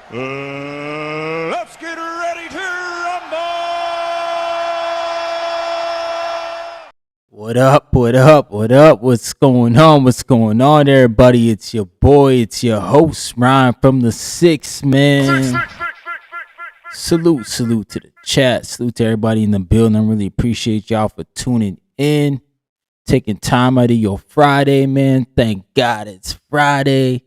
Let's get ready to rumble! What up, what up, what up? What's going on? What's going on, everybody? It's your boy, it's your host, Ryan from the Six, man. Salute to the chat. Salute to everybody in the building. I really appreciate y'all for tuning in, taking time out of your Friday, man. Thank God it's Friday.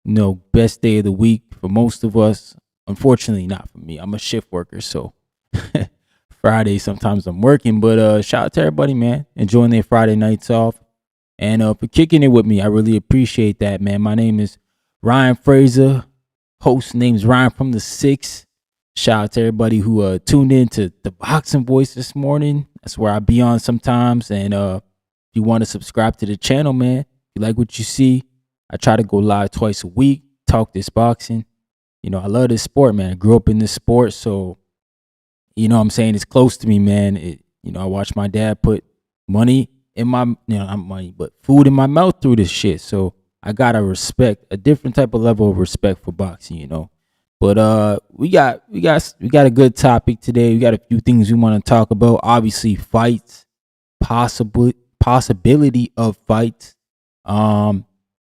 You know, best day of the week for most of us. Unfortunately, not for me. I'm a shift worker, so Friday sometimes I'm working. But shout out to everybody, man, enjoying their Friday nights off, and for kicking it with me. I really appreciate that, man. My name is Ryan Fraser. Host name's Ryan from the Six. Shout out to everybody who tuned in to the Boxing Voice this morning. That's where I be on sometimes. And if you want to subscribe to the channel, man, if you like what you see, I try to go live twice a week, talk this boxing. You know, I love this sport, man. I grew up in this sport, so, you know what I'm saying, it's close to me, man. I watched my dad put money in my, not money, but food in my mouth through this shit. So I gotta respect a different type of level of respect for boxing, you know. But we got a good topic today. We got a few things we want to talk about. Obviously, fights, possibility of fights.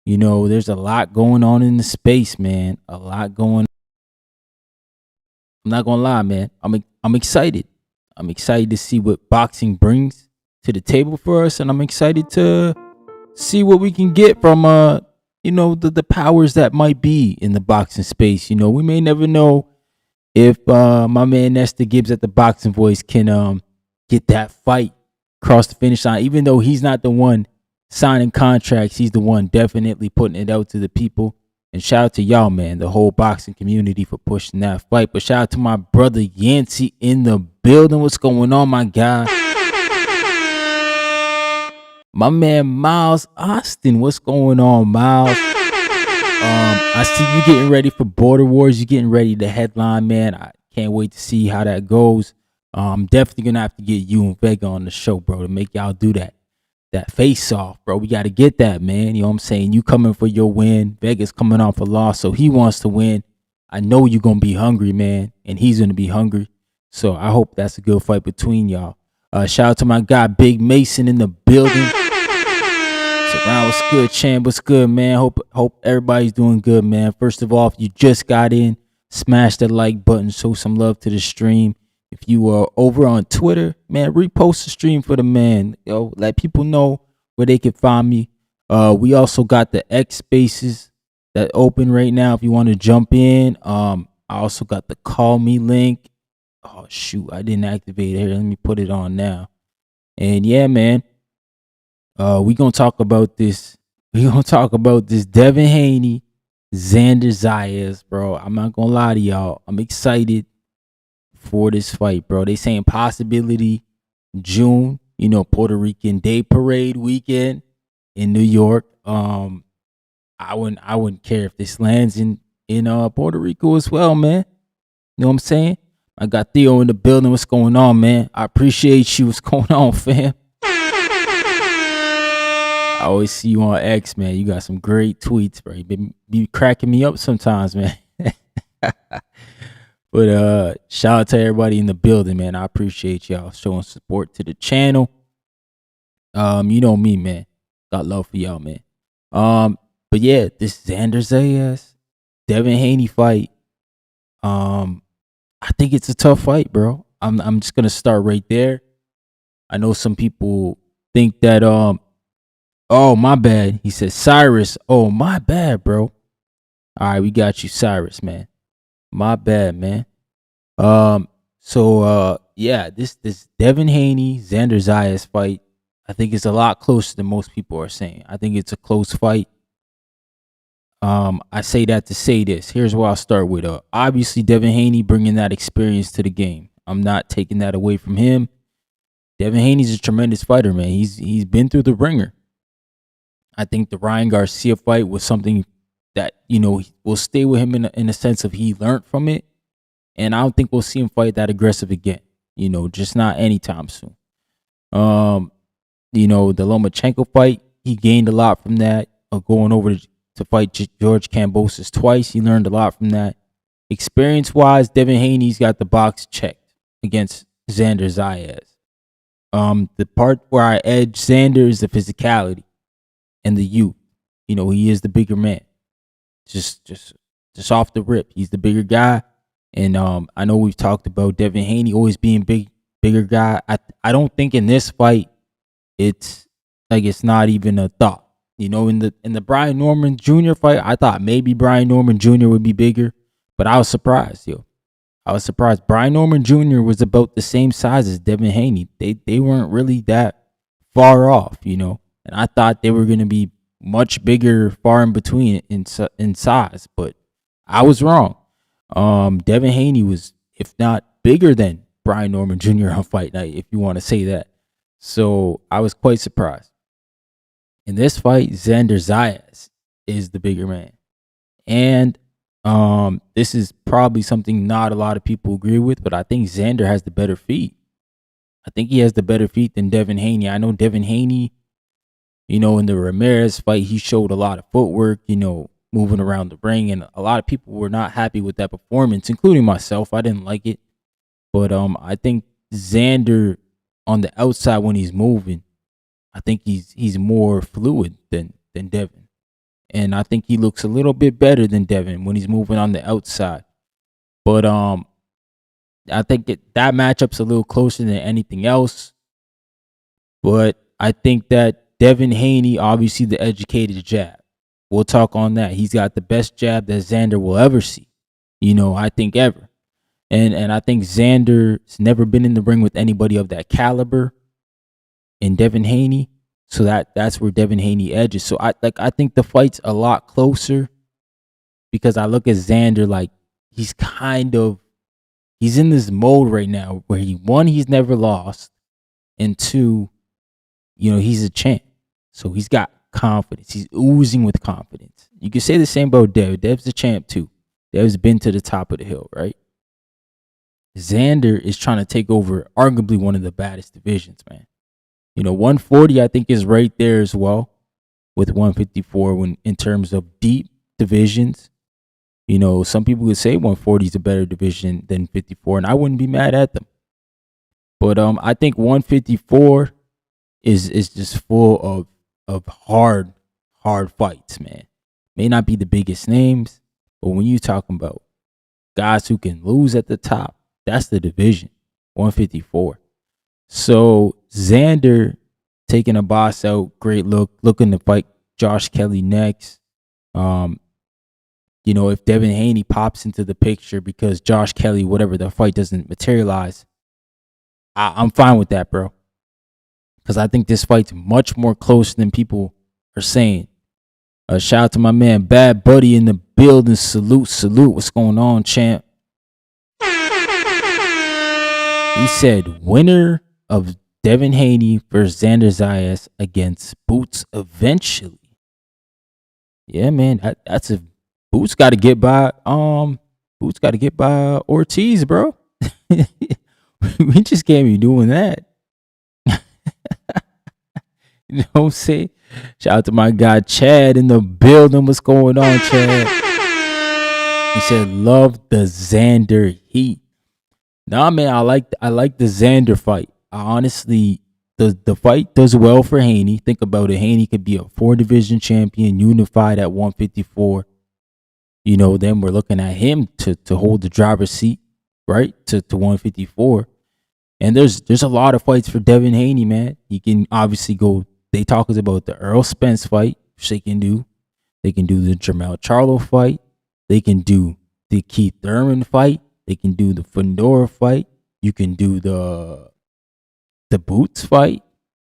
You know, there's a lot going on in the space, man. A lot going on. I'm not gonna lie, man. I'm excited. I'm excited to see what boxing brings to the table for us, and I'm excited to see what we can get from the powers that might be in the boxing space. You know, we may never know if my man Nestor Gibbs at the Boxing Voice can get that fight across the finish line, even though he's not the one signing contracts. He's the one definitely putting it out to the people. And shout out to y'all, man, the whole boxing community, for pushing that fight. But shout out to my brother Yancey in the building. What's going on, my guy? My man Miles Austin, what's going on, Miles? I see you getting ready for Border Wars. You're getting ready to headline, man. I can't wait to see how that goes. I'm definitely gonna have to get you and Vega on the show, bro, to make y'all do that face off, bro. We got to get that, man. You know what I'm saying? You coming for your win. Vega's coming off a loss, so he wants to win. I know you're gonna be hungry, man, and he's gonna be hungry. So I hope that's a good fight between y'all. Shout out to my guy Big Mason in the building. Round, what's good, champ? What's good, man? Hope everybody's doing good, man. First of all, if you just got in, smash that like button, show some love to the stream. If you are over on Twitter, man, repost the stream for the man. Yo, let people know where they can find me. We also got the X spaces that open right now if you want to jump in. I also got the call me link. Oh shoot, I didn't activate it here. Let me put it on now. And yeah, man. We gonna talk about this. Devin Haney, XANDER Zayas, bro. I'm not gonna lie to y'all. I'm excited for this fight, bro. They saying possibility June. You know, Puerto Rican Day Parade weekend in New York. I wouldn't care if this lands in Puerto Rico as well, man. You know what I'm saying? I got Theo in the building. What's going on, man? I appreciate you. What's going on, fam? I always see you on X, man. You got some great tweets, bro. You be cracking me up sometimes, man. But shout out to everybody in the building, man. I appreciate y'all showing support to the channel. You know me, man. Got love for y'all, man. But yeah, this XANDER Zayas, Devin Haney fight. I think it's a tough fight, bro. I'm just gonna start right there. I know some people think that oh, my bad. He said Cyrus. Oh, my bad, bro. All right, we got you, Cyrus, man. My bad, man. Yeah, this Devin Haney, XANDER Zayas fight, I think it's a lot closer than most people are saying. I think it's a close fight. I say that to say this. Here's where I'll start with. Obviously, Devin Haney bringing that experience to the game. I'm not taking that away from him. Devin Haney's a tremendous fighter, man. He's been through the ringer. I think the Ryan Garcia fight was something that, you know, will stay with him in a sense of he learned from it. And I don't think we'll see him fight that aggressive again. You know, just not anytime soon. You know, the Lomachenko fight, he gained a lot from that. Going over to fight George Kambosos twice, he learned a lot from that. Experience-wise, Devin Haney's got the box checked against XANDER ZAYAS. The part where I edge XANDER is the physicality and the youth. You know, he is the bigger man. Just off the rip, he's the bigger guy. And I know we've talked about Devin Haney always being bigger guy. I don't think in this fight it's not even a thought. You know, in the Brian Norman Jr. fight, I thought maybe Brian Norman Jr. would be bigger, but I was surprised, yo. I was surprised. Brian Norman Jr. was about the same size as Devin Haney. They weren't really that far off, you know. And I thought they were going to be much bigger, far in between in size, but I was wrong. Devin Haney was, if not bigger than Brian Norman Jr. on fight night, if you want to say that. So I was quite surprised. In this fight, XANDER ZAYAS is the bigger man. And this is probably something not a lot of people agree with, but I think XANDER has the better feet. I think he has the better feet than Devin Haney. I know Devin Haney, you know, in the Ramirez fight, he showed a lot of footwork, you know, moving around the ring, and a lot of people were not happy with that performance, including myself. I didn't like it. But I think XANDER on the outside when he's moving, I think he's more fluid than Devin. And I think he looks a little bit better than Devin when he's moving on the outside. But I think that matchup's a little closer than anything else. But I think that Devin Haney, obviously the educated jab. We'll talk on that. He's got the best jab that XANDER will ever see. You know, I think ever. And I think XANDER's never been in the ring with anybody of that caliber in Devin Haney. So that's where Devin Haney edges. So I think the fight's a lot closer because I look at XANDER like he's in this mode right now where he's never lost, and two, you know, he's a champ. So he's got confidence. He's oozing with confidence. You can say the same about Dev. Dev's a champ too. Dev's been to the top of the hill, right? XANDER is trying to take over arguably one of the baddest divisions, man. You know, 140 I think is right there as well with 154 when in terms of deep divisions. You know, some people would say 140 is a better division than 54, and I wouldn't be mad at them. But I think 154 is just full of hard fights, man. May not be the biggest names, but when you talking about guys who can lose at the top, that's the division, 154. So XANDER taking a boss out, great look, looking to fight Josh Kelly next. You know, if Devin Haney pops into the picture because Josh Kelly, whatever, the fight doesn't materialize, I'm fine with that, bro. Because I think this fight's much more close than people are saying. Shout out to my man Bad Buddy in the building. Salute. What's going on, champ? He said, winner of Devin Haney versus XANDER ZAYAS against Boots eventually. Yeah, man, that's a Boots got to get by. Boots got to get by Ortiz, bro. We just can't be doing that. You know what I'm saying? Shout out to my guy Chad in the building. What's going on, Chad? He said, love the XANDER heat. Nah, man, I like the XANDER fight. I honestly, the fight does well for Haney. Think about it. Haney could be a 4-division champion, unified at 154. You know, then we're looking at him to hold the driver's seat, right? To 154. And there's a lot of fights for Devin Haney, man. He can obviously go. They talk about the Earl Spence fight, which they can do. They can do the Jermell Charlo fight. They can do the Keith Thurman fight. They can do the Fundora fight. You can do the Boots fight.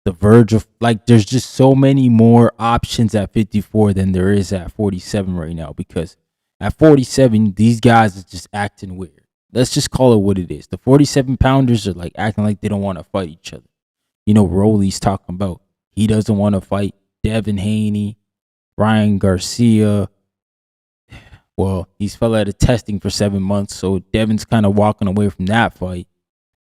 The verge of, like, there's just so many more options at 54 than there is at 47 right now. Because at 47, these guys are just acting weird. Let's just call it what it is. The 47-pounders are like acting like they don't want to fight each other. You know, Rolly's talking about he doesn't want to fight Devin Haney, Ryan Garcia. Well, he's fell out of testing for 7 months, so Devin's kind of walking away from that fight.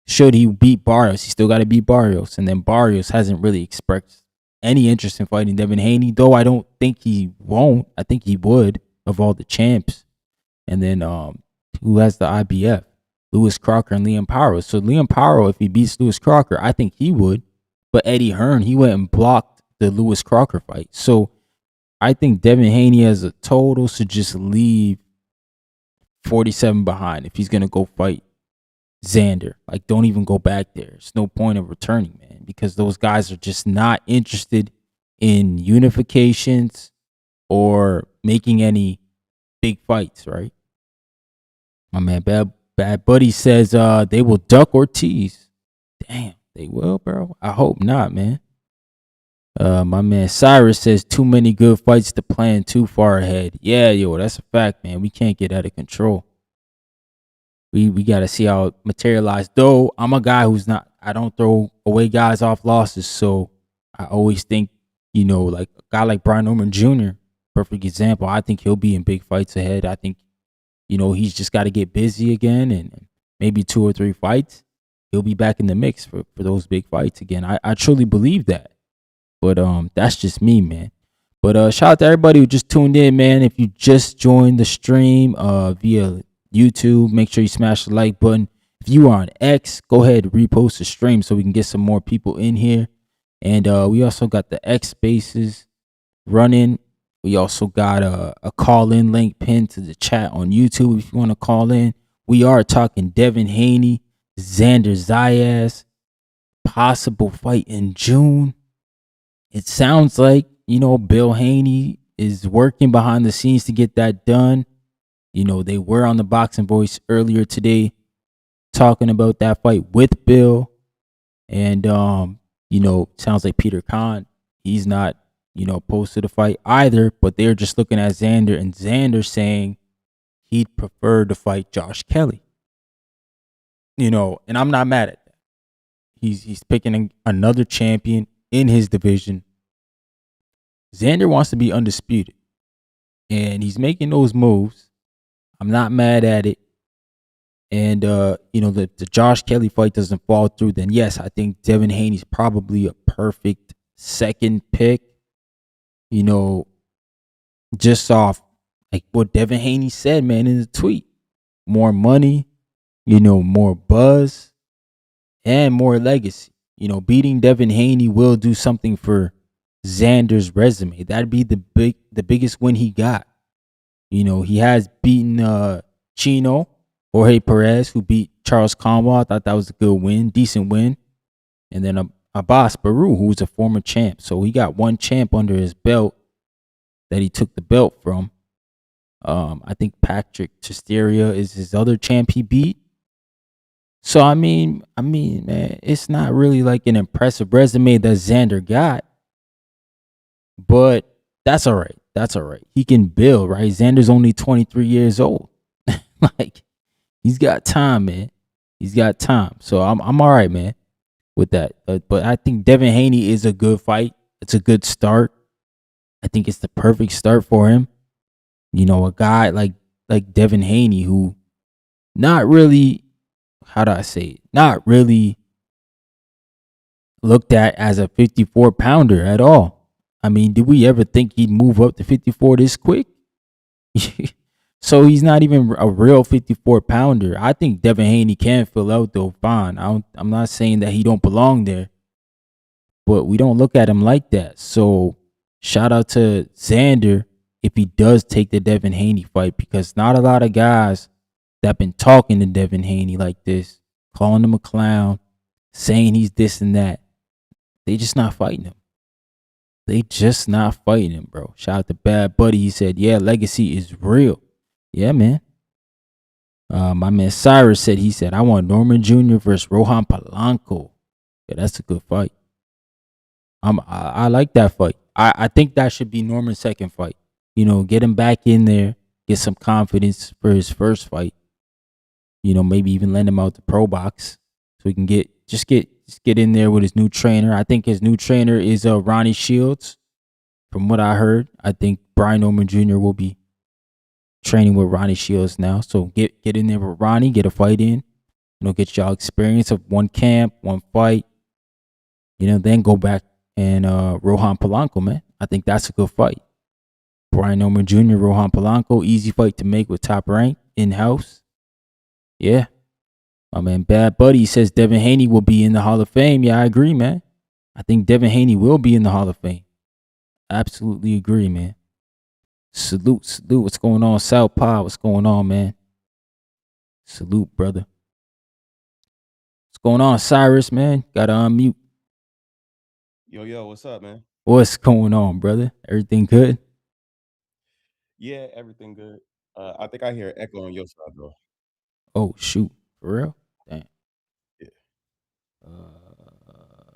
Should he beat Barrios? He still got to beat Barrios. And then Barrios hasn't really expressed any interest in fighting Devin Haney, though I don't think he won't. I think he would, of all the champs. And then who has the IBF, Lewis Crocker and Liam Paro. So Liam Paro, if he beats Lewis Crocker, I think he would. But Eddie Hearn, he went and blocked the Lewis Crocker fight. So I think Devin Haney as a total should just leave 47 behind if he's going to go fight Xander. Like, don't even go back there. There's no point of returning, man, because those guys are just not interested in unifications or making any big fights, right? My man Bad Buddy says they will duck Ortiz. Damn, they will, bro. I hope not, man. My man Cyrus says too many good fights to plan too far ahead. Yeah, yo, that's a fact, man. We can't get out of control. We got to see how it materialized. Though I'm a guy who's not, I don't throw away guys off losses. So I always think, like a guy like Brian Norman Jr., perfect example. I think he'll be in big fights ahead. I think, he's just got to get busy again, and maybe 2 or 3 fights, he'll be back in the mix for those big fights again. I truly believe that. But that's just me, man. But shout out to everybody who just tuned in, man. If you just joined the stream via YouTube, make sure you smash the like button. If you are on X, go ahead and repost the stream so we can get some more people in here. And we also got the X Spaces running. We also got a call-in link pinned to the chat on YouTube if you want to call in. We are talking Devin Haney, XANDER ZAYAS, possible fight in June. It sounds like, Bill Haney is working behind the scenes to get that done. They were on the Boxing Voice earlier today talking about that fight with Bill. And, sounds like Peter Khan, he's not, opposed to the fight either, but they're just looking at Xander, and Xander saying he'd prefer to fight Josh Kelly. And I'm not mad at that. He's picking another champion in his division. Xander wants to be undisputed, and he's making those moves. I'm not mad at it. And the Josh Kelly fight doesn't fall through, then yes, I think Devin Haney's probably a perfect second pick. Just off like what Devin Haney said, man, in the tweet. More money, more buzz, and more legacy. Beating Devin Haney will do something for Xander's resume. That'd be the biggest win he got. He has beaten Chino, Jorge Perez, who beat Charles Conwell. I thought that was a good win, decent win. And then Abbas Baru, who's a former champ. So he got one champ under his belt that he took the belt from. I think Patrick Chisteria is his other champ he beat. So I mean, man, it's not really like an impressive resume that Xander got. But that's all right. That's all right. He can build, right? Xander's only 23 years old. Like, he's got time, man. He's got time. So I'm all right, man, with that. But I think Devin Haney is a good fight. It's a good start. I think it's the perfect start for him. A guy like Devin Haney, who not really, how do I say it? Not really looked at as a 54-pounder at all. I mean, did we ever think he'd move up to 54 this quick? So he's not even a real 54-pounder. I think Devin Haney can fill out, though, fine. I'm not saying that he don't belong there, but we don't look at him like that. So shout out to Xander if he does take the Devin Haney fight, because not a lot of guys that have been talking to Devin Haney like this, calling him a clown, saying he's this and that, they just not fighting him. They just not fighting him, bro. Shout out to Bad Buddy. He said, yeah, legacy is real. Yeah, man. My man Cyrus said, I want Norman Jr. versus Rohan Polanco. Yeah, that's a good fight. I like that fight. I think that should be Norman's second fight. Get him back in there, get some confidence for his first fight. Maybe even lend him out the pro box so he can get in there with his new trainer. I think his new trainer is Ronnie Shields. From what I heard, I think Brian Norman Jr. will be training with Ronnie Shields now. So get in there with Ronnie, get a fight in. Get y'all experience of one camp, one fight. Then go back and Rohan Polanco, man. I think that's a good fight. Brian Norman Jr., Rohan Polanco, easy fight to make with Top Rank in-house. Yeah. My man Bad Buddy says Devin Haney will be in the Hall of Fame. Yeah, I agree, man. I think Devin Haney will be in the Hall of Fame. Absolutely agree, man. Salute, salute. What's going on, Southpaw? What's going on, man? Salute, brother. What's going on, Cyrus, man? Gotta unmute. Yo, what's up, man? What's going on, brother? Everything good? Yeah, everything good. I think I hear an echo on your side, though. Oh, shoot. For real? Damn. Yeah,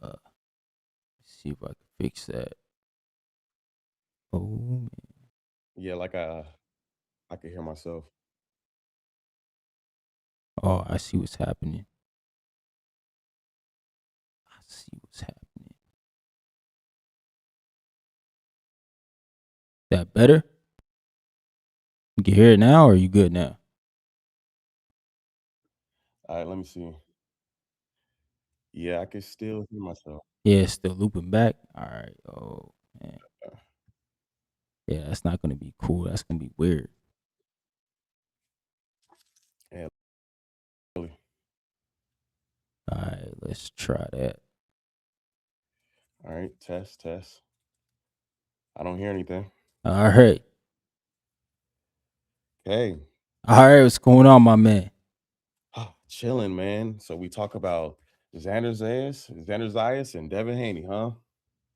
Let's see if I can fix that. Oh, man. yeah, like I can hear myself. Oh, I see what's happening. I see what's happening. That better? You can hear it now, or are you good now? All right, let me see. Yeah, I can still hear myself. Yeah, it's still looping back. All right. Oh, man. Uh, Yeah, that's not gonna be cool. That's gonna be weird. Yeah, really. All right, let's try that. All right, test. I don't hear anything. All right. Okay, All right, what's going on, my man? chilling, man. So we talk about XANDER Zayas, and Devin Haney, huh?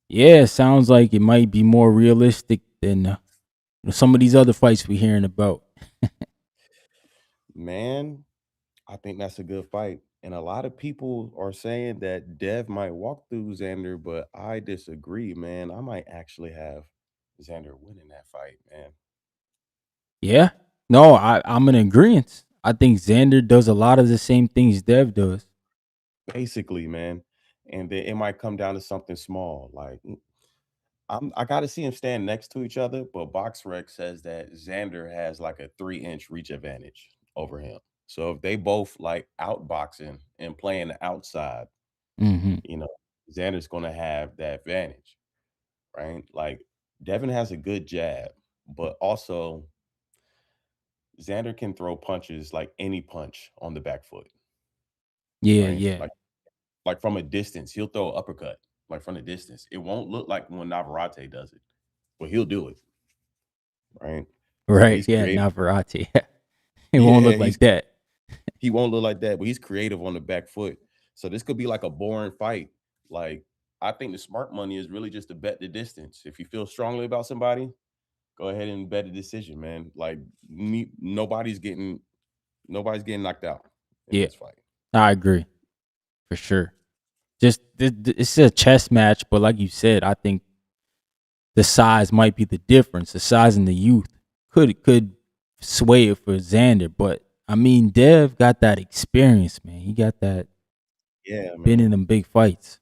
Yeah, sounds like it might be more realistic than some of these other fights we're hearing about. Man, I think that's a good fight. And a lot of people are saying that Dev might walk through Xander, but I disagree, man. I might actually have Xander winning that fight, man. Yeah. No, I'm in agreement. I think Xander does a lot of the same things Dev does. Basically, man. And then it might come down to something small. Like I gotta see him stand next to each other, but BoxRec says that Xander has like a 3-inch reach advantage over him. So if they both like outboxing and playing the outside, Mm-hmm. you know, Xander's gonna have that advantage, right? Like Devin has a good jab, but also Xander can throw punches like any punch on the back foot, Yeah, right? yeah. Like from a distance, he'll throw an uppercut, like from a distance. It won't look like when Navarrete does it, but he'll do it, right? So Right. he's Yeah, creative. Navarrete. It won't Yeah, look like that. he won't look like that, but he's creative on the back foot. So this could be like a boring fight. Like I think the smart money is really just to bet the distance. If you feel strongly about somebody, go ahead and bet a decision, man. Like nobody's getting knocked out in Yeah, this fight. I agree for sure. Just it's a chess match, but like you said, I think the size might be the difference. The size and the youth could sway it for Xander, but I mean, Dev got that experience, man. He got that Yeah, been in man. them big fights.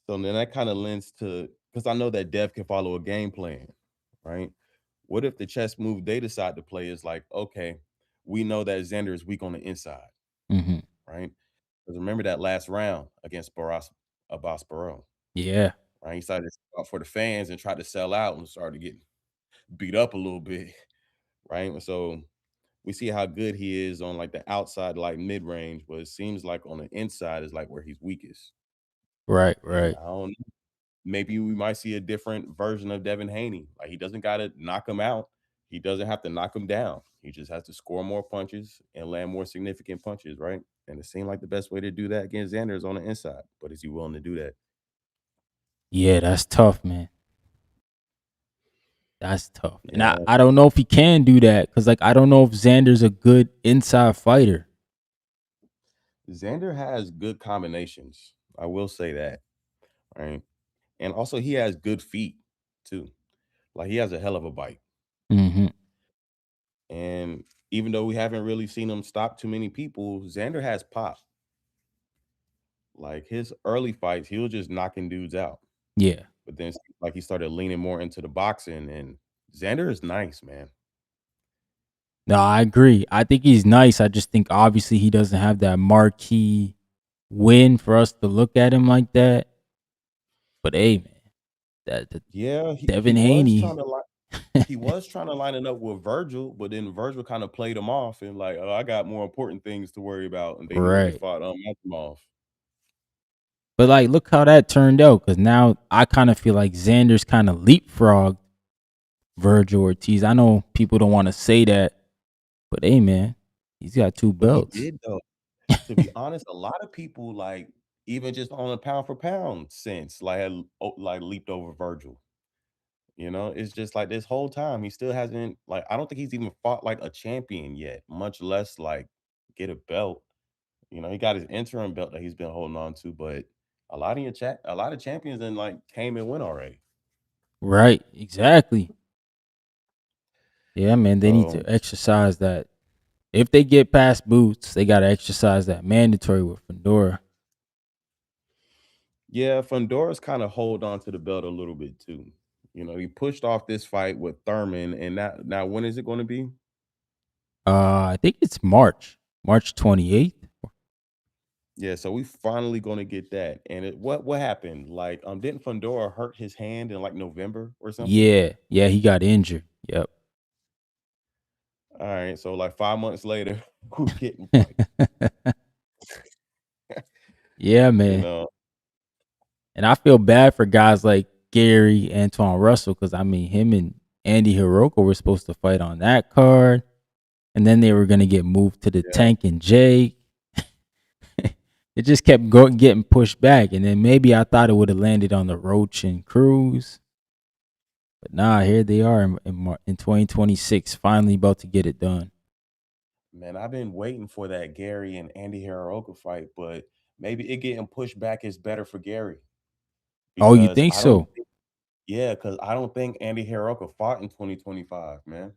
So then that kind of lends to because I know that Dev can follow a game plan, right? What if the chess move they decide to play is like, okay, we know that Xander is weak on the inside, Hmm. right? Because remember that last round against Abbas Barrow, Yeah, right? He started to sell out for the fans and tried to sell out and started getting beat up a little bit, right? And so we see how good he is on like the outside, like mid range, but it seems like on the inside is like where he's weakest. right, And right. I don't know, maybe we might see a different version of Devin Haney. Like he doesn't got to knock him out. He doesn't have to knock him down. He just has to score more punches and land more significant punches, right? And it seemed like the best way to do that against Xander is on the inside. But is he willing to do that? Yeah, that's tough, man. That's tough. And I, Yeah, I don't know if he can do that because, like, I don't know if Xander's a good inside fighter. Xander has good combinations. I will say that, right? And also he has good feet too. Like he has a hell of a bite. Hmm. And even though we haven't really seen him stop too many people, Xander has pop. Like his early fights, he was just knocking dudes out. Yeah. But then like he started leaning more into the boxing and Xander is nice, man. No, I agree. I think he's nice. I just think obviously he doesn't have that marquee win for us to look at him like that. But hey, man, that Yeah, he Devin was trying Haney, to like He was trying to line it up with Virgil, but then Virgil kind of played him off and like, oh, I got more important things to worry about. And then he went and Right. fought Maximov. But like, look how that turned out. Because now I kind of feel like Xander's kind of leapfrogged Virgil Ortiz. I know people don't want to say that, but hey, man, he's got 2 But he belts. did though. To be honest, a lot of people like even just on a pound for pound sense, like like leaped over Virgil. You know, it's just like this whole time he still hasn't like I don't think he's even fought like a champion yet, much less like get a belt. You know, he got his interim belt that he's been holding on to, but a lot of champions then like came and went already. Right. Exactly. Yeah, man. They need So to exercise that. If they get past Boots, they got to exercise that mandatory with Fedora. yeah, Fondora's kind of hold on to the belt a little bit too. You know, he pushed off this fight with Thurman, and now when is it going to be? I think it's March 28th. Yeah, so we finally gonna get that. And what happened? Like, didn't Fundora hurt his hand in like November or something? Yeah, yeah, he got injured. Yep. All right, so like 5 months later, we're getting fight. Yeah, You man. know, And I feel bad for guys like Gary Antoine Russell because I mean, him and Andy Hiroko were supposed to fight on that card, and then they were gonna get moved to the yeah, Tank and Jake. It just kept going, getting pushed back, and then maybe I thought it would have landed on the Roach and Cruz, but nah, here they are in 2026, finally about to get it done. man, I've been waiting for that Gary and Andy Hiraoka fight, but maybe it getting pushed back is better for Gary Oh, you because think so? yeah, because I don't think Andy Hiraoka fought in 2025, man.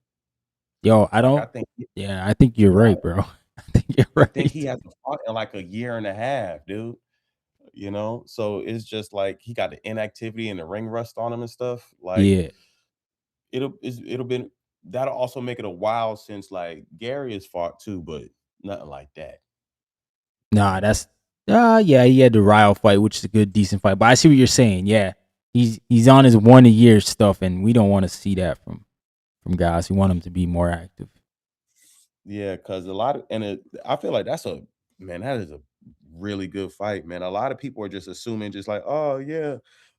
Yo, I Like don't. Yeah, I think you're right, bro. I think you're I think right. he hasn't fought in like a year and a half, dude. You know, so it's just like he got the inactivity and the ring rust on him and stuff. Like Yeah. it'll been that'll also make it a while since like Gary has fought too, but nothing like that. Nah, that's yeah, he had the Ryle fight, which is a good, decent fight. But I see what you're saying. Yeah, he's on his 1 a year stuff, and we don't want to see that from guys. We want him to be more active. Yeah, because a lot of I feel like that's a man, that is a really good fight, man. A lot of people are just assuming, just like, oh yeah,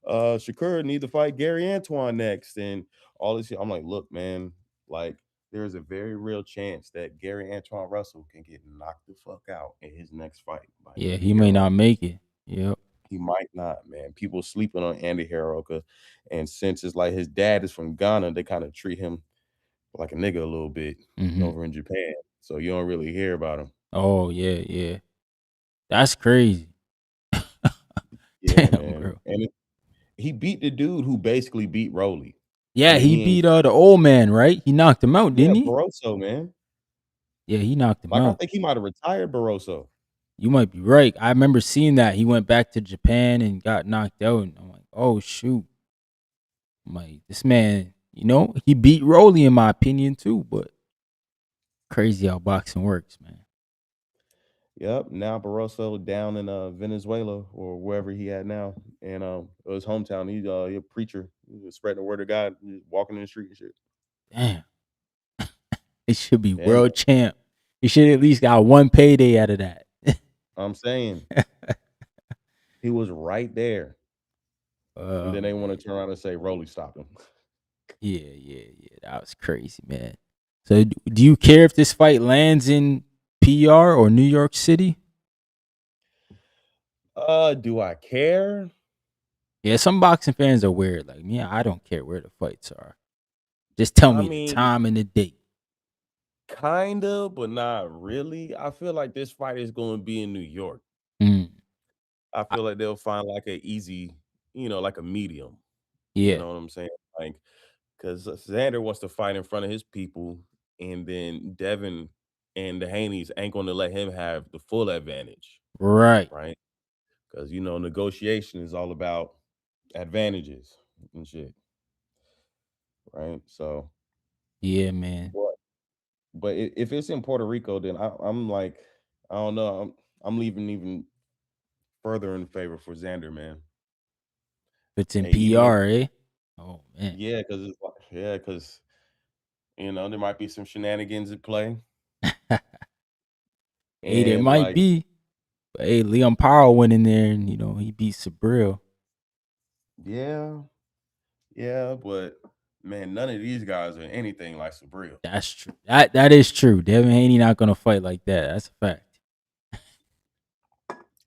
Shakur need to fight Gary Antoine next, and all this shit. I'm like, look, man, like there's a very real chance that Gary Antoine Russell can get knocked the fuck out in his next fight by Yeah, Andy he may not Hero. make it. Yep. He might not, man. People sleeping on Andy Heroka, and since it's like his dad is from Ghana, they kind of treat him like a nigga a little bit Hmm. over in Japan. So you don't really hear about him. Oh yeah, yeah. That's crazy. Yeah, Damn, man. bro. And he beat the dude who basically beat Rolly. Yeah, And he he ain't beat the old man, right? He knocked him out, yeah, didn't he? Barroso, man. Yeah, he knocked him Like I out. think he might have retired Barroso. You might be right. I remember seeing that he went back to Japan and got knocked out, and I'm like, oh shoot. I'm like, this man, he beat Rolly in my opinion too, but crazy how boxing works, man. Yep. Now Barroso down in Venezuela or wherever he at now. And his hometown. He a preacher. He's spreading the word of God, he's walking in the street and shit. Damn, it should be Yeah, man. world champ. He should at least got one payday out of that. I'm saying he was right there. And then they want Man. to turn around and say Rolly stopped him. Yeah, yeah, yeah. That was crazy, man. So, do you care if this fight lands in PR or New York City? Do I care? Yeah, some boxing fans are weird. Like me, I don't care where the fights are. Just tell I me the mean, time and the date. kinda, but not really. I feel like this fight is going to be in New York. Mm, I I- feel like they'll find like a easy, like a medium. You yeah, know what I'm saying? Like, because Xander wants to fight in front of his people, and then Devin and the Haneys ain't going to let him have the full advantage, right. right? Because negotiation is all about advantages and shit, right? So, Yeah, man. but if it's in Puerto Rico, then I'm like, I don't know, I'm leaving even further in favor for Xander, man. If it's in Hey, even if PR, eh? Oh man. yeah, because Yeah, because there might be some shenanigans at play, Hey, there and might like, be. But hey, Leon Powell went in there and he beat Sabril. yeah, yeah, but man, none of these guys are anything like Sabril. That's true. That is true. Devin Haney not gonna fight like that. That's a fact.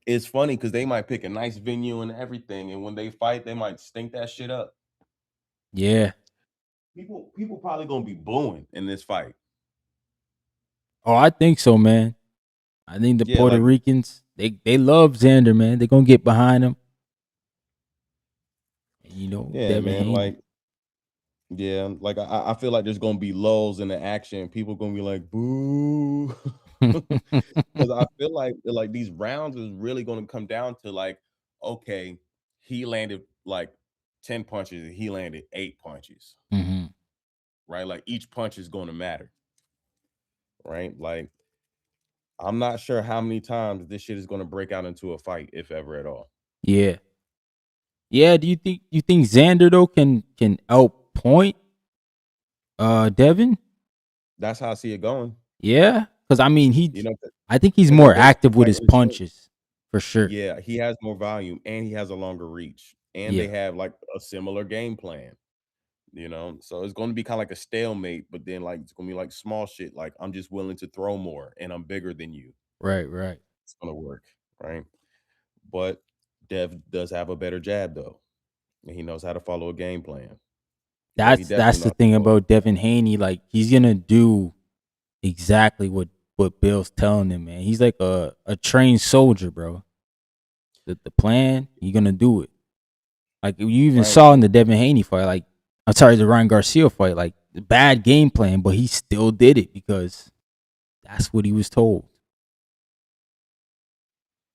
It's funny because they might pick a nice venue and everything, and when they fight, they might stink that shit up. Yeah. People probably gonna be booing in this fight. Oh, I think so, man. I think the Yeah, Puerto like, Ricans they love Xander, man. They gonna get behind him. And, yeah, Devin man, Haney. like, yeah, like I feel like there's gonna be lulls in the action. People gonna be like, boo. Because I feel like these rounds is really gonna come down to like, okay, he landed like 10 punches and he landed 8 punches, hmm right? Like each punch is gonna matter, right? Like I'm not sure how many times this shit is gonna break out into a fight, if ever at all. Yeah. Yeah. Do you think Xander though can outpoint Devin? That's how I see it going. Yeah. Because I mean You know, I think he's because at more this active with point, his punches. For sure. yeah, he has more volume and he has a longer reach, and they Yeah. have like a similar game plan. So it's going to be kind of like a stalemate, but then like it's going to be like small shit. Like I'm just willing to throw more, and I'm bigger than you. Right, right. It's going to work, right? But Dev does have a better jab though, and he knows how to follow a game plan. Yeah, he definitely That's the knows thing how to follow about a game Devin Haney. Like he's gonna do exactly what Bill's telling him, man. He's like a trained soldier, bro. The plan, you're gonna do it. Like you even plan, right? saw in the Devin Haney fight, like I'm sorry, the Ryan Garcia fight, like bad game plan, but he still did it because that's what he was told.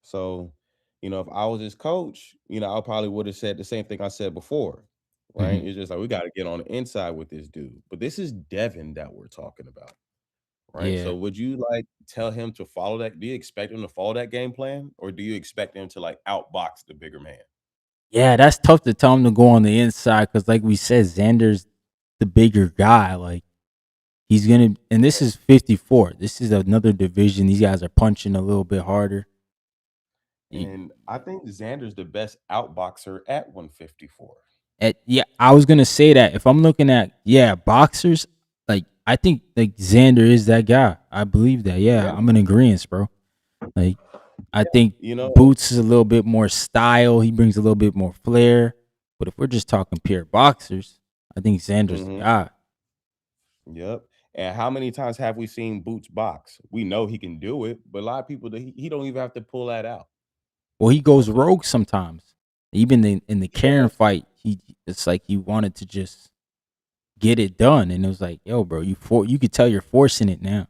So, if I was his coach, I probably would have said the same thing I said before, right? hmm It's just like we got to get on the inside with this dude. But this is Devin that we're talking about. Right. Yeah, So would you like tell him to follow that? Do you expect him to follow that game plan? Or do you expect him to like outbox the bigger man? yeah, that's tough to tell him to go on the inside because, like we said, Xander's the bigger guy. Like he's gonna, and this is 54. This is another division. These guys are punching a little bit harder. You- And I think Xander's the best outboxer at 154. yeah, I was gonna say that if I'm looking at boxers, like I think like Xander is that guy. I believe that. Yeah, Yeah. I'm in agreement, bro. Like I think You know, Boots is a little bit more style. He brings a little bit more flair. But if we're just talking pure boxers, I think Xander's the hmm guy. yep. And how many times have we seen Boots box? We know he can do it, but a lot of people he don't even have to pull that out. Well, he goes So rogue sometimes. Even in the he Karen does. fight, it's like he wanted to just get it done, and it was like, yo, bro, you could tell you're forcing it now.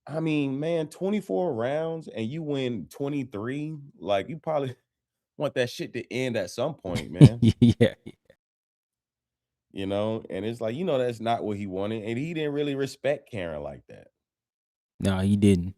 I mean, man, 24 rounds and you win 23. Like you probably want that shit to end at some point, man. Yeah, And it's like, that's not what he wanted. And he didn't really respect Karen like that. no, he didn't.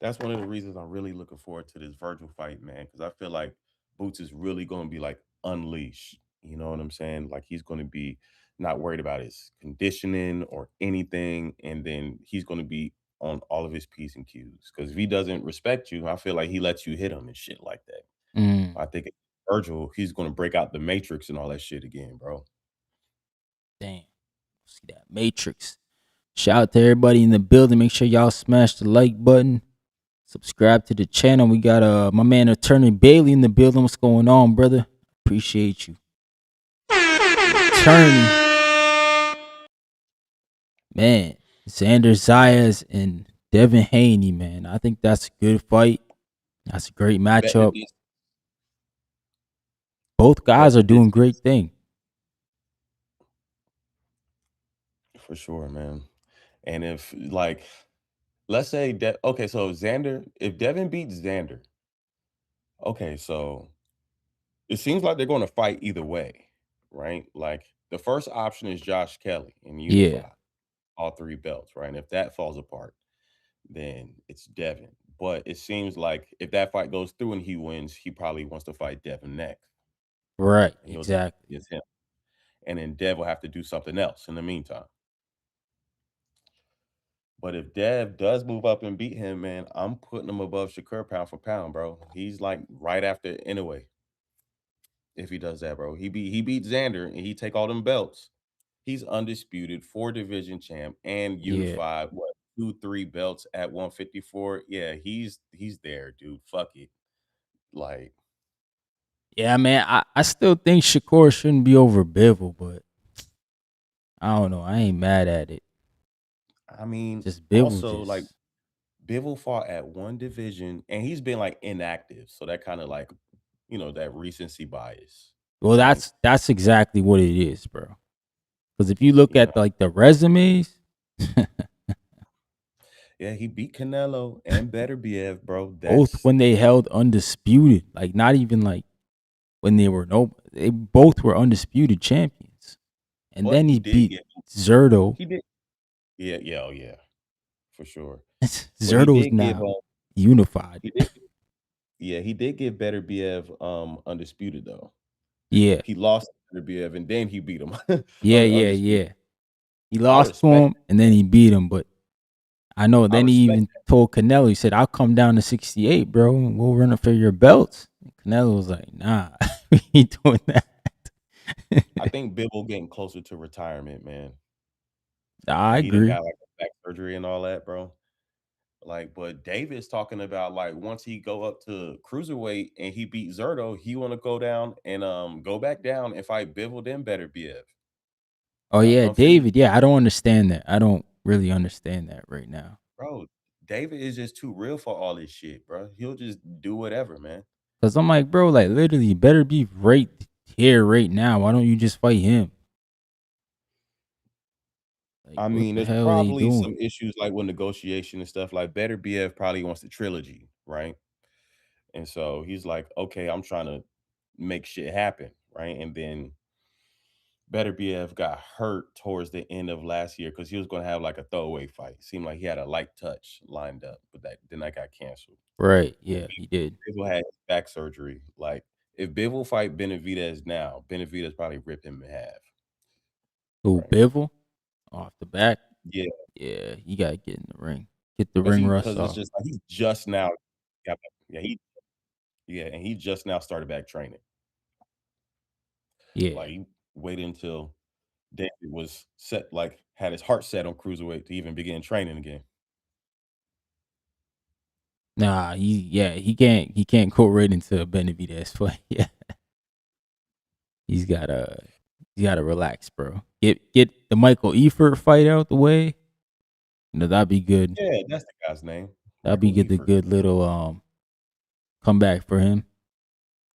That's one of the reasons I'm really looking forward to this Virgil fight, man, because I feel like Boots is really going to be like unleashed. You know what I'm saying? Like he's going to be not worried about his conditioning or anything. And then he's going to be on all of his P's and Q's. Because if he doesn't respect you, I feel like he lets you hit him and shit like that. Mm, I think Virgil, he's going to break out the matrix and all that shit again, bro. damn, see that Matrix. Shout out to everybody in the building. Make sure y'all smash the like button. Subscribe to the channel. We got my man Attorney Bailey in the building. What's going on, brother? Appreciate you. Attorney, man. XANDER ZAYAS and Devin Haney, man. I think that's a good fight. That's a great Betting matchup. against, Both guys betting are against doing great thing. for sure, man. And if like, let's say okay, so if Devin beats Xander, okay, so it seems like they're going to fight either way, right? Like the first option is Josh Kelly and Yeah, unify all three belts, right? And if that falls apart, then it's Devin. But it seems like if that fight goes through and he wins, he probably wants to fight Devin next, right. and he'll take Exactly. against him. and then Dev will have to do something else in the meantime. But if Dev does move up and beat him, man, I'm putting him above Shakur pound for pound, bro. He's like right after anyway. If he does that, bro, he beat Xander and he take all them belts. He's undisputed, 4 division champ, and Yeah. unified what 2, 3 belts at 154. Yeah, he's there, dude. Fuck it. Like, Yeah, man. I still think Shakur shouldn't be over Bivol, but I don't know. I ain't mad at it. I mean, Just Bivol also like just Bivol fought at 1 division and he's been like inactive. So that kind of like, that recency bias, well, right? that's exactly what it is, bro. Because if you look You know, at like the resumes, yeah, he beat Canelo and Better BF, bro. both That's when they held undisputed, like not even like when they both were undisputed champions. And but then he he did beat get Zerto. he did yeah, yeah, oh yeah, for sure. But he Zerto's did give now unified. he did yeah, he did give Better BF undisputed though. Yeah. He lost to Better BF and then he beat him Yeah, yeah, undisputed. yeah. He I lost to respect him and then he beat him, but I know. I Then he respect even told Canelo, he said, "I'll come down to 68, bro. And we'll run it for your belts." And Canelo was like, "Nah, we ain't doing that." I think Bibble getting closer to retirement, man. I Like he done agree. got like a back surgery and all that, bro. Like, but David's talking about like once he go up to cruiserweight and he beat Zerto, he want to go down and go back down and fight Bivol then Better BF Oh at yeah, 150. David. Yeah, I don't understand that. I don't really understand that right now. Bro, David is just too real for all this shit, bro. He'll just do whatever, man. Cause I'm like, bro, like literally, you better be right here, right now. Why don't you just fight him? Like, I what mean, the there's hell are you probably doing? some issues like with negotiation and stuff. Like Better BF probably wants the trilogy, right? And so he's like, okay, I'm trying to make shit happen, right? And then Better BF got hurt towards the end of last year because he was going to have like a throwaway fight. Seemed like he had a light touch lined up, but that got canceled. Right? And Yeah, he did. Bivol had back surgery. Like if Bivol fight Benavidez now, Benavidez probably rip him in half, Who right? Bivol off the back? Yeah, Yeah, you gotta get in the ring, get the because ring he rust because it's off. just like he just now got back. And he just now started back training. Yeah. Like he waited until David was set, like had his heart set on cruiserweight to even begin training again. Nah, he can't go right into Benavidez fight. Yeah, he's gotta relax, bro. Get the Michael Eifert fight out the way. That'd be good. Yeah, that's the guy's name, That'd be Michael good. The Eifert. good little comeback for him,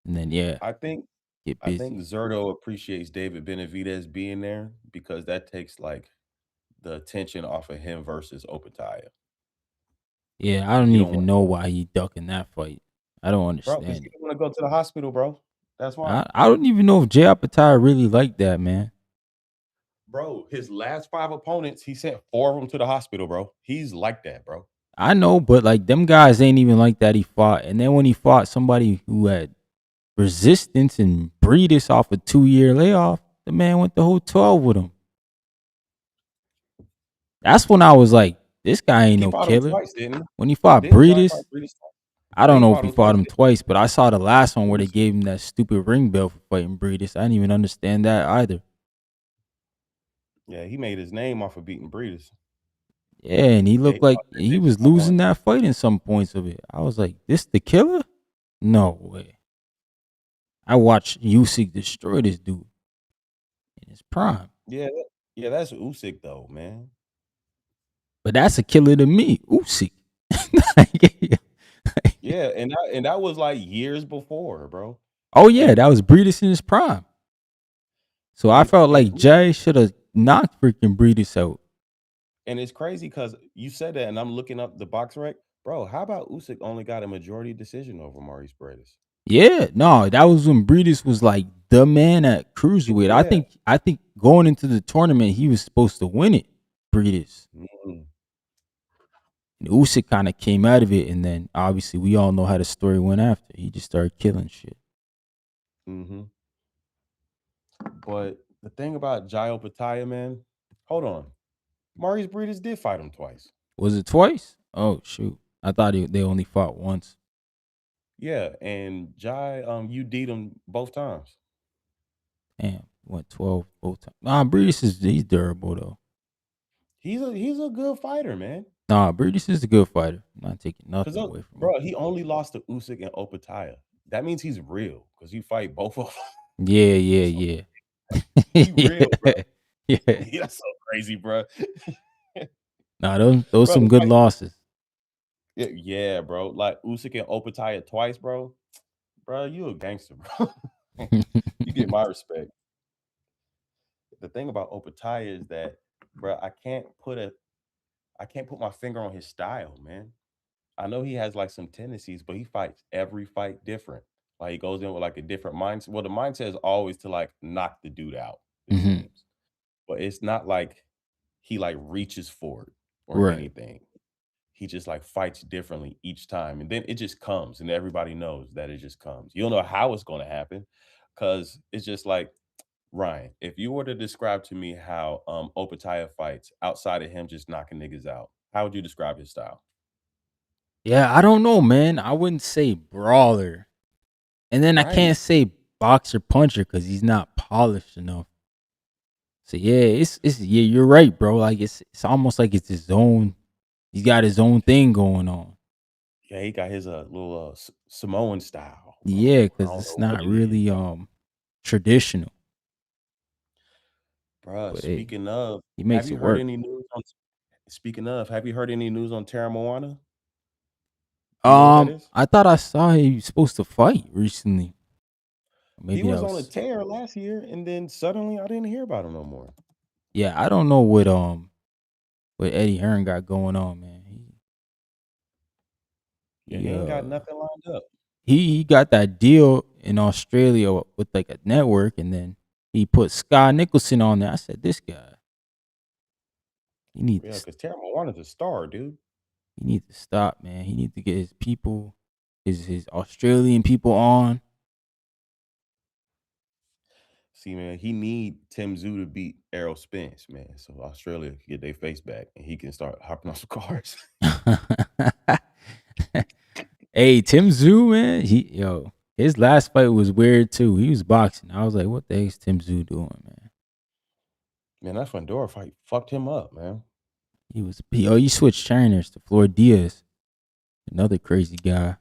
and then yeah, I think get I think busy. Zerto appreciates David Benavidez being there because that takes like the attention off of him versus Opetaya. Yeah, I don't He don't even want, know why he ducking that fight. I don't bro, because understand he it. don't want to go to the hospital, bro. That's why, I don't even know if Jay Apatow really like that, man. bro. His last 5 opponents, he sent 4 of them to the hospital, bro. He's like that, bro. I know, but like them guys ain't even like that. He fought, and then when he fought somebody who had resistance and Breedis off a 2-year layoff, the man went the whole 12 with him. That's when I was like, this guy ain't He no fought him killer. twice, didn't he? When he fought Didn't Johnny fight Breedis, Breedis twice? I Yeah, don't he know if fought he him twice. fought him twice, but I saw the last one where they Breedis. gave him that stupid ring bell for fighting Breedis. I didn't even understand that either. Yeah, he made his name off of beating Breedis. Yeah, and he Yeah, he looked like fought that he bitch was one. losing that fight in some points of it. I was like, this the killer? No way. I watched Usyk destroy this dude in his prime. Yeah, yeah, that's Usyk though, man. But that's a killer to me, Usyk. Like, Yeah, and that was like years before, bro. oh yeah, And that was Breedis in his prime. So I and felt and like Jay should have knocked freaking Breedis out. and it's crazy because you said that, and I'm looking up the box rec, bro. How about Usyk only got a majority decision over Maurice Breedis? Yeah, no, that was when Breedis was like the man at cruiserweight. Yeah. I think going into the tournament, he was supposed to win it, Breedis. Mhm. And Usyk kind of came out of it, and then obviously we all know how the story went after. He just started killing shit. Mhm. But The thing about Jai Opataya, man, hold on. Maurice Breeders did fight him twice. Was it twice? Oh shoot! I thought they only fought once. Yeah, and Jai, you would him both times. Damn, went 12 both times. Nah, Breedis he's durable though. He's a good fighter, man. Nah, Breedis is a good fighter. I'm not taking Cause nothing away from him. bro, he only lost to Usyk and Opataya. That means he's real. Cause you fight both of them. Yeah, So yeah, he real, bro. yeah, yeah. Yeah, that's so crazy, bro. Nah, those Bro, some good like, losses. yeah, bro. Like Usyk and Opataya twice, bro. Bro, you a gangster, bro. You get my respect. The thing about Opataya is that, bro, I can't put my finger on his style, man. I know he has like some tendencies, but he fights every fight different. Like he goes in with like a different mindset. Well, the mindset is always to like knock the dude out, it Hmm. seems. But it's not like he like reaches for it or Right. anything. He just like fights differently each time. And then it just comes and everybody knows that it just comes. You don't know how it's gonna happen because it's just like Ryan, if you were to describe to me how Opataya fights outside of him just knocking niggas out, how would you describe his style? Yeah, I don't know, man. I wouldn't say brawler, and then I Right. can't say boxer puncher because he's not polished enough. So yeah, it's yeah, you're right, bro. Like it's almost like it's his own. He's got his own thing going on. Yeah, he got his little Samoan style. Yeah, I because don't it's know what not it is, really traditional. bruh. But hey, Speaking of, he have makes it you heard work. any news on? Speaking of, have you heard any news on Terra Moana? Do you know who that is? I thought I saw he was supposed to fight recently. He Maybe that was on a was tear last year, and then suddenly I didn't hear about him no more. yeah. I don't know what Eddie Hearn got going on, man. Yeah, He he ain't got uh nothing lined up. he got that deal in Australia with like a network, and then he put Sky Nicholson on there. I said, this guy, he need Yeah, to because Terra Moana's a star, dude. he need to stop, man. He need to get his people, his Australian people on. See, man, he need Tim Zoo to beat Errol Spence, man. So Australia can get their face back, and he can start hopping on some cars. Hey, Tim Zoo, man. His last fight was weird too. He was boxing. I was like, what the heck's Tim Zoo doing, man? Man, that Fundora fight fucked him up, man. He switched trainers to Floyd Diaz, another crazy guy.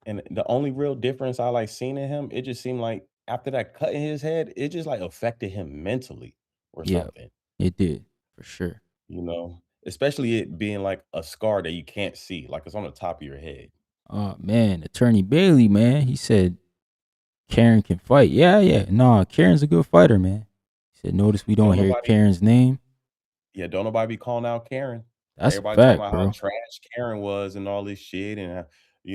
And the only real difference I like seen in him, it just seemed like after that cut in his head, it just like affected him mentally or Yeah, something, it did for sure. you know? Especially it being like a scar that you can't see, like it's on the top of your head. Oh man, Attorney Bailey, man. He said Karen can fight. Yeah, yeah. No, Karen's a good fighter, man. He said, notice we don't Don't hear nobody, Karen's name. yeah, don't nobody be calling out Karen. That's a Everybody talking fact, about how bro. trash Karen was and all this shit and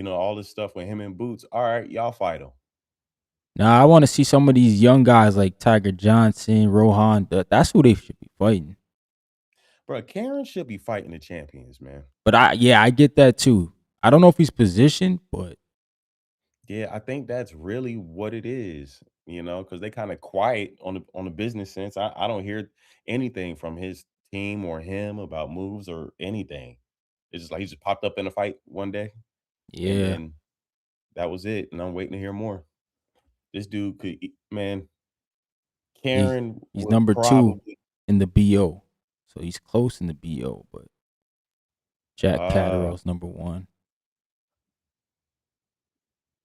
all this stuff with him and Boots. All right, y'all fight him. Now I want to see some of these young guys like Tiger Johnson, Rohan. That's who they should be fighting. Bro, Karen should be fighting the champions, man. But I get that too. I don't know if he's positioned, but Yeah, I think that's really what it is, because they kind of quiet on the business sense. I don't hear anything from his team or him about moves or anything. It's just like he just popped up in a fight one day and yeah, then that was it. And I'm waiting to hear more. This dude man, he's Karen he's would number 2 probably in the BO, so he's close in the BO. But Jack uh Catterall's number 1.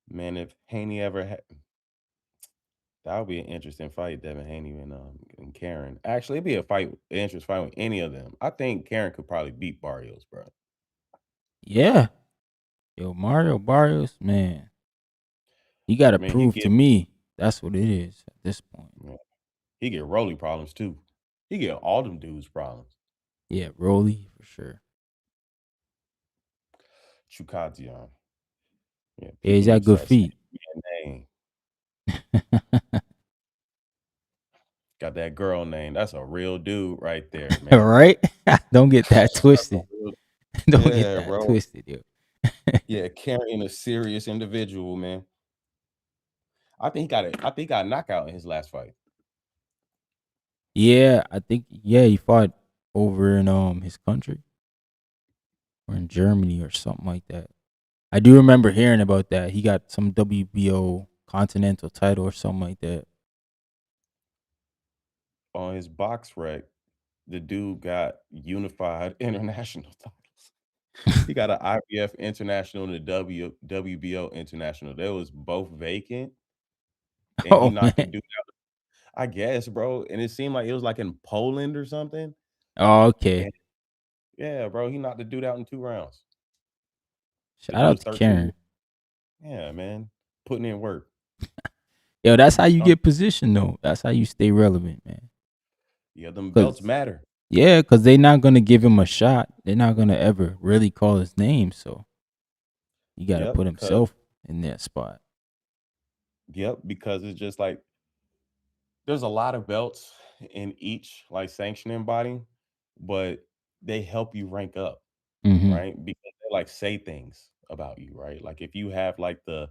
man, if Haney ever had that would be an interesting fight, Devin Haney and Karen. Actually, it'd be an interesting fight with any of them. I think Karen could probably beat Barrios, bro. Yeah, yo, Mario Barrios, man, he got I to mean, he prove to get me that's what it is at this point. yeah, he get Rolly problems too. He get all them dudes problems. Yeah, Rolly for sure. Chukadzian. Yeah, Yeah, he's people need got to good start saying feet. his name. Got that girl name. That's a real dude right there, man. Right? Don't get that That's a twisted. real, Don't get yeah, that bro. twisted, yo. Yeah, carrying a serious individual, man. I think he got a knockout in his last fight. Yeah, I think he fought over in his country or in Germany or something like that. I do remember hearing about that. He got some WBO continental title or something like that. On his box rec, the dude got unified international titles. He got an IBF international and a WBO international. They was both vacant, and he Oh knocked the man. dude out. I guess, bro. And it seemed like it was like in Poland or something. Oh, okay. And yeah, bro, he knocked the dude out in 2 rounds. The Shout dude out was to 13. Karen. Yeah, man, putting in work. Yo, that's how you Um, get positioned though. That's how you stay relevant, man. yeah, them belts Cause matter. yeah, cause they're not gonna give him a shot. They're not gonna ever really call his name. So he got to Yep, put because himself in that spot. because it's just like there's a lot of belts in each like sanctioning body, but they help you rank up, Hmm. right? Because they like say things about you, right? Like if you have like the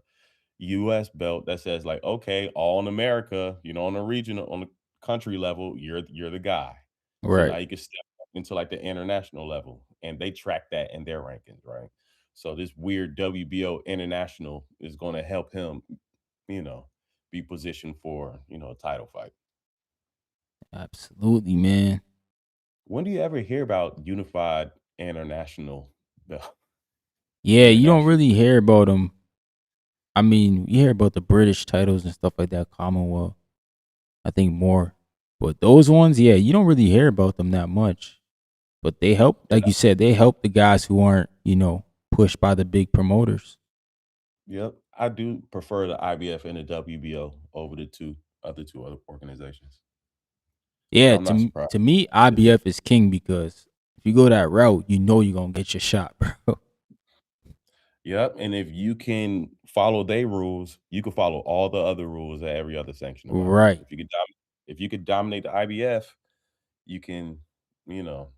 US belt that says like, okay, all in America, on the regional, on the country level, you're the guy. So now Right. you can step up into like the international level, and they track that in their rankings, right? So this weird WBO international is going to help him, you know, be positioned for a title fight. Absolutely, man. When do you ever hear about unified international belt? Yeah, you don't International. really hear about them. I mean, you hear about the British titles and stuff like that, Commonwealth. I think more, but those ones, yeah, you don't really hear about them that much. But they help, And like you said, they help the guys who aren't, pushed by the big promoters. yep, I do prefer the IBF and the WBO over the two other organizations. So Yeah, I'm not surprised. to me, IBF is king because if you go that route, you know you're gonna get your shot, bro. Yep, and if you can follow their rules, you can follow all the other rules that every other sanctioning body. Right. If you could dominate the IBF, you can, you know,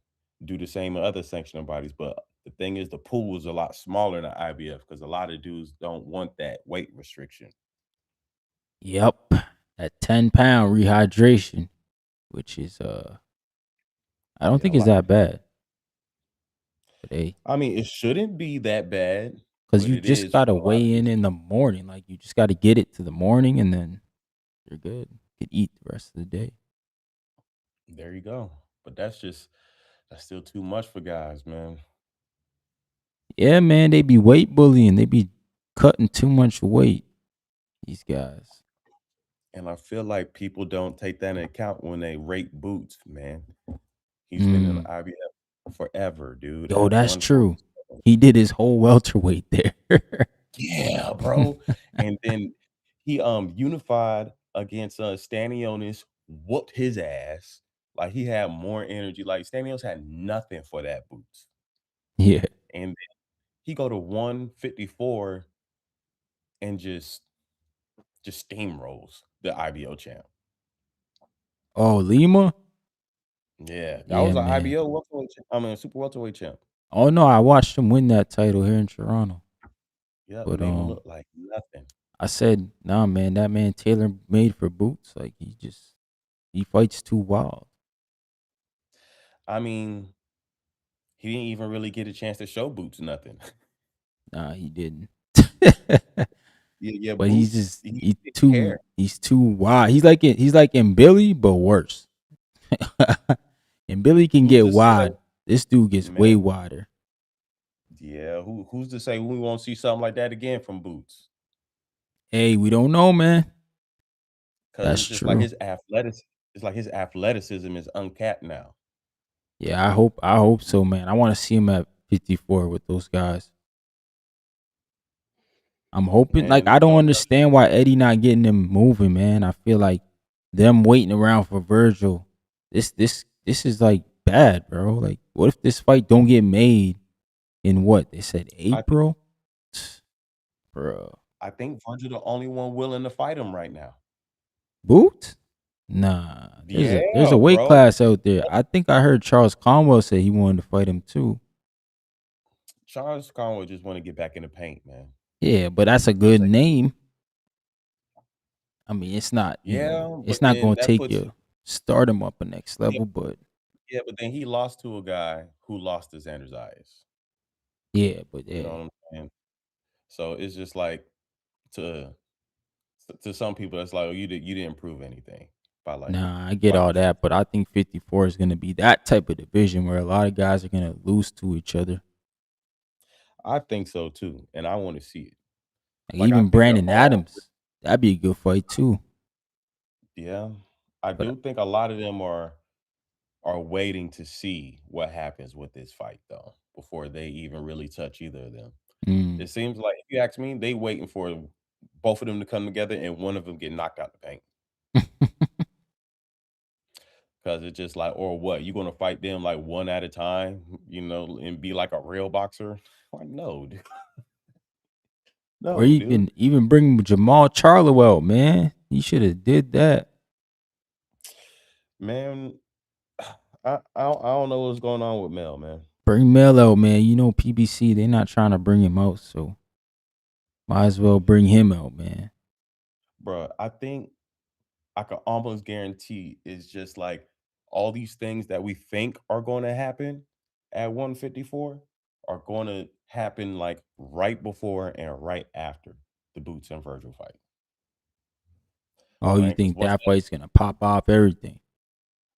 do the same with other sanctioning bodies. But the thing is, the pool is a lot smaller than IBF because a lot of dudes don't want that weight restriction. Yep. That 10-pound rehydration, which is I don't Yeah, a think it's lot. that bad. But hey, I mean, it shouldn't be that bad, because but you it just is for gotta a lot of weigh in people. the morning. Like you just gotta get it to the morning, and then you're good. You can eat the rest of the day. There you go. But that's still too much for guys, man. Yeah, man, they be weight bullying. They be cutting too much weight. These guys. And I feel like people don't take that into account when they rate Boots, man. He's been in Mm. the IBF forever, dude, Yo, at that's true. 147. He did his whole welterweight there. Yeah, bro. And then he unified against Stanionis, whooped his ass. Like he had more energy. Like Stanios had nothing for that Boots. Yeah. And then he go to 154 and just steamrolls the IBO champ. Oh, Lima. Yeah, that Yeah, was an man. IBO welterweight champ. I mean, super welterweight champ. Oh no, I watched him win that title here in Toronto. Yep, But made him look like nothing. I said, nah, man, that man Taylor made for Boots. Like he fights too wild. I mean, he didn't even really get a chance to show Boots nothing. Nah, he didn't. Yeah, But he's Boots, just he he didn't too care. he's too wild. He's like in Billy, but worse. And Billy can Who's get to say, wide. This dude gets man? way wider. Yeah, who's to say we won't see something like that again from Boots? Hey, we don't know, man. Because That's it's just like true. his athleticism is uncapped now. Yeah, I hope so, man. I want to see him at 54 with those guys. I'm hoping. Like Man, I there's don't no understand why Eddie not getting them moving, man. I feel like them waiting around for Virgil. This is like bad, bro. Like, what if this fight don't get made in what they said I think April, bro? I think Virgil the only one willing to fight him right now. Boot? Nah, there's a Yeah, weight bro. class out there. I think I heard Charles Conwell say he wanted to fight him too. Charles Conway just want to get back in the paint, man. Yeah, but that's a He's good like, name. I mean, it's not, yeah, but it's not then gonna take you. start him up a next Yeah, level. But yeah, but then he lost to a guy who lost to XANDER ZAYAS. yeah, but You yeah, know what I'm saying? So it's just like to to some people, it's like, oh, you didn't prove anything by like nah, I get all fighting. that. But I think 54 is gonna be that type of division where a lot of guys are gonna lose to each other. I think so too, and I want to see it. Like Like I even think they're Brandon all, Adams, that'd be a good fight too. yeah. I But do think a lot of them are waiting to see what happens with this fight though before they even really touch either of them. mm, It seems like, if you ask me, they waiting for both of them to come together and one of them get knocked out the paint. Because it's just like, or what? You gonna fight them like one at a time, and be like a real boxer? Like, no, dude. or No, dude. even bring Jamal Charlo out, man. He should have did that. Man, I don't know what's going on with Mel, man. Bring Melo, man. You know PBC, they're not trying to bring him out, so might as well bring him out, man. Bruh, I think I can almost guarantee it's just like all these things that we think are going to happen at 154 are going to happen like right before and right after the Boots and Virgil fight, Oh, you right? Because think that fight's gonna pop off everything?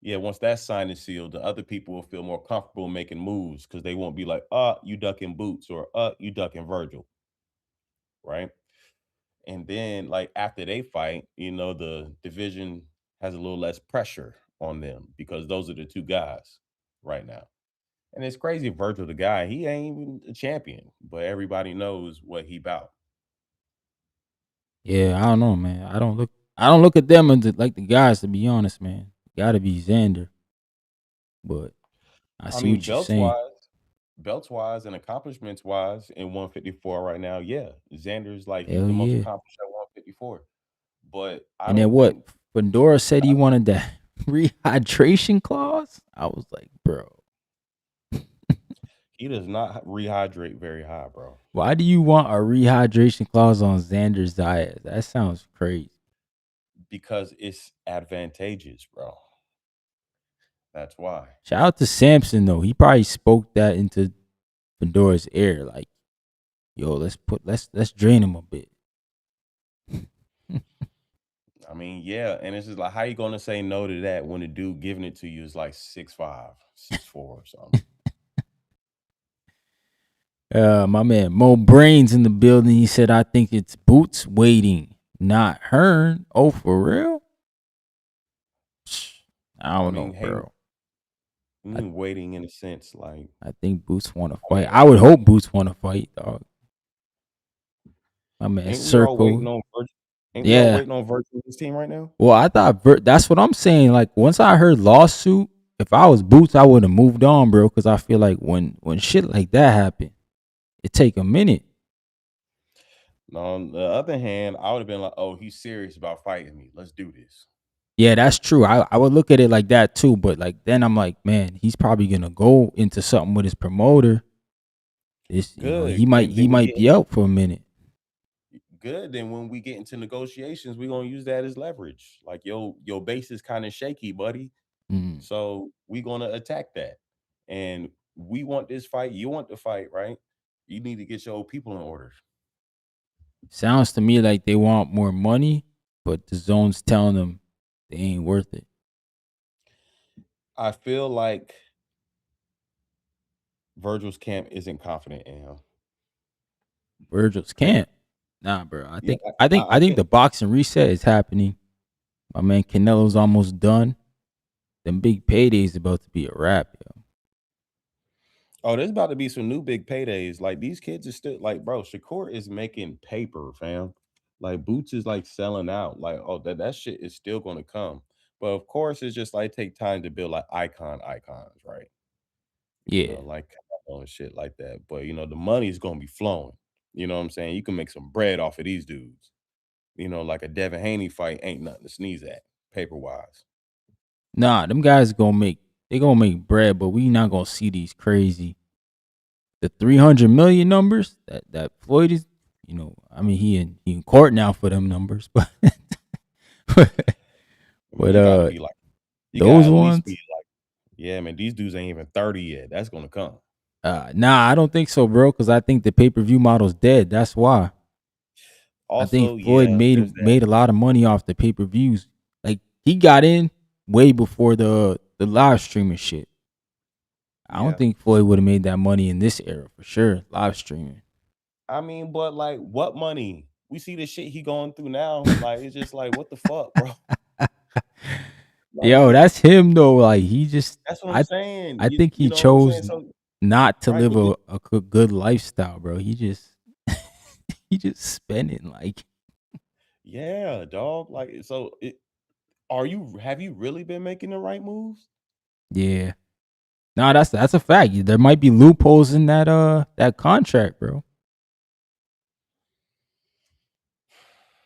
once that's signed and sealed, the other people will feel more comfortable making moves because they won't be like, you ducking Boots or you ducking Virgil, right? And then like after they fight, the division has a little less pressure on them because those are the two guys right now. And it's crazy, Virgil, the guy, he ain't even a champion, but everybody knows what he bout. Yeah, I don't know, man. I don't look at them as like the guys, to be honest, man. Gotta be Xander. But I I see mean, what you're saying. belts wise and accomplishments wise in 154 right now, yeah. Xander's like he's Hell the most yeah. accomplished at 154. But I And then don't what? think Fedora said he wanted that rehydration clause. I was like, bro, he does not rehydrate very high, bro. why do you want a rehydration clause on Xander Zayas? That sounds crazy. Because it's advantageous, bro. That's why. Shout out to Samson though. He probably spoke that into Fedora's ear, like, yo, let's drain him a bit. I mean, yeah, and it's just like, how you gonna say no to that when the dude giving it to you is like 6'5", 6'4", or something? My man Mo Brains in the building. He said, I think it's Boots waiting, not Hearn. Oh, for real? I I don't mean, know, hey, bro. I I, mean, waiting in a sense, like, I think Boots want to I fight. mean, I would hope Boots want to fight, dog. My man ain't we all waiting Circle. on Virgil? Ain't we all Yeah. waiting on Virgil in this team right now? Well, I thought that's what I'm saying. Like once I heard lawsuit, if I was Boots, I would have moved on, bro. Because I feel like when shit like that happen, it take a minute. No, on the other hand, I would have been like, oh, he's serious about fighting me. Let's do this. Yeah, that's true. I would look at it like that too. But like then I'm like, man, he's probably gonna go into something with his promoter. This, Good. he might be out for a minute. Good. Then when we get into negotiations, we're gonna use that as leverage. Like, your base is kind of shaky, buddy. Mm. So we're gonna attack that. And we want this fight. You want the fight, right? You need to get your people in order. Sounds to me like they want more money, but the zone's telling them they ain't worth it. I feel like Virgil's camp isn't confident in him. Virgil's can't. Nah, bro. Yeah, I I think think. the boxing reset is happening. My man Canelo's almost done. Them big paydays about to be a wrap, yo. Oh, there's about to be some new big paydays. Like, these kids are still like, bro. Shakur is making paper, fam. Like, Boots is like selling out. Like, oh, that shit is still going to come. But of course, it's just like take time to build like icons, right? Yeah. Like Canelo and shit like that. But the money is gonna be flowing. You know what I'm saying? You can make some bread off of these dudes. Like a Devin Haney fight ain't nothing to sneeze at, paper wise. Nah, them guys gonna make bread, but we not gonna see these crazy the 300 million numbers that Floyd is, I mean he in court now for them numbers, but I mean, you gotta be like You got Those at least be ones? like, yeah, man, these dudes ain't even 30 yet. That's gonna come. Nah, I don't think so, bro. Because I think the pay per view model's dead. That's why. I think Also, Floyd yeah, there's made that. made a lot of money off the pay per views. Like he got in way before the live streaming shit. I don't Yeah. think Floyd would have made that money in this era for sure. Live streaming. I mean, but like what money? We see the shit he going through now. Like, it's just like, what the fuck, bro? Yo, Like, that's him though. Like he just, that's what I'm I saying. I think he You know what I'm saying? chose So, not to right, live but the, a good lifestyle, bro. He just he just spending like yeah, dog. Like, so are you have you really been making the right moves? yeah. No, that's a fact. There might be loopholes in that contract, bro.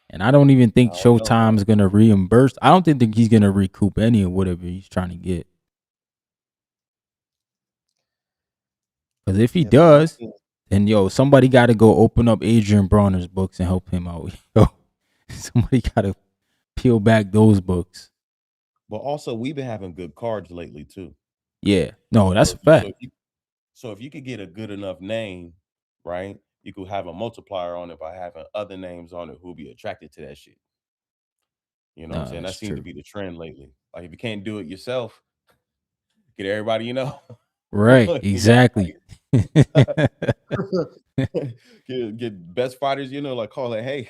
And I don't even I think don't know, man. Showtime's gonna reimburse. I don't think he's gonna recoup any of whatever he's trying to get. Because if he Yeah, so my does, thing, then yo, somebody got to go open up Adrian Bronner's books and help him out. Yo, somebody got to peel back those books. but also we've been having good cards lately too. Yeah, no, So that's a if you so fact. if you so if you could get a good enough name, right? You could have a multiplier on it by having other names on it who'll be attracted to that shit. You know what I'm No, saying? that's That seems to true. be the trend lately. Like if you can't do it yourself, get everybody you know. Right, Y'all exactly. fight. Get best fighters, like call it, hey,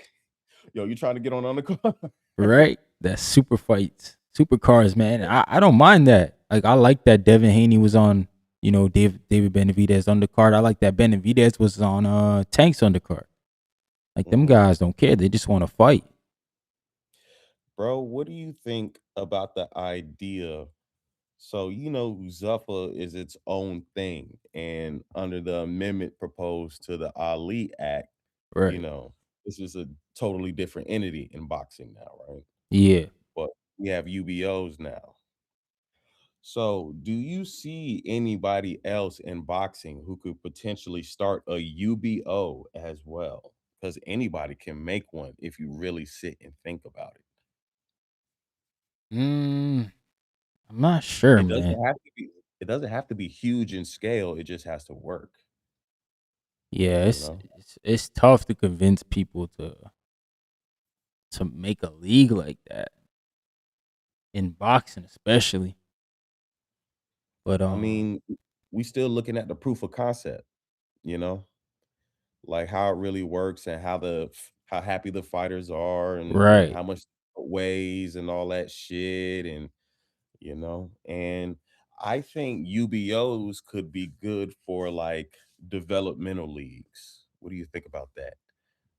yo, you trying to get on the card? Right, that's super fights, super cars, man. I don't mind that. Like I like that Devin Haney was on, David Benavidez undercard. I like that Benavidez was on Tank's undercard. Like them Mhm. guys don't care; they just want to fight. Bro, what do you think about the idea? So Zuffa is its own thing, and under the amendment proposed to the Ali Act, you Right. know, this is a totally different entity in boxing now, right? Yeah. But we have UBOs now. So, do you see anybody else in boxing who could potentially start a UBO as well? Because anybody can make one if you really sit and think about it. Mm, I'm not sure, It man. doesn't have to be. It doesn't have to be huge in scale. It just has to work. Yeah, You know. it's tough to convince people to make a league like that in boxing, especially. But I mean, we still looking at the proof of concept. You know, like how it really works and how happy the fighters are and right, how much it weighs and all that shit and I think UBOs could be good for like developmental leagues. What do you think about that?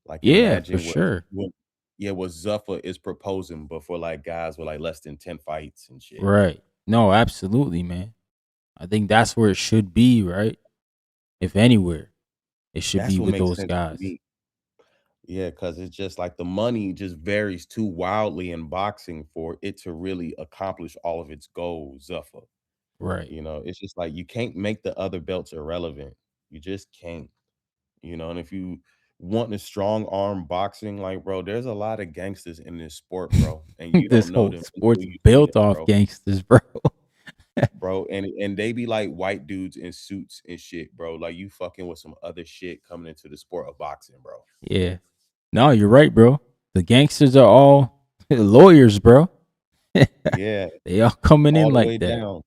Like yeah, for imagine sure, what Zuffa is proposing, but for like guys with like less than 10 fights and shit. right. No, absolutely, man. I think that's where it should be, right? If anywhere, it should That's be what with makes those sense to guys. me. Yeah, because it's just like the money just varies too wildly in boxing for it to really accomplish all of its goals, Zuffa. Right. It's just like you can't make the other belts irrelevant. You just can't. And if you want a strong arm boxing, like, bro, there's a lot of gangsters in this sport, bro, and you This don't know whole them until sport's you see built them, off bro. gangsters, bro. Bro, and they be like white dudes in suits and shit, bro. Like you fucking with some other shit coming into the sport of boxing, bro. Yeah. No, you're right, bro. The gangsters are all lawyers, bro. Yeah, They all coming all in the way like that. down.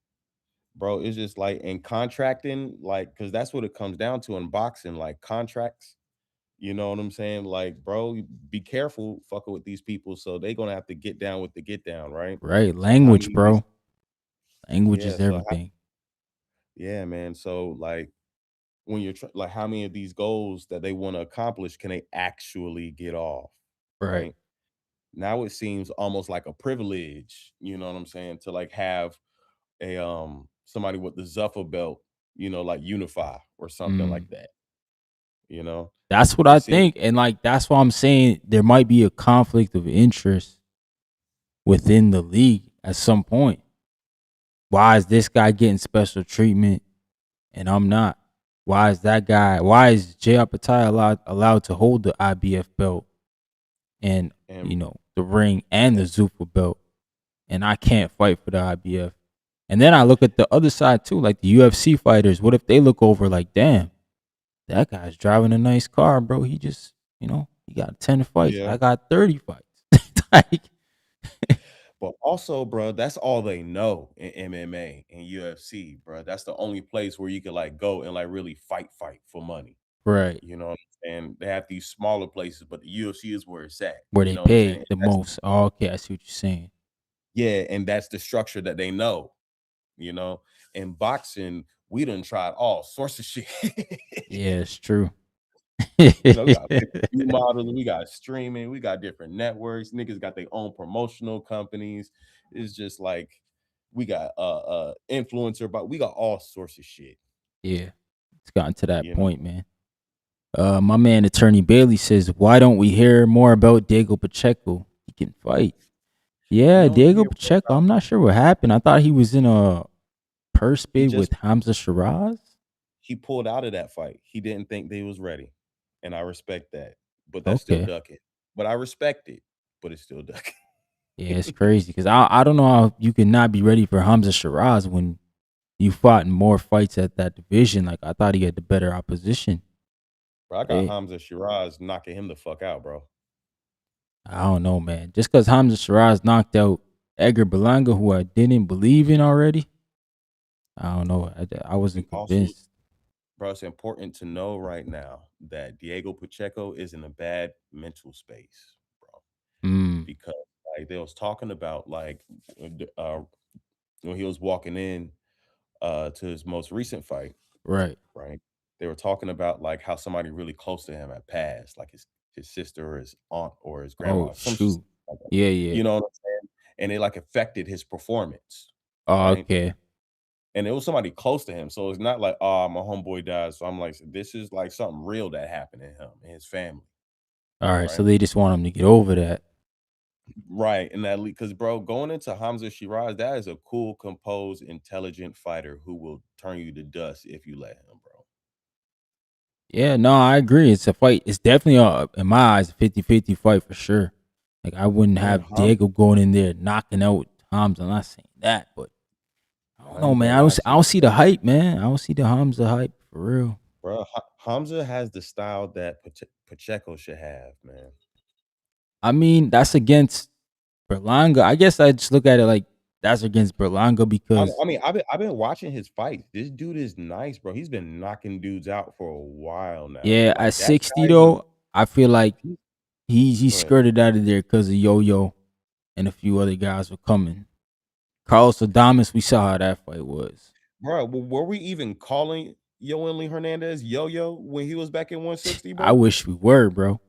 Bro, it's just like in contracting, like, because that's what it comes down to in boxing, like contracts. You know what I'm saying? Like, bro, be careful fucking with these people. So they gonna have to get down with the get down, right? Right. So how Language, many of these, bro. Language yeah, is so how, everything. yeah, man. So like when like how many of these goals that they want to accomplish can they actually get off? Right. Right. Now it seems almost like a privilege, you know what I'm saying, to like have a somebody with the Zuffa belt, like unify or something like Mm. that, you know. That's what It I seems think. And like that's why I'm saying there might be a conflict of interest within the league at some point. Why is this guy getting special treatment and I'm not? Why is Jay Apataya allowed to hold the IBF belt and and the ring and the and Zuffa belt? and I can't fight for the IBF. And then I look at the other side too, like the UFC fighters. What if they look over like, damn, that guy's driving a nice car, bro. He just, he got 10 fights. Yeah. I got 30 fights. Like, But also, bro, that's all they know in MMA and UFC, bro. That's the only place where you can like go and like really fight for money. right. You know what I'm saying? They have these smaller places, but the UFC is where it's at. Where You they know what I'm pay saying? the That's most. Oh, okay, I see what you're saying. yeah, and that's the structure that they know, you know. In boxing, we done tried all sorts of shit. Yeah, it's true. You know, we got pay-per-view models, we got streaming, we got different networks, niggas got their own promotional companies. It's just like we got influencer, but we got all sorts of shit, Yeah, it's gotten to that you know. point, man. My man, Attorney Bailey says, "Why don't we hear more about Diego Pacheco? He can fight." We Yeah, don't Diego hear more Pacheco. about I'm not sure what happened. I thought he was in a purse he bid just with Hamza Shiraz. he pulled out of that fight. He didn't think they was ready. And I respect that. But that's still Okay. ducking. But I respect it, but it's still ducking. Yeah, it's crazy because I don't know how you can not be ready for Hamza Shiraz when you fought in more fights at that division. Like I thought he had the better opposition. Bro, I got Eh, Hamza Shiraz knocking him the fuck out, bro. I don't know, man. Just because Hamza Shiraz knocked out Edgar Berlanga, who I didn't believe in already, I don't know. I And wasn't also, convinced. bro, it's important to know right now that Diego Pacheco is in a bad mental space, bro. Mm, Because like they was talking about like uh when he was walking in to his most recent fight, right. right? They were talking about like how somebody really close to him had passed, like his sister or his aunt or his grandma, Oh or some shit shoot. like that. Yeah, yeah. You know what I'm saying? And it like affected his performance, Oh, right? okay. And it was somebody close to him. So it's not like, oh, my homeboy died. So I'm like, this is like something real that happened to him and his family, All right. So right? they just want him to get over that. Right. And that because bro, going into Hamza Shiraz, that is a cool, composed, intelligent fighter who will turn you to dust if you let him, bro. Yeah, no, I agree. It's a fight. It's definitely in my eyes a 50-50 fight for sure. Like I wouldn't Man, have Diego going in there knocking out Hamza. I'm not saying that, but I don't I know, ain't man. gonna lie I to don't you, see the bro. hype, man. I don't see the Hamza hype for real. Bro, Hamza has the style that Pacheco should have, man. I mean, that's against Berlanga. I guess I just look at it like that's against Berlanga because I've been watching his fights. This dude is nice, bro. He's been knocking dudes out for a while now. yeah, at Like that 60 guy is. though, I feel like He, he go ahead, skirted out of there because of Yo Yo and a few other guys were coming. Carlos Adames, we saw how that fight was. bro. Were we even calling Yoeli Hernandez Yo when he was back in 160, I bro? wish we were, bro.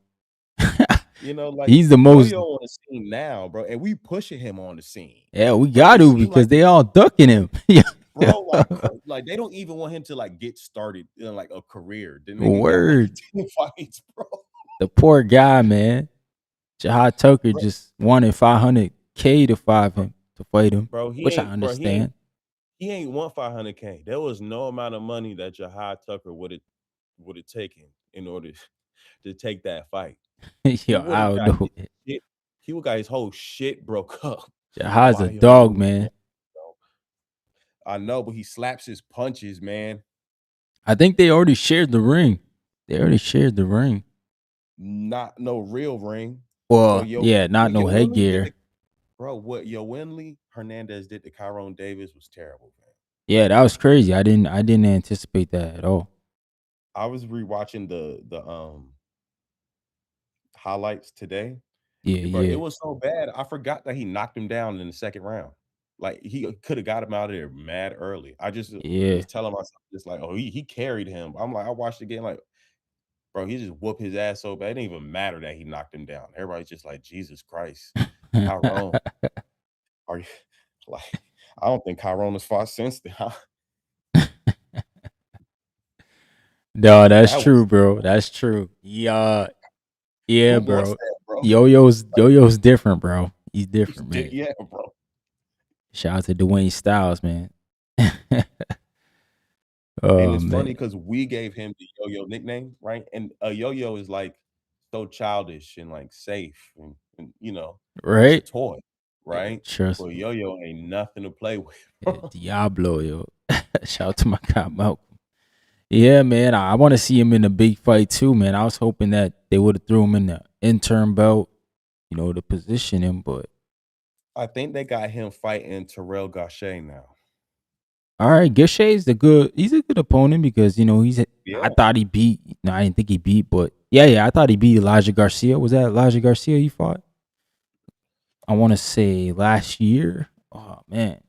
You know, like He's the Yo most. on the scene now, bro, and we pushing him on the scene. Yeah, we Like got it to seemed like because they all ducking him. Yeah. bro, like they don't even want him to like get started in like a career. The nigga got like Word. 10 fights, bro. The poor guy, man. Jahad Tucker Bro, just wanted 500K to fight him, bro, which I he ain't understand. he ain't want 500K. There was no amount of money that Jahad Tucker would have taken in order to take that fight. He Yo, would I have don't got know. his shit. He would got his whole shit broke up Jahad's by a Yo Yo. dog, man. I know, but he slaps his punches, man. I think they already shared the ring. They already shared the ring. Not no real ring. But Well, Yo, yeah, not what no Yo Winley did to headgear. bro, what Yo Winley Hernandez did to Kyron Davis was terrible, man. Yeah, that was crazy. I didn't anticipate that at all. I was rewatching the highlights today. Yeah, Bro, it yeah, was so bad. I forgot that he knocked him down in the second round. Like he could have got him out of there mad early. I just yeah. was telling myself just like, oh, he carried him. I'm like, I watched the game like, bro, he just whooped his ass so bad. It didn't even matter that he knocked him down. Everybody's just like, Jesus Christ, Tyrone, are you like? I don't think Tyrone has fought since then. No, that's That was true, bro. That's true. Yeah, yeah, who was bro. that, bro? Yo-Yo's different, bro. He's different, man. Yeah, bro. Shout out to Dwayne Styles, man. And Oh it's funny man. because we gave him the yo-yo nickname, right? And a yo-yo is like so childish and like safe and it's a Right? toy, Yeah, right? trust But me. Yo-Yo ain't nothing to play with. Yeah, Diablo, yo. Shout out to my guy Malcolm. Yeah, man. I want to see him in a big fight too, man. I was hoping that they would have threw him in the interim belt, to position him, but I think they got him fighting Terrell Gaucher now. all right, he's a good opponent because I Yeah. thought he beat. No, I didn't think he beat, but yeah, I thought he beat Elijah Garcia. Was that Elijah Garcia he fought? I want to say last year. Oh man,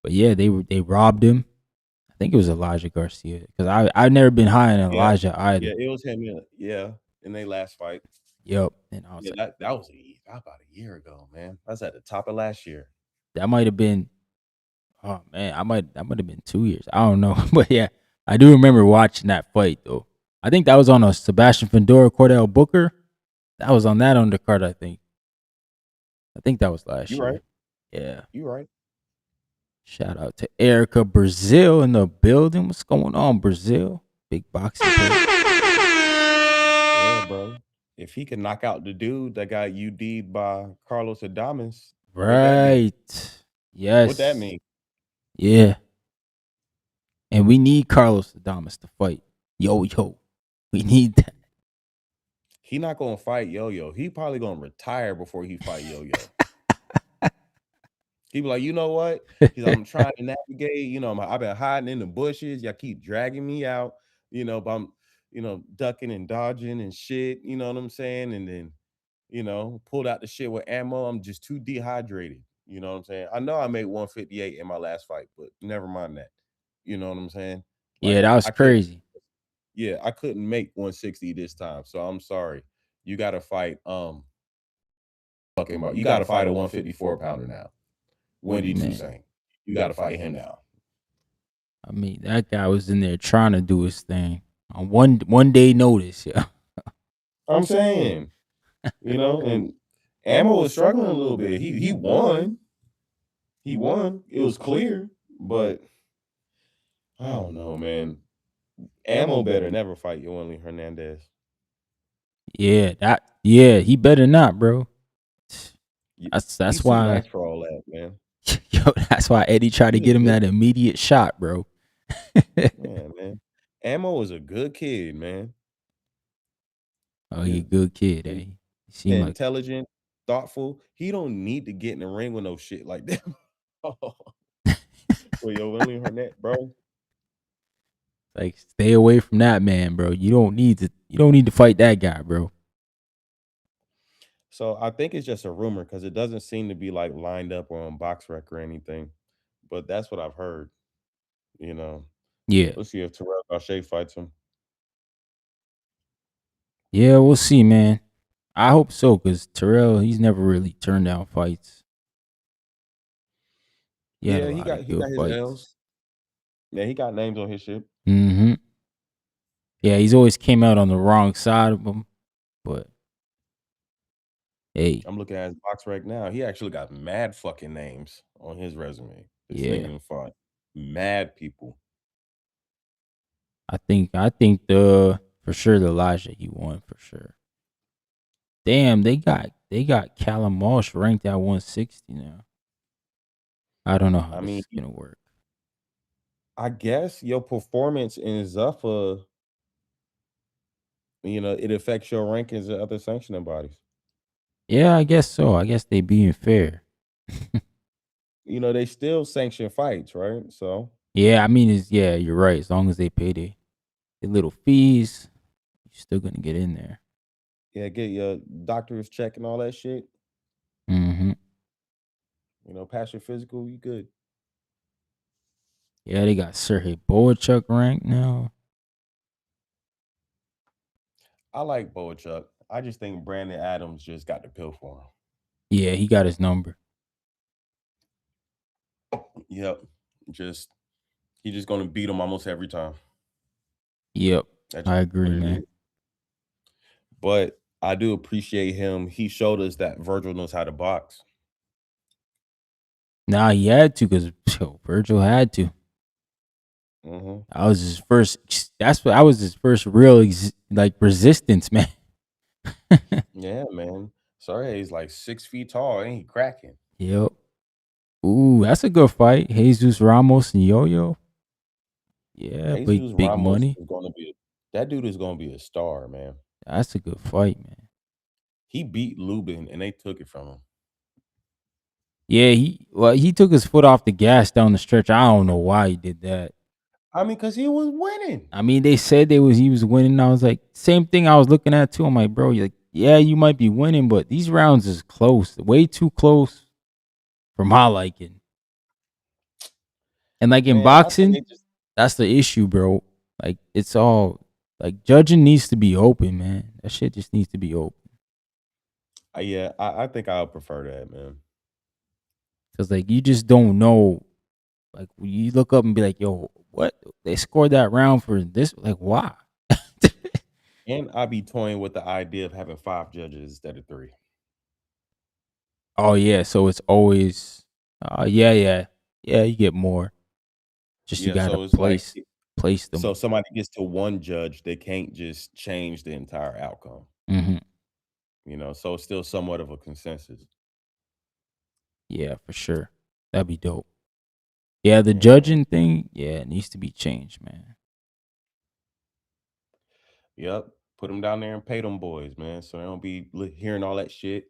but yeah, they robbed him. I think it was Elijah Garcia because I've never been high on Yeah. Elijah either. Yeah, it was him, in their last fight. Yep, and I was Yeah, like, that was about a year ago, man. That's at the top of last year. that might have been. Oh man, that might have been 2 years. I don't know, but yeah, I do remember watching that fight though. I think that was on a Sebastian Fedora Cordell Booker. That was on that undercard. I think that was last You right. year. Yeah. You right. Shout out to Erica Brazil in the building. What's going on, Brazil? Big boxing page. Yeah, bro. If he can knock out the dude that got UD'd by Carlos Adames, what that mean? Right. What that Yes. mean? Yeah. And we need Carlos Adames to fight. Yo. We need that. He not gonna fight Yo-Yo. He probably gonna retire before he fight Yo-Yo. He be like, you know what? I'm trying to navigate. I've been hiding in the bushes. Y'all keep dragging me out. But I'm, ducking and dodging and shit. You know what I'm saying? And then, pulled out the shit with ammo. I'm just too dehydrated. You know what I'm saying? I know I made 158 in my last fight, but never mind that. You know what I'm saying? Yeah, Like that was I couldn't. crazy. Yeah, I couldn't make 160 this time. So I'm sorry. You got to fight. Talking about you got to fight a 154 pounder now. Wendy Man. Toussaint. You got to fight him now. I mean, that guy was in there trying to do his thing on one day notice. Yeah. I'm saying, and Ammo was struggling a little bit. He won. He won. It was clear, but I don't know, man. Ammo better never fight Yoeli Hernandez. Yeah, he better not, bro. That's He's too why. nice for all that, man. Yo, that's why Eddie tried to He's a get him good, that immediate shot, bro. yeah, man. Ammo is a good kid, man. Oh, he a good kid, eh? He seemed like Intelligent, thoughtful. He don't need to get in the ring with no shit like that. Well, Yoeli Hernandez, bro. like stay away from that man, bro. You don't need to fight that guy, bro. So I think it's just a rumor because it doesn't seem to be like lined up or on BoxRec or anything. But that's what I've heard. You know, Yeah. let's see if Terrell Gaucher fights him. Yeah, we'll see, man. I hope so, because Terrell, he's never really turned down fights. He had a Yeah, he lot got of he good got his fights. L's. Yeah, he got names on his shit. Mm-hmm. Yeah, he's always came out on the wrong side of them, but hey, I'm looking at his BoxRec now. He actually got mad fucking names on his resume. This nigga yeah. done fought mad people. I think for sure the Elijah he won for sure. Damn, they got Callum Walsh ranked at 160 now. I don't know how I this mean, is gonna work. I guess your performance in Zuffa, it affects your rankings at other sanctioning bodies. Yeah, I guess so. I guess they being fair. They still sanction fights, right? So Yeah, I mean, you're right. As long as they pay their little fees, you're still gonna get in there. yeah, get your doctor's check and all that shit. Mm-hmm. Pass your physical, you good. Yeah, they got Sergey Boychuk ranked now. I like Boachuk. I just think Brandon Adams just got the pill for him. Yeah, he got his number. Yep. He's just gonna beat him almost every time. Yep, That's I just agree, what it man. is. But I do appreciate him. He showed us that Virgil knows how to box. Nah, he had to because Virgil had to. Mm-hmm. I was his first. I was his first real resistance, man. Yeah, man. Sorry, he's like 6 feet tall. Ain't he cracking? Yep. Ooh, that's a good fight. Jesus Ramos and Yo-Yo. Yeah, big Jesus big Ramos money. is gonna be that dude is gonna be a star, man. That's a good fight, man. He beat Lubin and they took it from him. Yeah, he took his foot off the gas down the stretch. I don't know why he did that. I mean, because he was winning. I mean, they said he was winning. I was like, same thing I was looking at too. I'm like, bro, you're like, yeah, you might be winning, but these rounds is close, way too close for my liking. And like in Man, I think boxing, they just that's the issue, bro. Like it's all like judging needs to be open, man. That shit just needs to be open. yeah, I think I would prefer that, man. Cause like you just don't know. Like when you look up and be like, yo, what? They scored that round for this? Like, why? And I'd be toying with the idea of having 5 judges instead of 3. Oh yeah, so it's always yeah, you get more. Just you Yeah, gotta so it's like place them. so somebody gets to one judge, they can't just change the entire outcome. Hmm. So it's still somewhat of a consensus. Yeah, for sure. That'd be dope. Yeah, the Yeah, man. judging thing, yeah, it needs to be changed, man. Yep. Put them down there and pay them boys, man. So they don't be hearing all that shit.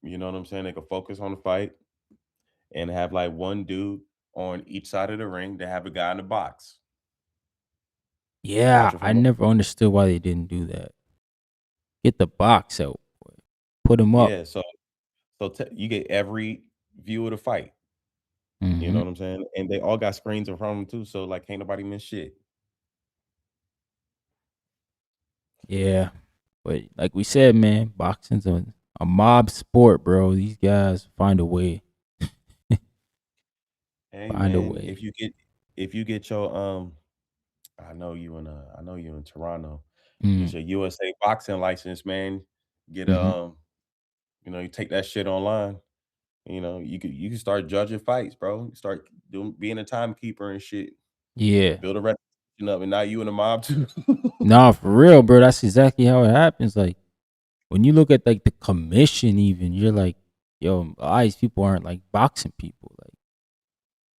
You know what I'm saying? They can focus on the fight and have like one dude on each side of the ring to have a guy in the box Yeah, watching I from. never understood why they didn't do that. Get the box out, boy. Put them up. Yeah. So you get every view of the fight. You know Hmm. what I'm saying? And they all got screens in front of them too. So like, can't nobody miss shit. Yeah, but like we said, man, boxing's a mob sport, bro. These guys find a way. Hey Find a man, way. if you get your I know you in Toronto. Get Mm, your USA boxing license, man. Get hmm. you take that shit online. You can start judging fights, bro. Start doing being a timekeeper and shit. Yeah. Build a reputation up, and now you in the mob too. Nah, for real, bro. That's exactly how it happens. Like when you look at like the commission, even you're like, yo, a lot of these people aren't like boxing people. Like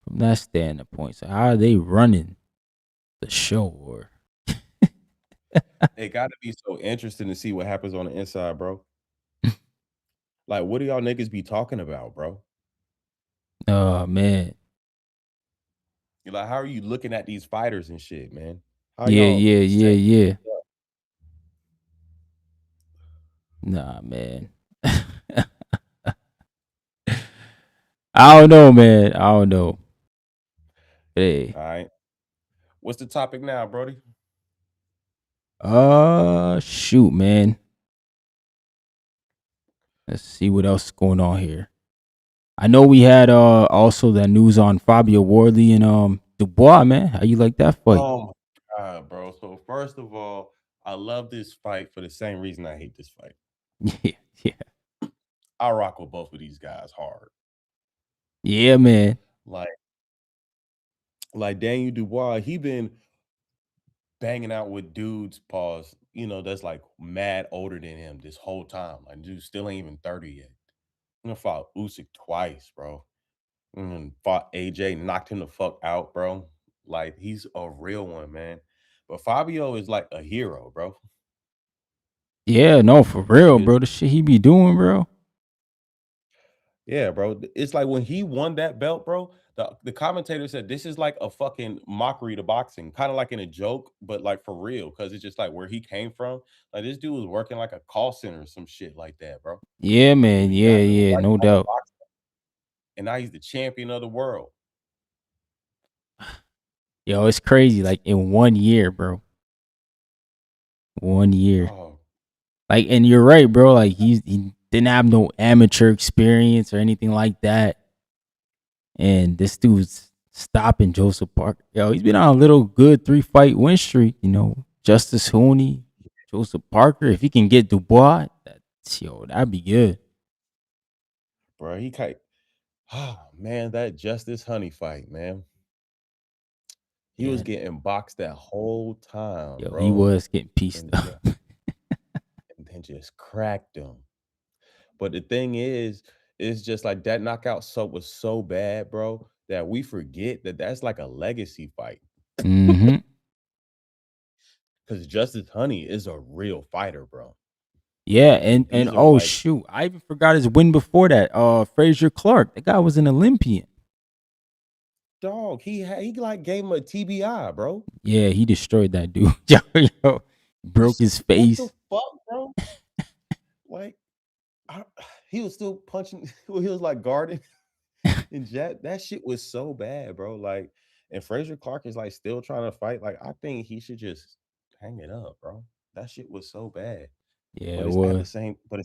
from that standpoint, so how are they running the show? Or It gotta be so interesting to see what happens on the inside, bro. Like, what do y'all niggas be talking about, bro? oh man, You're like, how are you looking at these fighters and shit, man? How yeah, y'all yeah, yeah, set yeah. up? Nah, man. I don't know, man. I don't know. Hey, All right. What's the topic now, Brody? shoot, man. Let's see what else is going on here. I know we had also that news on Fabio Wardley and Dubois, man. How you like that fight? Oh my god, bro. So first of all, I love this fight for the same reason I hate this fight. Yeah, yeah, I rock with both of these guys hard. yeah, man. Like like Daniel Dubois, he been banging out with dudes, pause, that's like mad older than him this whole time. Like dude still ain't even 30 yet. Fought Usyk twice, bro. Fought AJ, knocked him the fuck out, bro. Like he's a real one, man. But Fabio is like a hero, bro. Yeah, no, for real, He is bro. The shit he be doing, bro. Yeah, bro. It's like when he won that belt, bro, the commentator said this is like a fucking mockery to boxing, kind of like in a joke, but like for real, because it's just like where he came from. Like this dude was working like a call center or some shit like that, bro. Yeah, And man. he Yeah, got the yeah, right no type of doubt. boxing, and now he's the champion of the world. Yo, it's crazy. Like in 1 year, bro. 1 year. Oh, Like, and you're right, bro. Like he didn't have no amateur experience or anything like that. And this dude's stopping Joseph Parker. Yo, he's been on a little good 3 fight win streak. Justice Hooney, Joseph Parker. If he can get Dubois, that'd be good. bro, he kind. Oh man, that Justice Honey fight, man. He was Yeah, getting boxed that whole time, yo, he bro, was getting pieced and up. just, and then just cracked him. But the thing is, it's just like that knockout was so bad, bro, that we forget that that's like a legacy fight. Mhm. Because Justice Honey is a real fighter, bro. Yeah, Like and these are oh like shoot, I even forgot his win before that. Frazier Clark. That guy was an Olympian. dog. He like gave him a TBI, bro. Yeah, he destroyed that dude. Yo, broke his What the face. fuck, bro? Like I, he was still punching. He was like guarding and Jet. That shit was so bad, bro. Like, and Frazier Clark is like still trying to fight. Like, I think he should just hang it up, bro. That shit was so bad. Yeah, But it it's at the was. same. But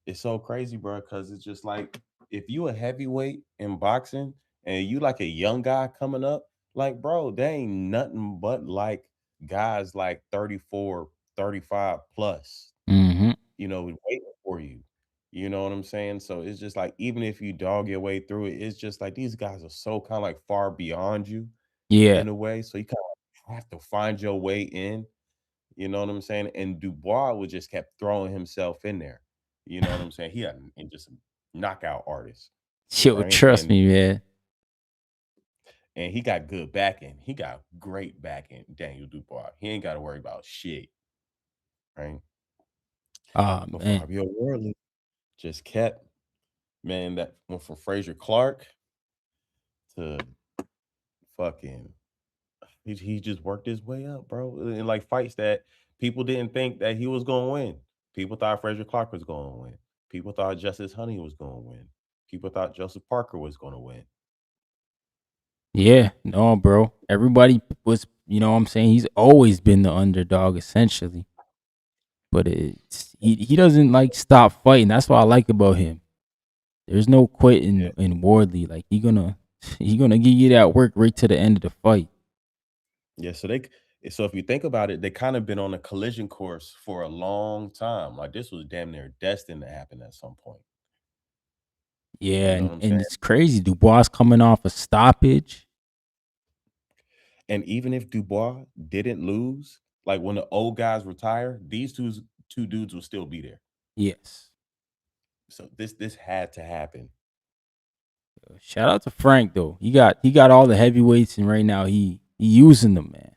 it's so crazy, bro. Because it's just like if you a heavyweight in boxing and you like a young guy coming up, like, bro, they ain't nothing but like guys like 34, 35 plus, Mhm. waiting for you. You know what I'm saying? So it's just like even if you dog your way through it, it's just like these guys are so kind of like far beyond you Yeah. in a way. So you kind of have to find your way in. You know what I'm saying? And Dubois would just kept throwing himself in there. You know what I'm saying? He had and just a knockout artist, Yo, right? trust And me, man. and he got good backing. He got great backing, Daniel Dubois. He ain't got to worry about shit, right? Oh But man. Fabio Worley just kept, man, that went from Frazier Clark to fucking he just worked his way up, bro. In like fights that people didn't think that he was gonna win. People thought Frazier Clark was gonna win. People thought Justice Honey was gonna win. People thought Joseph Parker was gonna win. Yeah, no, bro. Everybody was, what I'm saying, he's always been the underdog essentially. But he doesn't like stop fighting. That's what I like about him. There's no Yeah. quitting in Wardley. Like he gonna give you that work right to the end of the fight. Yeah. So if you think about it, they kind of been on a collision course for a long time. Like this was damn near destined to happen at some point. Yeah, You know and, what I'm saying? and it's crazy. Dubois coming off a stoppage. And even if Dubois didn't lose, like when the old guys retire, these two dudes will still be there. Yes. So this had to happen. Shout out to Frank though. He got all the heavyweights and right now he using them, man.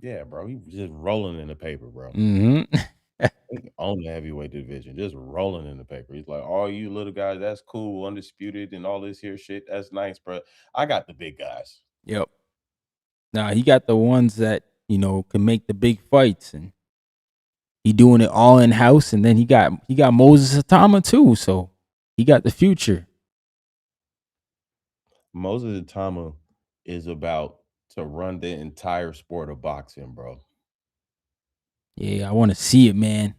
Yeah, bro. He was just rolling in the paper, bro. Mhm. He owned the heavyweight division, just rolling in the paper. He's like, all you little guys, that's cool, undisputed, and all this here shit. That's nice, bro. I got the big guys. Yep. Nah, he got the ones that, can make the big fights and he doing it all in house and then he got Moses Atama too, so he got the future. Moses Itama is about to run the entire sport of boxing, bro. Yeah, I want to see it, man.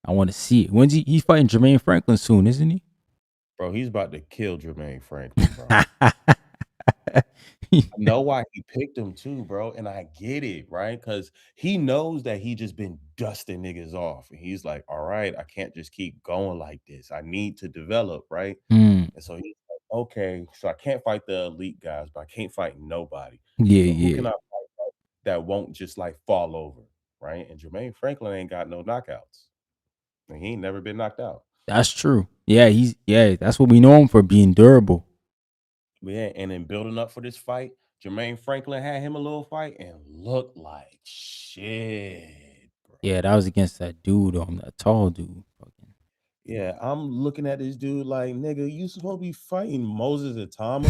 I want to see it. When's he's fighting Jermaine Franklin soon, isn't he? Bro, he's about to kill Jermaine Franklin, bro. I know why he picked him too, bro, and I get it, right? Because he knows that he just been dusting niggas off, and he's like, "All right, I can't just keep going like this. I need to develop, right?" Mm, And so he's like, "Okay, so I can't fight the elite guys, but I can't fight nobody. yeah, So who yeah. can I fight that won't just like fall over, right?" And Jermaine Franklin ain't got no knockouts, and he ain't never been knocked out. That's true. Yeah, that's what we know him for, being durable. But yeah, and then building up for this fight, Jermaine Franklin had him a little fight and looked like shit, Yeah, bro. that was against that dude, that tall dude. Fucking. Yeah, I'm looking at this dude like, nigga, you supposed to be fighting Moses Atama?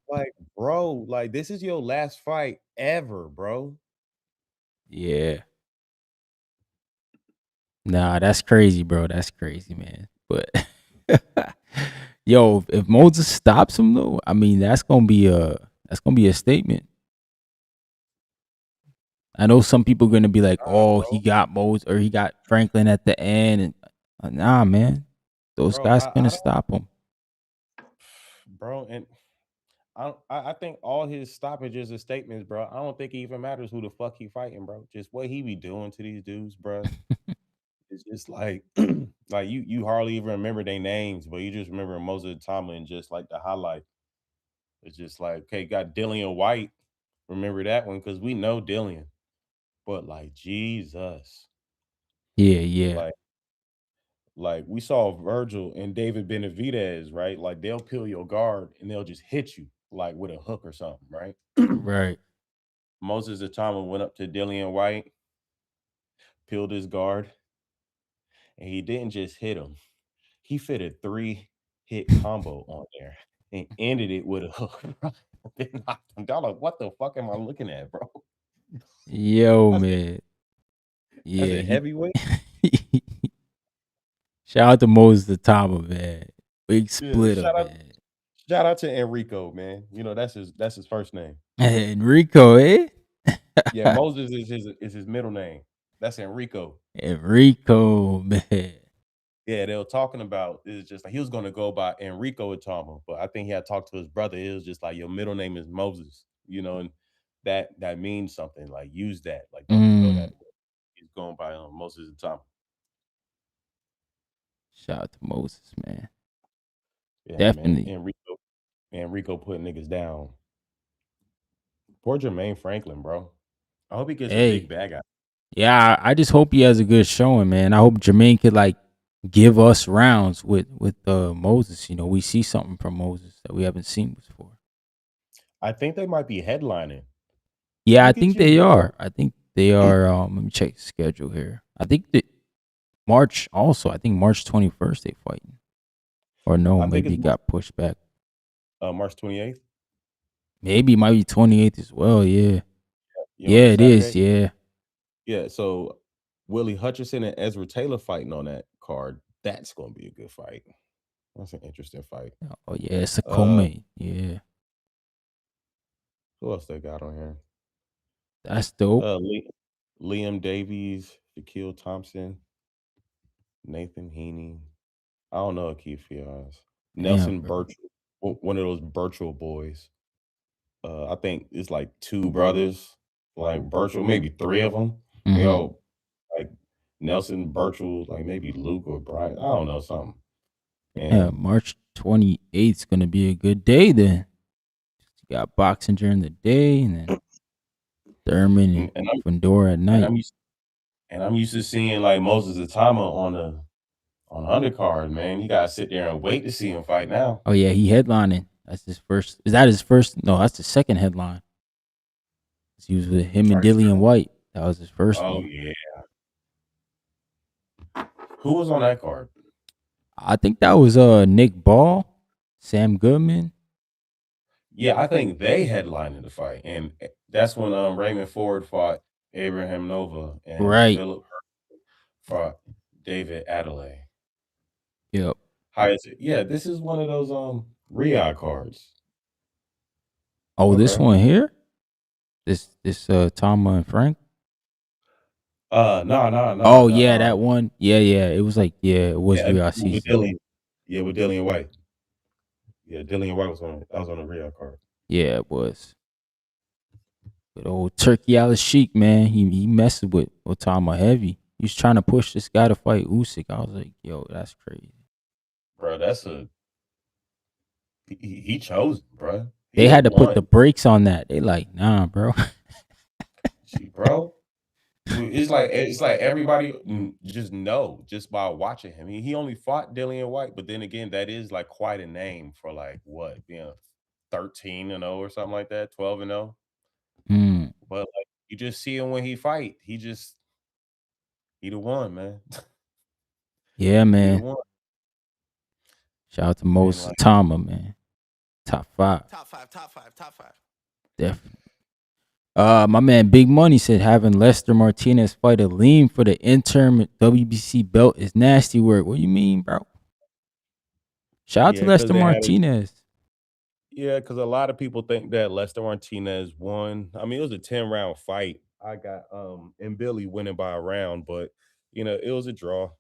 Like, bro, like this is your last fight ever, bro. Yeah. Nah, that's crazy, bro. That's crazy, man. But yo, if Moses stops him though, I mean that's gonna be a statement. I know some people are gonna be like, Nah, "Oh, he bro. got Moses or he got Franklin at the end," and nah, man, those Bro, guys I gonna don't, stop him. bro, and I think all his stoppages and statements, bro. I don't think it even matters who the fuck he fighting, bro. Just what he be doing to these dudes, bro. It's just like like you hardly even remember their names, but you just remember Moses Tomlin and just like the highlight. It's just like, okay, got Dillian White. Remember that one because we know Dillian. But like Jesus, Yeah, yeah. like Like we saw Virgil and David Benavidez, right? Like they'll peel your guard and they'll just hit you like with a hook or something, right? Right. Moses Atama went up to Dillian White, peeled his guard, and he didn't just hit him. He fit a 3-hit combo on there and ended it with a hook. Bro. Then knocked him down. Like, what the fuck am I looking at, bro? Yo, That's man. that's Yeah, a he heavyweight. shout out to Moses the Tama, man. Big Yeah, splitter, man. shout out to Enrico, man. You know that's his first name. Enrico, eh? Yeah, Moses is his middle name. That's Enrico. Enrico, man. Yeah, they were talking about it's just like he was gonna go by Enrico Atama, but I think he had talked to his brother. It was just like your middle name is Moses, and that means something. Like use that. Like don't just go that Mm, way. He's going by Moses Atama. shout out to Moses, man. Yeah, man. Definitely. Enrico putting niggas down. Poor Jermaine Franklin, bro. I hope he gets a big Hey, bag out. yeah, I just hope he has a good showing, man. I hope Jermaine could like give us rounds with Moses. We see something from Moses that we haven't seen before. I think they might be headlining. Yeah, I Look at think you they go. are. I think they are. Let me check the schedule here. I think that March also. I think March 21st they fighting. Or no, I think maybe it's it got pushed back. March 28th. Maybe it might be 28th as well. Yeah. You know, Yeah, it's a it is. Saturday. Yeah. Yeah, so Willie Hutchinson and Ezra Taylor fighting on that card. That's gonna be a good fight. That's an interesting fight. Oh yeah, it's a Uh, co-main. Yeah. who else they got on here? That's dope. Liam Davies, Shaquille Thompson, Nathan Heaney. I don't know Keith Fiaz. Damn, Nelson bro. Birchall, one of those Birchall boys. I think it's like two brothers, like Birchall, maybe three of them. They Mm-hmm. all like Nelson Birchall, like maybe Luke or Brian. I don't know something. Yeah, And March 28th is gonna be a good day then. You got boxing during the day and then Thurman and and I'm Fundora at and night. I'm used to seeing like Moses Atama on undercard, man. You gotta sit there and wait to see him fight now. Oh yeah, he headlining. That's his first. Is that his first? No, that's the second headline. He was with him and Strike Dillian zero. White. That was his first Oh one. yeah. Who was on that card? I think that was Nick Ball, Sam Goodman. Yeah, I think they headlined the fight, and that's when Raymond Ford fought Abraham Nova and Right. Philip fought David Adelaide. Yep. How is it? Yeah, this is one of those Riyadh cards. Oh, this Okay. one here. This Tama and Frank. No. Oh yeah, that one. Yeah, yeah. It was like it was Yeah, Real with season. Dillian. Yeah, with Dillian White. Yeah, Dillian White was on the Riyadh card. Yeah, it was. But old Turkey Al Sheik, man, he messed with Tama heavy. He was trying to push this guy to fight Usyk. I was like, yo, that's crazy. Bro, that's he chose, bro. He They the had to put the one. brakes on that. They like, nah, bro. See, bro. It's like everybody just know just by watching him. He only fought Dillian White, but then again, that is like quite a name for like what being 13-0 or something like that, 12-0. Mm, But like you just see him when he fight, he the one, man. yeah, He the man. one, Shout out to and Moses like Tama, man. Top five. Top five, top five, top five. Definitely. My man Big Money said having Lester Martinez fight a lean for the interim WBC belt is nasty work. What do you mean, bro? Shout out to yeah, because Lester they had Martinez. because a lot of people think that Lester Martinez won. I mean, it was a 10-round fight. I got and Billy winning by a round, but it was a draw,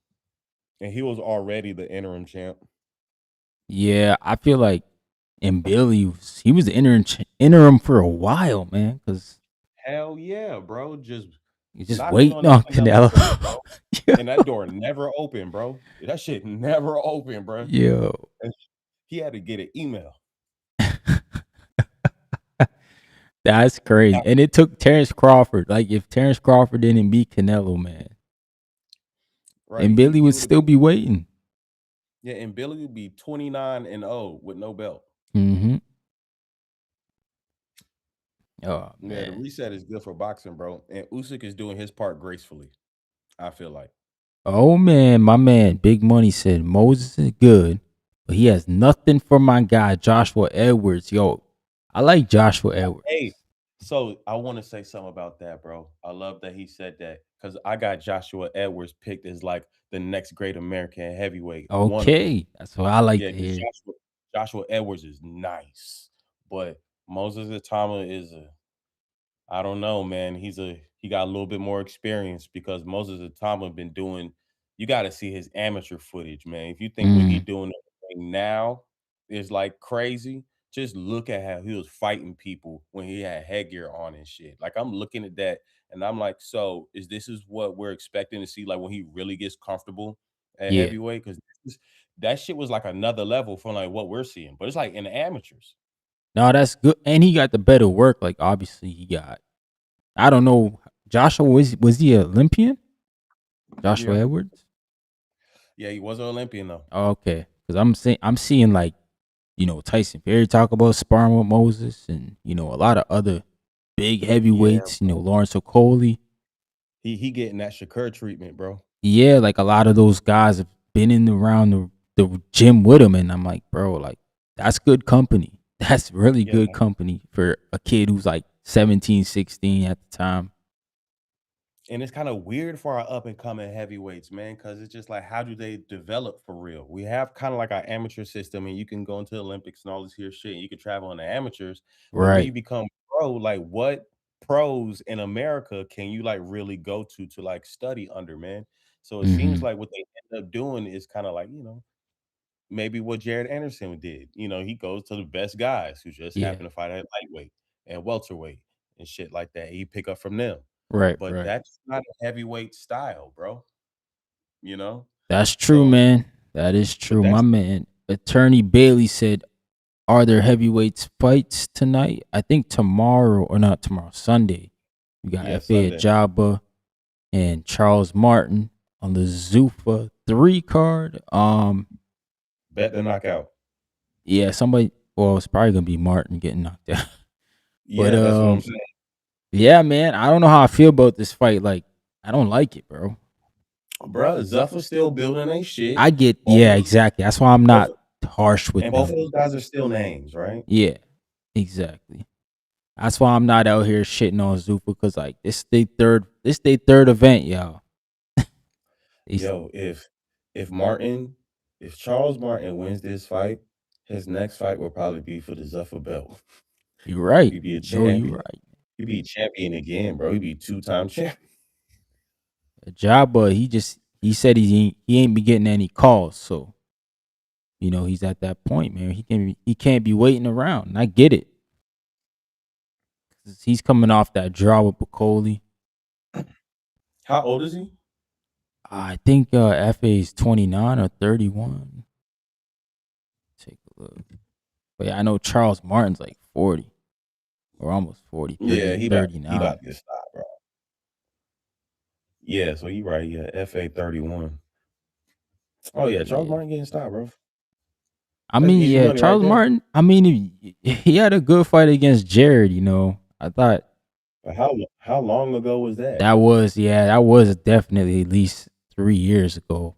and he was already the interim champ. Yeah, I feel like and Billy he was the interim for a while, man, because Hell yeah, bro! Just he's just knocking waiting on that on Canelo Canelo. door, bro, and that door never opened, bro. That shit never opened, bro. Yo. And he had to get an email. That's crazy. And it took Terrence Crawford. Like if Terrence Crawford didn't beat Canelo, man, Right? and He Billy he would would have still been be waiting. Yeah, and Billy would be 29-0 with no belt. Mm-hmm. Oh Yeah, the man. reset is good for boxing, bro. And Usyk is doing his part gracefully. I feel like. Oh man, my man, Big Money said Moses is good, but he has nothing for my guy Joshua Edwards. Yo, I like Joshua Hey, Edwards. so I want to say something about that, bro. I love that he said that because I got Joshua Edwards picked as like the next great American heavyweight, one of them. Okay, that's what I like Yeah, to because hear. Joshua Edwards is nice, but Moses Atama is a I don't know, man. He got a little bit more experience because Moses Atama been doing. You got to see his amateur footage, man. If you think what he Mm, doing now is like crazy, just look at how he was fighting people when he had headgear on and shit. Like I'm looking at that and I'm like, so is what we're expecting to see? Like when he really gets comfortable at yeah. heavyweight, because that shit was like another level from like what we're seeing. But it's like in the amateurs. No, that's good, and he got the better work. Like obviously, he got. I don't know. Joshua was he an Olympian? Joshua Yeah, Edwards. yeah, he was an Olympian though. Okay, because I'm seeing like Tyson Fury talk about sparring with Moses, and a lot of other big Yeah, heavyweights. Lawrence Okoli. he getting that Shakur treatment, bro. Yeah, like a lot of those guys have been in around the gym with him, and I'm like, bro, like that's good company. That's really Yeah, good company for a kid who's like 17, 16 at the time. and it's kind of weird for our up and coming heavyweights, man, because it's just like, how do they develop for real? We have kind of like our amateur system, and you can go into the Olympics and all this here shit. And you can travel in the amateurs, but when you Right. become pro, like what pros in America can you like really go to like study under, man? So it seems Hmm. like what they end up doing is kind of like maybe what Jared Anderson did. He goes to the best guys who just Yeah. happen to fight at lightweight and welterweight and shit like that. He pick up from them. Right. But Right. that's not a heavyweight style, bro. You know? That's true, So, man. That is but true. My that's man, Attorney Bailey said, "Are there heavyweights fights tonight? I think tomorrow or not tomorrow, Sunday. We got yeah, Fa Sunday. Ajaba and Charles Martin on the Zuffa 3 card. Bet the knockout. Yeah, somebody. Well, it's probably gonna be Martin getting knocked out. But Yeah, that's what I'm saying. yeah, man, I don't know how I feel about this fight. Like, I don't like it, bro. Bro, Zuffa still building a shit. I get, Both yeah, of those, exactly. That's why I'm both not harsh with and both of them. those guys are still names, right? Yeah, exactly. That's why I'm not out here shitting on Zupa because like this they third event, y'all. It's, Yo, if Martin, if Charles Martin wins this fight, his next fight will probably be for the Zuffa belt. you're right. He'd be a No, you're champion. right. He'd be champion again, bro. He'd be two-time champion. Jabba, he said he ain't be getting any calls, so he's at that point, man. He can't be waiting around. And I get it. 'Cause he's coming off that draw with Bacoli. How old is he? I think FA is 29 or 31. Take a look. But yeah, I know Charles Martin's like 40 or almost 40, Yeah, 30, he about 39. to get stopped, bro. Yeah, so you right. Yeah, FA 31. Oh yeah, Charles Yeah. Martin getting stopped, bro. I That's mean, easy yeah, money right Charles there. Martin, I mean, he had a good fight against Jared. I thought But how long ago was that? that was definitely at least 3 years ago.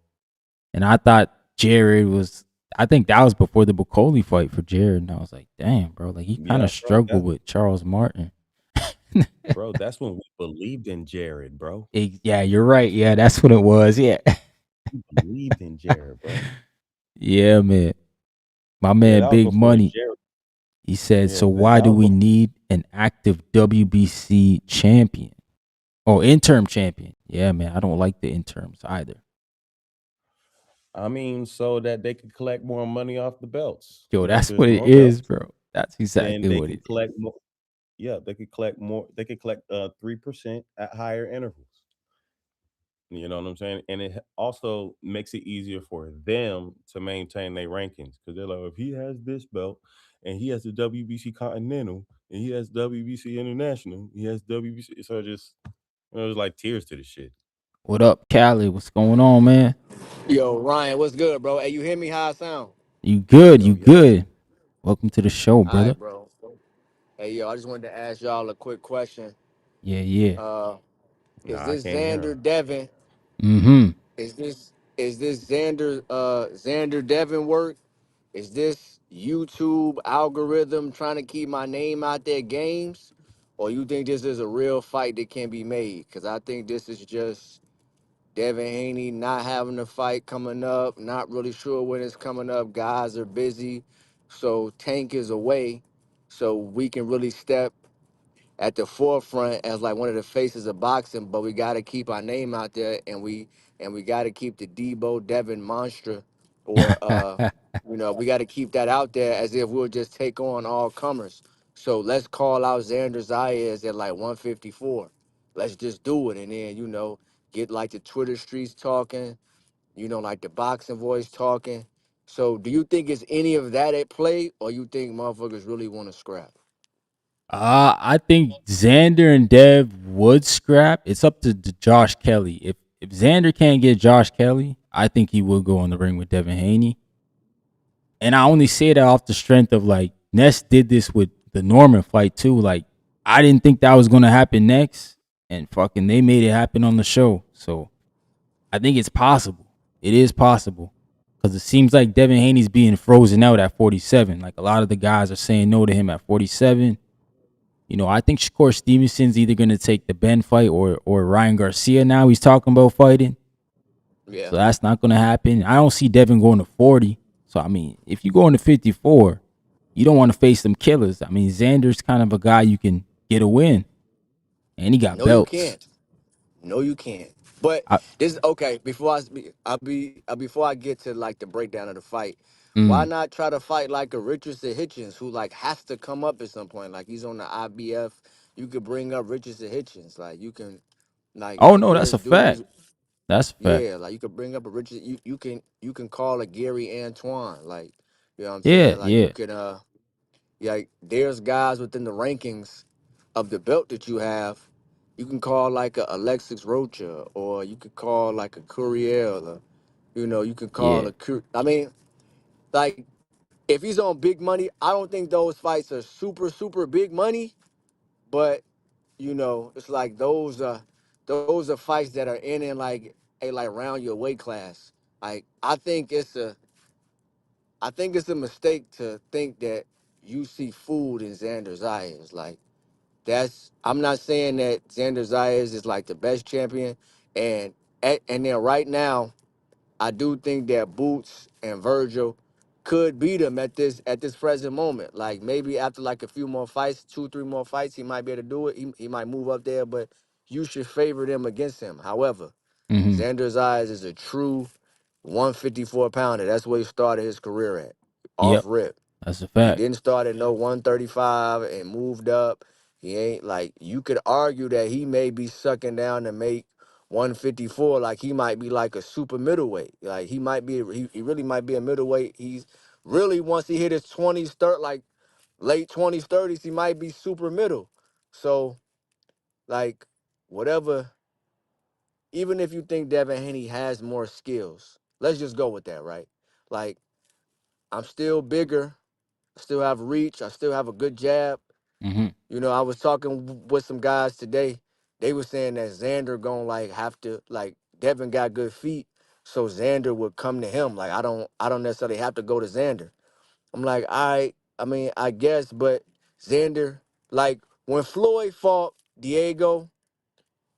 And I thought I think that was before the Bacoli fight for Jared. And I was like, damn, bro, like he kind Yeah, of bro. struggled with Charles Martin. That's when we believed in Jared, bro. Yeah, you're right. Yeah, that's what it was. Yeah. We believed in Jared, bro. Yeah, man. My Yeah, man, that was Big before Money. Jared. He said, Yeah, so why that do was we before. need an active WBC champion? Oh, interim champion. Yeah, man. I don't like the interims either. I mean, so that they could collect more money off the belts. Yo, If that's there's what it more is, belts, bro. That's then exactly they what can it is. collect more. Yeah, they could collect more. They could collect 3% at higher intervals. You know what I'm saying? And it also makes it easier for them to maintain their rankings because they're like, if he has this belt and he has the WBC Continental and he has WBC International, he has WBC. So just there's like tiers to the shit. What up, Cali? What's going on, man? Yo, Ryan, what's good, bro? Hey, you hear me how I sound? You good? Yo, You yo. good? Welcome to the show, All right, brother. bro. Hey, yo, I just wanted to ask y'all a quick question. Yeah, yeah. Uh, is Nah, I this can't hear him. Xander Devin? Mm-hmm. Is this Xander Devin work? Is this YouTube algorithm trying to keep my name out there games? Or you think this is a real fight that can be made? Because I think this is just Devin Haney not having a fight coming up, not really sure when it's coming up. Guys are busy. So Tank is away. So we can really step at the forefront as like one of the faces of boxing, but we gotta keep our name out there and we gotta keep the Debo Devin Monstra or we gotta keep that out there as if we'll just take on all comers. So let's call out Xander Zayas at like 154. Let's just do it and then, get like the Twitter streets talking, like the boxing voice talking. So do you think it's any of that at play or you think motherfuckers really want to scrap? I think Xander and Dev would scrap. It's up to Josh Kelly. If Xander can't get Josh Kelly, I think he will go in the ring with Devin Haney. And I only say that off the strength of like Ness did this with the Norman fight too. Like I didn't think that was gonna happen next, and fucking they made it happen on the show. So I think it's possible. It is possible because it seems like Devin Haney's being frozen out at 47. Like a lot of the guys are saying no to him at 47. I think Shakur Stevenson's either going to take the Ben fight or Ryan Garcia now. He's talking about fighting. Yeah. So that's not going to happen. I don't see Devin going to 40. So, I mean, if you go into 54, you don't want to face them killers. I mean, Xander's kind of a guy you can get a win, and he got No, you belts. can't. No, you can't. But I, this okay. Before I get to like the breakdown of the fight, why mm. not try to fight like a Richardson Hitchens who like has to come up at some point? Like he's on the IBF. You could bring up Richardson Hitchens. Like you can like Oh, like no, that's there's a fact. dudes. That's a fact. Yeah, like you could bring up a Richard. You can call a Gary Antoine. Like you know what I'm Yeah, saying. Like you yeah, can yeah, like, there's guys within the rankings of the belt that you have. You can call like a Alexis Rocha, or you could call like a Curiel, or you can call yeah. a. I mean, like if he's on big money, I don't think those fights are super super big money, but it's like those are fights that are in like like around your weight class. Like I think it's a mistake to think that you see food in Xander's eyes. Like I'm not saying that Xander Zayas is like the best champion, and and then right now I do think that Boots and Virgil could beat him at this present moment. Like maybe after like a few more fights, 2 3 more fights, he might be able to do it. He might move up there, but you should favor them against him. However, Mm-hmm. Xander Zayas is a true 154 pounder. That's where he started his career at, off Yep, rip. that's a He fact. didn't start at no 135 and moved up. He ain't like you could argue that he may be sucking down to make 154. Like he might be like a super middleweight. Like he really might be a middleweight. He's really once he hit his 20s, start like late 20s, 30s, he might be super middle. So like whatever, even if you think Devin Haney has more skills, let's just go with that, right? Like I'm still bigger. I still have reach. I still have a good jab. Mm-hmm. I was talking with some guys today. They were saying that Xander gonna like have to like Devin got good feet, so Xander would come to him. Like I don't necessarily have to go to Xander. I'm like, I mean, I guess, but Xander, like when Floyd fought Diego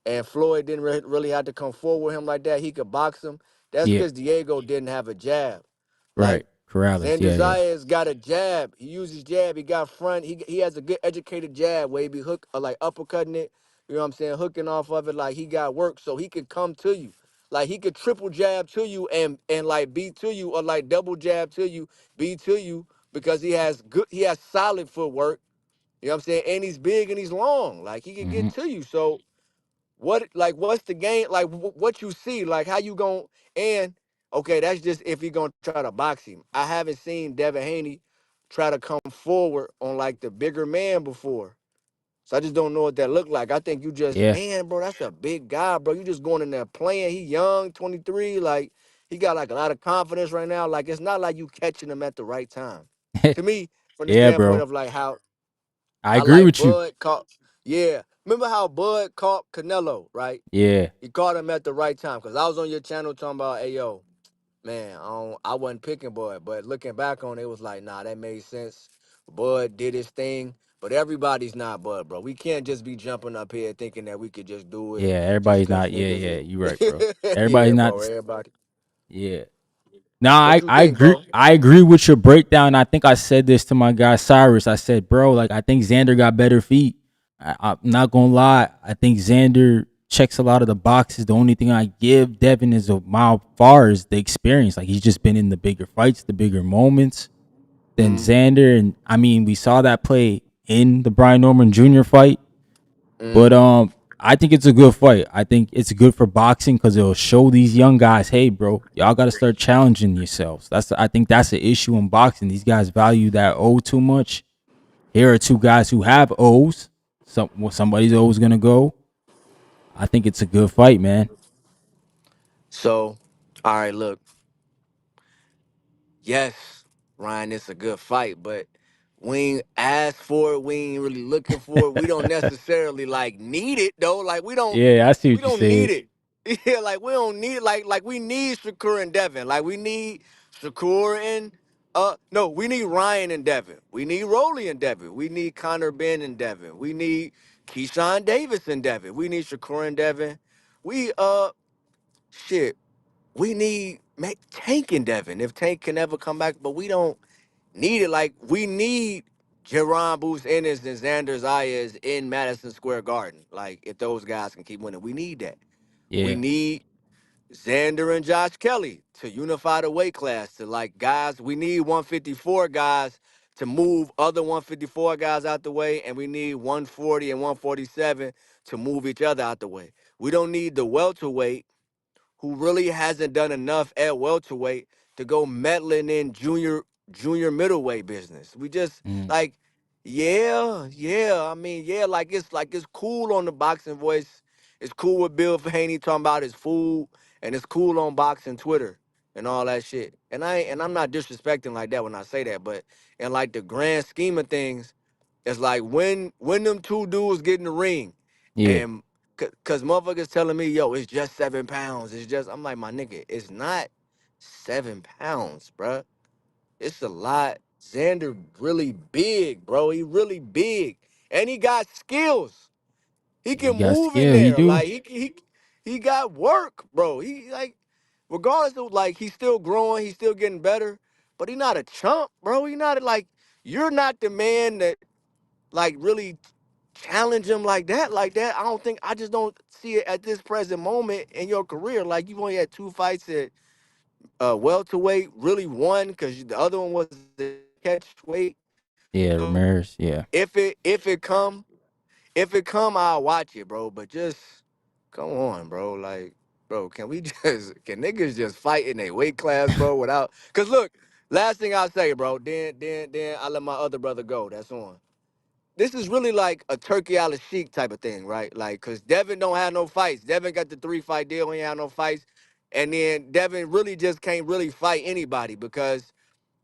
and Floyd didn't really have to come forward with him like that, he could box him. That's Yeah, because Diego didn't have a jab. Like right. Corrales. Xander Yeah, yeah. Zayas got a jab. He uses jab. He got front. He has a good educated jab where he be hook or like uppercutting it. You know what I'm saying? Hooking off of it like he got work, so he could come to you. Like he could triple jab to you and like be to you, or like double jab to you, be to you, because he has solid footwork. You know what I'm saying? And he's big and he's long. Like he can Mm-hmm. get to you. So what's the game like what you see, like how you going, and okay, that's just if you're gonna try to box him. I haven't seen Devin Haney try to come forward on like the bigger man before. So I just don't know what that look like. I think you just, Yeah. man, bro, that's a big guy, bro. You just going in there playing. He young, 23, like he got like a lot of confidence right now. Like it's not like you catching him at the right time. To me, from the Yeah, standpoint bro. of like how I I agree like with you. Bud caught. Yeah, remember how Bud caught Canelo, right? Yeah. He caught him at the right time. Cause I was on your channel talking about, hey yo, man, I wasn't picking Bud, but looking back on it, it was like, nah, that made sense. Bud did his thing, but everybody's not Bud, bro. We can't just be jumping up here thinking that we could just do it Yeah, just everybody's cause not. Yeah, niggas yeah, you right, bro. is. Everybody's Yeah, not. bro. Everybody. Yeah. Nah, What you I think, agree. bro? I agree with your breakdown. I think I said this to my guy Cyrus. I said, bro, like I think Xander got better feet. I'm not gonna lie. I think Xander checks a lot of the boxes. The only thing I give Devin is a mile far is the experience. Like he's just been in the bigger fights, the bigger moments than Mm, Xander. And I mean, we saw that play in the Brian Norman Jr. fight. But mm. I think it's a good fight. I think it's good for boxing because it'll show these young guys, hey, bro, y'all got to start challenging yourselves. I think that's the issue in boxing. These guys value that O too much. Here are two guys who have O's. Somebody's O's gonna go. I think it's a good fight, man. So, all right, look. Yes, Ryan, it's a good fight, but we ain't asked for it. We ain't really looking for it. We don't necessarily like need it though. Like Yeah, I see we what you don't need said. it. Yeah, like we don't need like we need Shakur and Devin. Like we need Shakur and no, we need Ryan and Devin. We need Rolly and Devin. We need Connor Ben and Devin. We need Keyshawn Davis and Devin. We need Shakur and Devin. We shit. We need Tank and Devin if Tank can ever come back, but we don't need it. Like we need Jerron Booth Ennis and Xander Zayas in Madison Square Garden. Like if those guys can keep winning, we need that. We Yeah, need Xander and Josh Kelly to unify the weight class. To like guys, we need 154 guys to move other 154 guys out the way, and we need 140 and 147 to move each other out the way. We don't need the welterweight who really hasn't done enough at welterweight to go meddling in junior middleweight business. We just mm, like, yeah. I mean, yeah, like it's cool on the boxing voice. It's cool with Bill Haney talking about his food, and it's cool on boxing Twitter and all that shit. And I'm not disrespecting like that when I say that, but in like the grand scheme of things, it's like when them two dudes get in the ring, yeah. and cause motherfuckers telling me, yo, it's just 7 pounds. It's just I'm like, my nigga, it's not 7 pounds, bruh. It's a lot. Xander really big, bro. He really big, and he got skills. He He can got move in skill. He there. do. Like he got work, bro. He like regardless of like he's still growing. He's still getting better, but he not a chump, bro. He not like you're not the man that like really challenge him like that, I don't think I just don't see it at this present moment in your career. Like you only had two fights at welterweight, really one because the other one was the catch weight. Yeah, So Ramirez. Yeah, if it come, I'll watch it, bro. But just come on, bro. Like, bro, can we just can niggas just fight in a weight class, bro, without? Cause look, last thing I'll say, bro. Then I let my other brother go. That's on. This is really like a turkey out of sheik type of thing, right? Like, cause Devin don't have no fights. Devin got the 3-fight deal. He ain't have no fights, and then Devin really just can't really fight anybody because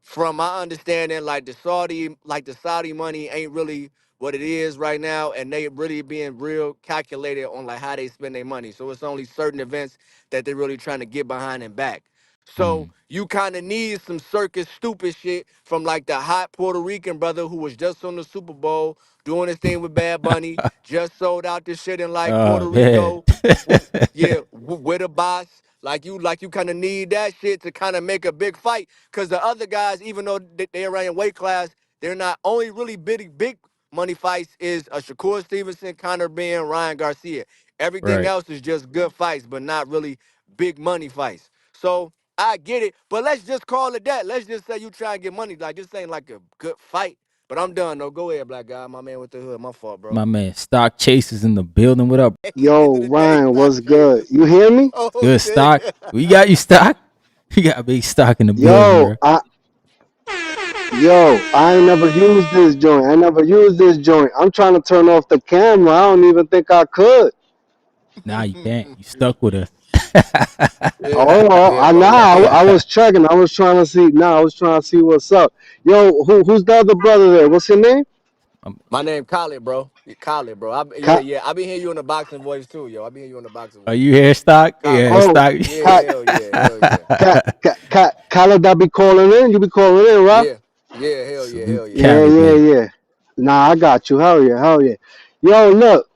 from my understanding, like the Saudi money ain't really what it is right now, and they really being real calculated on like how they spend their money. So it's only certain events that they're really trying to get behind and back. So mm. you kind of need some circus stupid shit from like the hot Puerto Rican brother who was just on the Super Bowl doing his thing with Bad Bunny, just sold out this shit in like Oh Puerto man. Rico. Yeah, with a boss. Like you kind of need that shit to kind of make a big fight. Cause the other guys, even though they're in weight class, they're not only really big money fights is a Shakur Stevenson, Conor Ben, Ryan Garcia. Everything Right. else is just good fights, but not really big money fights. So I get it, but let's just call it that. Let's just say you try and get money. Like this ain't like a good fight. But I'm done though. Go ahead, black guy. My man with the hood. My fault, bro. My man, Stock Chasers in the building. What up? End of Yo, the day, Ryan, stock what's good? chasers. You hear me? Oh Good shit. Stock. We got you, Stock. We got big Stock in the building, Yo, bro. Yo, I ain't never used this joint. I never used this joint. I'm trying to turn off the camera. I don't even think I could. Nah, you can't. You stuck with us. Yeah, Oh, well, yeah, bro. You I can't. was checking. I was trying to see. Nah, I was trying to see what's up. Yo, who's the other brother there? What's your name? Um, My name Khaled, bro. Khaled, bro. Yeah, Ka, yeah. I be hearing you in the boxing voice too, yo. I be hearing you in the boxing are voice, you bro. here, stock? Khaled. Yeah, oh, stock. Yeah, Ka, hell yeah, hell yeah. Khaled, that be calling in. You be calling in, right? Yeah. Yeah, hell yeah, Salute hell to yeah. Yeah, Cali, yeah, baby. yeah. Nah, I got you. Hell yeah, hell yeah. Yo, look,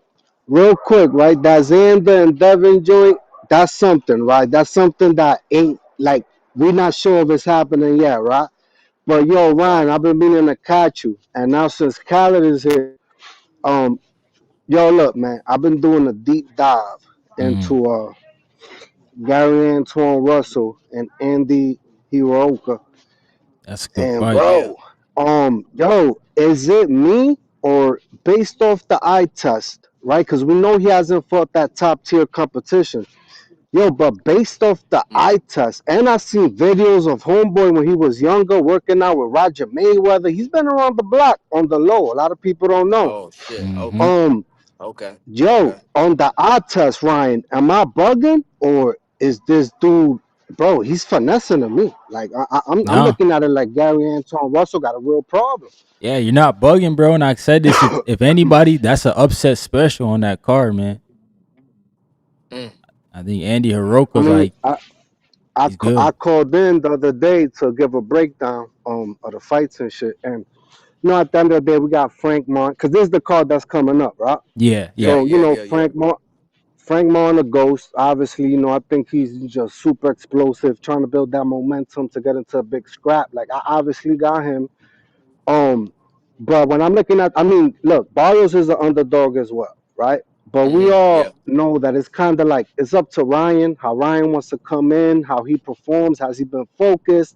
real quick, right? That Xander and Devin joint, that's something, right? That's something that ain't like we're not sure if it's happening yet, right? But yo, Ryan, Right. I've been meaning to catch you, and now since Khaled is here, um, yo, look, man, I've been doing a deep dive Mm, into Gary Antoine Russell and Andy Hiroka, that's a good and fight. Yeah. bro, yo, is it me or based off the eye test, right? Because we know he hasn't fought that top tier competition. Yo, but based off the Mm. eye test, and I seen videos of Homeboy when he was younger working out with Roger Mayweather. He's been around the block on the low. A lot of people don't know. Oh shit. Mm-hmm. Okay. Um, Okay. Yo, Okay. on the eye test, Ryan, am I bugging or is this dude, bro? He's finessing to me. Like I'm No. looking at it like Gary Antoine Russell got a real problem. Yeah, you're not bugging, bro. And I said this. If anybody, that's an upset special on that card, man. Mm. I think Andy I Hiroka's mean, like he's I good. called in the other day to give a breakdown of the fights and shit, and at the end of the day, we got Frank Mon because this is the card that's coming up, right? Yeah, yeah. Yeah, So yeah, hell yeah. Frank Mon, the ghost. Obviously, I think he's just super explosive, trying to build that momentum to get into a big scrap. Like I obviously got him. Um, but when I'm looking at, I mean, look, Barrios is an underdog as well, right? But we Yeah. all know that it's kind of like it's up to Ryan, how Ryan wants to come in, how he performs, has he been focused.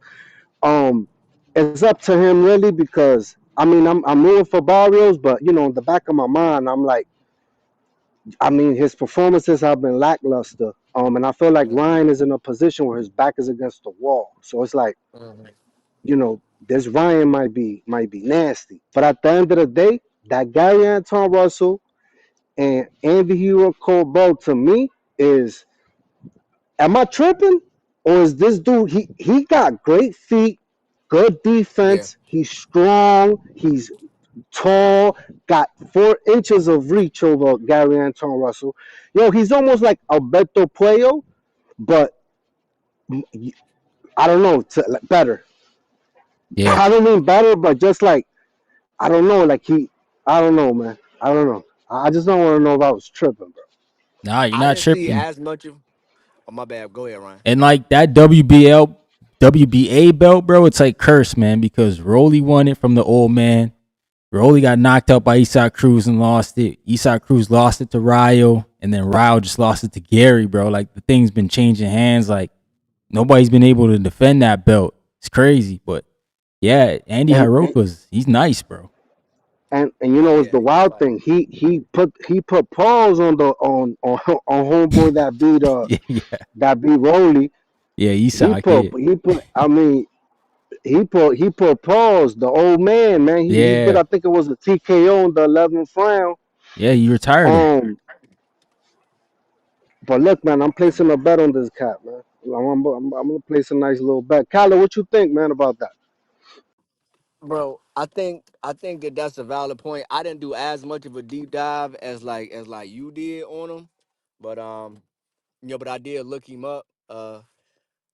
Um, it's up to him really because I mean I'm rooting for Barrios, but in the back of my mind, I'm like, I mean, his performances have been lackluster. And I feel like Mm-hmm. Ryan is in a position where his back is against the wall. So it's like, Mm-hmm. this Ryan might be nasty. But at the end of the day, that Gary Anton Russell and Andy Hero Cole to me is, am I tripping? Or is this dude he got great feet, good Yeah. defense, he's strong, he's tall, got 4 inches of reach over Gary Anton Russell. Yo, he's almost like Alberto Puello, but I don't know, better. Yeah. I don't mean better, but just like I don't know, like I don't know, man. I don't know. I just don't want to know if I was tripping, bro. Nah, you're I not didn't see tripping. as much of. Oh my bad. Go ahead, Ryan. And like that WBA belt, bro, it's like cursed, man, because Rolly won it from the old man. Rolly got knocked out by Isak Cruz and lost it. Isak Cruz lost it to Ryo, and then Ryo just lost it to Gary, bro. Like the thing's been changing hands. Like nobody's been able to defend that belt. It's crazy, but yeah, Andy And and Hiroka's he's nice, bro. and Nah, it's yeah, the he good wild fighter. thing. He put pause on the on homeboy Yeah, yeah, that beat Rolly. yeah. He Isak, put yeah, he put I mean he put pause. The old man, man. He did, yeah, I think it was a TKO in the 11th round. yeah. You retired him. Um, but look, man, I'm placing a bet on this cat, man. I'm gonna place a nice little bet. Kyler, what you think, man, about that? Bro, I think that that's a valid point. I didn't do as much of a deep dive as like you did on him, but but I did look him up.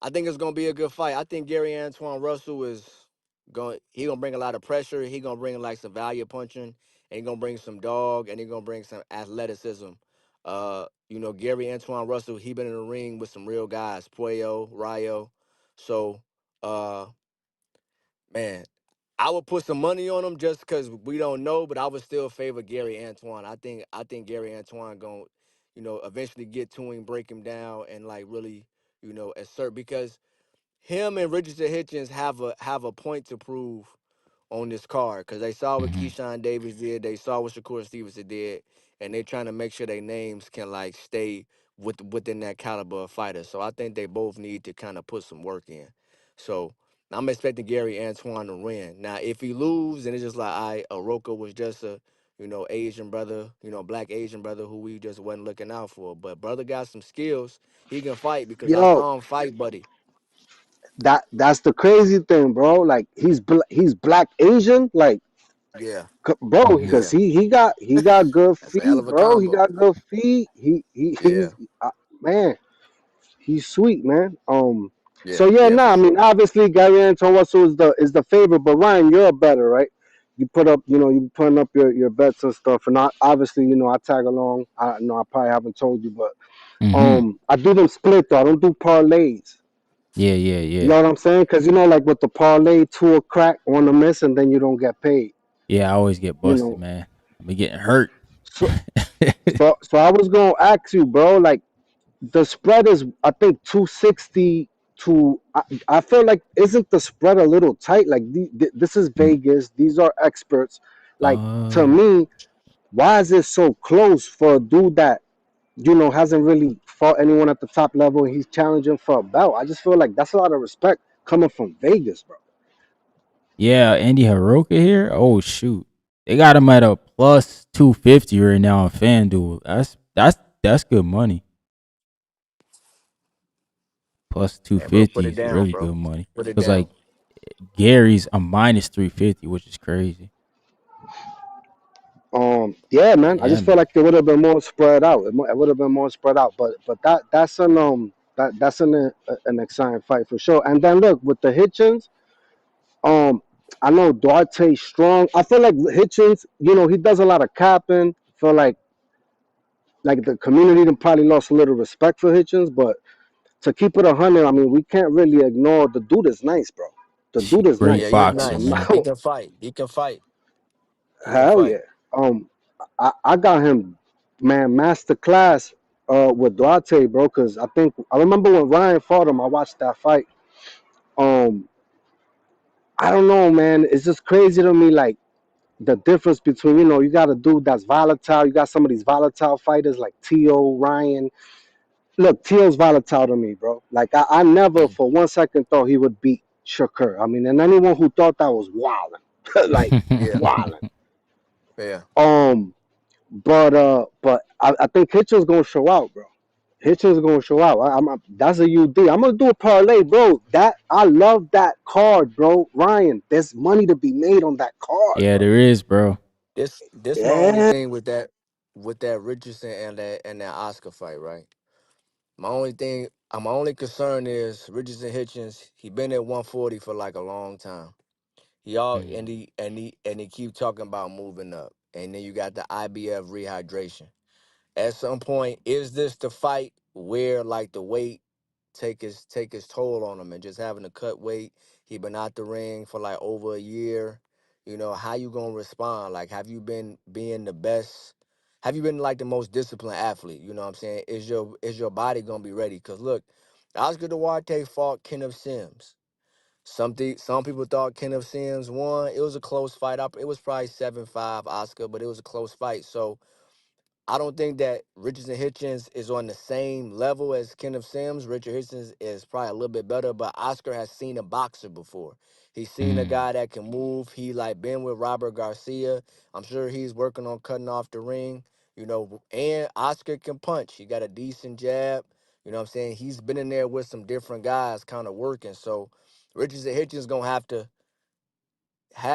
I think it's gonna be a good fight. I think Gary Antoine Russell is gonna bring a lot of pressure. He gonna bring like some value punching, and he gonna bring some dog, and he gonna bring some athleticism. Gary Antoine Russell, he been in the ring with some real guys, Puello, Ryo. So, uh, man, I would put some money on him just because we don't know, but I would still favor Gary Antoine. I think Gary Antoine gonna, eventually get to him, break him down, and like really, assert because him and Richardson Hitchens have a point to prove on this card because they saw what Hmm. Keyshawn Davis did, they saw what Shakur Stevenson did, and they trying to make sure their names can like stay within that caliber of fighter. So I think they both need to kind of put some work in. So. I'm expecting Gary Antoine to win. Now, if he lose, then it's just like I Aroka was just a Asian brother, black Asian brother who we just wasn't looking out for. But brother got some skills. He can fight because I Yo, saw him fight, buddy. that's the crazy thing, bro. Like he's black Asian, like Yeah, bro, Hmm. because yeah. he got good That's a hell feet, of a bro. He combo. got good feet. Yeah, He's man, he's sweet, man. yeah, So yeah, yeah, for nah, I mean sure. obviously Gary Antoine Russell is the favorite, but Ryan, you're a better, right? You put up, you putting up your bets and stuff, and obviously, I tag along. I know I probably haven't told you, but Hmm. I do them split though. I don't do parlays. Yeah, yeah, You yeah. know what I'm saying? Because like with the parlay, two a crack, one a miss, and then you don't get paid. Yeah, I always get You busted, know, man. I be getting hurt. so so I was gonna ask you, bro. Like the spread is, I think 260 to. I feel like isn't the spread a little tight? Like this is Mm. Vegas. These are experts. Like to uh, me, why is it so close for a dude that hasn't really fought anyone at the top level and he's challenging for a belt? I just feel like that's a lot of respect coming from Vegas, bro. yeah, Andy Hiroka here. Oh shoot, they got him at a plus 250 right now on FanDuel. That's good money. Plus two Hey, bro, put fifty it is down, really bro. good money. Put it Cause like down. Gary's a minus 350, which is crazy. Yeah, But man. I yeah, just feel man. like it would have been more spread out. It would have been more spread out. But that's an exciting fight for sure. And then look with the Hitchens, um, I know Duarte strong. I feel like Hitchens, he does a lot of capping. Feel like the community then probably lost a little respect for Hitchens, but to keep it 100, I mean, we can't really ignore the dude is nice, bro. The dude is Great Yeah, nice. he is boxer, nice. man. He can fight. He can fight. He can Hell yeah. fight. Um, I got him, man, master class with Duarte, bro. Cause I remember when Ryan fought him. I watched that fight. Um, I don't know, man. It's just crazy to me, like the difference between you got a dude that's volatile. You got some of these volatile fighters like T.O. Ryan. Look, T.O.'s volatile to me, bro. Like I never Mm. for 1 second thought he would beat Shakur. I mean, and anyone who thought that was wilding, like Yeah, wilding. yeah. Um, but I think Hitchens gonna show out, bro. Hitchens gonna show out. That's a UD. I'm gonna do a parlay, bro. That I love that card, bro. Ryan, there's money to be made on that card, Yeah, bro. there is, bro. This my only Yeah, thing with that Richardson and that Oscar fight, right? My only concern is Richardson Hitchens. He been at 140 for like a long time. He all Mm. and he keep talking about moving up, and then you got the IBF rehydration. At some point, is this the fight where like the weight take his toll on him and just having to cut weight? He been out the ring for like over a year. How you gonna respond? Like, have you been being the best? Have you been like the most disciplined athlete? You know what I'm saying? Is your body gonna be ready? Cause look, Oscar Duarte fought Kenneth Sims. Some people thought Kenneth Sims won. It was a close fight. It was probably 7-5 Oscar, but it was a close fight. So I don't think that Richardson Hitchens is on the same level as Kenneth Sims. Richard Hitchens is probably a little bit better, but Oscar has seen a boxer before. He's seen a Mm. guy that can move. He like been with Robert Garcia. I'm sure he's working on cutting off the ring. And Oscar can punch. He got a decent jab. You know what I'm saying? He's been in there with some different guys kind of working. So Richardson Hitchens gonna have to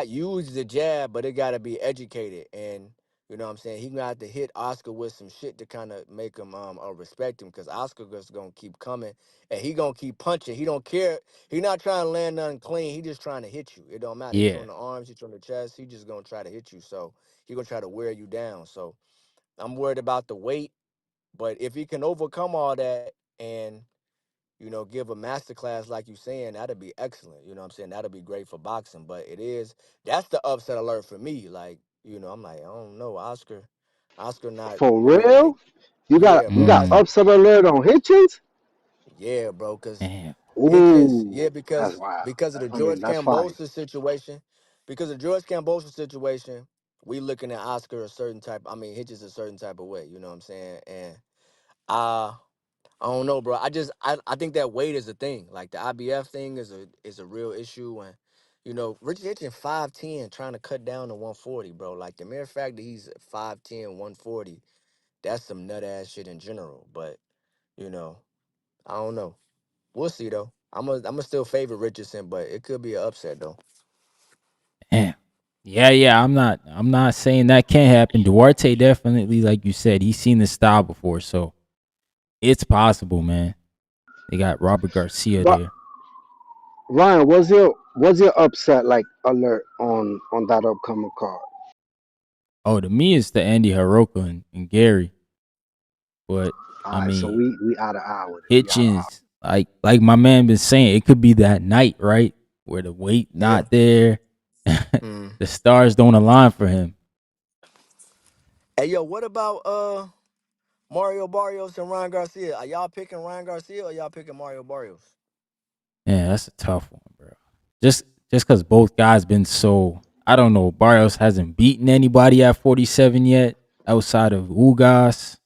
use the jab, but it got to be educated. And you know what I'm saying? He gonna have to hit Oscar with some shit to kind of make him respect him, because Oscar just gonna keep coming and he gonna keep punching. He don't care. He not trying to land nothing clean. He just trying to hit you. It don't matter. Hit you Yeah. on the arms, hit you on the chest. He just gonna try to hit you. So he gonna try to wear you down. So I'm worried about the weight, but if he can overcome all that and give a master class like you saying, that'd be excellent. You know what I'm saying? That'd be great for boxing. But that's the upset alert for me. Like, I'm like, I don't know, Oscar not for really like, real. You got yeah, you bro. got Mm. upset alert on Hitchens. Yeah, bro, cause Damn. Hitchens, Ooh, yeah, that's because wild. because of the I mean, George that's fine. Kambosos situation, because of George Kambosos situation, we looking at Oscar a certain type. I mean, Hitchens a certain type of way. You know what I'm saying? And I don't know, bro. I think that weight is a thing. Like the IBF thing is a real issue, and Richard Hitchens 5'10", trying to cut down to 140, bro. Like the mere fact that he's 5'10", 140, that's some nut ass shit in general. But you know, I don't know. We'll see though. I'm a still favor Richardson, but it could be an upset though. Damn. Yeah. I'm not saying that can't happen. Duarte definitely, like you said, he's seen this style before, so it's possible, man. They got Robert Garcia But there. Ryan, was your upset like alert on that upcoming card? Oh, to me, it's the Andy Haroka and Gary. But All I right, so mean, we out of eye with it. We out of eye. Hitchens, like my man been saying, it could be that night, right? Where the weight Yeah. not there. Mm. The stars don't align for him. Hey yo, what about Mario Barrios and Ryan Garcia? Are y'all picking Ryan Garcia or y'all picking Mario Barrios? Yeah, that's a tough one, bro. Just just because both guys been so, I don't know. Barrios hasn't beaten anybody at 47 yet, outside of Ugas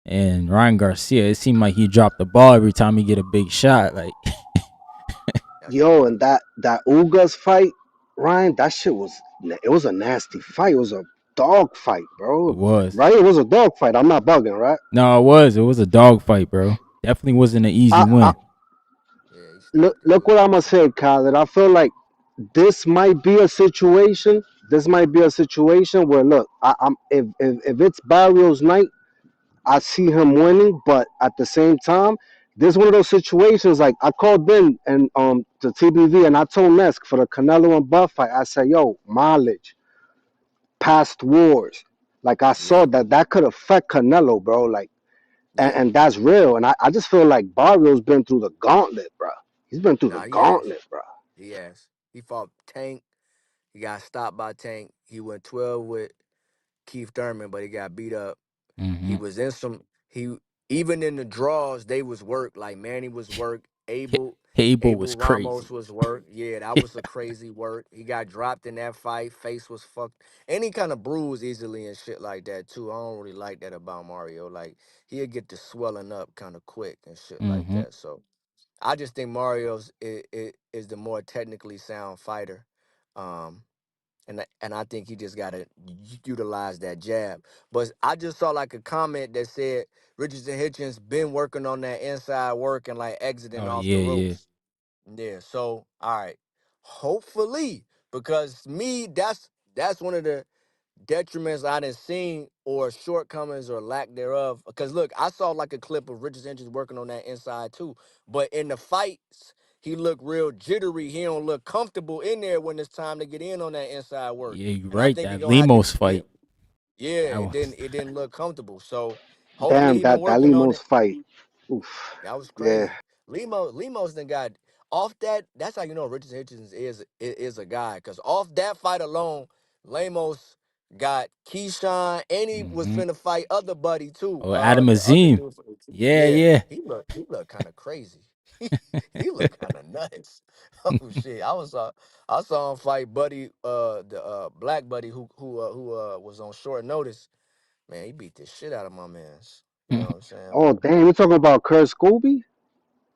and Ryan Garcia. It seemed like he dropped the ball every time he get a big shot. Like That's Yo, true. and that Ugas fight, Ryan, that shit was a nasty fight. It was a dog fight, it bro. was. Right? It was a dog fight. I'm not bugging, right? No, it was. It was a dog fight, bro. Definitely wasn't an easy I win. Yeah, he stopped it look good. what I'm gonna say, Khaled. I feel like this might be a situation. This might be a situation where look, I'm if it's Barrios' night, I see him winning, but at the same time, there's one of those situations like I called in and to TBV and I told Nesk for the Canelo and Buff fight. I said, yo, mileage, past wars. Like I saw Yeah, that could affect Canelo, bro. Like yeah. and that's real. And I just feel like Barrios been through the gauntlet, bro. He's been through the Nah, he has. gauntlet, bro. He has. He fought Tank. He got stopped by Tank. He went 12 with Keith Thurman, but he got beat up. He Hmm. was in some. He even in the draws, they was work. Like Manny was work. Abel was Abel crazy. Ramos was work. Yeah, that was a crazy work. He got dropped in that fight. Face was fucked. And he kind of bruised easily and shit like that too. I don't really like that about Mario. Like he'll get to swelling up kind of quick and shit like Hmm. that. So I just think Mario's is the more technically sound fighter. Um, and I think he just got to utilize that jab. But I just saw like a comment that said Richardson Hitchens been working on that inside work and like exiting Oh off the yeah, yeah, ropes. Yeah. So all right, hopefully, because me that's one of the detriments I done seen or shortcomings or lack thereof. Because look, I saw like a clip of Richard Hinches working on that inside too. But in the fights, he looked real jittery. He don't look comfortable in there when it's time to get in on that inside work. yeah. You're And I right. think he That gonna have to Limos yeah, fight. yeah, That it was. didn't look comfortable. So hopefully Damn, he been that working on Limos it. fight. Oof. That was Yeah. crazy. Limo's then got off that. That's how you know Richard Hitchens is a guy. Cause off that fight alone, Lemos got Keyshawn, and he was Hmm. finna fight other buddy too. Oh, Adam The other Azim. dude. Yeah, Yeah, yeah. he looked kind of crazy. He looked kind of nuts. Oh shit! I saw him fight Buddy, the black Buddy who was on short notice. Man, he beat the shit out of my man's. You know what I'm saying? Oh damn, you talking about Kurt Scooby?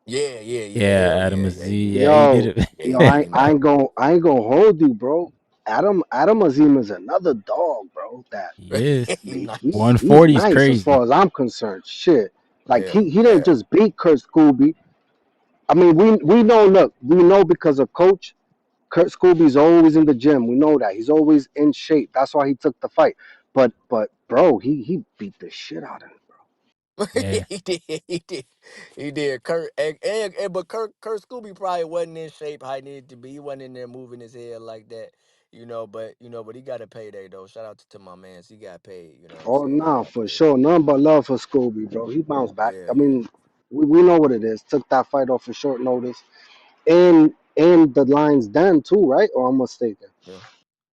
Yeah. Yeah, Hell Adam yeah, Z. yeah, he did. Yeah, he did Yo, yo, Yeah, it. he knocked. I ain't gonna hold you, bro. Adam Azim is another dog, bro. That He is. He knocked the shit. he's 140 is nice as crazy. far as I'm concerned. Shit, like Yeah, he didn't yeah. just beat Kurt Scooby. I mean, we know. Look, we know because of Coach. Kurt Scooby's always in the gym. We know that he's always in shape. That's why he took the fight. But bro, he beat the shit out of him. Yeah. He did. He did. But Kurt Scooby probably wasn't in shape how he needed to be. He wasn't in there moving his head like that. But he got a payday though. Shout out to my man. He got paid. You know what I'm Oh saying? He nah, got for paid. sure. None but love for Scooby, bro. He bounced back. Yeah, I mean, we know what it is. Took that fight off for short notice. And the Lions Den too, right? Or I'm mistaken. yeah.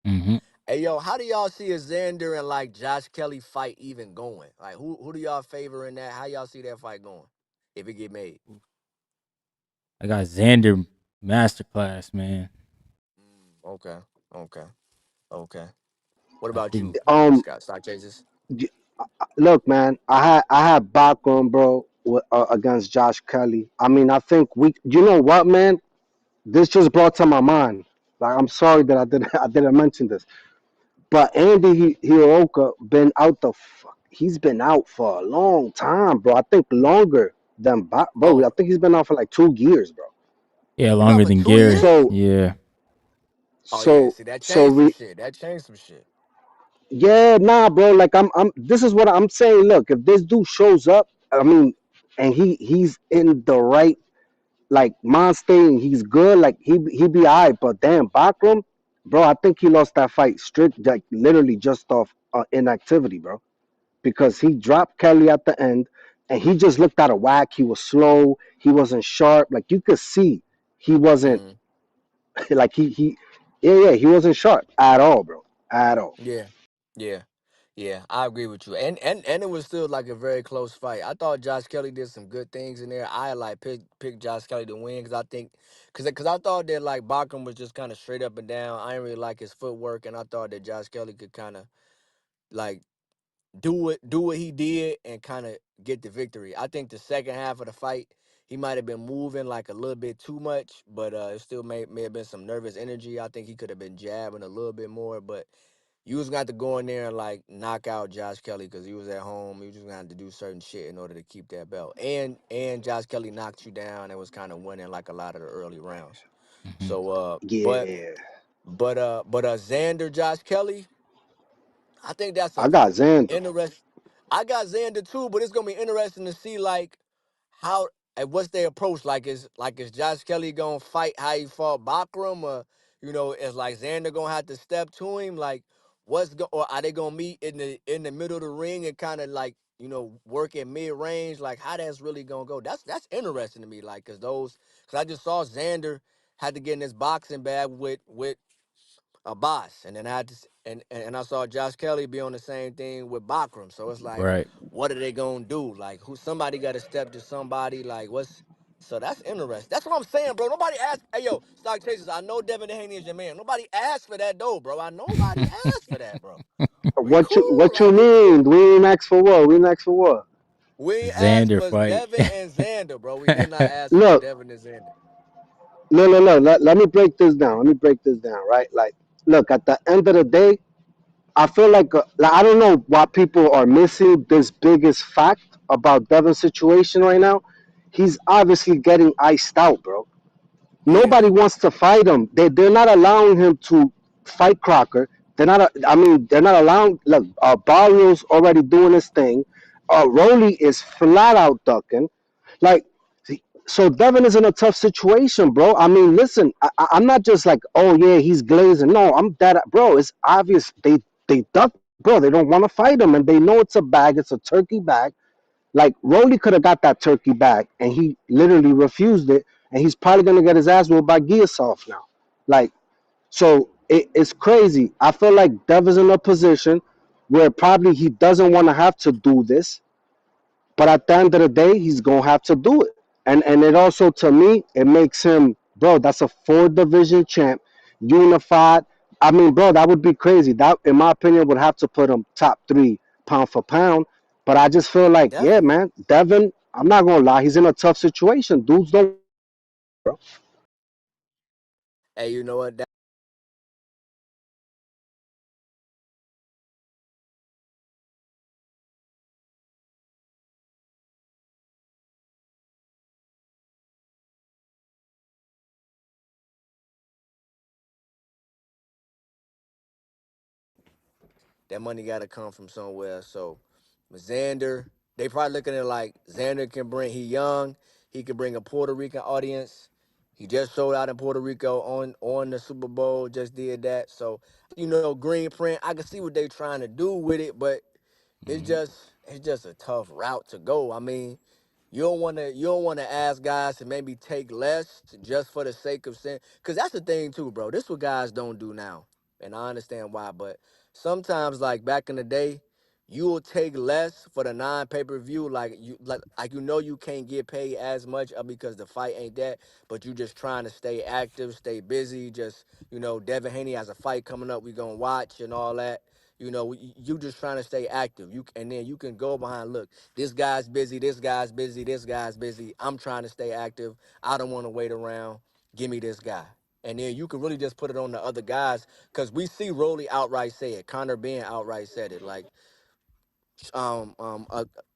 Hmm. Hey yo, how do y'all see a Xander and like Josh Kelly fight even going? Like who do y'all favor in that? How y'all see that fight going? If it get made. I got Xander Masterclass, man. Okay. Okay. Okay. What I about think you, Um, Scott? Stock chases? d- look, man, I had background, bro. against Josh Kelly. I mean, I think we. You know what, man? This just brought to my mind. Like, I'm sorry that I didn't I didn't mention this, but Andy Hiroka been out he's been out for a long time, bro. I think longer than bro. Oh, I think he's been out for like 2 years, bro. Yeah, he been out longer for than two Gary. years. So Yeah. Oh yeah, so see that so changed some we shit. That changed some shit. yeah, nah, bro. Like I'm. This is what I'm saying. Look, if this dude shows up, I mean, and he's in the right like mind state, and he's good. Like he be alright. But damn, Bakram, bro, I think he lost that fight strict, like literally just off inactivity, bro. Because he dropped Kelly at the end, and he just looked out of whack. He was slow. He wasn't sharp. Like you could see, he wasn't Mm, like yeah, he wasn't sharp at all, bro, at all. yeah, yeah, yeah. I agree with you. And it was still like a very close fight. I thought Josh Kelly did some good things in there. I like picked Josh Kelly to win because I think because I thought that like Bachman was just kind of straight up and down. I didn't really like his footwork, and I thought that Josh Kelly could kind of like do what he did and kind of get the victory. I think the second half of the fight he might have been moving like a little bit too much, but it still may have been some nervous energy. I think he could have been jabbing a little bit more, but you was gonna have to go in there and like knock out Josh Kelly because he was at home. You just gonna have to do certain shit in order to keep that belt. And Josh Kelly knocked you down and was kind of winning like a lot of the early rounds. Hmm. So Yeah, Xander Josh Kelly, I think that's I a got Xander. interest. I got Xander too, but it's gonna be interesting to see like how and what's their approach. Like is Josh Kelly gonna fight how he fought Bakram, or is like Xander gonna have to step to him? Like or are they gonna meet in the middle of the ring and kind of like work at mid range? Like how that's really gonna go? That's interesting to me. Like because I just saw Xander had to get in this boxing bag with a boss, and then I had to, and I saw Josh Kelly be on the same thing with Bakram. So it's like, Right. what are they gonna do? Like, somebody got to step to somebody. Like, what's so that's interesting. That's what I'm saying, bro. Nobody asked. Hey, yo, Stock Chasers. I know Devin Haney is your man. Nobody asked for that though, bro. Nobody asked for that, bro. We cool. What you Like we mean? cool. We ain't asked for what? We ain't asked for what? We ain't asked Xander for fight. Devin and Xander, bro. We did not ask for Look, Devin and Xander. no. Let me break this down. Let me break this down, right? Like, look, at the end of the day, I feel like I don't know why people are missing this biggest fact about Devin's situation right now. He's obviously getting iced out, bro. Yeah. Nobody wants to fight him. They're not allowing him to fight Crocker. They're not. I mean, they're not allowing. Look, Barrios already doing his thing. Rolly is flat out ducking. Like, so Devin is in a tough situation, bro. I mean, listen, I'm not just like, oh yeah, he's glazing. No, I'm that, bro. It's obvious they duck, bro. They don't want to fight him, and they know it's a bag. It's a turkey bag. Like Rolly could have got that turkey bag, and he literally refused it, and he's probably gonna get his ass whooped by Giasov now. Like, so it's crazy. I feel like Devin's in a position where probably he doesn't want to have to do this, but at the end of the day, he's gonna have to do it. And it also to me, it makes him, bro, that's a four division champ, unified. I mean, bro, that would be crazy. That in my opinion would have to put him top three pound for pound. But I just feel like, yeah, Definitely. man, Devin, I'm not gonna lie, he's in a tough situation. Dudes don't, bro. Hey, you know what? That money got to come from somewhere. So, Xander, they probably looking at it like Xander can bring. He young. He can bring a Puerto Rican audience. He just sold out in Puerto Rico on the Super Bowl. Just did that. So green print. I can see what they trying to do with it, but Mhm. it's just a tough route to go. I mean, you don't wanna ask guys to maybe take less just for the sake of saying, because that's the thing too, bro. This what guys don't do now, and I understand why. But sometimes, like back in the day, you will take less for the non-pay-per-view, like you can't get paid as much because the fight ain't that, but you just trying to stay active, stay busy. Just Devin Haney has a fight coming up, we gonna watch and all that. You know, you just trying to stay active. And then you can go behind. Look, this guy's busy. This guy's busy. This guy's busy. I'm trying to stay active. I don't want to wait around. Give me this guy. And then you can really just put it on the other guys because we see Rolly outright say it. Connor Ben outright said it. Like um um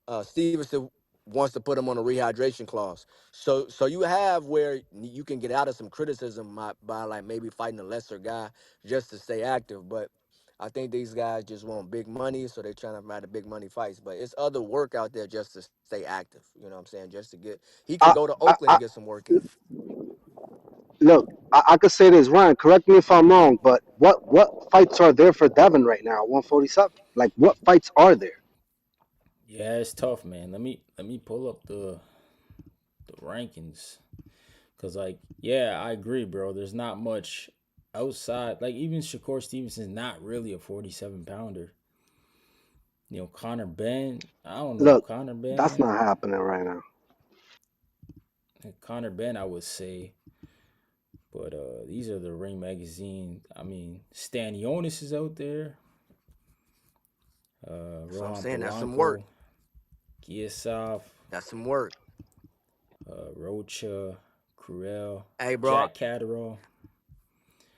uh, Stevenson wants to put him on a rehydration clause. So you have where you can get out of some criticism by like maybe fighting a lesser guy just to stay active. But I think these guys just want big money, so they're trying to fight the big money fights. But it's other work out there just to stay active. You know what I'm saying? Just to get he could I, go to I, Oakland and I get some work in. look. I could say this, Ryan. Correct me if I'm wrong, but what fights are there for Devin right now? 147. Like, what fights are there? Yeah, it's tough, man. Let me pull up the rankings. Cause like, yeah, I agree, bro. There's not much outside. Like even Shakur Stevenson's not really a 47 pounder. Connor Ben. I don't know Look, Connor that's Ben. not happening right now. Connor Ben, I would say. But these are the Ring magazine. I mean, Stanionis is out there. So I'm Rohan saying that's some work. Polanco, Giasov, That's some work. Rocha, Cruel, Hey, bro, Jack Catterall,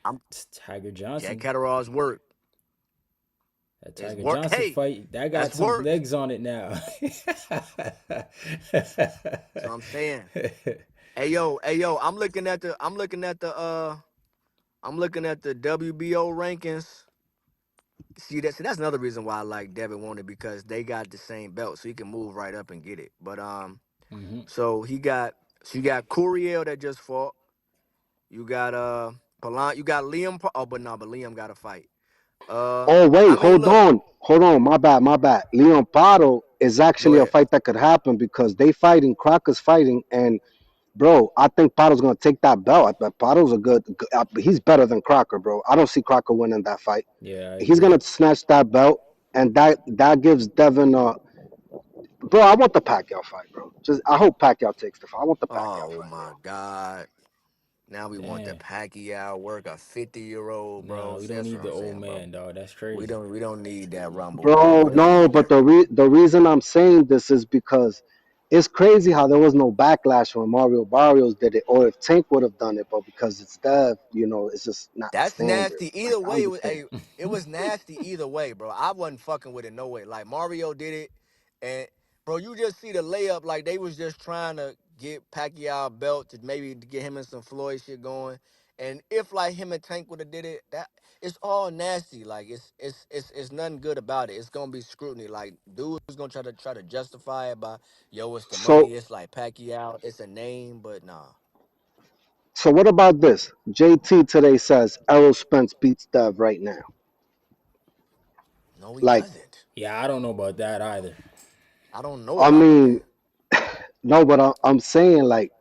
I'm Tiger Jack Johnson. Catterall's work That is Tiger work. Johnson Hey, fight, that got that's some work. legs on it now. So I'm saying. Hey yo, I'm looking at the WBO rankings. See that's another reason why I like Devin wanted because they got the same belt, so he can move right up and get it. But hmm so you got Curiel that just fought. You got you got Liam. But no, but Liam got to fight. Oh wait, I mean, look, hold on. My bad. Leon Pato is go actually a ahead. fight that could happen because they fighting. Crocker's fighting, and bro, I think Pato's gonna take that belt. But Pato's he's better than Crocker, bro. I don't see Crocker winning that fight. Yeah, I He's agree. gonna snatch that belt, and that gives Devin. Bro, I want the Pacquiao fight, bro. Just I hope Pacquiao takes the fight. I want the Pacquiao Oh fight, bro. my God. Now we want the Damn. Pacquiao work, a 50-year-old, Nah, bro. we See, don't that's need what the I'm old saying, bro. man, dog. That's crazy. We don't need that rumble, bro. Bro, We don't no, need but that. the reason I'm saying this is because it's crazy how there was no backlash when Mario Barrios did it, or if Tank would have done it, but because it's Dev, it's just not That's standard. nasty. Like Either I way, understand. it was nasty either way, bro. I wasn't fucking with it no way. Like Mario did it, and bro, you just see the layup. Like they was just trying to get Pacquiao a belt to maybe to get him and some Floyd shit going. And if like him and Tank would have did it, that it's all nasty. Like it's nothing good about it. It's gonna be scrutiny. Like dude's gonna try to justify it by yo, it's the money. So It's like Pacquiao. It's a name, but nah. so what about this? JT today says Errol Spence beats Dev right now. No, he Like, doesn't. Yeah, I don't know about that either. I don't know I about that. mean, no, but I'm saying like,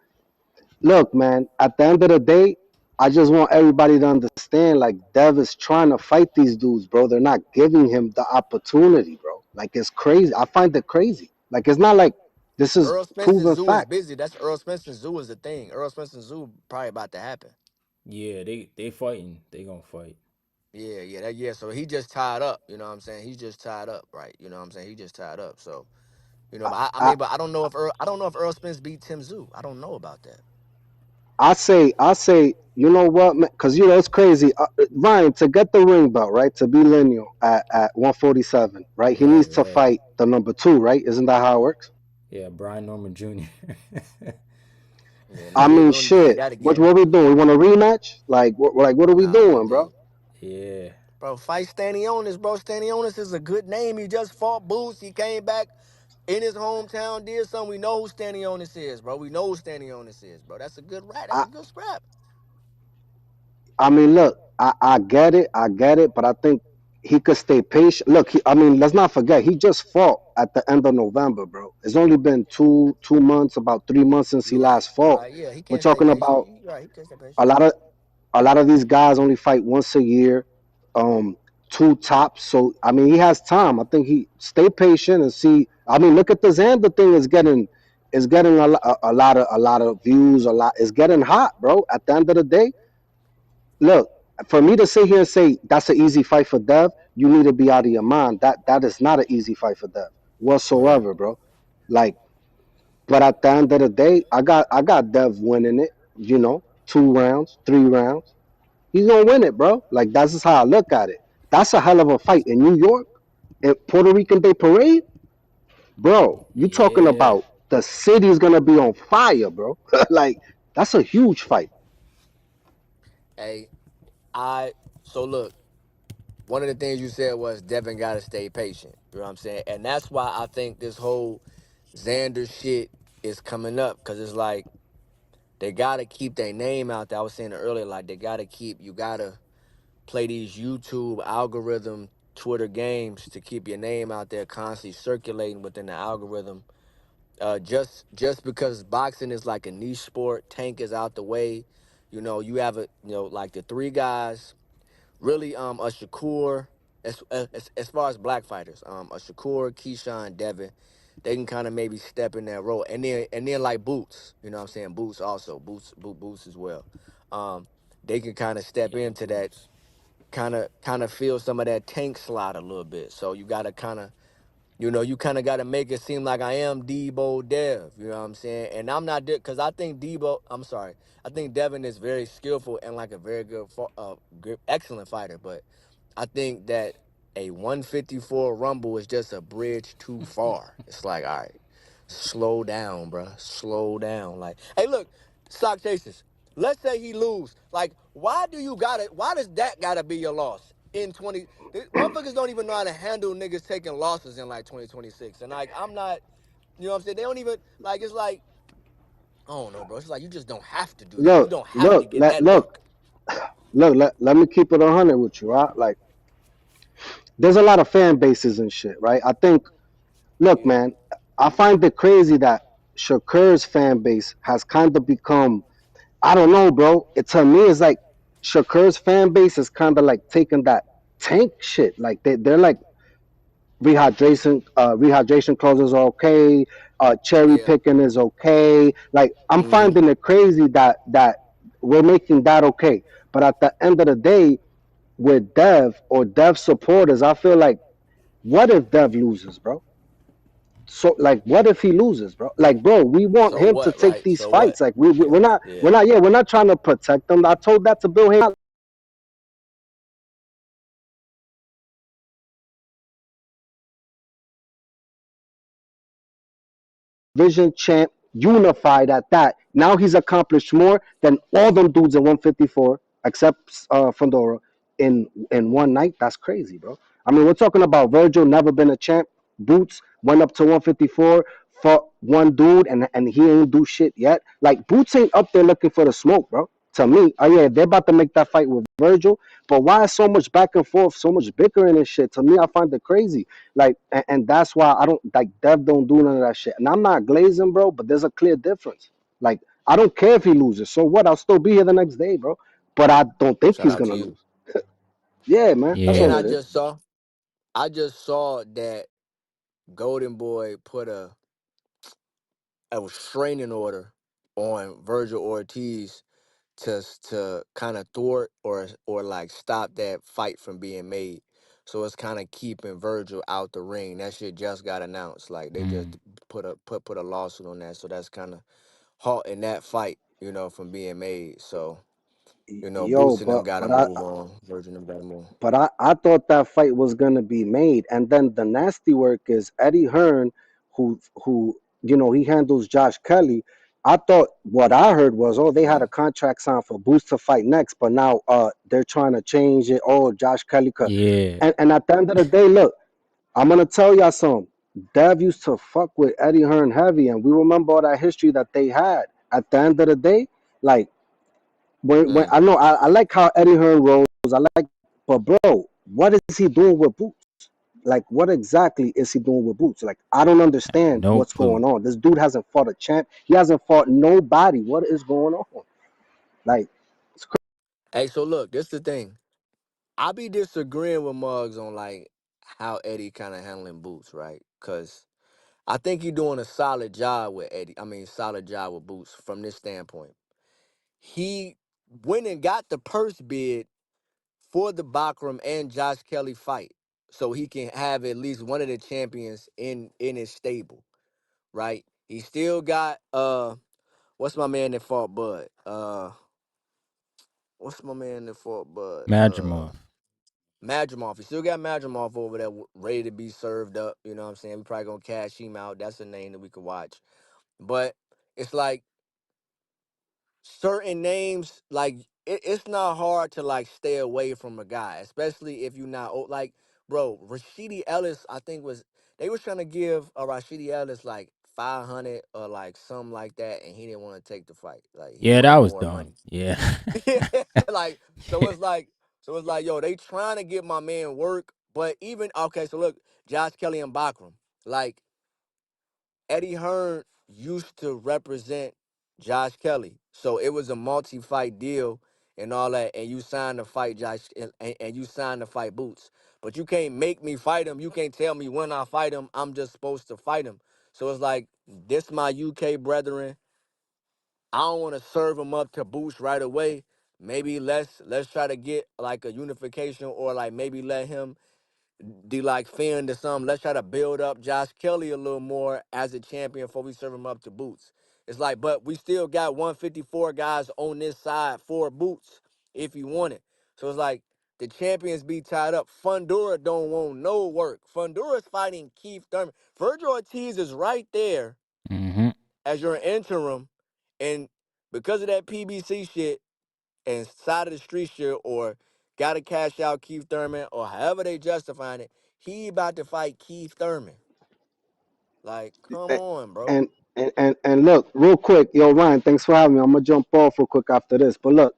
look, man, at the end of the day, I just want everybody to understand like Dev is trying to fight these dudes, bro. They're not giving him the opportunity, bro. Like it's crazy. I find it crazy. Like it's not like this is Earl Spence and proven Zoo is fact. busy. That's Earl Spence and Zoo is the thing. Earl Spence and Zoo probably about to happen. Yeah, they fighting. They gonna fight. Yeah. So he just tied up. You know what I'm saying? He's just tied up, right? You know what I'm saying? He just tied up. So but I I, mean, but I don't know if Earl Spence beat Tim Zoo. I don't know about that. I say, you know what, man? Because it's crazy. Ryan, to get the ring belt, right? To be lineal at 147, right? He Right, needs to right. fight the number two, right? Isn't that how it works? Yeah, Brian Norman Jr. Yeah, I we mean, don't need to see shit. that What again. what we doing? We want a rematch? Like what are we Nah, doing, dude. bro? Yeah. Bro, fight Stanionis, bro. Stanionis is a good name. He just fought Boots. He came back in his hometown, did something. We know who Stanionis is, bro. We know who Stanionis is, bro. That's a good rap. That's I a good scrap. I mean, look, I get it, but I think he could stay patient. Look, I mean, let's not forget he just fought at the end of November, bro. It's only been two months, about 3 months since he You're right. last You're fought. right. Yeah, he We're can't stay talking patient. about You're right. He can't stay a patient. lot of a lot of these guys only fight once a year, um, two tops. So I mean, he has time. I think he stay patient and see. I mean, look at the Xander thing is getting a lot of views. A lot. It's getting hot, bro. At the end of the day, look. For me to sit here and say that's an easy fight for Dev, you need to be out of your mind. That is not an easy fight for Dev Right. whatsoever, bro. Like, but at the end of the day, I got Dev winning it. 2 rounds, 3 rounds. He's gonna win it, bro. Like that's just how I look at it. That's a hell of a fight in New York, at Puerto Rican Day Parade, bro. You talking Yeah. about the city is gonna be on fire, bro. Like that's a huge fight. Hey, I so look, one of the things you said was Devin gotta stay patient. You know what I'm saying? And that's why I think this whole Xander shit is coming up. Cause it's like they gotta keep their name out there. I was saying it earlier, like you gotta play these YouTube algorithm Twitter games to keep your name out there constantly circulating within the algorithm. Just because boxing is like a niche sport, Tank is out the way. You have like the three guys, really a Shakur, as far as black fighters, a Shakur, Keyshawn, Devin, they can kind of maybe step in that role. And then like Boots, you know what I'm saying? Boots also, Boots as well. Um, they can kind of step Yeah, into that, Boots. kind of feel some of that Tank slot a little bit. So you got to you kind of got to make it seem like I am Debo Dev. You know what I'm saying? And I'm not, because I think I'm sorry, I think Devin is very skillful and like a very good, excellent fighter. But I think that a 154 Rumble is just a bridge too far. It's like, all right, slow down, bruh. Slow down. Like, hey, look, stock chasers. Let's say he lose. Like, why does that gotta be your loss in 20? Motherfuckers don't even know how to handle niggas taking losses in like 2026. And like, I'm not, you know what I'm saying? They don't even, like, it's like, I don't know, bro. It's like, you just don't have to do that. You Look, don't have to look, get let that look. look, look. Let me keep it 100 with you, right? Like, there's a lot of fan bases and shit, right? I think. Look, Yeah. man, I find it crazy that Shakur's fan base has kind of become. I don't know, bro. It to me is like Shakur's fan base is kind of like taking that Tank shit. Like they're like rehydration clauses are okay. Cherry Yeah. picking is okay. Like I'm Mm-hmm. finding it crazy that we're making that okay. But at the end of the day, with Dev or Dev supporters, I feel like what if Dev loses, bro? So like, what if he loses, bro? Like, bro, we want So him to what, take right? these So what? fights. Like, we're not we're Yeah. not yeah we're not trying to protect them. I told that to Bill Hayes. Vision champ, unified at that. Now he's accomplished more than all them dudes in 154, except Fedora, in one night. That's crazy, bro. I mean, we're talking about Virgil, never been a champ. Boots went up to 154, fought one dude, and he ain't do shit yet. Like Boots ain't up there looking for the smoke, bro. To me, oh yeah, they're about to make that fight with Virgil, but why is so much back and forth, so much bickering and shit? To me, I find it crazy. Like, and that's why I don't like Dev don't do none of that shit. And I'm not glazing, bro, but there's a clear difference. Like, I don't care if he loses. So what? I'll still be here the next day, bro. But I don't think Shout he's out to gonna you. lose. Yeah, man. That's And all Yeah. it is. I just saw that Golden Boy put a restraining order on Virgil Ortiz to kind of thwart or like stop that fight from being made. So it's kind of keeping Virgil out the ring. That shit just got announced. Like they just Mm. put a lawsuit on that. So that's kind of halting that fight, from being made. So Yo, Boots and them but gotta but I move on. Virgil and them gotta move. but I thought that fight was gonna be made, and then the nasty work is Eddie Hearn, who he handles Josh Kelly. I thought what I heard was, oh, they had a Mm. contract signed for Boots to fight next, but now they're trying to change it. Oh, Josh Kelly could, Yeah. and at the end of the day, look, I'm gonna tell y'all something. Dev used to fuck with Eddie Hearn heavy, and we remember all that history that they had. At the end of the day, like when Mm. I know I like how Eddie Hearn rolls. I like, but bro, what is he doing with Boots? Like, what exactly is he doing with Boots? Like, I don't understand No what's clue. going on. This dude hasn't fought a champ. He hasn't fought nobody. What is going on? Like, it's Hey, so look, this the thing. I be disagreeing with Muggs on like how Eddie kind of handling Boots, right? Cause I think he doing a solid job with Eddie. I mean, solid job with Boots from this standpoint. He went and got the purse bid for the Bakram and Josh Kelly fight, so he can have at least one of the champions in his stable, right? He still got what's my man that fought Bud? What's my man that fought Bud? Madrimov. Madrimov. He still got Madrimov over there ready to be served up. You know what I'm saying? We probably gonna cash him out. That's a name that we could watch. But it's like certain names, like it's not hard to like stay away from a guy, especially if you're not like, bro. Rashidi Ellis, I think they was trying to give a Rashidi Ellis like 500 or like something like that, and he didn't want to take the fight. Like he Yeah, that wanted was more dumb. money. Yeah. like so it's like yo, they trying to get my man work, but even okay. So look, Josh Kelly and Bakram, like Eddie Hearn used to represent Josh Kelly, so it was a multi-fight deal and all that. And you signed to fight Josh, and you signed to fight Boots. But you can't make me fight him. You can't tell me when I fight him. I'm just supposed to fight him. So it's like this, my UK brethren. I don't want to serve him up to Boots right away. Maybe let's try to get like a unification, or like maybe let him do like Finn to something. Let's try to build up Josh Kelly a little more as a champion before we serve him up to Boots. It's like, but we still got 154 guys on this side for Boots if you want it. So it's like the champions be tied up. Fundora don't want no work. Fundura's fighting Keith Thurman. Virgil Ortiz is right there Hmm. as your interim, and because of that PBC shit and side of the street shit, or gotta cash out Keith Thurman, or however they justifying it, he about to fight Keith Thurman. Like, come on, bro. And and look, real quick, yo, Ryan, thanks for having me. I'm gonna jump off real quick after this. But look,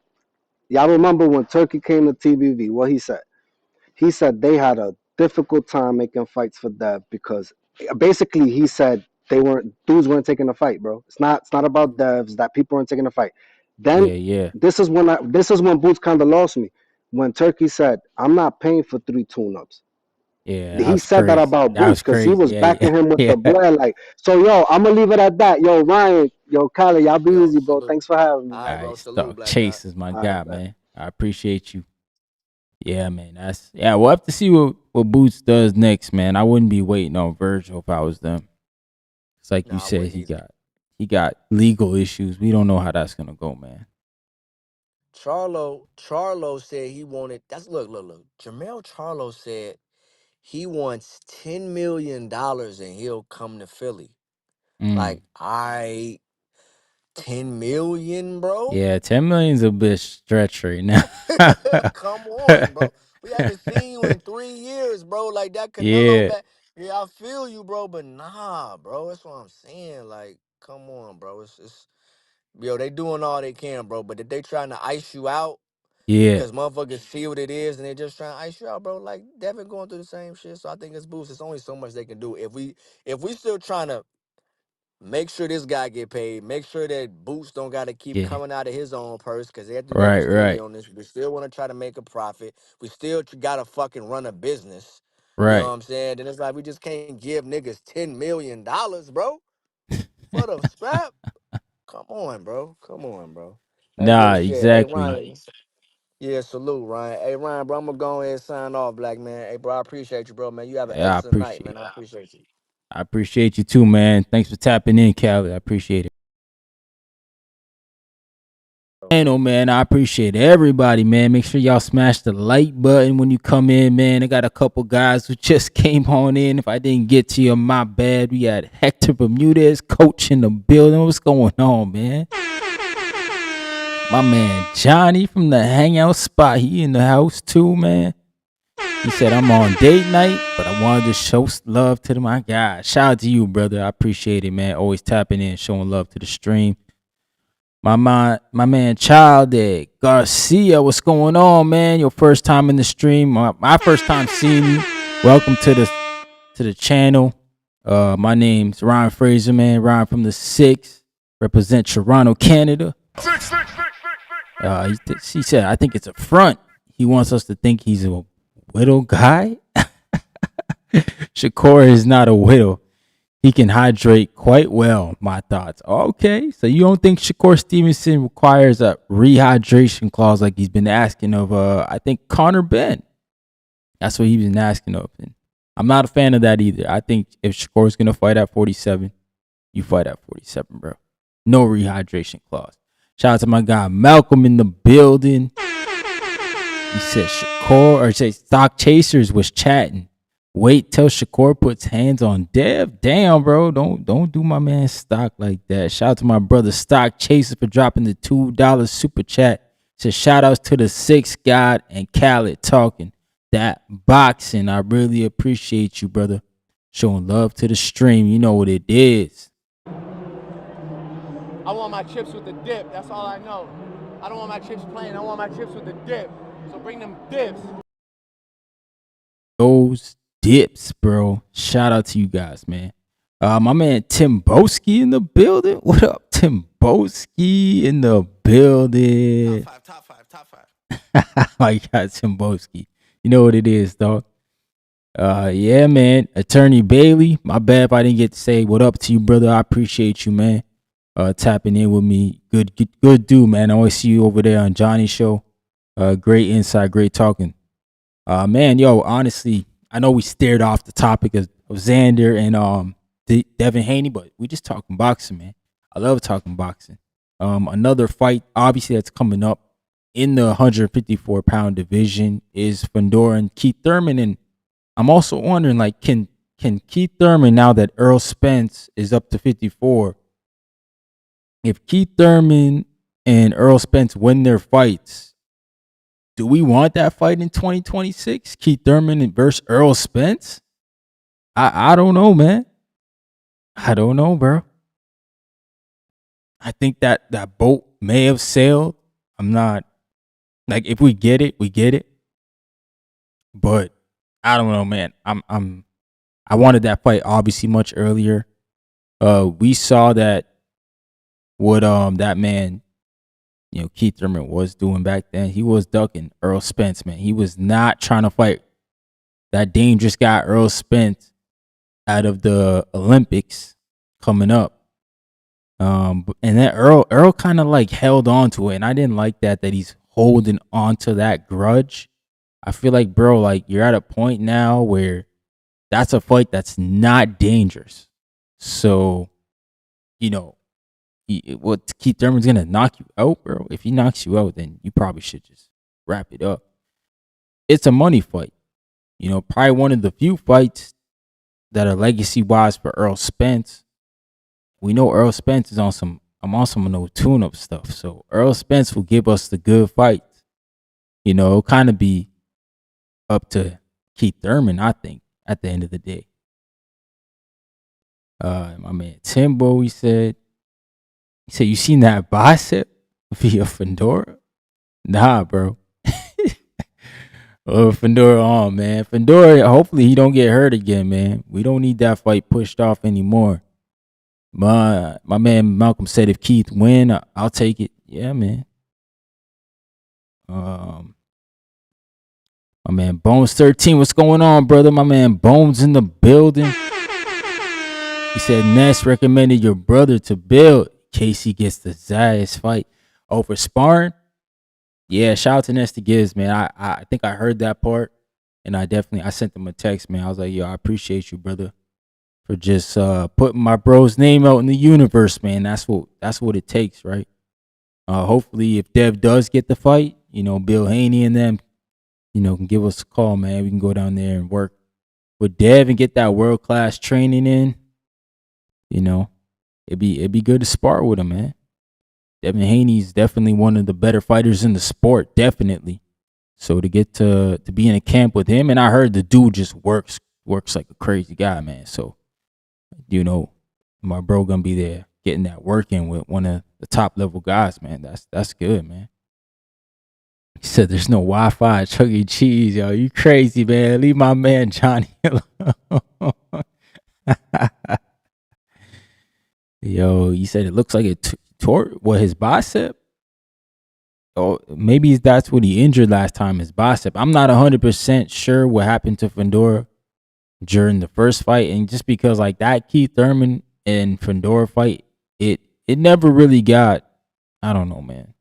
y'all remember when Turkey came to TBV? What he said? He said they had a difficult time making fights for Dev because basically he said dudes weren't taking the fight, bro. It's not about Devs that people weren't taking the fight. Then Yeah, yeah. this is when Boots kind of lost me when Turkey said I'm not paying for 3 tune-ups. Yeah, that He was said that crazy. about That Boots was because he crazy. was Yeah, yeah. backing him with the Yeah. blood. Like, so yo, I'm gonna leave it at that. Yo, Ryan, yo, Kyle, y'all be Yo, easy, bro. salute. Thanks for having me, All man. right, All bro. right, Salute, Stock Black God. Chase is my All right, guy, bet. man. I appreciate you. Yeah, man. We'll have to see what Boots does next, man. I wouldn't be waiting on Virgil if I was them. It's like you Nah, I said, wouldn't he either. got legal issues. We don't know how that's gonna go, man. Charlo said he wanted. That's look. Jamel Charlo said he wants $10 million and he'll come to Philly. Mm. Like, I 10 million, bro. Yeah, 10 million's a bit stretch right now. Come on, bro. We haven't seen you in 3 years, bro. Like that Canelo Yeah, back. Yeah, I feel you, bro. But nah, bro. That's what I'm saying. Like, come on, bro. It's yo, they doing all they can, bro. But if they trying to ice you out yeah, because motherfuckers see what it is and they just trying to ice you out, bro. Like Devin going through the same shit. So I think it's boost. It's only so much they can do. If we still trying to make sure this guy get paid. Make sure that Boots don't got to keep yeah. coming out of his own purse because at the end of the day, we Right, still right, be on this. We still want to try to make a profit. We still got to fucking run a business. You know what right. I'm saying? Then it's like we just can't give niggas $10 million, bro, for the scrap. Come on, bro. Come on, bro. Hey, Nah, but shit. Hey, exactly. Ryan. Yeah, salute, Ryan. Hey, Ryan, bro, I'm gonna go ahead and sign off, black man. Hey, bro, I appreciate you, bro, man. You have an Yeah, excellent night, man. I appreciate you. I appreciate you too, man. Thanks for tapping in, Callie. I appreciate it. And oh man, I appreciate everybody, man. Make sure y'all smash the like button when you come in, man. I got a couple guys who just came on in. If I didn't get to you, my bad. We got Hector Bermudez, coach in the building. What's going on, man? My man Johnny from the hangout spot. He in the house too, man. He said I'm on date night, but I wanted to show love to my guy. Shout out to you, brother. I appreciate it, man. Always tapping in, showing love to the stream. My man Child Garcia, what's going on, man? Your first time in the stream. My first time seeing you. Welcome to the channel. My name's Ryan Fraser, man. Ryan from the 6. Represent Toronto, Canada. He said, I think it's a front. He wants us to think he's a widow guy. Shakur is not a widow. He can hydrate quite well, my thoughts. Okay, so you don't think Shakur Stevenson requires a rehydration clause like he's been asking of, I think, Connor Ben. That's what he's been asking of. And I'm not a fan of that either. I think if Shakur's going to fight at 47, you fight at 47, bro. No rehydration clause. Shout out to my guy Malcolm in the building. He said Shakur, or say Stock Chasers was chatting. Wait till Shakur puts hands on Dev. Damn, bro. Don't do my man Stock like that. Shout out to my brother Stock Chasers for dropping the $2 super chat. Said shout outs to the Six God and Khaled talking that boxing. I really appreciate you, brother. Showing love to the stream. You know what it is. I want my chips with the dip. That's all I know. I don't want my chips plain. I want my chips with the dip. So bring them dips. Those dips, bro. Shout out to you guys, man. My man Tim Boski in the building. What up, Tim Boski in the building? Top five. My God, Tim Boski. You know what it is, dog. Yeah, man. Attorney Bailey. My bad if I didn't get to say what up to you, brother. I appreciate you, man. Tapping in with me. Good dude, man. I always see you over there on Johnny's show. Great insight, great talking. Man, yo, honestly, I know we stared off the topic of Xander and Devin Haney, but we just talking boxing, man. I love talking boxing. Another fight, obviously, that's coming up in the 154-pound division is Fedor and Keith Thurman. And I'm also wondering, like, can Keith Thurman, now that Errol Spence is up to 54, if Keith Thurman and Errol Spence win their fights, do we want that fight in 2026? Keith Thurman versus Errol Spence? I don't know, man. I don't know, bro. I think that boat may have sailed. I'm not, like, if we get it, we get it. But I don't know, man. I wanted that fight obviously much earlier. We saw that what that man, you know, Keith Thurman was doing back then. He was ducking Errol Spence, man. He was not trying to fight that dangerous guy, Errol Spence, out of the Olympics coming up. And then Earl kind of like held on to it, and I didn't like that he's holding on to that grudge. I feel like, bro, like, you're at a point now where that's a fight that's not dangerous. So, you know, Keith Thurman's gonna knock you out, bro. If he knocks you out, then you probably should just wrap it up. It's a money fight. You know, probably one of the few fights that are legacy-wise for Errol Spence. We know Errol Spence is on some no tune-up stuff. So Errol Spence will give us the good fights. You know, it'll kind of be up to Keith Thurman, I think, at the end of the day. My man Timbo, he said, you seen that bicep via Fedor? Nah, bro. Oh, Fedor, man. Fedor, hopefully he don't get hurt again, man. We don't need that fight pushed off anymore. My man Malcolm said if Keith win, I'll take it. Yeah, man. My man Bones 13, what's going on, brother? My man Bones in the building. He said Ness recommended your brother to build in case he gets the Zayas fight over sparring. Yeah, shout out to Ness Gibbs, man. I think I heard that part, and I sent him a text, man. I was like, yo, I appreciate you, brother, for just putting my bro's name out in the universe, man. That's what it takes, right? Hopefully, if Dev does get the fight, you know, Bill Haney and them, you know, can give us a call, man. We can go down there and work with Dev and get that world-class training in. You know, it'd be good to spar with him, man. Devin Haney's definitely one of the better fighters in the sport, definitely. So to get to be in a camp with him, and I heard the dude just works like a crazy guy, man. So, you know, my bro gonna be there getting that work in with one of the top level guys, man. That's good, man. He said there's no Wi-Fi at Chuck E. Cheese, yo. You crazy, man. Leave my man Johnny alone. Yo, you said it looks like it tore his bicep. Oh, maybe that's what he injured last time, his bicep. I'm not 100% sure what happened to Fedor during the first fight, and just because like that Keith Thurman and Fedor fight, it never really got, I don't know, man.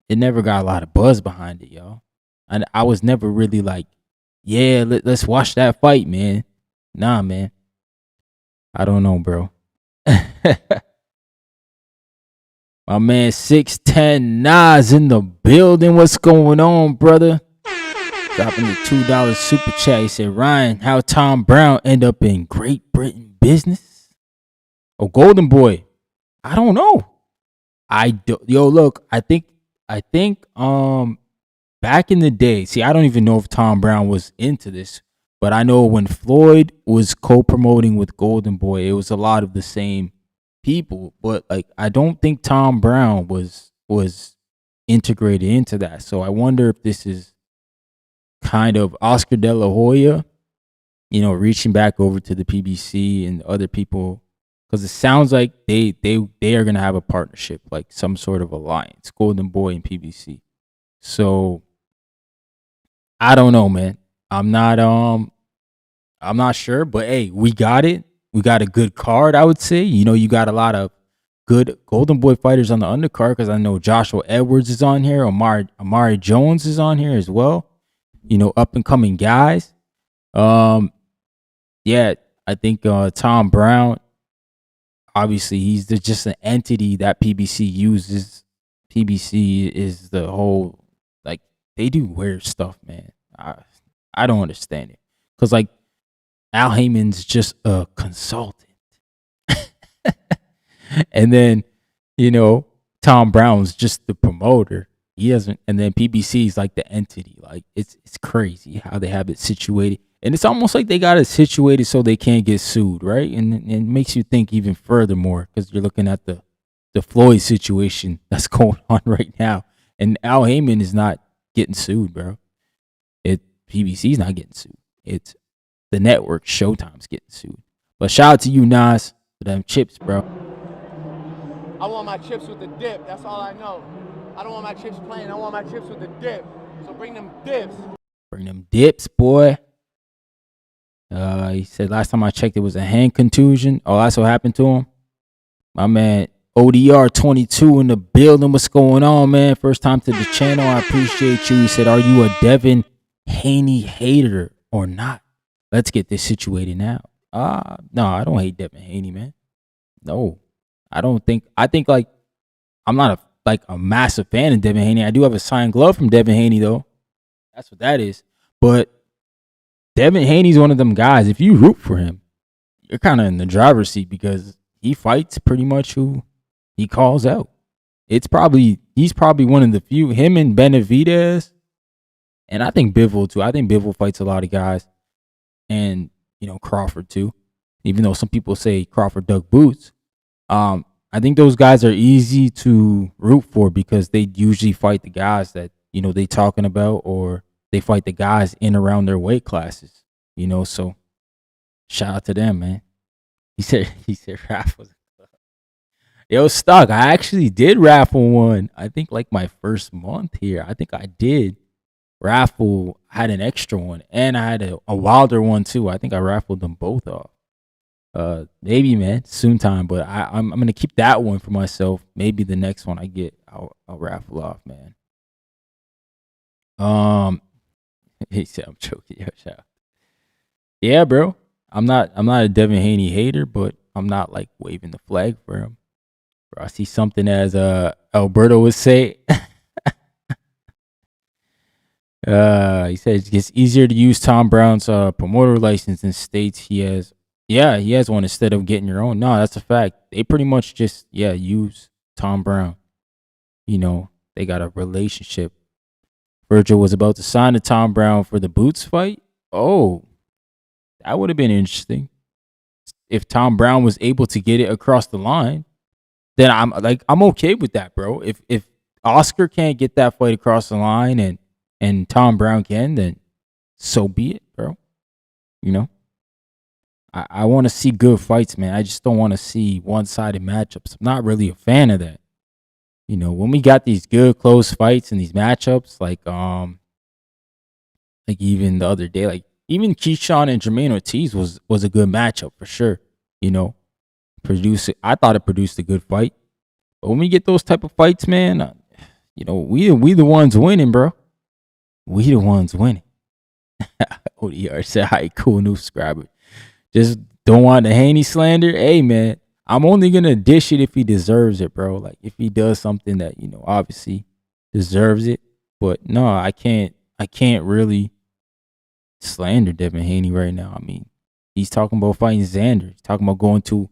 It never got a lot of buzz behind it, y'all. And I was never really like, yeah, let's watch that fight, man. Nah, man. I don't know, bro. My man 610 Nas in the building. What's going on, brother? Dropping the $2 super chat. He said, Ryan, how Tom Brown end up in Great Britain business? Oh, Golden Boy. I don't know. Look, I think back in the day, see, I don't even know if Tom Brown was into this, but I know when Floyd was co-promoting with Golden Boy, it was a lot of the same people, but like I don't think Tom Brown was integrated into that. So I wonder if this is kind of Oscar De La Hoya, reaching back over to the PBC and other people, because it sounds like they are gonna have a partnership, like some sort of alliance, Golden Boy and PBC. So I don't know, man. I'm not sure, but hey, we got it. We got a good card, I would say. You got a lot of good Golden Boy fighters on the undercard, because I know Joshua Edwards is on here. Amari Jones is on here as well. Up and coming guys. Yeah, I think Tom Brown, obviously, he's just an entity that PBC uses. PBC is the whole, like, they do weird stuff, man. I don't understand it. Because, like, Al Heyman's just a consultant. And then, Tom Brown's just the promoter. He doesn't, and then PBC is like the entity. Like, it's crazy how they have it situated. And it's almost like they got it situated so they can't get sued, right? And it makes you think even furthermore, because you're looking at the Floyd situation that's going on right now. And Al Heyman is not getting sued, bro. PBC's not getting sued. It's the network, Showtime's getting sued. But shout out to you, Nas, for them chips, bro. I want my chips with the dip. That's all I know. I don't want my chips plain. I want my chips with the dip. So bring them dips. Bring them dips, boy. He said last time I checked, it was a hand contusion. Oh, that's what happened to him. My man ODR 22 in the building. What's going on, man? First time to the channel. I appreciate you. He said, are you a Devin Haney hater or not? Let's get this situated now. No, I don't hate Devin Haney, man. No, I don't think. I think like I'm not a massive fan of Devin Haney. I do have a signed glove from Devin Haney though. That's what that is. But Devin Haney's one of them guys. If you root for him, you're kind of in the driver's seat, because he fights pretty much who he calls out. He's probably one of the few. Him and Benavidez, and I think Bivol too. I think Bivol fights a lot of guys, and Crawford too. Even though some people say Crawford dug boots, I think those guys are easy to root for, because they usually fight the guys that they talking about, or they fight the guys in around their weight classes. So shout out to them, man. He said raffles. Yo, Stock, I actually did raffle one. I think like my first month here. I think I did raffle. I had an extra one, and I had a Wilder one too. I think I raffled them both off. Maybe, man, soon time, but I'm gonna keep that one for myself. Maybe the next one I get, I'll raffle off, man. He said I'm joking. Yo, shout. Yeah, bro. I'm not a Devin Haney hater, but I'm not like waving the flag for him. Bro, I see something, as Alberto would say. He said it gets easier to use Tom Brown's promoter license in states he has. Yeah, he has one instead of getting your own. No, that's a fact. They pretty much just use Tom Brown. They got a relationship. Virgil was about to sign to Tom Brown for the Boots fight. Oh, that would have been interesting. If Tom Brown was able to get it across the line, then I'm okay with that, bro. If Oscar can't get that fight across the line and Tom Brown can, then so be it, bro. I want to see good fights, man. I just don't want to see one-sided matchups. I'm not really a fan of that. When we got these good close fights and these matchups, like even the other day, like even Keyshawn and Jermaine Ortiz was a good matchup for sure. You know, I thought it produced a good fight. But when we get those type of fights, man, you know, we the ones winning, bro. We the ones winning. ODR said, "Hi, cool new subscriber. Just don't want the Haney slander. Hey, man, I'm only gonna dish it if he deserves it, bro. Like if he does something that, you know, obviously deserves it. But no, I can't really slander Devin Haney right now. I mean, he's talking about fighting Xander. He's talking about going to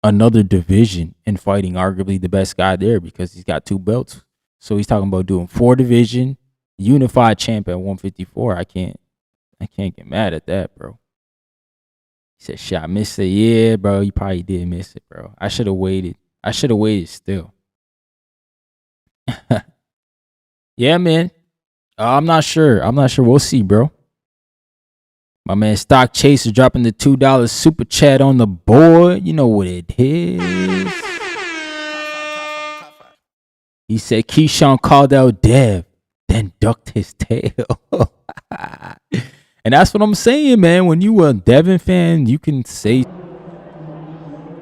another division and fighting arguably the best guy there because he's got 2 belts. So he's talking about doing 4 division, unified champ at 154. I can't get mad at that, bro. He said, "Shit, I missed it." Yeah, bro, you probably did miss it, bro. I should have waited. Still. Yeah, man. I'm not sure. We'll see, bro. My man Stock Chaser dropping the $2 super chat on the board. You know what it is. He said Keyshawn called out Dev, then ducked his tail. And that's what I'm saying, man. When you a Devin fan, you can say,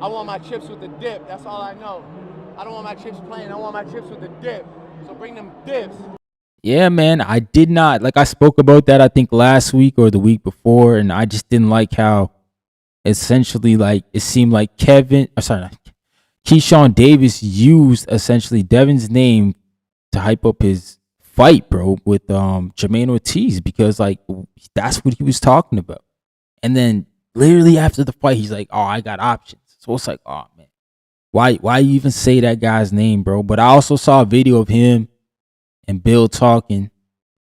I want my chips with the dip. That's all I know. I don't want my chips plain. I want my chips with the dip. So bring them dips. yeah, man, I did not, like I spoke about that, I think last week or the week before, and I just didn't like how essentially, like, it seemed like Keyshawn Davis used essentially Devin's name to hype up his fight, bro, with Jermaine Ortiz, because like that's what he was talking about. And then literally after the fight, he's like, "Oh, I got options." So it's like, oh man, why you even say that guy's name, bro? But I also saw a video of him and Bill talking.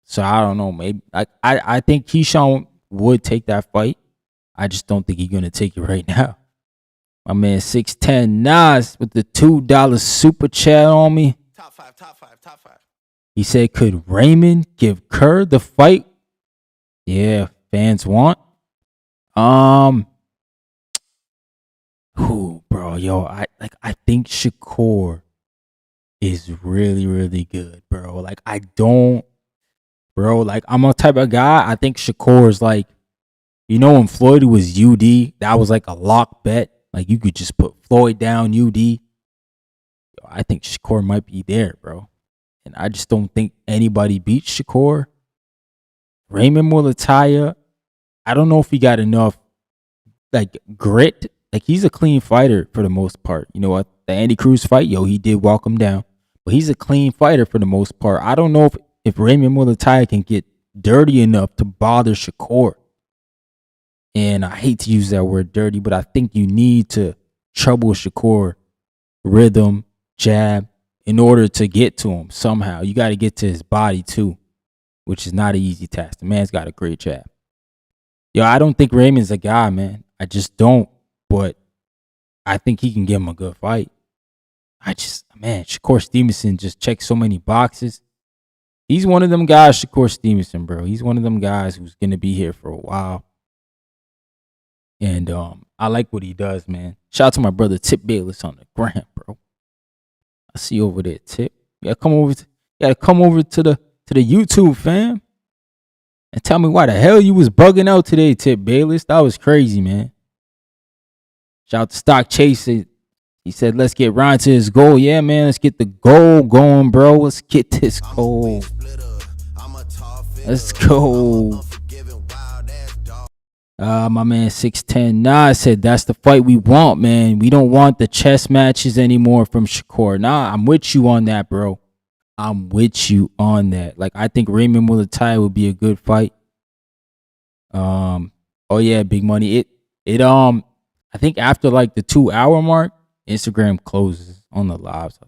So I don't know, maybe I think Keyshawn would take that fight. I just don't think he's gonna take it right now. My man 610 Nas with the $2 super chat on me. Top five. He said, "Could Raymond give Kerr the fight?" Yeah, fans want. Who, bro? Yo, I think Shakur is really, really good, bro. Like I'm a type of guy. I think Shakur is like, you know, when Floyd was UD, that was like a lock bet. Like you could just put Floyd down UD. Yo, I think Shakur might be there, bro. And I just don't think anybody beats Shakur. Raymond Mulataya, I don't know if he got enough like grit. Like he's a clean fighter for the most part. You know what? The Andy Cruz fight, yo, he did walk him down. But he's a clean fighter for the most part. I don't know if Raymond Mulataya can get dirty enough to bother Shakur. And I hate to use that word dirty, but I think you need to trouble Shakur rhythm, jab, in order to get to him somehow. You got to get to his body too, which is not an easy task. The man's got a great jab. Yo, I don't think Raymond's a guy, man. I just don't. But I think he can give him a good fight. Shakur Stevenson just checks so many boxes. He's one of them guys, Shakur Stevenson, bro. He's one of them guys who's going to be here for a while. And I like what he does, man. Shout out to my brother Tip Bayless on the gram, bro. I see you over there, Tip. You gotta come over to the YouTube, fam. And tell me why the hell you was bugging out today, Tip Bayless. That was crazy, man. Shout out to Stock Chaser. He said, "Let's get Ryan to his goal." Yeah, man, let's get the goal going, bro. Let's get this goal. Let's go. My man 610 Nah said, "That's the fight we want, man. We don't want the chess matches anymore from Shakur." Nah, I'm with you on that, bro. I'm with you on that. Like, I think Raymond Mulataya would be a good fight. Oh yeah, Big Money. I think after like the 2-hour mark, Instagram closes on the lives.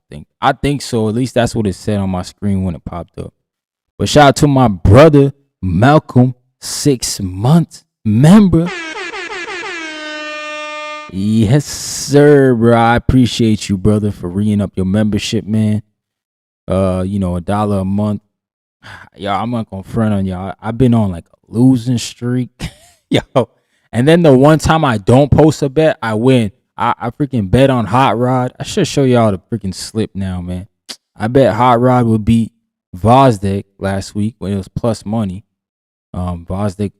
I think so. At least that's what it said on my screen when it popped up. But shout out to my brother Malcolm, 6 months member. Yes, sir, bro. I appreciate you, brother, for re-ing up your membership, man. $1 a month. Y'all, I'm not gonna front on y'all. I've been on like a losing streak. Yo. And then the one time I don't post a bet, I win. I freaking bet on Hot Rod. I should show y'all the freaking slip now, man. I bet Hot Rod would beat Vozdek last week when it was plus money. Vosdick,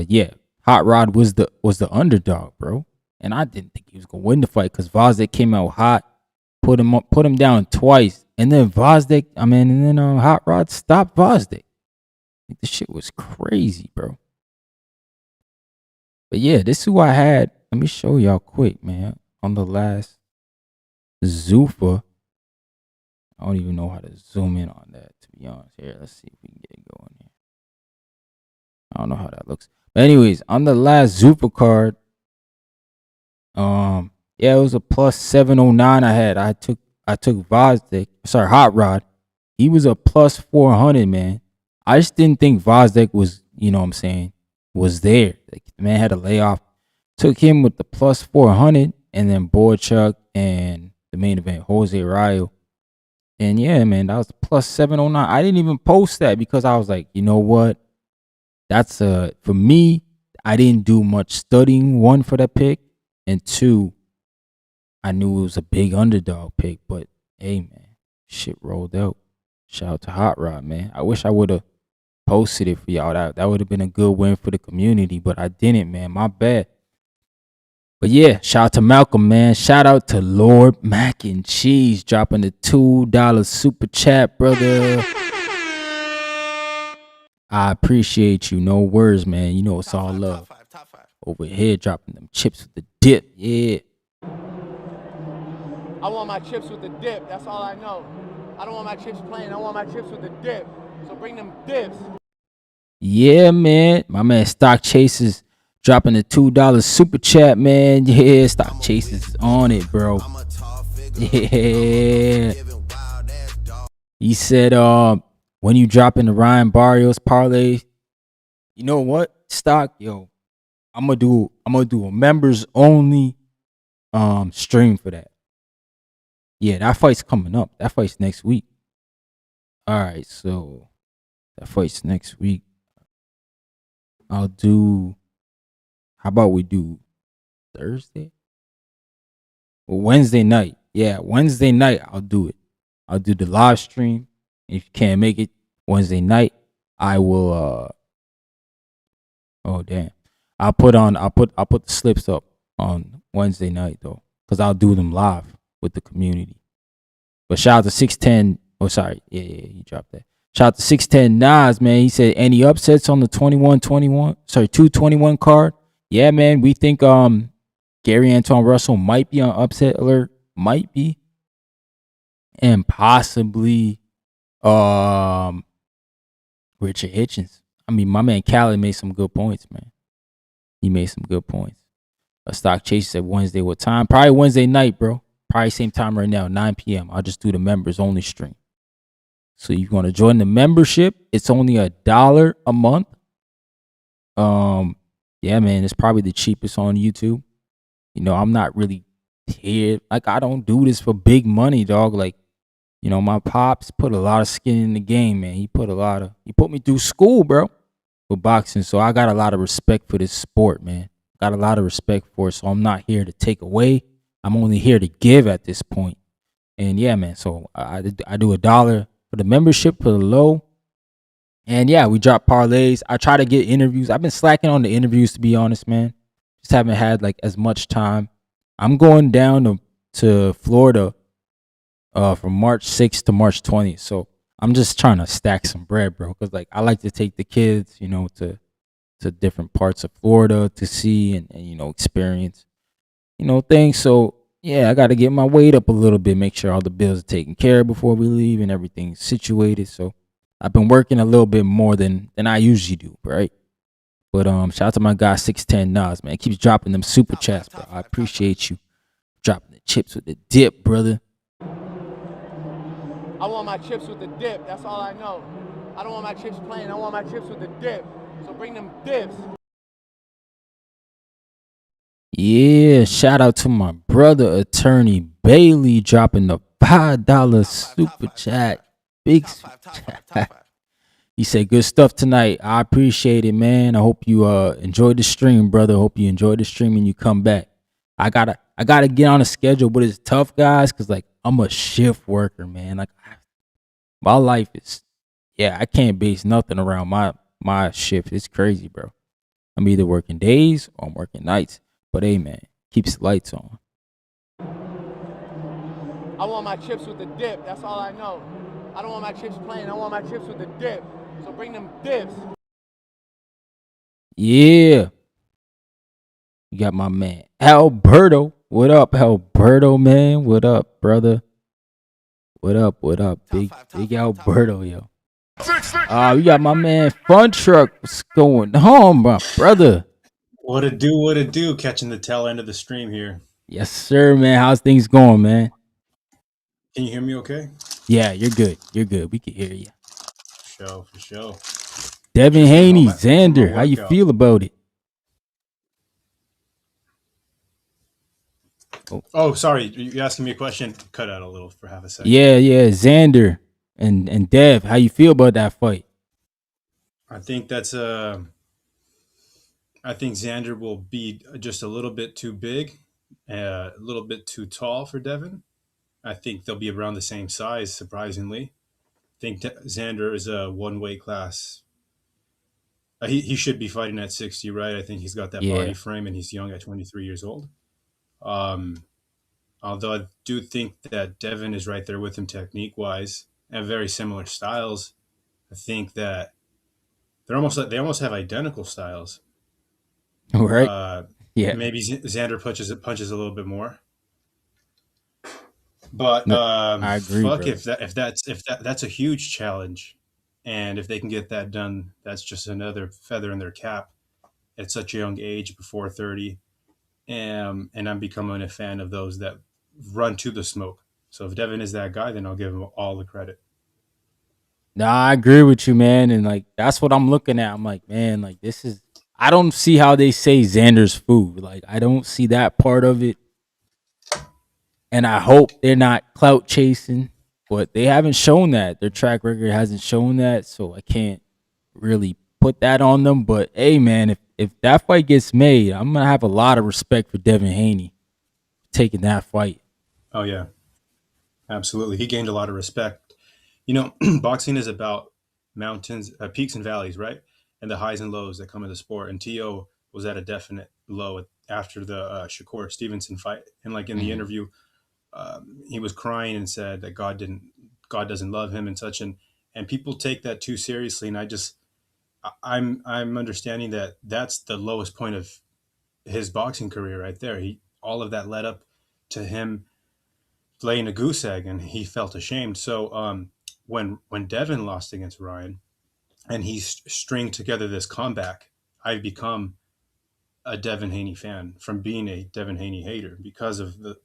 yeah, Hot Rod was the underdog, bro. And I didn't think he was gonna win the fight because Vosdick came out hot, put him down twice, and then Hot Rod stopped Vosdick. Like, this shit was crazy, bro. But yeah, this is who I had. Let me show y'all quick, man. On the last Zuffa, I don't even know how to zoom in on that, to be honest. Here, let's see if we can get it going here. I don't know how that looks. But anyways, on the last Zuffa card, yeah, it was a plus 709 I had. I took Hot Rod. He was a plus 400, man. I just didn't think Vosdick was, you know what I'm saying, was there. Like, the man had a layoff. Took him with the plus 400, and then Boychuk and the main event, Jose Rayo. And yeah, man, that was the plus 709. I didn't even post that because I was like, you know what? That's for me, I didn't do much studying, one, for that pick, and two, I knew it was a big underdog pick. But hey, man, shit rolled out. Shout out to Hot Rod, man. I wish I would have posted it for y'all. That would have been a good win for the community, but I didn't, man. My bad. But yeah, shout out to Malcolm, man. Shout out to Lord Mac and Cheese dropping the $2 super chat, brother. I appreciate you. No words, man. You know it's all love. Top five. Over here dropping them chips with the dip. Yeah. I want my chips with the dip. That's all I know. I don't want my chips plain. I want my chips with the dip. So bring them dips. Yeah, man. My man Stock Chasers dropping the $2 super chat, man. Yeah, Stock Chasers is on it, bro. Yeah. He said, when you drop in the Ryan Barrios parlay, you know what? Stock, yo, I'm gonna do a members only stream for that. Yeah, that fight's coming up. That fight's next week. All right, so that fight's next week. How about we do Thursday? Well, Wednesday night. Yeah, Wednesday night I'll do it. I'll do the live stream. If you can't make it Wednesday night, I will oh damn. I'll put the slips up on Wednesday night though. Because I'll do them live with the community. But shout out to 610. Oh, sorry. Yeah, he dropped that. Shout out to 610 Nas, man. He said, any upsets on the 221 card? Yeah, man. We think Gary Antoine Russell might be on upset alert. Might be. And possibly Richard Hitchens. I mean, my man Khaled made some good points, man. He made some good points. A Stock Chase said Wednesday, what time? Probably Wednesday night, bro. Probably same time right now, 9 p.m. I'll just do the members only stream. So you want to join the membership? It's only $1 a month. Yeah, man, it's probably the cheapest on YouTube. You know, I'm not really here. Like, I don't do this for big money, dog. Like, you know, my pops put a lot of skin in the game, man. He put me through school, bro, with boxing. So I got a lot of respect for this sport, man. Got a lot of respect for it. So I'm not here to take away. I'm only here to give at this point. And yeah, man. So I do $1 for the membership for the low. And yeah, we drop parlays. I try to get interviews. I've been slacking on the interviews, to be honest, man. Just haven't had like as much time. I'm going down to Florida from March 6th to March 20th. So I'm just trying to stack some bread, bro. Because like I like to take the kids, you know, to different parts of Florida to see and you know, experience, you know, things. So yeah, I got to get my weight up a little bit, make sure all the bills are taken care of before we leave and everything's situated. So I've been working a little bit more than I usually do, right? But shout out to my guy 610 Nas, man. Keeps dropping them super chats, bro. I appreciate you dropping the chips with the dip, brother. I want my chips with the dip. That's all I know. I don't want my chips plain. I want my chips with the dip. So bring them dips. Yeah, shout out to my brother, Attorney Bailey, dropping the $5 super chat. Big super chat. He said, good stuff tonight. I appreciate it, man. I hope you enjoyed the stream, brother. Hope you enjoyed the stream and you come back. I gotta get on a schedule, but it's tough, guys, because like I'm a shift worker, man. Like my life is Yeah, I can't base nothing around my shift. It's crazy, bro. I'm either working days or I'm working nights. But hey, man, keeps the lights on. I want my chips with the dip. That's all I know. I don't want my chips plain. I want my chips with the dip. So bring them dips. Yeah, you got my man Alberto. What up, Alberto, man? What up, brother? What up? What up? Big Alberto, yo. We got my man Fun Truck. What's going on, my brother? What it do? What it do? Catching the tail end of the stream here. Yes, sir, man. How's things going, man? Can you hear me okay? Yeah, you're good. You're good. We can hear you. For sure. Devin Just Haney, getting home from my Xander, how you workout. feel about it? Oh, sorry. You asking me a question? Cut out a little for half a second. Yeah, Xander and Dev, how you feel about that fight? I think that's I think Xander will be just a little bit too big, a little bit too tall for Devin. I think they'll be around the same size, surprisingly. I think Xander is a one weight class. He should be fighting at 60, right? I think he's got that Yeah, body frame and he's young at 23 years old. Um, Although I do think that Devin is right there with him technique wise and very similar styles. I think that they almost have identical styles. all right. Uh, Yeah, Maybe Xander punches a little bit more, but no, I agree, fuck brother. if that's a huge challenge, and if they can get that done, that's just another feather in their cap at such a young age, before 30. And I'm becoming a fan of those that run to the smoke. So if Devin is that guy, then I'll give him all the credit. Nah, I agree with you, man. And like that's what I'm looking at. I'm like, man, like this is I don't see how they say Xander's food. Like I don't see that part of it. And I hope they're not clout chasing, but they haven't shown that. Their track record hasn't shown that, so I can't really put that on them. But hey, man, if that fight gets made, I'm gonna have a lot of respect for Devin Haney taking that fight. Oh yeah, absolutely. He gained a lot of respect. Boxing is about mountains, peaks and valleys, right? And the highs and lows that come in the sport. And To was at a definite low after the Shakur Stevenson fight. And like in the Mhm. interview, he was crying and said that God doesn't love him and such. And people take that too seriously. And I'm understanding that that's the lowest point of his boxing career right there. All of that led up to him laying a goose egg, and he felt ashamed. So when Devin lost against Ryan, and he stringed together this comeback, I've become a Devin Haney fan from being a Devin Haney hater because of the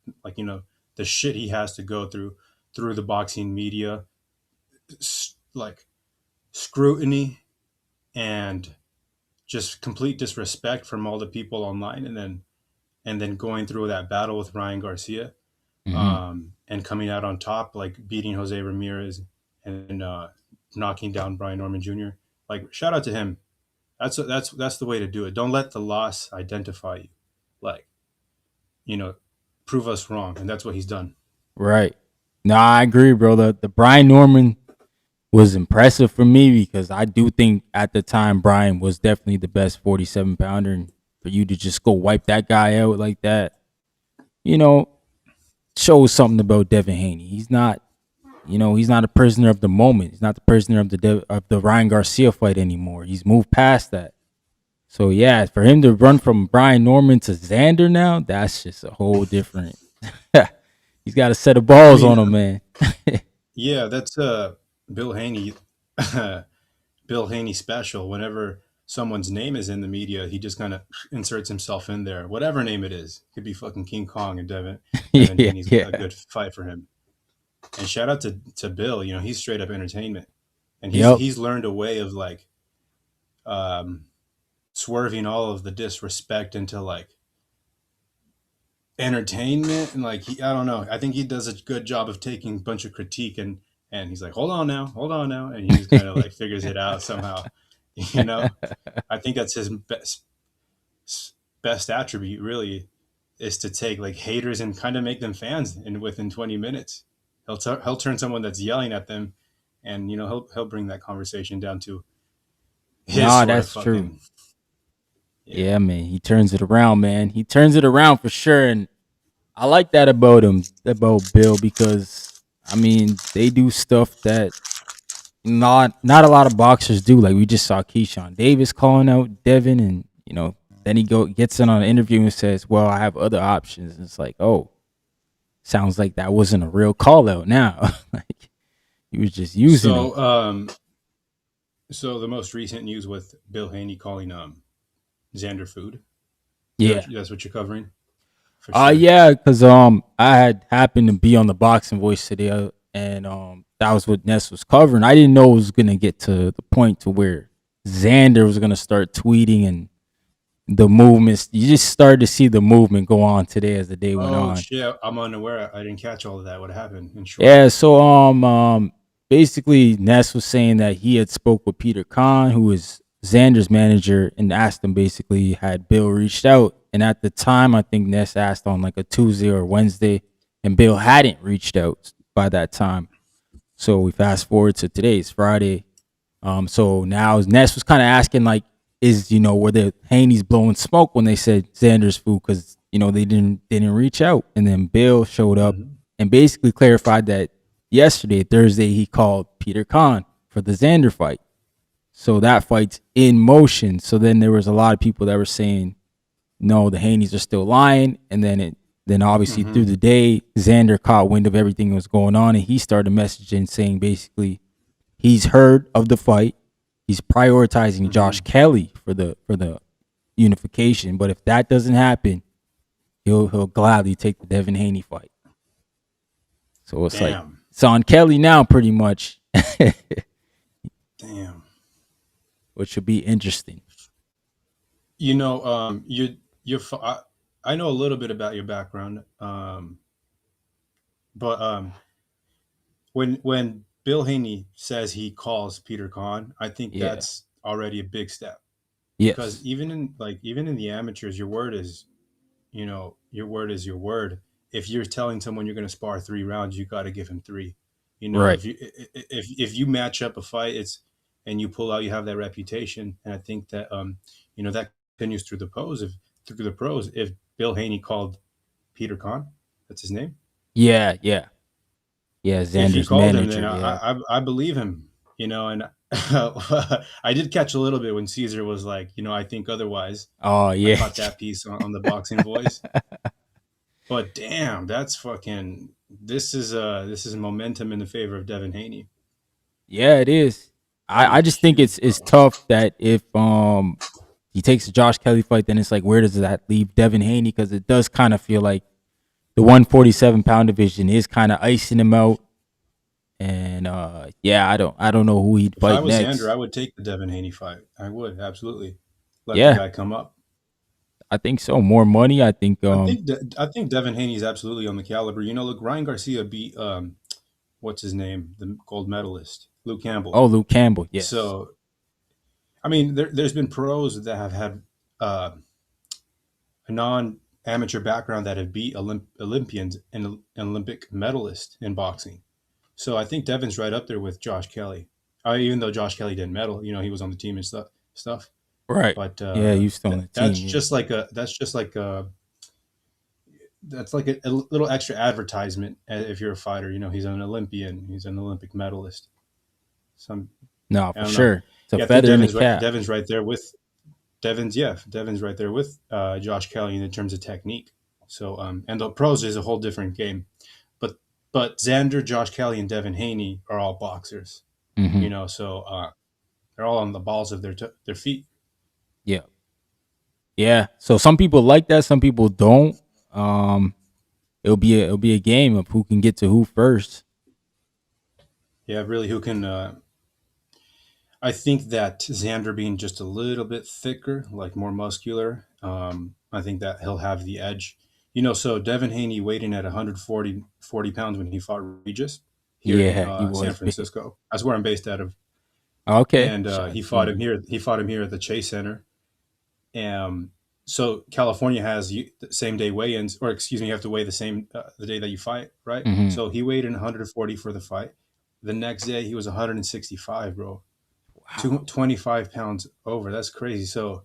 shit he has to go through the boxing media, like scrutiny and just complete disrespect from all the people online, and then going through that battle with Ryan Garcia, Mhm. and coming out on top, like beating Jose Ramirez and knocking down Brian Norman Jr. Like, shout out to him. That's the way to do it. Don't let the loss identify you. Like, you know, prove us wrong, and that's what he's done. Right. No, I agree, bro. The Brian Norman was impressive for me because I do think at the time Brian was definitely the best 47 pounder, and for you to just go wipe that guy out like that, you know, shows something about Devin Haney. He's not a prisoner of the moment. He's not the prisoner of the Ryan Garcia fight anymore. He's moved past that. So yeah, for him to run from Brian Norman to Xander now, that's just a whole different. He's got a set of I balls mean, on him, man. yeah, that's Bill Haney. Bill Haney special. Whenever someone's name is in the media, he just kind of inserts himself in there, whatever name it is. It could be fucking King Kong, and Devin Yeah, Haney's a yeah, good fight for him. And shout out to Bill. He's straight up entertainment, and he's yep. he's learned a way of like um, swerving all of the disrespect into like entertainment, and like I don't know. I think he does a good job of taking a bunch of critique, and he's like, hold on now, and he just kind of like figures it out somehow. You know, I think that's his best attribute, really, is to take like haters and kind of make them fans in within 20 minutes. He'll turn someone that's yelling at them and he'll bring that conversation down to his Nah, sort of that's true. fucking yeah. Yeah, man. He turns it around, man. He turns it around for sure. And I like that about him, about Bill, because I mean, they do stuff that not a lot of boxers do. Like we just saw Keyshawn Davis calling out Devin, and then he gets in on an interview and says, "Well, I have other options." And it's like, oh, sounds like that wasn't a real call out. Now, like he was just using him. So the most recent news with Bill Haney calling Xander food. Yeah. That's what you're covering. For sure. Yeah, because I had happened to be on the Boxing Voice today, and that was what Ness was covering. I didn't know it was gonna get to the point to where Xander was gonna start tweeting and the movements. You just started to see the movement go on today as the day went Oh on. shit! I'm unaware. I didn't catch all of that. What happened? In short. Yeah, so basically Ness was saying that he had spoke with Peter Khan, who is Xander's manager, and asked him basically had Bill reached out. And at the time, I think Ness asked on like a Tuesday or Wednesday, and Bill hadn't reached out by that time. So we fast forward to today's Friday. So now Ness was kind of asking like, were the Haney's blowing smoke when they said Xander's food, because they didn't reach out, and then Bill showed up and basically clarified that yesterday, Thursday, he called Peter Khan for the Xander fight. So that fight's in motion. So then there was a lot of people that were saying, no, the Haneys are still lying. And then obviously through the day, Xander caught wind of everything that was going on, and he started messaging saying basically he's heard of the fight. He's prioritizing Josh Kelly for the unification. But if that doesn't happen, he'll gladly take the Devin Haney fight. So it's like it's on Kelly now, pretty much. Damn. Which should be interesting. I know a little bit about your background, but when Bill Haney says he calls Peter Khan, I think that's already a big step. Yes. Because even in the amateurs, your word is your word. If you're telling someone you're going to spar 3 rounds, you got to give him 3. Right. If you match up a fight, and you pull out, you have that reputation. And I think that that continues through the pros. If Bill Haney called Peter Khan, that's his name. Yeah. Xander's if he called manager. him, then I believe him. And I did catch a little bit when Caesar was like, I think otherwise. Oh yeah. I caught that piece on the Boxing Voice. But damn, that's fucking. This is momentum in the favor of Devin Haney. Yeah, it is. I just think it's tough that if he takes the Josh Kelly fight, then it's like, where does that leave Devin Haney? Because it does kind of feel like the 147-pound division is kind of icing him out. And I don't know who he'd fight if I was next. Xander, I would take the Devin Haney fight. I would absolutely let the guy come up. I think so. More money. I think Devin Haney is absolutely on the caliber. Look, Ryan Garcia beat what's his name, the gold medalist, Luke Campbell. Oh, Luke Campbell. Yes. So, I mean, there's been pros that have had a non-amateur background that have beat Olympians and an Olympic medalist in boxing. So I think Devin's right up there with Josh Kelly. Even though Josh Kelly didn't medal, he was on the team and stuff. Right. But he's still on the team. That's like a little extra advertisement if you're a fighter. He's an Olympian. He's an Olympic medalist. No, for sure. It's a feather in the cap. Devin's right there with Josh Kelly in terms of technique. So and the pros is a whole different game. But Xander, Josh Kelly, and Devin Haney are all boxers. So they're all on the balls of their feet. Yeah. Yeah. So some people like that, some people don't. It'll be a game of who can get to who first. Yeah, really, who can? I think that Xander being just a little bit thicker, like more muscular, I think that he'll have the edge. So Devin Haney weighed in at 140 pounds when he fought Regis here in San Francisco. Big. That's where I'm based out of. Okay. And he fought him here. He fought him here at the Chase Center. So California has the same day weigh-ins, or excuse me, you have to weigh the same the day that you fight, right? So he weighed in 140 for the fight. The next day he was 165, bro. Wow. 25 pounds over. That's crazy. So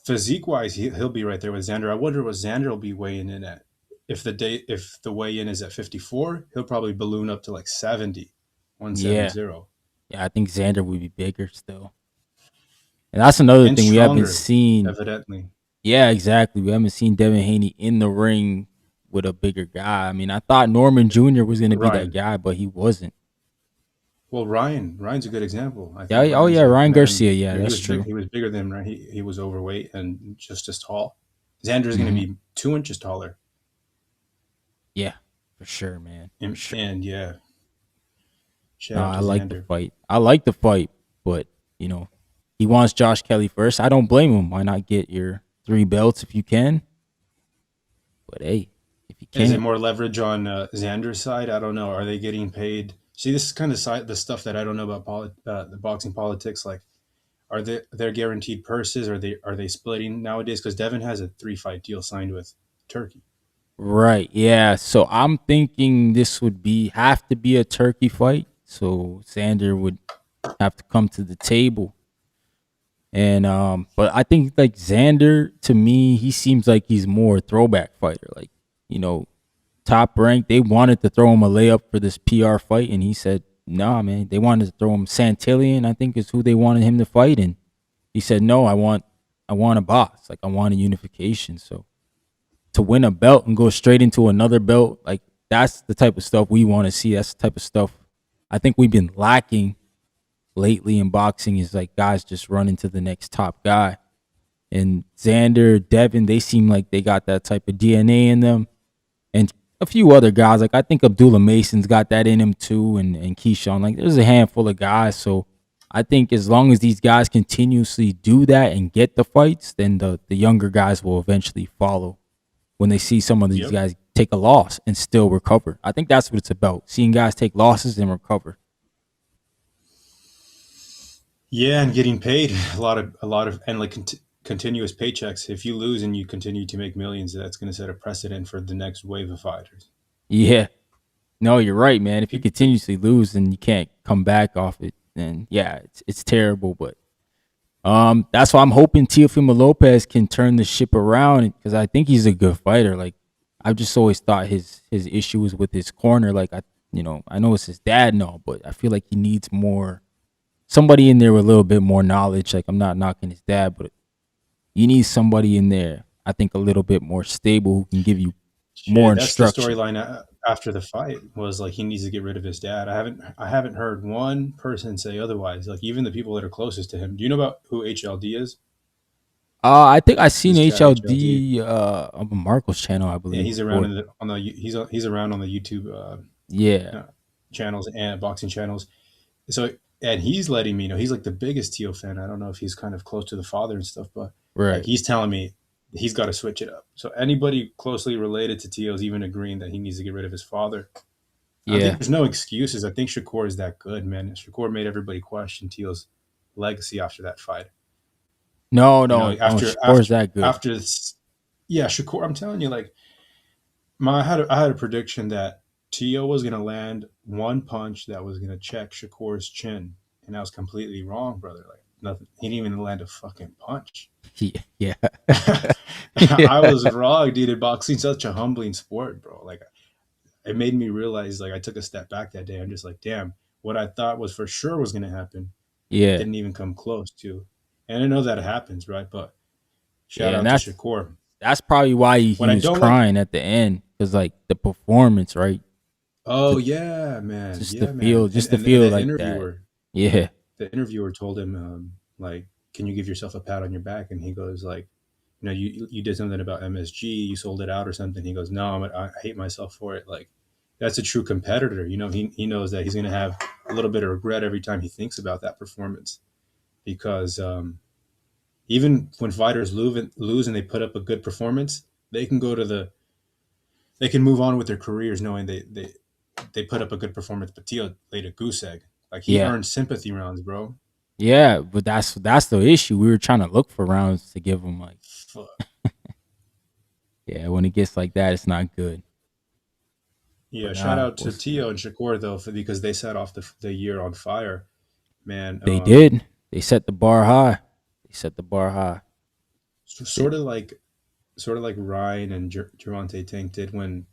physique wise, he'll be right there with Xander. I wonder what Xander will be weighing in at. If the weigh in is at 54, he'll probably balloon up to like 70, Yeah. 170. Yeah, I think Xander would be bigger still. And that's another And thing we haven't stronger, seen. evidently. Yeah, exactly. We haven't seen Devin Haney in the ring with a bigger guy. I mean, I thought Norman Jr. was going to be that Ryan. guy, but he wasn't. Well, Ryan's a good example. I Yeah. think Oh, Ryan's yeah. like Ryan man. Garcia. Yeah, You know, that's true. he was bigger than right. He was overweight and just as tall. Xander's going to Hmm. be 2 inches taller. Yeah, for sure, man. For sure. And yeah, No, shout out I to like the Xander. fight. I like the fight, but he wants Josh Kelly first. I don't blame him. Why not get your 3 belts if you can? But hey, if you Is it can't, more leverage on Xander's side? I don't know. Are they getting paid? See, this is kind of the stuff that I don't know about the boxing politics. Like, are they're guaranteed purses? Are they splitting nowadays? Because Devin has a 3-fight deal signed with Turkey. right? Yeah. So I'm thinking this would have to be a turkey fight. So Xander would have to come to the table. And but I think like Xander, to me, he seems like he's more a throwback fighter. Like, top rank. They wanted to throw him a layup for this PR fight, and he said, "Nah, man." They wanted to throw him Santillan, I think is who they wanted him to fight, and he said, "No, I want a boss. Like I want a unification." So to win a belt and go straight into another belt, like that's the type of stuff we want to see. That's the type of stuff I think we've been lacking lately in boxing. Is like guys just run into the next top guy. And Xander, Devin, they seem like they got that type of DNA in them. And a few other guys, like I think Abdullah Mason's got that in him too, and Keyshawn. Like there's a handful of guys. So I think as long as these guys continuously do that and get the fights, then the younger guys will eventually follow when they see some of these Yep. guys take a loss and still recover. I think that's what it's about. Seeing guys take losses and recover. Yeah, and getting paid a lot of and like continuous paychecks. If you lose and you continue to make millions, that's going to set a precedent for the next wave of fighters. Yeah. No, you're right, man. If you Peop- continuously lose and you can't come back off it, then yeah, it's terrible. But that's why I'm hoping Teofimo Lopez can turn the ship around because I think he's a good fighter. Like I've just always thought his issue was with his corner. Like I know it's his dad and all, but I feel like he needs more somebody in there with a little bit more knowledge. Like I'm not knocking his dad, but you need somebody in there. I think a little bit more stable who can give you more Shit, that's the instruction. storyline after the fight was like he needs to get rid of his dad. I haven't heard one person say otherwise. Like even the people that are closest to him. Do you know about who HLD is? I think I seen This Chad HLD. HLD on Marco's channel, I Yeah, believe, he's around before. he's around on the YouTube Yeah, channels and boxing channels. So and he's letting me know he's like the biggest Tio fan. I don't know if he's kind of close to the father and stuff, but like right. he's telling me he's got to switch it up. So anybody closely related to Tio's even agreeing that he needs to get rid of his father. Yeah. There's no excuses. I think Shakur is that good, man. Shakur made everybody question Tio's legacy after that fight. No, You know, no, no. Shakur's that good. after this, yeah, Shakur. I'm telling you, like, I had a prediction that Tio was gonna land one punch that was gonna check Shakur's chin, and I was completely wrong, brother. Like nothing. He didn't even land a fucking punch. Yeah. I Yeah. was wrong, dude. Boxing's such a humbling sport, bro. Like it made me realize, like I took a step back that day. I'm just like, damn, what I thought was for sure was gonna happen Yeah. didn't even come close to. And I know that happens, right? But shout Yeah. And out to Shakur. that's probably why What he I was don't like, crying at the end because like the performance, right? oh The, yeah, man, just yeah, man. just to And feel like that. Yeah. the interviewer told him, like, can you give yourself a pat on your back? And he goes, like, you did something about MSG, you sold it out or something. He goes, no, I hate myself for it. Like, that's a true competitor. He knows that he's going to have a little bit of regret every time he thinks about that performance because even when fighters lose and they put up a good performance, they can they can move on with their careers knowing they put up a good performance. But Tio laid a goose egg. Like he Yeah. earned sympathy rounds, bro. Yeah. But that's the issue. We were trying to look for rounds to give him like, Fuck. yeah, when it gets like that, it's not good. Yeah, But shout out we'll to see. Tio and Shakur though, because they set off the year on fire, man. They did. They set the bar high. They set the bar high. They, Sort of like Ryan and Gervonta Tank did when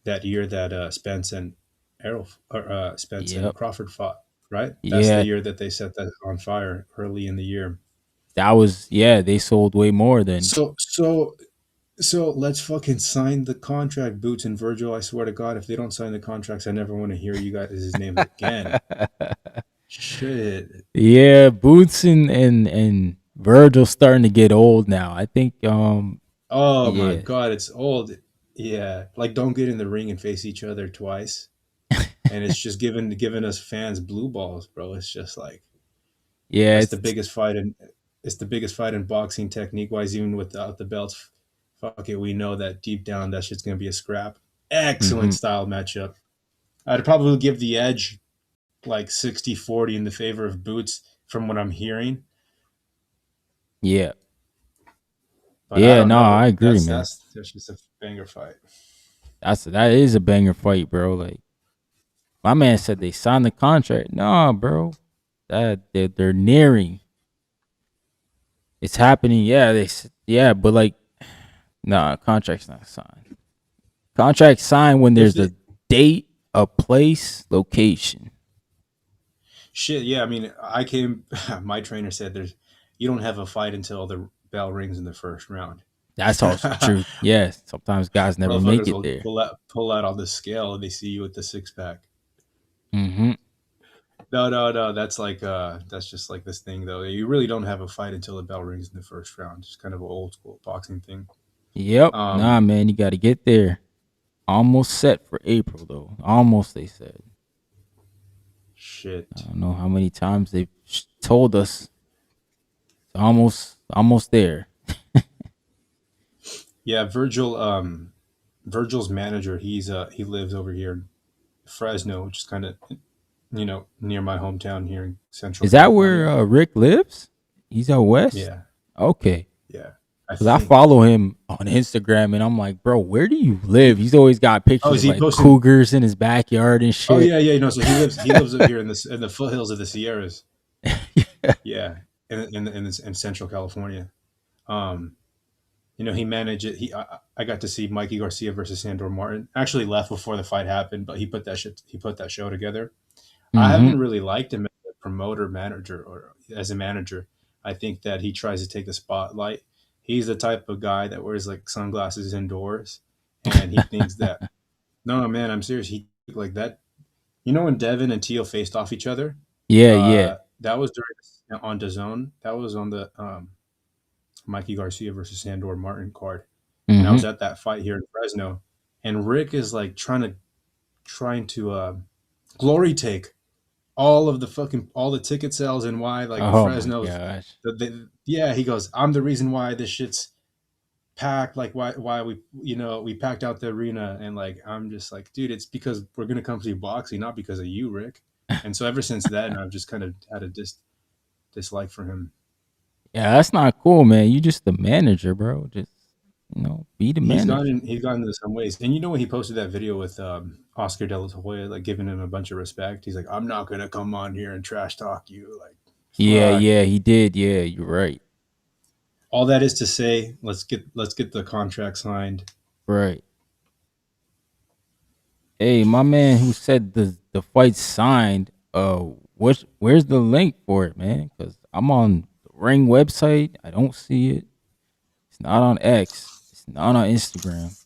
that year that Spence and Spence and yep. Crawford fought. Right, that's the Yeah. year that they set that on fire early in the year. That was They sold way more than. So let's fucking sign the contract, Boots and Virgil. I swear to God, if they don't sign the contracts, I never want to hear you guys' names again. Shit. Yeah, Boots and Virgil starting to get old now. I think Oh my yeah. God, it's old. Yeah, like don't get in the ring and face each other twice, and it's just giving us fans blue balls, bro. It's just like Yeah, that's the biggest fight in it's the biggest fight in boxing technique wise, even without the belts. Fuck it, we know that deep down that shit's gonna be a scrap. Excellent mhm. style matchup. I'd probably give the edge like 60-40 in the favor of Boots from what I'm hearing. Yeah. But I Yeah, don't no, I know. agree, man. That's just a banger fight. That is a banger fight, bro. Like my man said they signed the contract. No, bro. That they're nearing. It's happening. Yeah, but like nah, contract's not signed. Contract signed when If there's a the date, a place, location. shit, yeah, I mean, I came. My trainer said you don't have a fight until the bell rings in the first round. That's also true. Yes, sometimes guys never make Motherfuckers it will there. pull out on the scale and they see you with the six pack. Mm-hmm. No. That's just like this thing though. You really don't have a fight until the bell rings in the first round. It's kind of an old school boxing thing. Yep. Nah, Um, man, you got to get there. Almost set for April though. Almost, they said. I shit. don't know how many times they've told us. It's almost there. Yeah, Virgil's manager. He lives over here in Fresno, which is kind of near my hometown here in Central Is that where California. Rick lives? He's out west. Yeah, Okay. yeah. I Cause I think. follow him on Instagram and I'm like, bro, where do you live? He's always got Oh, pictures is of he like posting? cougars in his backyard and Oh shit. yeah. So he lives up here in the foothills of the Sierras. Yeah, in Central California. Um, he managed it. I got to see Mikey Garcia versus Sandor Martin. Actually left before the fight happened, but he put that show together. I Mm-hmm. haven't really liked him as a promoter manager or as a manager. I think that he tries to take the spotlight. He's the type of guy that wears like sunglasses indoors, and he thinks that no, man, I'm serious. He like that. When Devin and Teal faced off each other, Yeah. that was on DAZN. That was on the Mikey Garcia versus Sandor Martin card, and I Mm-hmm. was at that fight here in Fresno, and Rick is like trying to glory take all the ticket sales and why like Oh my Fresno's gosh. yeah, he goes, I'm the reason why this shit's packed, like why we packed out the arena, and like I'm just like, dude, it's because we're gonna come see boxing, not because of you, Rick. And so ever since then I've just kind of had a dislike for him. Yeah, that's not cool, man. You just the manager, bro. Just be the He's manager. gotten into some ways. And when he posted that video with Oscar De La Hoya, like giving him a bunch of respect, he's like, I'm not gonna come on here and trash talk you. Like, fuck. Yeah, he did. Yeah, you're right. All that is to say, let's get the contract signed. Right. Hey, my man who said the fight signed, where's the link for it, man? Because I'm on the Ring website. I don't see it. It's not on X. It's not on Instagram.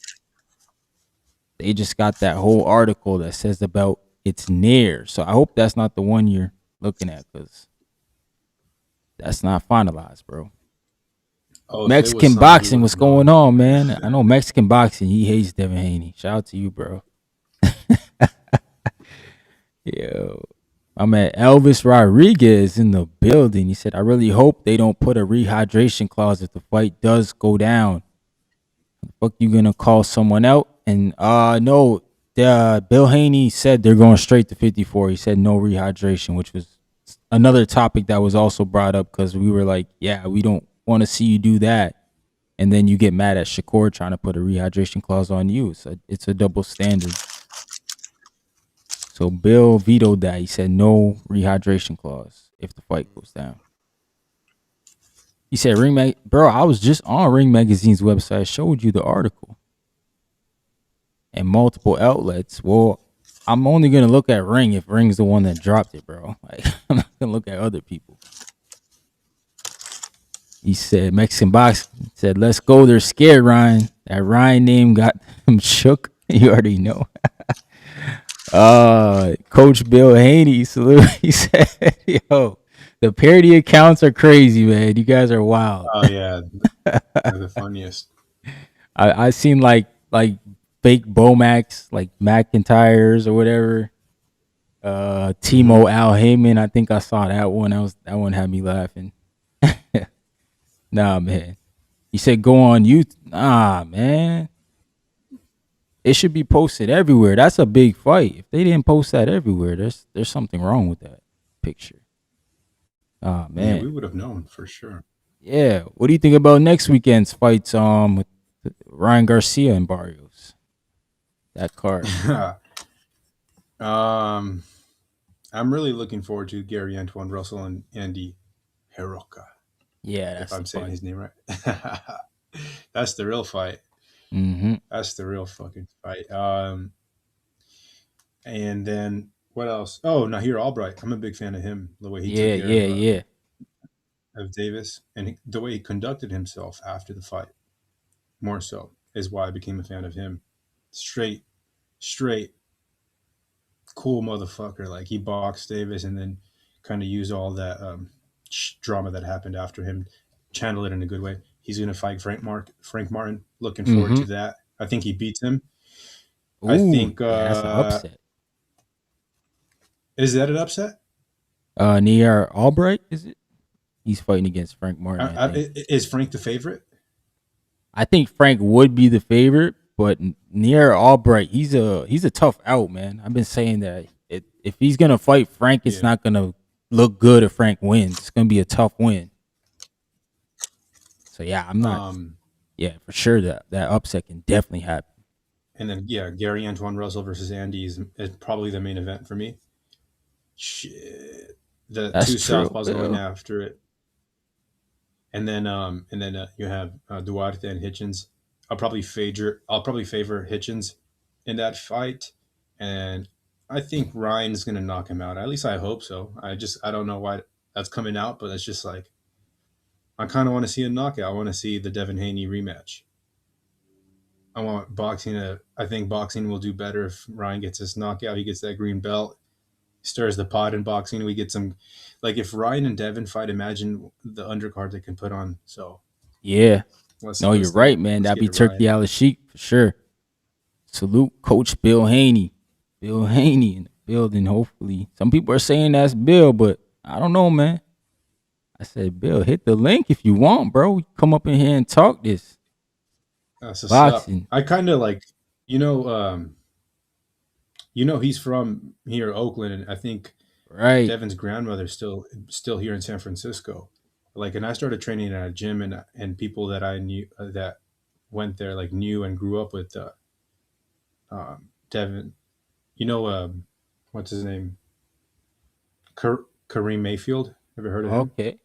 They just got that whole article that says about it's near. So I hope that's not the one you're looking at, because that's not finalized, bro. Oh, if it was Mexican signed, he boxing, would what's have known. going on, man? I know Mexican boxing. He hates Devin Haney. Shout out to you, bro. Yo, I'm at Elvis Rodriguez in the building. He said, I really hope they don't put a rehydration clause if the fight does go down. The fuck you gonna call someone out? And no, Bill Haney said they're going straight to 54. He said no rehydration, which was another topic that was also brought up, because we were like, yeah, we don't want to see you do that. And then you get mad at Shakur trying to put a rehydration clause on you. So it's a double standard. So Bill vetoed that. He said no rehydration clause if the fight goes down. He said bro, I was just on Ring Magazine's website. I showed you the article. And multiple outlets. Well, I'm only gonna look at Ring if Ring's the one that dropped it, bro. Like, I'm not gonna look at other people. He said Mexican Boxing said, "Let's go." They're scared, Ryan. That Ryan name got him shook. You already know. Coach Bill Haney salute. He said, "Yo, the parody accounts are crazy, man. You guys are wild." Oh yeah, they're the funniest. I seen like fake Bomax, like McIntyres or whatever. Timo Al Heyman. I think I saw that one. That one had me laughing. Nah, man. He said go on YouTube. Nah, man. It should be posted everywhere. That's a big fight. If they didn't post that everywhere, there's something wrong with that picture. Ah, man. Yeah, we would have known for sure. Yeah. What do you think about next weekend's fights? With Ryan Garcia and Barrios. That card. I'm really looking forward to Gary Antoine Russell and Andy Heroka. Yeah, that's if I'm saying fight. his name right. That's the real fight. Mm-hmm. That's the real fucking fight. And then what else? Oh, Nahir Albright. I'm a big fan of him. The way he took care of Davis and the way he conducted himself after the fight. More so is why I became a fan of him. Straight, cool motherfucker. Like he boxed Davis and then kind of used all that drama that happened after him, channel it in a good way. He's going to fight Frank Martin. Looking forward to that. I think he beats him. Ooh, I think that's an upset. Is that an upset? Nahir Albright, is it? He's fighting against Frank Martin. Is Frank the favorite? I think Frank would be the favorite, but Nahir Albright, he's a tough out, man. I've been saying that if he's gonna fight Frank, it's not gonna look good if Frank wins. It's gonna be a tough win. So yeah, I'm not. Yeah, for sure that upset can definitely happen. And then Gary Antoine Russell versus Andy is probably the main event for me. Shit, that's two southpaws going after it. And then you have Duarte and Hitchens. I'll probably favor Hitchens in that fight, and I think Ryan's gonna knock him out. At least I hope so. I don't know why that's coming out, but it's just like I kind of want to see a knockout. I want to see the Devin Haney rematch. I want boxing I think boxing will do better if Ryan gets his knockout. He gets that green belt, stirs the pot in boxing. We get some, like if Ryan and Devin fight, imagine the undercard they can put on. So yeah, you're right, man. That'd be Turkey Al Sheik for sure. Salute Coach Bill Haney. Bill Haney in the building. Hopefully, some people are saying that's Bill, but I don't know, man. I said, Bill, hit the link if you want, bro. Come up in here and talk this. That's boxing. I kind of like, he's from here, Oakland, and I think Devin's grandmother's still here in San Francisco. Like, and I started training at a gym, and people that I knew that went there like knew and grew up with Devin. What's his name? Kareem Mayfield. Ever heard of him? Okay.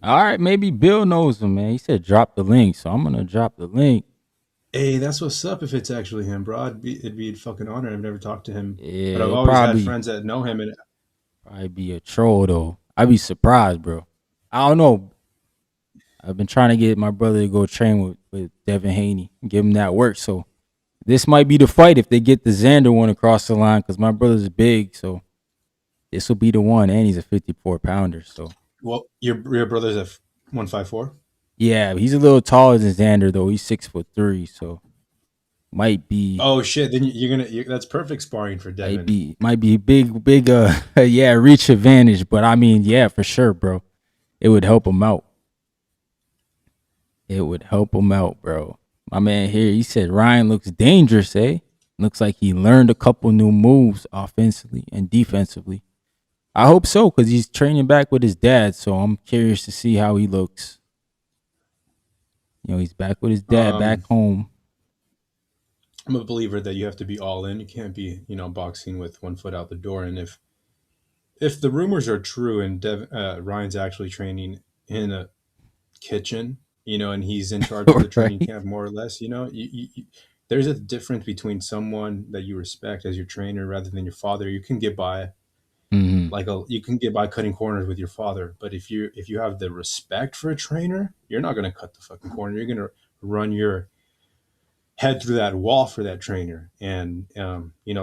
All right, maybe Bill knows him, man. He said drop the link, so I'm gonna drop the link. Hey, that's what's up if it's actually him, bro. It'd be a fucking honor. I've never talked to him. Yeah, but I've always had friends that know him. And probably be a troll, though. I'd be surprised, bro. I don't know. I've been trying to get my brother to go train with Devin Haney and give him that work. So this might be the fight if they get the Xander one across the line because my brother's big. So this will be the one. And he's a 54-pounder. So. Well, your brother's a 154? Yeah, he's a little taller than Xander though. He's 6'3", so might be. Oh shit! Then that's perfect sparring for Devin. Might be big. Reach advantage. But I mean, yeah, for sure, bro. It would help him out. Bro. My man here, he said Ryan looks dangerous. Looks like he learned a couple new moves offensively and defensively. I hope so, because he's training back with his dad, so I'm curious to see how he looks. He's back with his dad back home. I'm a believer that you have to be all in. You can't be, boxing with one foot out the door. And if the rumors are true and Ryan's actually training in a kitchen, and he's in charge of the training Right. camp more or less, there's a difference between someone that you respect as your trainer rather than your father. You can get by Hmm. you can get by cutting corners with your father, but if you have the respect for a trainer, you're not going to cut the fucking corner. You're going to run your head through that wall for that trainer. And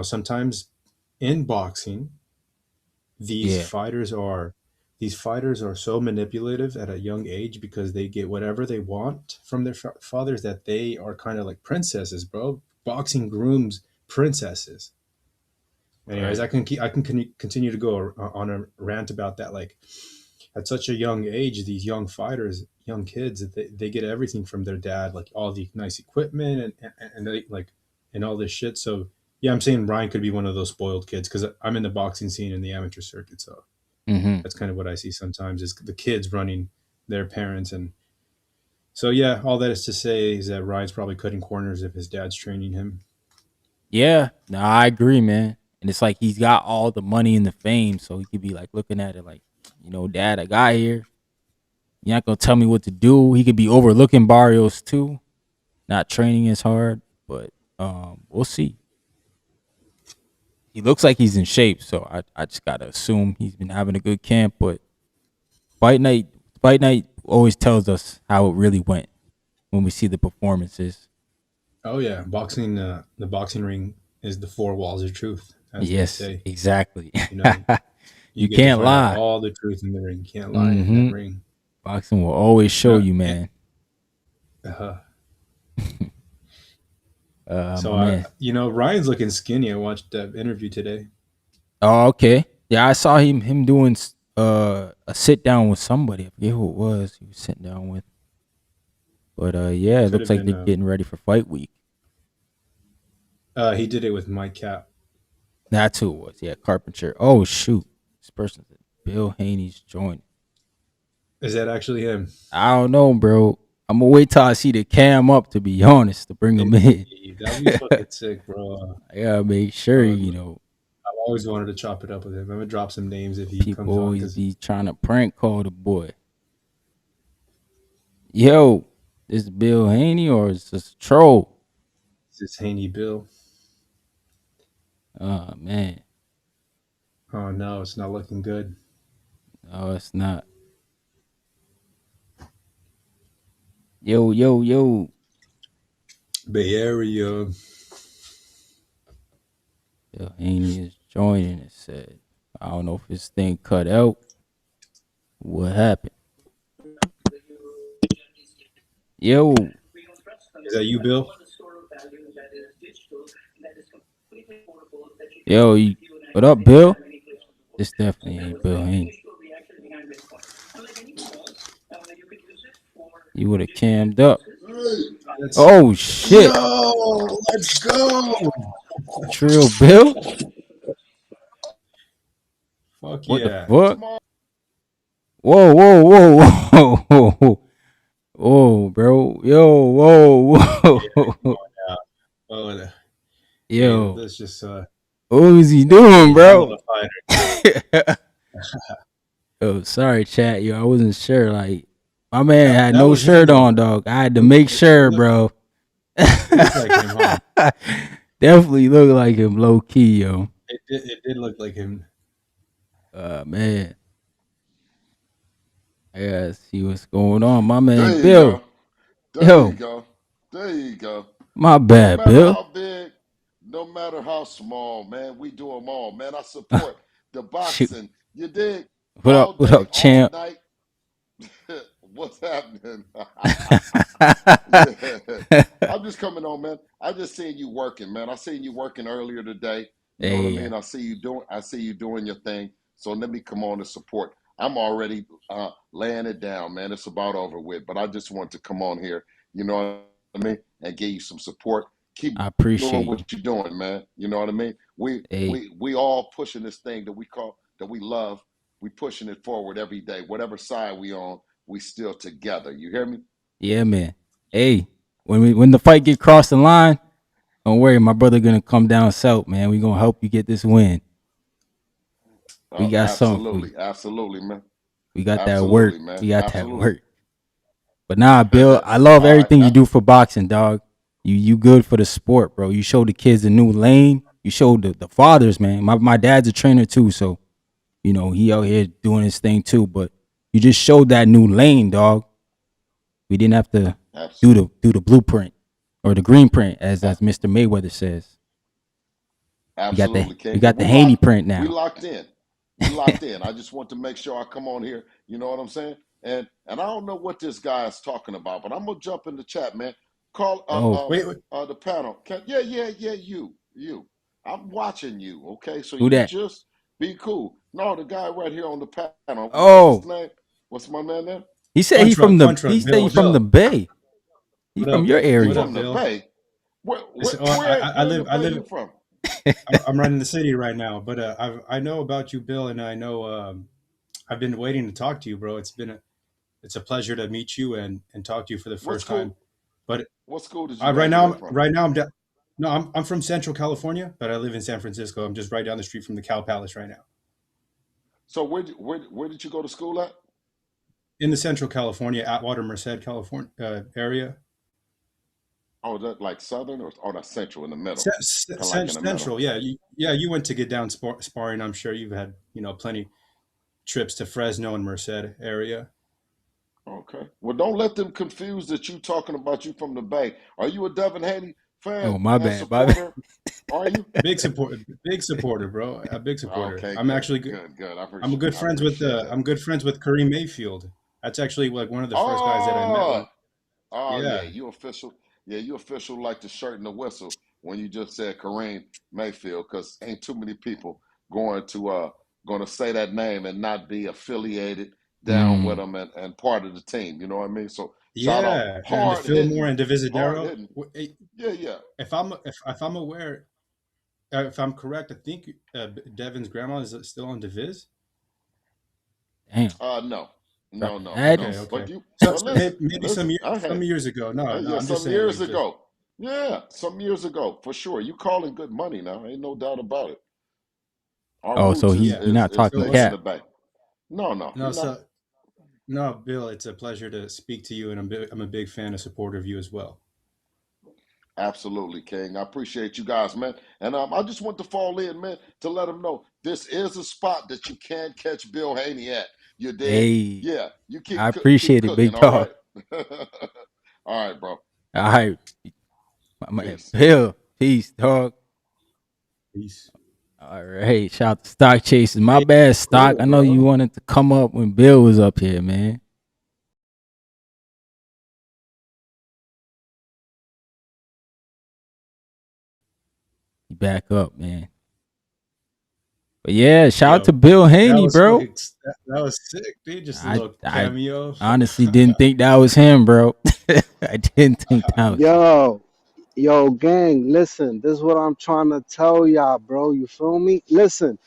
sometimes in boxing, these Yeah. fighters are these fighters are so manipulative at a young age because they get whatever they want from their fathers, that they are kind of like princesses, bro. Boxing grooms princesses. Anyways, Right. I can continue to go on a rant about that. Like, at such a young age, these young fighters, young kids, they get everything from their dad, like all the nice equipment and they like and all this shit. So yeah, I'm saying Brian could be one of those spoiled kids because I'm in the boxing scene in the amateur circuit. So Hmm. that's kind of what I see sometimes, is the kids running their parents. And so yeah, all that is to say is that Ryan's probably cutting corners if his dad's training him. Yeah. No, I agree, man. And it's like he's got all the money and the fame, so he could be like looking at it like, Dad, I got here. You're not gonna tell me what to do. He could be overlooking Barrios too, not training as hard, but we'll see. He looks like he's in shape, so I just gotta assume he's been having a good camp. But fight night, fight night always tells us how it really went when we see the performances. Oh yeah, boxing. The boxing ring is the four walls of truth, as they Yes, say. exactly. You know, You you get to can't find out lie. all the truth in the ring. You can't lie in that Hmm. ring. Boxing will always show Uh, you, eh, man. uh, My so man. Ryan's looking skinny. I watched that interview today. Oh, okay. Yeah, I saw him doing a sit down with somebody. I forget who it was. He was sitting down with. But yeah, it Could looks have like been. they're getting ready for fight week. He did it with Mike Cap. That's who it was. Yeah, Carpenter. Oh shoot, this person's Bill Haney's joint. Is that actually him? I don't know, bro. I'm gonna wait till I see the cam up. To be honest, to bring him in. That'd be fucking sick, bro. I gotta make sure Uh, I've always wanted to chop it up with him. I'm gonna drop some names if he people comes on, always because be trying to prank call the boy. Yo, this Bill Haney or is this a troll? it's Haney Bill. Oh man, Oh no, it's not looking good. no, it's not. Yo, yo, yo. Bay Area. Bill Haney is joining. It said, I don't know if his thing cut out. What happened? Yo, Is that you, Bill? yo, what up, Bill? This definitely ain't Bill Haney. You would have cammed up. That's Oh shit, Yo, let's go. Trill Bill. Fuck What the yeah. fuck? Whoa, whoa, whoa, whoa, whoa, whoa, whoa, bro. Yo, whoa, whoa, Oh, hey, yo. let's just What was he he's doing, a hell of bro? a fighter. Oh, sorry, chat. Yo, I wasn't sure. Like, my man That had that no was him shirt though. on, dog. I had to make sure, Look, bro. looked like him, huh? Definitely look like him, low key, yo. It did look like him. Man, I gotta see what's going on. My man, There you Bill. go. There you Yo, go. There you go. my No bad, matter Bill. how big, no matter how small, man, we do them all, man. I support the Shoot. boxing. You dig? What All up? What day, up, all champ? night. What's happening? Yeah. I'm just coming on, man. I just seen you working, man. I seen you working earlier today. You know what I Hey, mean? I see you doing your thing. So let me come on to support. I'm already laying it down, man. It's about over with. But I just want to come on here, you know what I mean, and give you some support. Keep I doing appreciate you. what you're doing, man. You know what I mean? We Hey, we we all pushing this thing that we love. We pushing it forward every day. Whatever side we on, we still together. You hear me? yeah, man. Hey, when the fight get crossed the line, Don't worry, my brother gonna come down south, man. We gonna help you get this win. We got something for you. Absolutely, absolutely, man. We got that work. Absolutely, man. We got that Absolutely. work. But nah, Bill, I love All right. everything you do for boxing, dog. You good for the sport, bro. You showed the kids a new lane. You showed the fathers, man. My dad's a trainer too, so you know he out here doing his thing too. But you just showed that new lane, dog. We didn't have to do the blueprint or the green print, as Mr. Mayweather says. Absolutely, King. We got the Haney print We now. locked in. We locked in. I just want to make sure I come on here. You know what I'm saying? And I don't know what this guy is talking about, but I'm gonna jump in the chat, man. Call Wait. the panel. Yeah, you. I'm watching you. Okay, so Who you that? just be cool. No, the guy right here on the panel. Oh. What's his name? What's my man name? He said he from the Bay. He from your area. He from the Bay. Where I live. you from? I'm right in the city right now, but I know about you, Bill, and I know I've been waiting to talk to you, bro. It's a pleasure to meet you and talk to you for the first time. But what school did you right now from? I'm from Central California, but I live in San Francisco. I'm just right down the street from the Cal Palace right now. So where did you go to school at? In the Central California, Atwater, Merced, California area. Oh, that like southern or that central in the middle? Central, yeah. You went to get down sparring. I'm sure you've had plenty trips to Fresno and Merced area. Okay. Well, don't let them confuse that you talking about you from the Bay. Are you a Devin Haney fan? Oh, my bad. Supporter? Are you? Big supporter, bro. A big supporter. Okay, I'm actually good. I'm good friends with Kareem Mayfield. That's actually like one of the first guys that I met. Yeah, you official. Yeah, you official like the shirt and the whistle when you just said Kareem Mayfield, because ain't too many people going to say that name and not be affiliated down with them and part of the team. You know what I mean? So shout out hard Fillmore and Divisadero. Yeah. If I'm aware, if I'm correct, I think Devin's grandma is still on Diviz. Damn. No. Okay. But you, maybe some years ago. No, I'm just saying. Years ago. Yeah, some years ago for sure. You calling good money now? Ain't no doubt about it. So you're not talking cat. No, Bill, it's a pleasure to speak to you, and I'm a big fan and supporter of you as well. Absolutely, King. I appreciate you guys, man. And I just want to fall in, man, to let them know this is a spot that you can catch Bill Haney at. You dig? Hey, yeah, you keep. I appreciate it, big dog. All right, bro. All right, Bill. Peace, dog. Peace. All right, shout out to Stock Chasers. My bad, Stock. I know you wanted to come up when Bill was up here, man. Back up, man. But yeah, shout out to Bill Haney, bro. That was sick, dude. Just a little cameo. I honestly didn't think that was him, bro. I didn't think that was Yo, gang, listen, this is what I'm trying to tell y'all, bro. You feel me? Listen,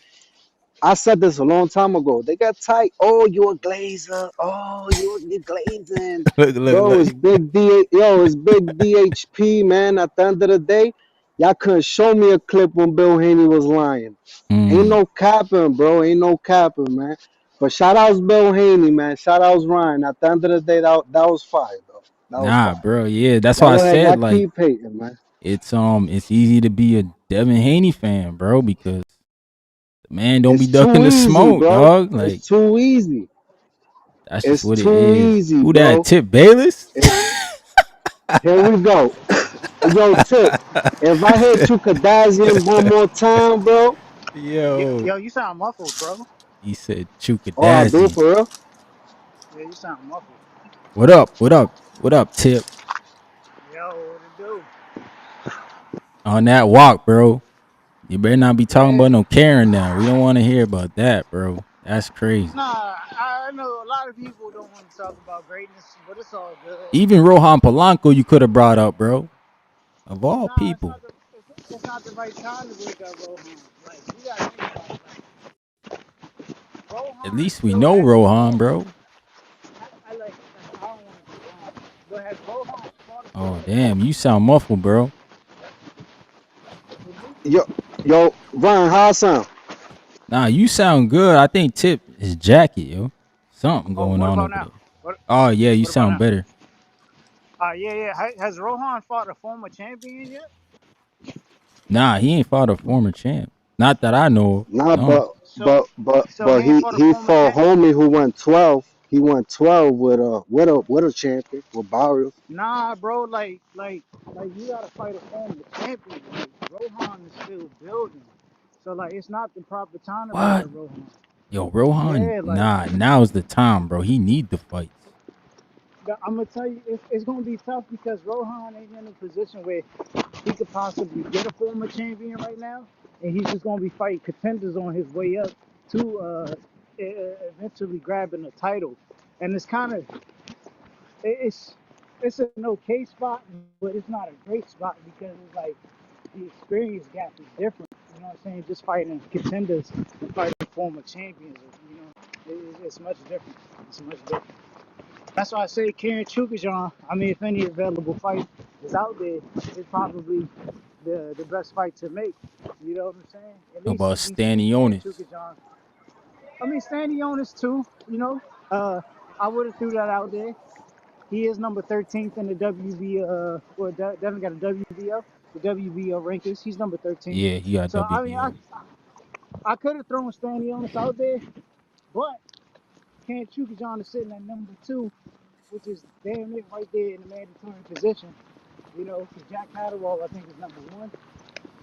I said this a long time ago. They got tight. Oh, you a glazer. Oh, you're glazing. Bro, it's big it's big DHP, man. At the end of the day, y'all couldn't show me a clip when Bill Haney was lying. Ain't no capping, bro. Ain't no capping, man. But shout outs Bill Haney, man. Shout outs Ryan. At the end of the day, that was fire, bro. Nah, bro. Yeah, that's why I said like keep hating, man. It's easy to be a Devin Haney fan, bro, because the man don't be ducking the smoke, bro. Dog. Like it's too easy. That's just what it is. Easy, who bro. That? Tip Bayless? Here we go. Yo, Tip. If I hit you Kadazian one more time, bro. Yo, you sound muffled, bro. He said Chukadazi. Oh, I do for real? Yeah, you sound muffled. What up? What up? What up, Tip? Yo, what it do? On that walk, bro. You better not be talking about no Karen now. We don't want to hear about that, bro. That's crazy. Nah, I know a lot of people don't want to talk about greatness, but it's all good. Even Rohan Polanco you could have brought up, bro. Of all people. It's not the right time to bring up Rohan. Like, you gotta think about it. Like, Rohan, at least we know Rohan, bro. I don't want to be wrong. But has Rohan Oh, damn. You sound muffled, bro. Yo, yo, Ryan, how I sound? Nah, you sound good. I think Tip is jacket, yo. Something Oh, going what on about over now? there. What Oh yeah, you what about sound now? better. Yeah, yeah. Has Rohan fought a former champion yet? Nah, he ain't fought a former champ. Not that I know of. Nah, No. So, so he ain't he fought a he former fought champ. homie who went 12. He went 12 with a champion with Barrios. Nah, bro. Like you gotta fight a former champion. Like Rohan is still building. So like, it's not the proper time to What? battle Rohan. Yo, Rohan, Yeah, like nah, now's the time, bro. He need the fights. I'm gonna tell you, it's gonna be tough because Rohan ain't in a position where he could possibly get a former champion right now, and he's just gonna be fighting contenders on his way up to eventually grabbing the title. And it's kind of it's an okay spot, but it's not a great spot because it's like the experience gap is different. You know what I'm saying? Just fighting contenders and fighting former champions, you know, it's much different. It's much different. That's why I say Karen Chukajan, I mean, if any available fight is out there, it's probably the best fight to make. You know what I'm saying? At How least about between Karen Stanionis? Chukajan. I mean, Standing on this too, you know. I would have threw that out there. He is number 13th in the WB, Devin got a WBO, the WBO rankings. He's number 13th. Yeah, he got So, I mean, WBO. I could have thrown Standing on this out there, but Karen Chukajan is sitting at number 2, which is damn it right there in the mandatory position. You know, because Jack Catterall, I think, is number 1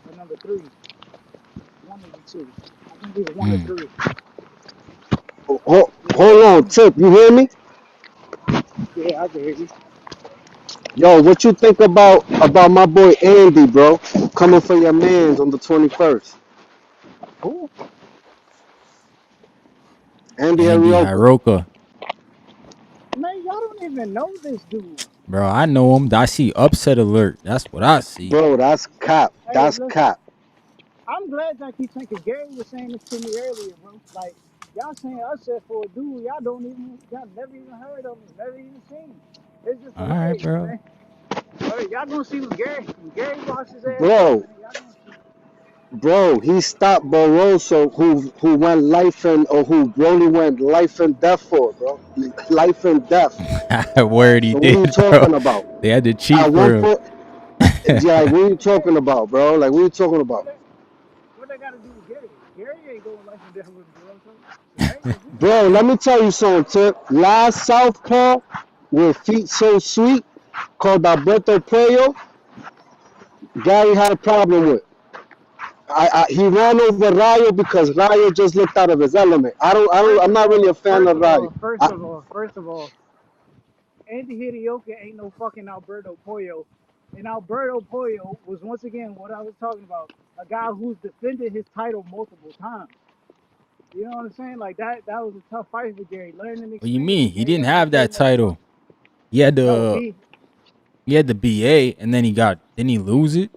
or number 3. 1 or 2. I think he's 1 or Mm. 3. You know, Hold on, Tip, you hear me? yeah, I can hear you. Yo, what you think about my boy Andy, bro? Coming for your mans on the 21st. Who? Andy Andy Arioka. Hiroka. Man, y'all don't even know this dude. Bro, I know him. I see upset alert. That's what I see. Bro, that's cap. Hey, That's listen, cap. I'm glad y'all keep saying, because Gary was saying this to me earlier, bro. Like, y'all saying upset for a dude y'all never even heard of him, never even seen him. It's just All right, hilarious, bro. man. But y'all gonna see when Gary walks his ass up, Bro, man. Y'all gonna see. bro, he stopped Barroso who went life and or who Broly went life and death for, bro. Life and death. Word he So what are you did, bro. talking about? They had to cheat At for one him. point, yeah, like, what are you talking about, bro? Like, what are you talking What about? that, what that got to do with Gary? Gary ain't going life and death with Barroso. So that ain't gonna do that. Bro, let me tell you something, Tip. Last Southpaw with feet so sweet called Alberto Puello, Gary had a problem with. He ran over Rayo because Rayo just looked out of his element. I'm not really a fan First of of Rayo. all, first I, of all, first of all, Andy Hidioka ain't no fucking Alberto Pollo. And Alberto Pollo was once again what I was talking about, a guy who's defended his title multiple times. You know what I'm saying? Like that was a tough fight for Gary. Learning What you experience for mean? He Gary. didn't Like I have gave that him that fuck. title. He had No, the he had the BA, and then didn't he lose it?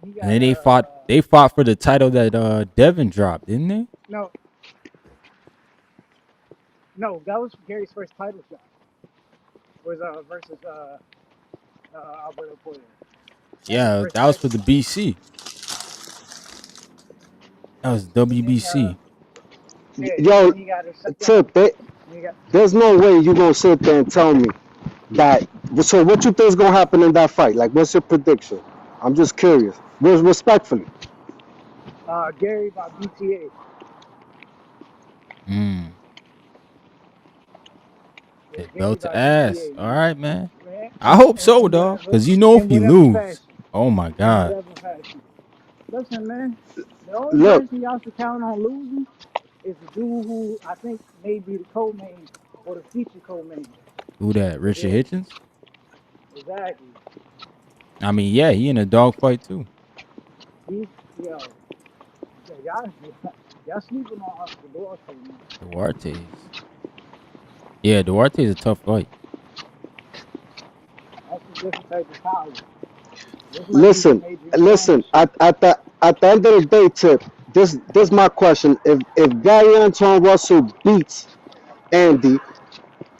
he And got then they fought for the title that Devin dropped, didn't they? no no, that was Gary's first title shot. Was versus Alberto Pollo. That's his Yeah, first that was title for the shot. BC. That was And then WBC. yeah, and yo, then he got his second. Tip, And he got there's no way you gonna sit there and tell me that. So what you think is gonna happen in that fight? Like, what's your prediction? I'm just curious. Respectfully, Gary by BTA. Mm. Yeah, That Gary belt to by ass. BTA, All man. right, man. Man, I hope so, in dog. whatever, Cause you know if in he whatever lose, fashion, oh my in god. whatever fashion. Listen, man, the only look, person y'all should count on losing is the dude who I think may be the co-main or the future co-main. Who that? Richard Yeah, Hitchens? exactly. I mean, yeah, he in a dogfight too. He's, yo, y'all, y'all sleeping on Oscar Duarte, man. Duarte's. Yeah, Duarte's a tough fight. That's a different type of power. This might be some listen, Major Jones listen. shit. At the end of the day, Tip. This my question. If Gary Antoine Russell beats Andy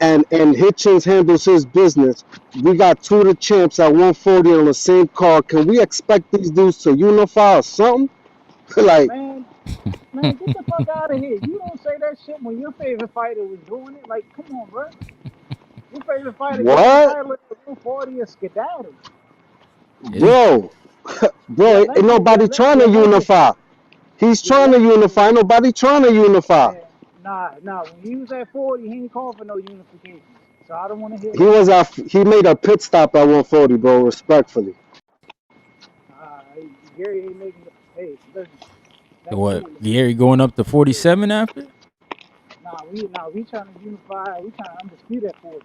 and Hitchens handles his business, We got two of the champs at 140 on the same card. Can we expect these dudes to unify or something? Like, Man, man, get the fuck out of here. You don't say that shit when your favorite fighter was doing it. Like, come on, bro. Your favorite fighter get the what? title at 140 or skedaddle. It's Bro, bro, Your ain't legend, nobody trying to your legend, unify. He's your trying to legend. unify. Nobody trying to unify. Man, nah. When he was at 40, he ain't called for no unification. So I don't want to hear He that was shit. at, he made a pit stop at 140, bro, respectfully. Uh, Gary ain't making. Hey, listen, that's what? cool. Gary going up to 47 after? We trying to unify. We trying to undisputed at 40.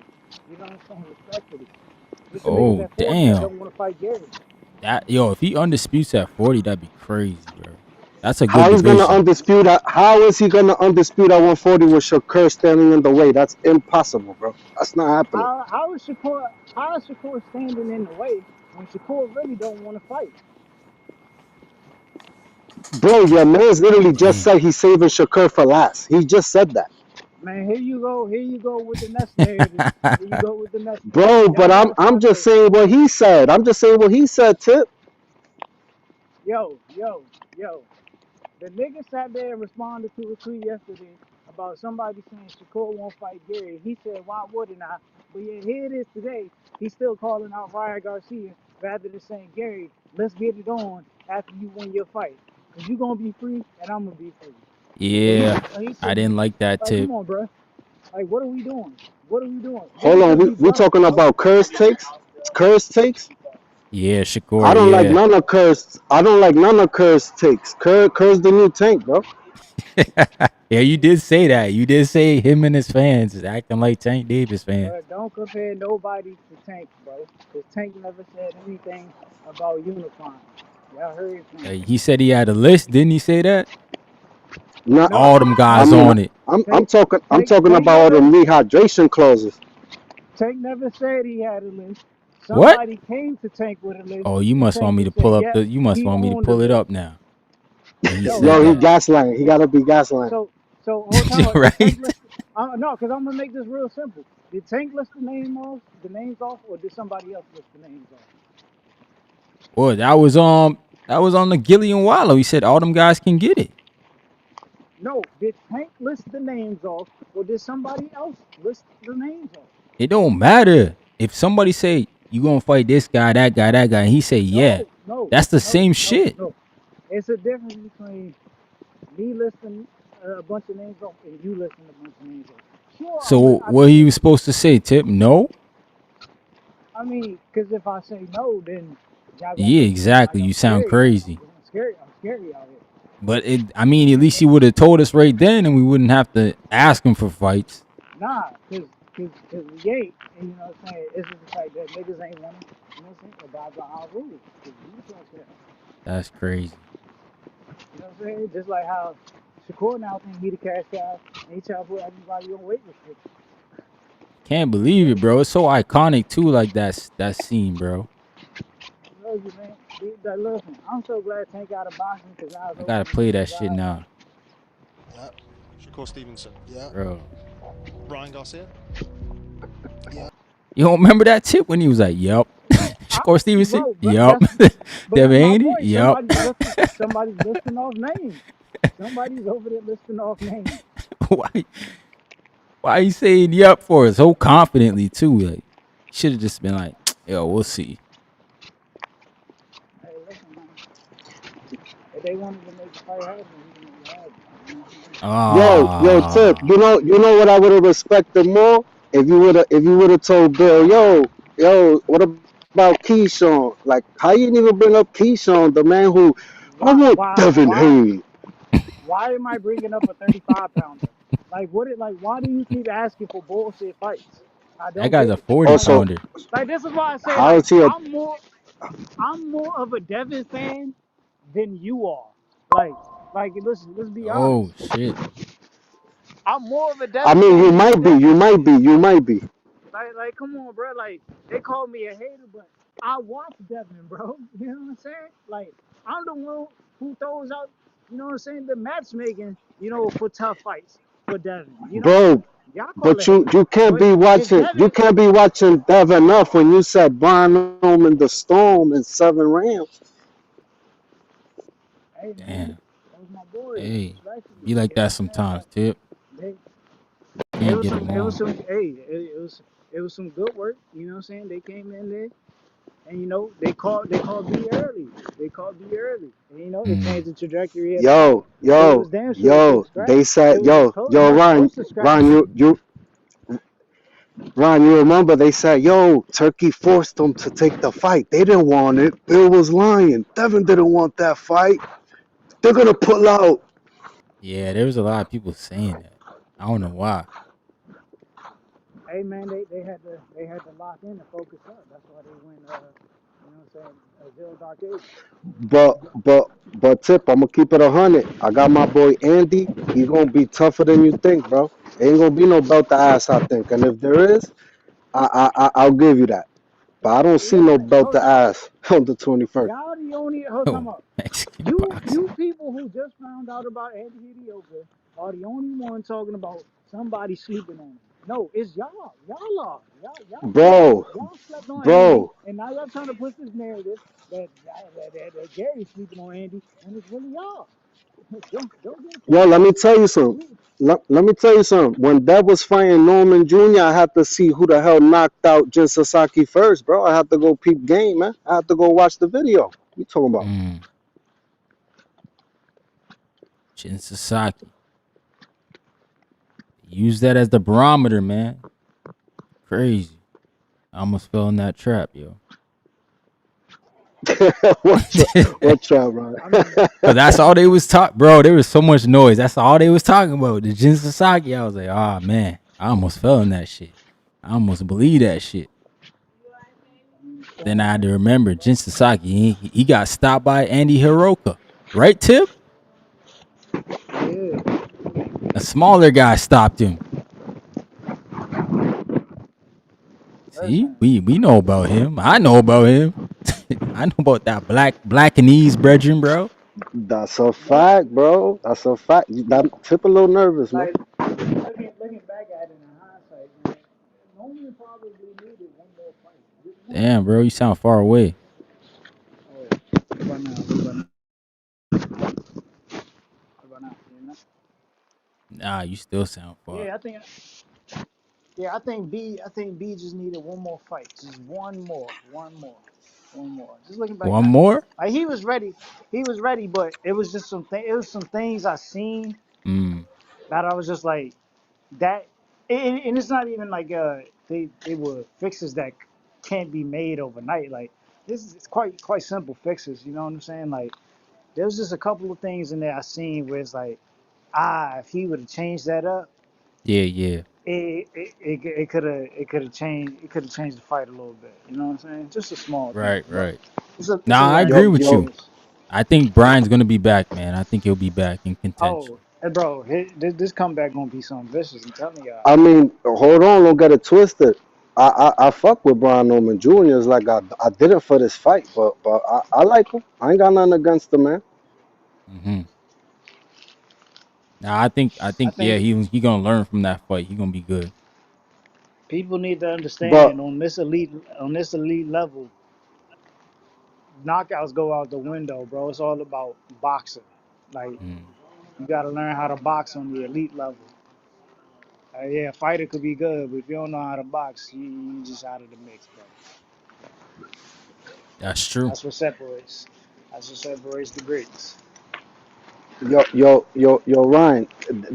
You know what I'm saying? Respectfully. There's some niggas Oh at 40 that damn. don't want to fight Gary. If he undisputes at 40, that'd be crazy, bro. That's a good How he's gonna division. undispute? How is he gonna undispute at 140 with Shakur standing in the way? That's impossible, bro. That's not happening, How is Shakur standing in the way when Shakur really don't want to fight? bro. Your man's literally just Damn. said he's saving Shakur for last. He just said that, Man, here you go with the Ness narrative. Here you go with the Ness. bro. Y'all But I'm gotta I'm stop just that saying shit. what he said. I'm just saying what he said, Tip. Yo, yo, yo. The nigga sat there and responded to a tweet yesterday about somebody saying Shakur won't fight Gary. He said, why wouldn't I? But yeah, here it is today. He's still calling out Ryan Garcia rather than saying, Gary, let's get it on after you win your fight. Because you're going to be free and I'm going to be free. Yeah, So he I said, didn't like that like, come tip. on, bro. Like, what are we doing? What are we doing? Hold Niggas on, just we be we bluffing, talking bro. about Curse takes. Curse takes. Yeah, I Shakur. don't like Yeah. none of Curse. I don't like none of Curse takes. Curse the new tank, bro. Yeah, you did say that. You did say him and his fans is acting like Tank Davis fans. But don't compare nobody to Tank, bro. Because Tank never said anything about unifying. Y'all heard him. He said he had a list. Didn't he say that? Not. All No, them I guys mean, on it. I'm Tank, talking. I'm Tank, talking Tank about all the never, rehydration clauses. Tank never said he had a list. What? Somebody came to Tank with a list, Oh, you and must Tank want me to just pull said, up "Yep, the. You must he want me to on the pull it list." up now. That he Yo, said Yo, he that. gaslighting. He gotta be gaslighting. so whole time did Tank Right? list? No, because I'm gonna make this real simple. Did Tank list the names off, or did somebody else list the names off? Boy, that was on the Gillian Wallow. He said all them guys can get it. No, did Tank list the names off, or did somebody else list the names off? It don't matter. If somebody say you gonna fight this guy, that guy, and he say yeah, No, no, that's the no, same no, shit. no. It's a difference between me listing a bunch of names off and you listing a bunch of names off. Sure, So I what think he it. was supposed to say, Tip? No. I mean, because if I say no, then y'all gonna Yeah, make it seem like exactly. You I'm sound scary. crazy. I'm scary out here. But I mean, at least he would have told us right then, and we wouldn't have to ask him for fights. Nah, cause we ain't. And you know what I'm saying? It's just the fact that niggas ain't wanting, you know what I'm saying, abide by our rules. Cause we can't say that. That's crazy. You know what I'm saying? Just like how Shakur now think he the cash guy and he try to put everybody on weight restrictions. Can't believe it, bro. It's so iconic too, like that scene, bro. I love you, man. Listen, I'm so glad Tank out of boxing because I was I gotta opening play that niggas' shit eyes. now, Yeah. Shakur Stevenson. Yeah. bro. Ryan Garcia. Yeah. You don't remember that Tip when he was like, "Yep." Shakur Stevenson, But "Yep." that's Devin my Haney, point. "Yep." Somebody's listing off names. Somebody's over there listing off names. why? Why you saying "yep" for so confidently too? Like, should have just been like, "Yo, we'll see." Hey, listen, man. If they wanted to make the fight happen, we can make it happen. Yo, Tip. Ah, You know what I would have respected more if you would have told Bill, yo, what about Keyshawn? Like, how you didn't even bring up Keyshawn, the man who I Why, want why, Devin why, Haney, why am I bringing up a 35 pounder? Like, why do you keep asking for bullshit fights? I that don't guy's get a it. 40 Like, also, pounder. like this is why I say, how like, is he a I'm more of a Devin fan than you are. Like, listen, let's be honest. Oh shit. I'm more of a I Devin mean, fan than you think. you might be. Like, come on, bro. Like, they call me a hater, but I watch Devin, bro. You know what I'm saying? Like, I'm the one who throws out, you know what I'm saying, the matchmaking, for tough fights for Devin. Bro, Y'all call But it you hating. can't But be if watching Devin, Devin enough when you said Barnum and the Storm and 7 Rams. hey man, Damn. that was my boy. Hey, Respectfully, be like you know that what I'm saying? sometimes, Tip. They, Can't get along. it was some good work. You know what I'm saying? They came in there, and they called B early. They called B early, and it changed Mm. the trajectory of the fight. Yo, But it yo, was damn sure they couldn't yo. scrap. They It said, was yo, not Ryan, close to Ryan, scrapping. Ryan, you remember they said, yo, Turkey forced them to take the fight. They didn't want it. Bill was lying. Devin didn't want that fight. They're gonna pull out. Yeah, there was a lot of people saying that. I don't know why. Hey man, they had to lock in and focus up. That's why they went what I'm saying, zero dark age. But Tip, I'm gonna keep it 100. I got my boy Andy. He's gonna be tougher than you think, bro. Ain't gonna be no belt to ass, I think. And if there is, I'll give you that. But I don't see Yeah, no belt hold to on. ass on the 21st. Y'all the only hold Oh, time up. Mexican You boxing. people who just found out about Andy Hidioka are the only one talking about somebody sleeping on him. No, it's y'all. Y'all are. Bro, Y'all slept on Andy, bro. and now y'all trying to push this narrative that Gary's sleeping on Andy, and it's really y'all. Don't get it Yo, twisted. let me tell you something. We, Let me tell you something. When Dev was fighting Norman Jr., I had to see who the hell knocked out Jin Sasaki first, bro. I had to go peep game, man. I had to go watch the video. What you talking about? Mm. Shin Sasaki. Use that as the barometer, man. Crazy. I almost fell in that trap, yo. What's up, bro? I mean, Cause that's all they was talk, bro. There was so much noise. That's all they was talking about. The Jin Sasaki. I was like, oh man, I almost fell in that shit. I almost believe that shit. Then I had to remember Jin Sasaki. He got stopped by Andy Hiroka, right? Tip. yeah. A smaller guy stopped him. See, Listen, we know about him. I know about him. I know about that black and ease brethren, bro. That's a no, fact, bro. That's a fact. That tip a little nervous, man. like looking back at it in hindsight, man, Norman probably needed one more fight, just one Damn, more. bro, you sound far away. Oh, what about now? What about now? What about now? You know? Nah, you still sound far. Yeah, I think B just needed one more fight, just one more. Just looking back One at it, more? like he was ready, but it was some things I seen Mm. that I was just like that, and it's not even like they were fixes that can't be made overnight. Like this is it's quite simple fixes. You know what I'm saying? Like there was just a couple of things in there I seen where it's like if he would have changed that up. Yeah, yeah. It could have changed the fight a little bit. You know what I'm saying? Just a small thing, Right, but right. it's a Nah, I learning agree Yo, with you. yo, experience. I think Brian's gonna be back, man. I think he'll be back in contention. Oh, hey, bro, this comeback gonna be something vicious. I'm telling y'all. I mean, hold on, don't get it twisted. I fuck with Brian Norman Jr. It's like I did it for this fight, but I like him. I ain't got nothing against him, man. Hmm. Nah, I I think yeah, think he gonna learn from that fight. He gonna be good. people need to But understand on this elite level, knockouts go out the window, bro. It's all about boxing. Like Mm. you got to learn how to box on the elite level. Yeah, fighter could be good, but if you don't know how to box, you just out of the mix, bro. That's true. That's what separates. That's what separates the greats. yo, Ryan,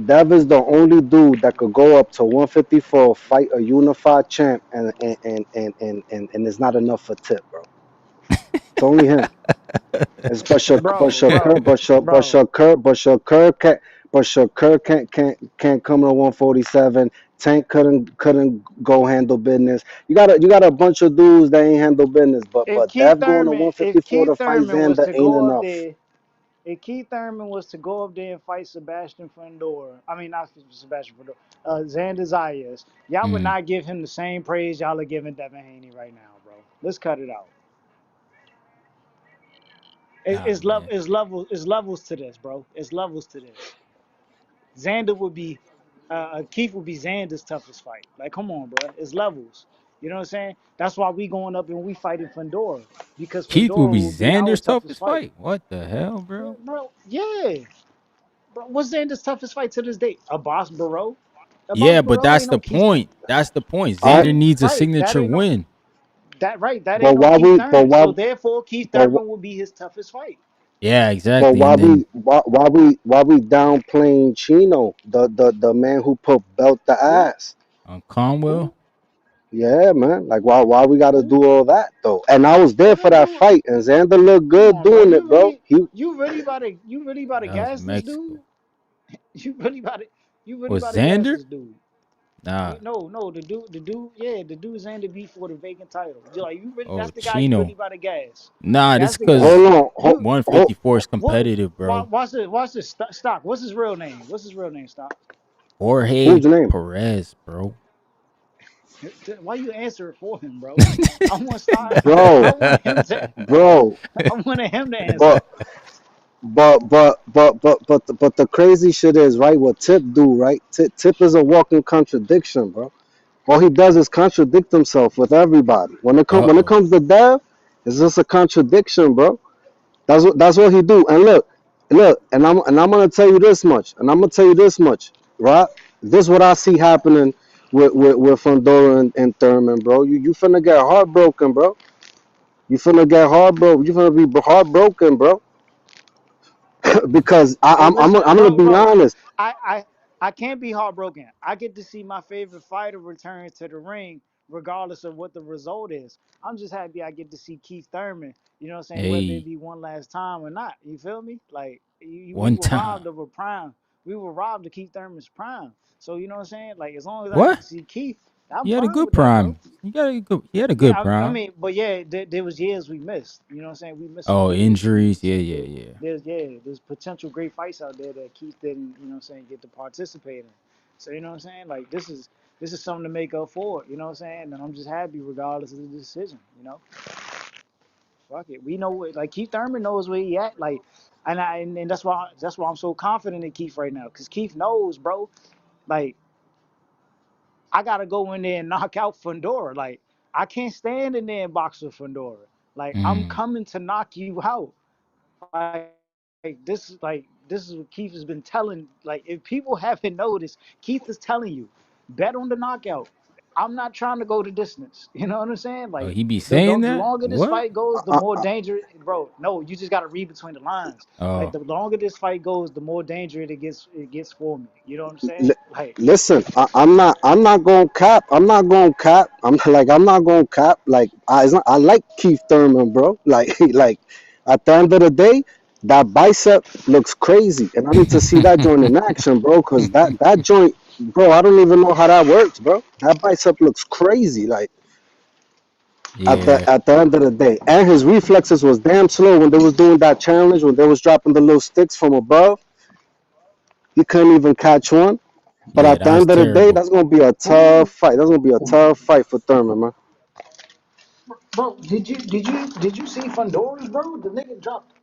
Dev is the only dude that could go up to 154, fight a unified champ, and it's not enough for tip, bro. It's only him. It's Bro, bro, bro. But Shakur can't come to 147. Tank couldn't go handle business. You got a bunch of dudes that ain't handle business, If but Keith Dev going to Thurman, if 154 Keith to fight Thurman was Xander to ain't go up enough. there, if Keith Thurman was to go up there and fight Sebastian Fundora, I mean not Sebastian Fundora, Xander Zayas, y'all would Mm. not give him the same praise y'all are giving Devin Haney right now, bro. Let's cut it out. Nah, man. It's levels to this, bro. It's levels to this. Xander would be Keith will be Xander's toughest fight. Like, come on, bro. It's levels. You know what I'm saying? That's why we going up and we fighting Fundora, because Keith will Fundora be will be our Xander's toughest toughest fight. fight. What the hell, Yeah, bro? bro. Yeah, bro. What's Xander's toughest fight to this day? Abbas Barrow. Abbas Yeah, but Barrow that's ain't the no Keith. point. That's the point. I Xander needs a Right. That signature ain't no. win. That ain't but no why Keith we but Thurman. why So therefore, Keith but Thurman will be his toughest fight. Yeah, but exactly. And then why we downplaying Chino, the man who put belt the Who? ass? Who? Conwell. Yeah, man. Like why we gotta Who? do all that though? And I was there What for they that do? fight, and Xander looked Come good on, bro. doing it, bro. He You really about to That was gas this Mexico. dude? You really about to you really Was about to gas Xander? this dude? Nah. No, yeah, the dude Xander beat for the vacant title. You like you really Oh, that's the guy you really Chino. about to gas. Nah, this That's the guy. because hold on, You 154 is what? competitive, bro. Watch this stock. What's his real name? What's his real name? Stock. Jorge who's name, Perez, bro. Why you answer it for him, bro? I want stock. I bro, want him to. bro. I wanted him to answer. But but the crazy shit is right. What Tip do right? Tip is a walking contradiction, bro. All he does is contradict himself with everybody. When it Uh-oh. comes to Dev, it's just a contradiction, bro. That's what he do. And look, and I'm gonna tell you this much, and I'm gonna tell you this much, right? This is what I see happening with Fondora and Thurman, bro. You finna get heartbroken, bro. You finna get heartbroken. You finna be heartbroken, bro. Because Hey, listen, I'm gonna be honest, I, I, I can't be heartbroken. I get to see my favorite fighter return to the ring, regardless of what the result is. I'm just happy I get to see Keith Thurman. You know what I'm saying? Whether it Hey, be one last time or not. You feel me? Like we one were time. robbed of a prime. We were robbed of Keith Thurman's prime. So you know what I'm saying? Like as long as I get What? to see Keith, I'm You had a fine good with that, bro. prime. You had a good Yeah, I prime. mean, but yeah, there was years we missed. You know what I'm saying? We missed some Oh, years. You know what injuries. I'm Yeah, saying? yeah, yeah. There's potential great fights out there that Keith didn't, you know what I'm saying, get to participate in. So you know what I'm saying? Like this is something to make up for. You know what I'm saying? And I'm just happy regardless of the decision. You know, fuck it. We know what like Keith Thurman knows where he at. Like, and that's why I'm so confident in Keith right now because Keith knows, bro. Like I gotta go in there and knock out Fundora. Like I can't stand in there and box with Fundora. Like I'm Mm. coming to knock you out. Like this is what Keith has been telling. Like if people haven't noticed, Keith is telling you, bet on the knockout. I'm not trying to go the distance. You know what I'm saying? Oh, Like he be saying the that? longer this What? fight goes, the I, more dangerous, bro. No, you just gotta read between the lines. Like Oh, the longer this fight goes, the more danger it gets for me. You know what I'm saying? li- Like listen, I'm not going to cap. I'm not going to cap. I'm not going to cap. Like I like Keith Thurman, bro. Like like at the end of the day, that bicep looks crazy, and I need to see that joint in action, bro. Cause that joint, bro, I don't even know how that works, bro. That bicep looks crazy. Like yeah. at the end of the day, and his reflexes was damn slow when they was doing that challenge when they was dropping the little sticks from above. He couldn't even catch one. But Yeah, at the that was end of the day, terrible. that's gonna be a tough who, fight. That's gonna be a tough fight for Thurman, man. bro? Did you see Fundora's, bro? The nigga dropped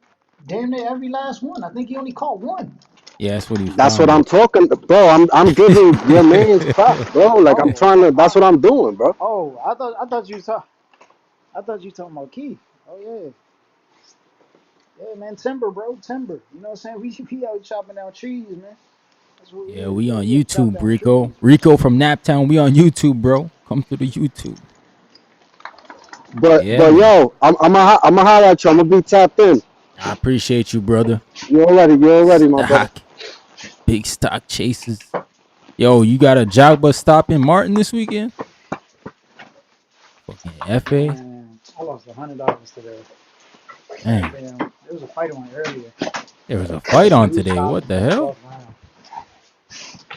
damn near every last one. I think he only caught one. Yeah, that's what he That's what found I'm out. talking, bro. I'm giving your man's props, bro. Like I'm Oh, trying to. That's what I'm doing, bro. I thought you talking about Keith. Oh yeah, man, timber, bro, timber. You know what I'm saying? We should be out chopping down trees, man. That's what we Yeah, here to we do. on We here to chop YouTube, down trees. Rico. Rico from Naptown. We on YouTube, bro. Come to the YouTube. Yeah, But man. yo, I'm gonna holler at you. I'm gonna be tapped in. I appreciate you, brother. You already, my brother. Stock. Big stock chases. Yo, you got a jog bus stop in Martin this weekend? Fucking FA. Man, I lost $100 today. Dang. Damn, there was a fight on earlier. There was a fight on Dude today. stopped What in the the hell? 12th round.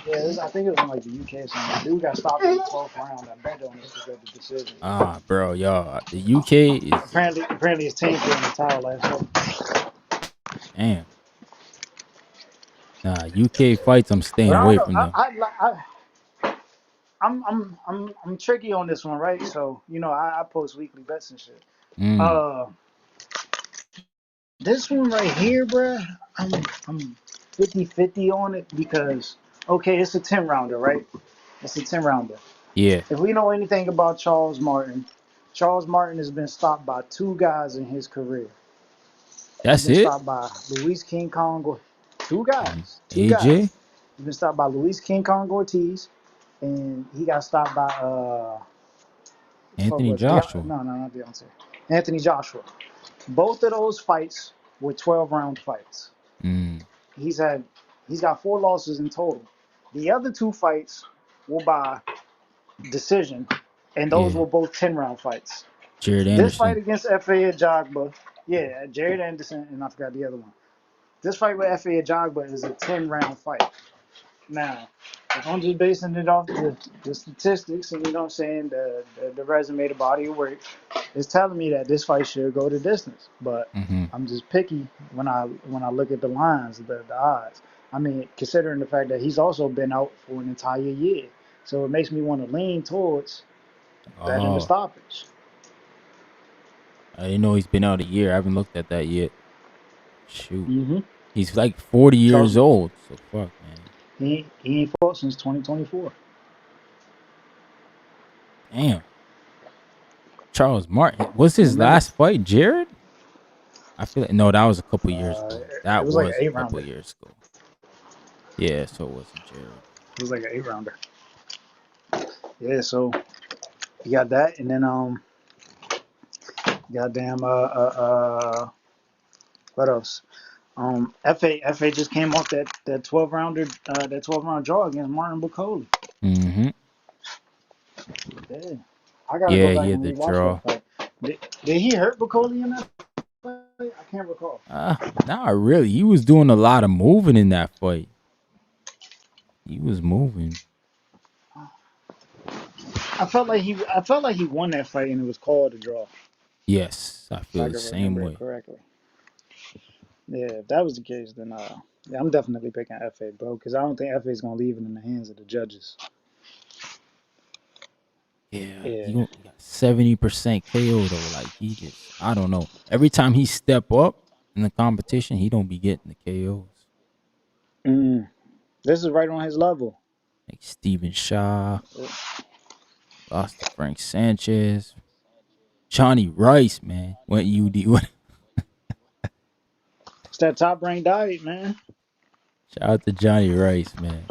Yeah, I think it was in like the UK or something. Dude got stopped in the 12th round. I bet on this was the decision. Ah, bro, y'all. The UK is Apparently his team threw in the towel last night. damn. Nah, UK fights. I'm But staying I don't away know. from them. I'm tricky on this one, right? So you know, I post weekly bets and shit. Mm. Uh, this one right here, bruh, I'm 50-50 on it because Okay, it's a 10 rounder, right? It's a 10 rounder. Yeah, If we know anything about Charles Martin has been stopped by two guys in his career. He's that's been it. stopped by Luis King Kong, two And guys, two guys. AJ, He's been stopped by Luis King Kong Ortiz, and he got stopped by the fuck Anthony was it? Joshua. No, not Beyonce. Anthony Joshua. Both of those fights were 12-round fights. Mm, He's had he's got 4 losses in total. The other two fights were by decision, and those yeah, were both 10-round fights. Jared This fight Anderson. against F.A. Ajagba, yeah, Jared Anderson, and I forgot the other one. This fight with F.A. Ajagba is a 10-round fight. Now, if I'm just basing it off the statistics and, you know what I'm saying, the resume, the body of work, it's telling me that this fight should go the distance. But Mm-hmm. I'm just picky when I look at the lines, the odds. I mean, considering the fact that he's also been out for an entire year. So it makes me want to lean towards betting the Oh, stoppage. I didn't know he's been out a year. I haven't looked at that yet. Shoot, Mm-hmm. he's like 40 Charles, years old. So fuck, man. he ain't fought since 2024. Damn. Charles Martin. Was his Remember, last fight Jared? I feel like no, that was a couple years ago. it That was like an was a eight couple rounder. years ago. Yeah, so it wasn't Jared. It was like an 8-rounder. Yeah, so you got that, and then goddamn what else? FA just came off that 12-rounder that 12-round draw against Martin Bucoli. Mm-hmm. Yeah, I gotta go Yeah, back he had and the rewatch draw. that fight. Did he hurt Bucoli in that fight? I can't recall. Not really. He was doing a lot of moving in that fight. He was moving. I felt like he won that fight and it was called a draw. Yes, I If I feel the can same remember it way. correctly. Yeah, if that was the case, then yeah, I'm definitely picking FA, bro, because I don't think FA is gonna leave it in the hands of the judges. Yeah, he Yeah. got 70% KO though. Like he just, I don't know. Every time he step up in the competition, he don't be getting the KOs. Mm. This is right on his level. Like Steven Shaw lost to Frank Sanchez. Johnny Rice, man, went UD. It's that top ranked diet, man. Shout out to Johnny Rice, man.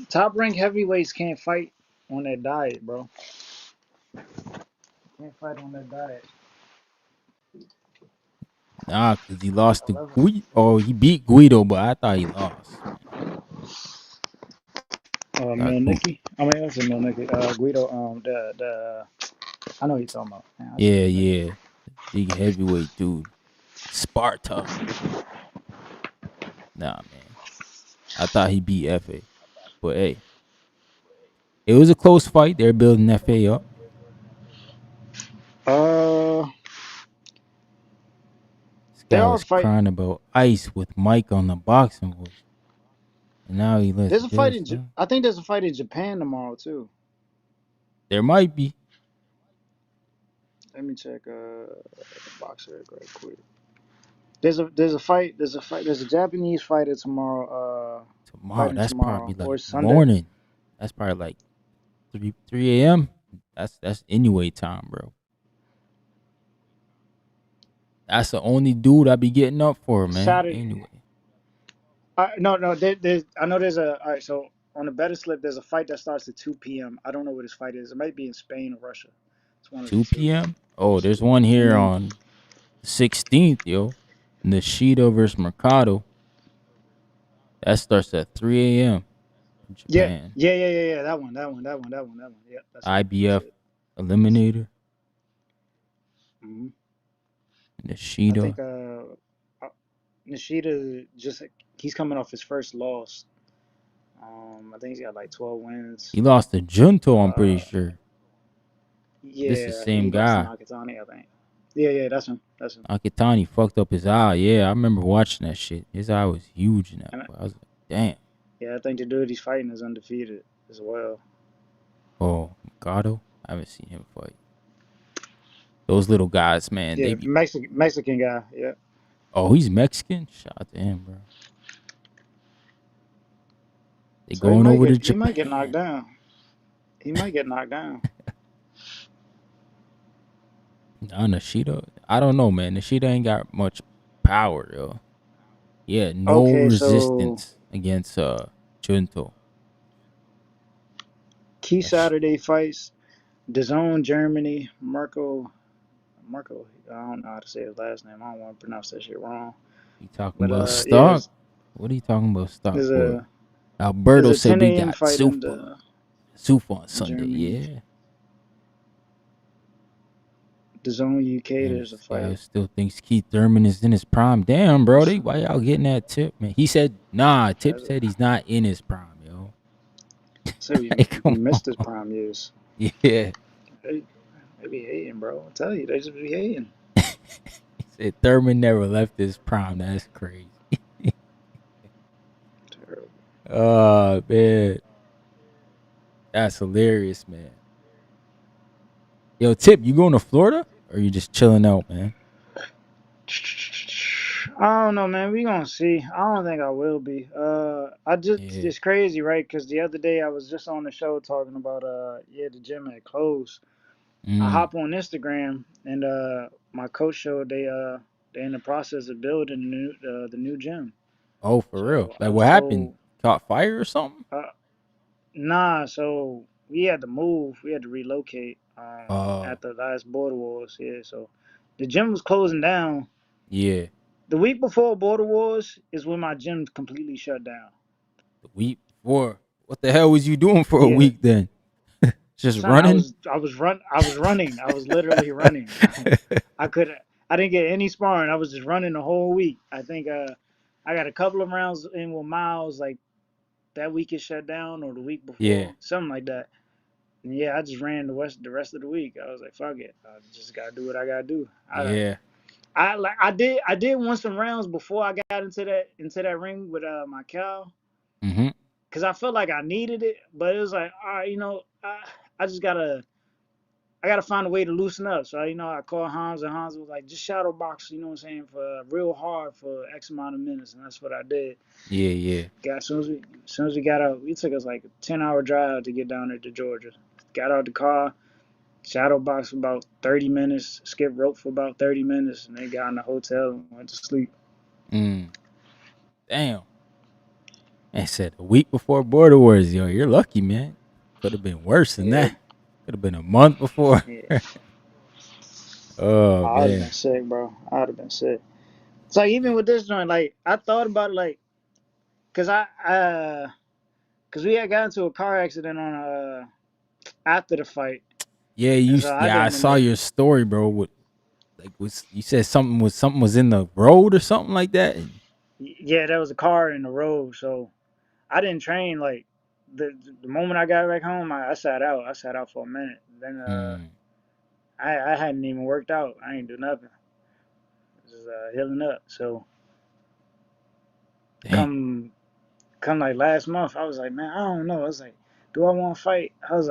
Top ranked heavyweights can't fight on that diet, bro. Can't fight on that diet. Nah, cause he lost to 11. Guido. Oh, he beat Guido, but I thought he lost. Milnicki. I mean, that's a Milnicki. Guido. The I know what you're talking about. Man, I Yeah, should know. yeah. Big heavyweight dude. Sparta. Nah, man. I thought he beat FA. But hey, it was a close fight. They're building FA up. Uh, This they guy are was fight. crying about ice with Mike on the boxing voice. And now he lets There's a fight Bill in. stop. I think there's a fight in Japan tomorrow too. There might be. Let me check. Boxer right quick. There's a Japanese fighter tomorrow. Tomorrow. Fighting That's tomorrow probably or like Sunday. morning. That's probably like 3 a.m. That's anyway time, bro. That's the only dude I be getting up for, man. Saturday. Anyway. No. I know there's a. All right, so on the better slip, there's a fight that starts at 2 p.m. I don't know where this fight is. It might be in Spain or Russia. It's one of the 2 two. p.m. Oh, there's one here Mm. on the 16th, yo. Nishida versus Mercado. That starts at 3 a.m. in Yeah, Japan. yeah. That one. Yeah, that's it. IBF Eliminator. Mm-hmm. I Nishida. think Nishida he's coming off his first loss. I think he's got like 12 wins. He lost to Junto, I'm pretty sure. This is the Yeah, same he lost to guy. Nakatani, I think. Yeah, that's him. Akitani fucked up his eye. Yeah, I remember watching that shit. His eye was huge in that And fight. I was like, damn. yeah, I think the dude he's fighting is undefeated as well. Oh, Mercado? I haven't seen him fight. Those little guys, man, Yeah, they be... Mexican guy. Yeah. Oh, he's Mexican? Shout out to him, bro. They So he going might over to get knocked Japan. down. He might get knocked down. Nah, Nishida, I don't know, man. Nishida ain't got much power though. Yeah, no Okay, so resistance against Junto. key That's Saturday fights: DAZN Germany, Marco. I don't know how to say his last name. I don't want to pronounce that shit wrong. you talking But about yeah, stock? What are you talking about stock there's for? a Alberto there's a said 10 we a.m. got fight in Super. the Super on Sunday, Germany. yeah. DAZN UK. Damn, There's a this guy fight. still thinks Keith Thurman is in his prime. Damn, bro, why y'all getting that tip, man? He said, nah, Tip said he's not in his prime, yo. So Like, he come missed his on. prime years. Yeah. They be hating, bro. I tell you, they just be hating. He said Thurman never left his prime. That's crazy. Terrible. Oh, man. That's hilarious, man. Yo, Tip, you going to Florida? Or you just chilling out, man? I don't know, man. We gonna see. I don't think I will be. I just Yeah. it's crazy, right? Because the other day I was just on the show talking about yeah, the gym had closed. I hop on Instagram and my coach showed they in the process of building the new gym. Oh, for real? So I Like, was what happened? told, Caught fire or something? uh, nah. So we had to move. We had to relocate Oh, at the last Border Wars. Yeah. So the gym was closing down. yeah. The week before Border Wars is when my gym completely shut down. The week before. What the hell was you doing for a Yeah, week then? Just son, running? I was running. I was literally running. I could I didn't get any sparring. I was just running the whole week. I think I got a couple of rounds in with Miles like that week it shut down or the week Yeah, before, something like that. And yeah, I just ran the rest of the week. I was like, fuck it. I just gotta do what I gotta do. yeah. I did win some rounds before I got into that ring with my cow. Mm-hmm. Cause I felt like I needed it, but it was like, all right, I just I gotta find a way to loosen up. So I called Hans, and Hans was like, just shadow box, you know what I'm saying, for real hard for X amount of minutes, and that's what I did. Yeah, yeah. As soon as we got out, it took us like a 10-hour drive to get down there to Georgia. Got out the car, shadow box for about 30 minutes, skip rope for about 30 minutes, and then got in the hotel and went to sleep. Damn. And said a week before Border Wars, yo, you're lucky, man. Could have been worse than Yeah, that. Could have been a month before. yeah. Oh, I'd have been man. sick, bro. I'd have been sick. It's like even Yeah. with this joint, like I thought about it, like, cause cause we had got into a car accident on after the fight, Yeah, and so I I didn't end saw up. your story, bro. With like was you said something was in the road or something like that? Yeah, there was a car in the road, so I didn't train. Like the moment I got back home, I sat out. I sat out for a minute. Then I hadn't even worked out. I ain't do nothing. Just healing up. So Damn. come like last month, I was like, man, I don't know. I was like, do I want to fight? I was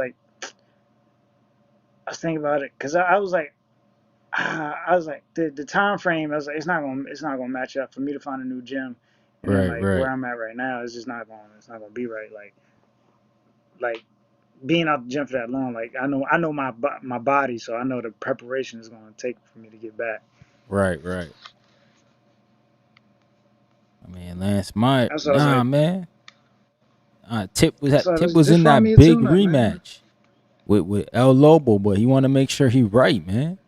thinking about it because I was like, I was like the time frame. I was like, it's not gonna match up for me to find a new gym, and then Right, like where right, I'm at right now, it's not gonna be right. Like being out the gym for that long, like I know my body, so I know the preparation is gonna take for me to get back. right, right. I mean, Lance Meyer, That's why I was nah, like, man. Tip was just in find me that a big tune up, man. rematch with El Lobo, but he want to make sure he right, man.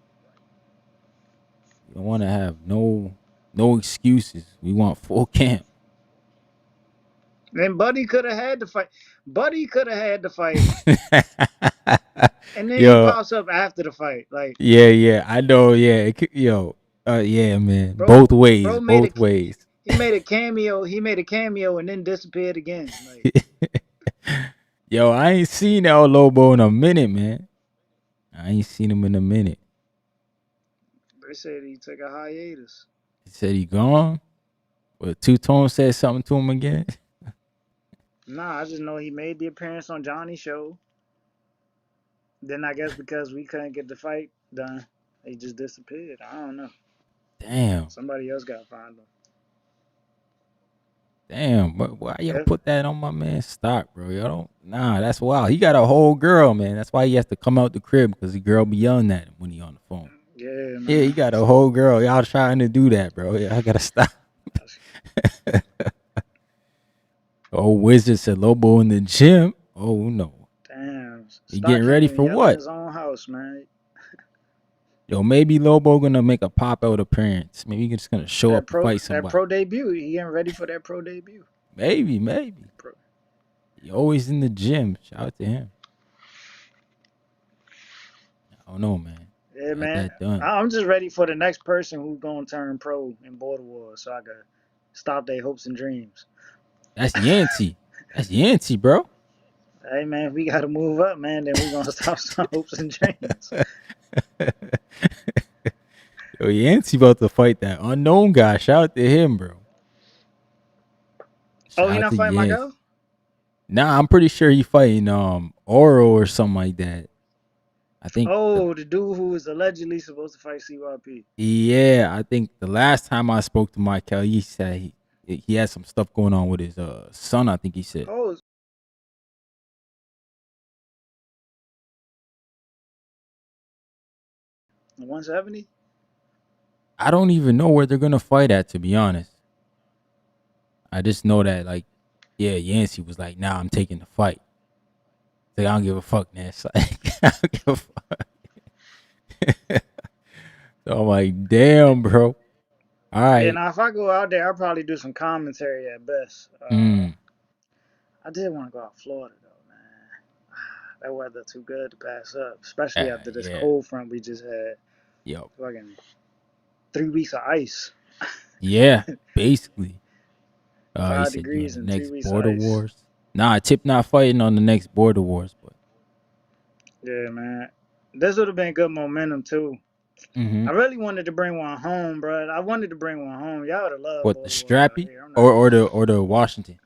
We don't want to have no excuses. We want full camp. Then Buddy could have had the fight. Buddy could have had the fight, and then he Yo, pops up after the fight. Like, yeah, yeah, I know, yeah, yo, yeah, man, bro, both ways. he made a cameo. He made a cameo and then disappeared again. Like Yo, I ain't seen El Lobo in a minute, man. I ain't seen him in a minute. they said, he took a hiatus. He said he gone. But Two Tone said something to him again. Nah, I just know he made the appearance on Johnny's show. Then I guess because we couldn't get the fight done, he just disappeared. I don't know. Damn. Somebody else got to find him. Damn, why y'all Yep. put that on my man Stock, bro? Y'all don't. Nah, that's wild. He got a whole girl, man. That's why he has to come out the crib because the girl be yelling at him when he on the phone. Yeah, man. Yeah, he got a whole girl. Y'all trying to do that, bro. Yeah, I gotta stop. Oh, Wizard said Lobo in the gym. Oh no. Damn. He Stock getting can't ready even for yell in what? his own house, man. Yo, maybe Lobo gonna make a pop out appearance. Maybe he's just gonna show up and fight That somebody. pro debut. He getting ready for that pro debut. Maybe. Pro. He always in the gym. Shout out to him. I don't know, man. Yeah, Got man. that done. I'm just ready for the next person who's gonna turn pro in Border Wars, so I can stop their hopes and dreams. That's Yancey. That's Yancey, bro. Hey, man, if we gotta move up, man, then we gonna stop some hopes and dreams. Yo, Yancey about to fight that unknown guy. Shout out to him, bro. Oh, Shout he out not to fighting my Yancey. girl? Nah, I'm pretty sure he fighting Oro or something like that. I think. Oh, the dude who was allegedly supposed to fight CYP. Yeah, I think the last time I spoke to Michael, he said he had some stuff going on with his son. I think he said. Oh, the 170? I don't even know where they're gonna fight at, to be honest. I just know that, like, yeah, Yancey was like, "Nah, I'm taking the fight." Like, I don't give a fuck, Ness. Like, I don't give a fuck. So I'm like, damn, bro. All right. Yeah, now if I go out there, I'll probably do some commentary at best. I did want to go out Florida though, man. That weather too good to pass up, especially after this Yeah. cold front we just had. Yo. Fucking 3 weeks of ice. Yeah, basically. He 5 said, degrees the and 3 next weeks Border of ice. Wars. Nah, Tip not fighting on the next Border Wars, but. Yeah, man. This would have been good momentum too. Mm-hmm. I really wanted to bring one home, bro. I wanted to bring one home. Y'all would have loved What, the Border Wars out Strappy here. or the Washington?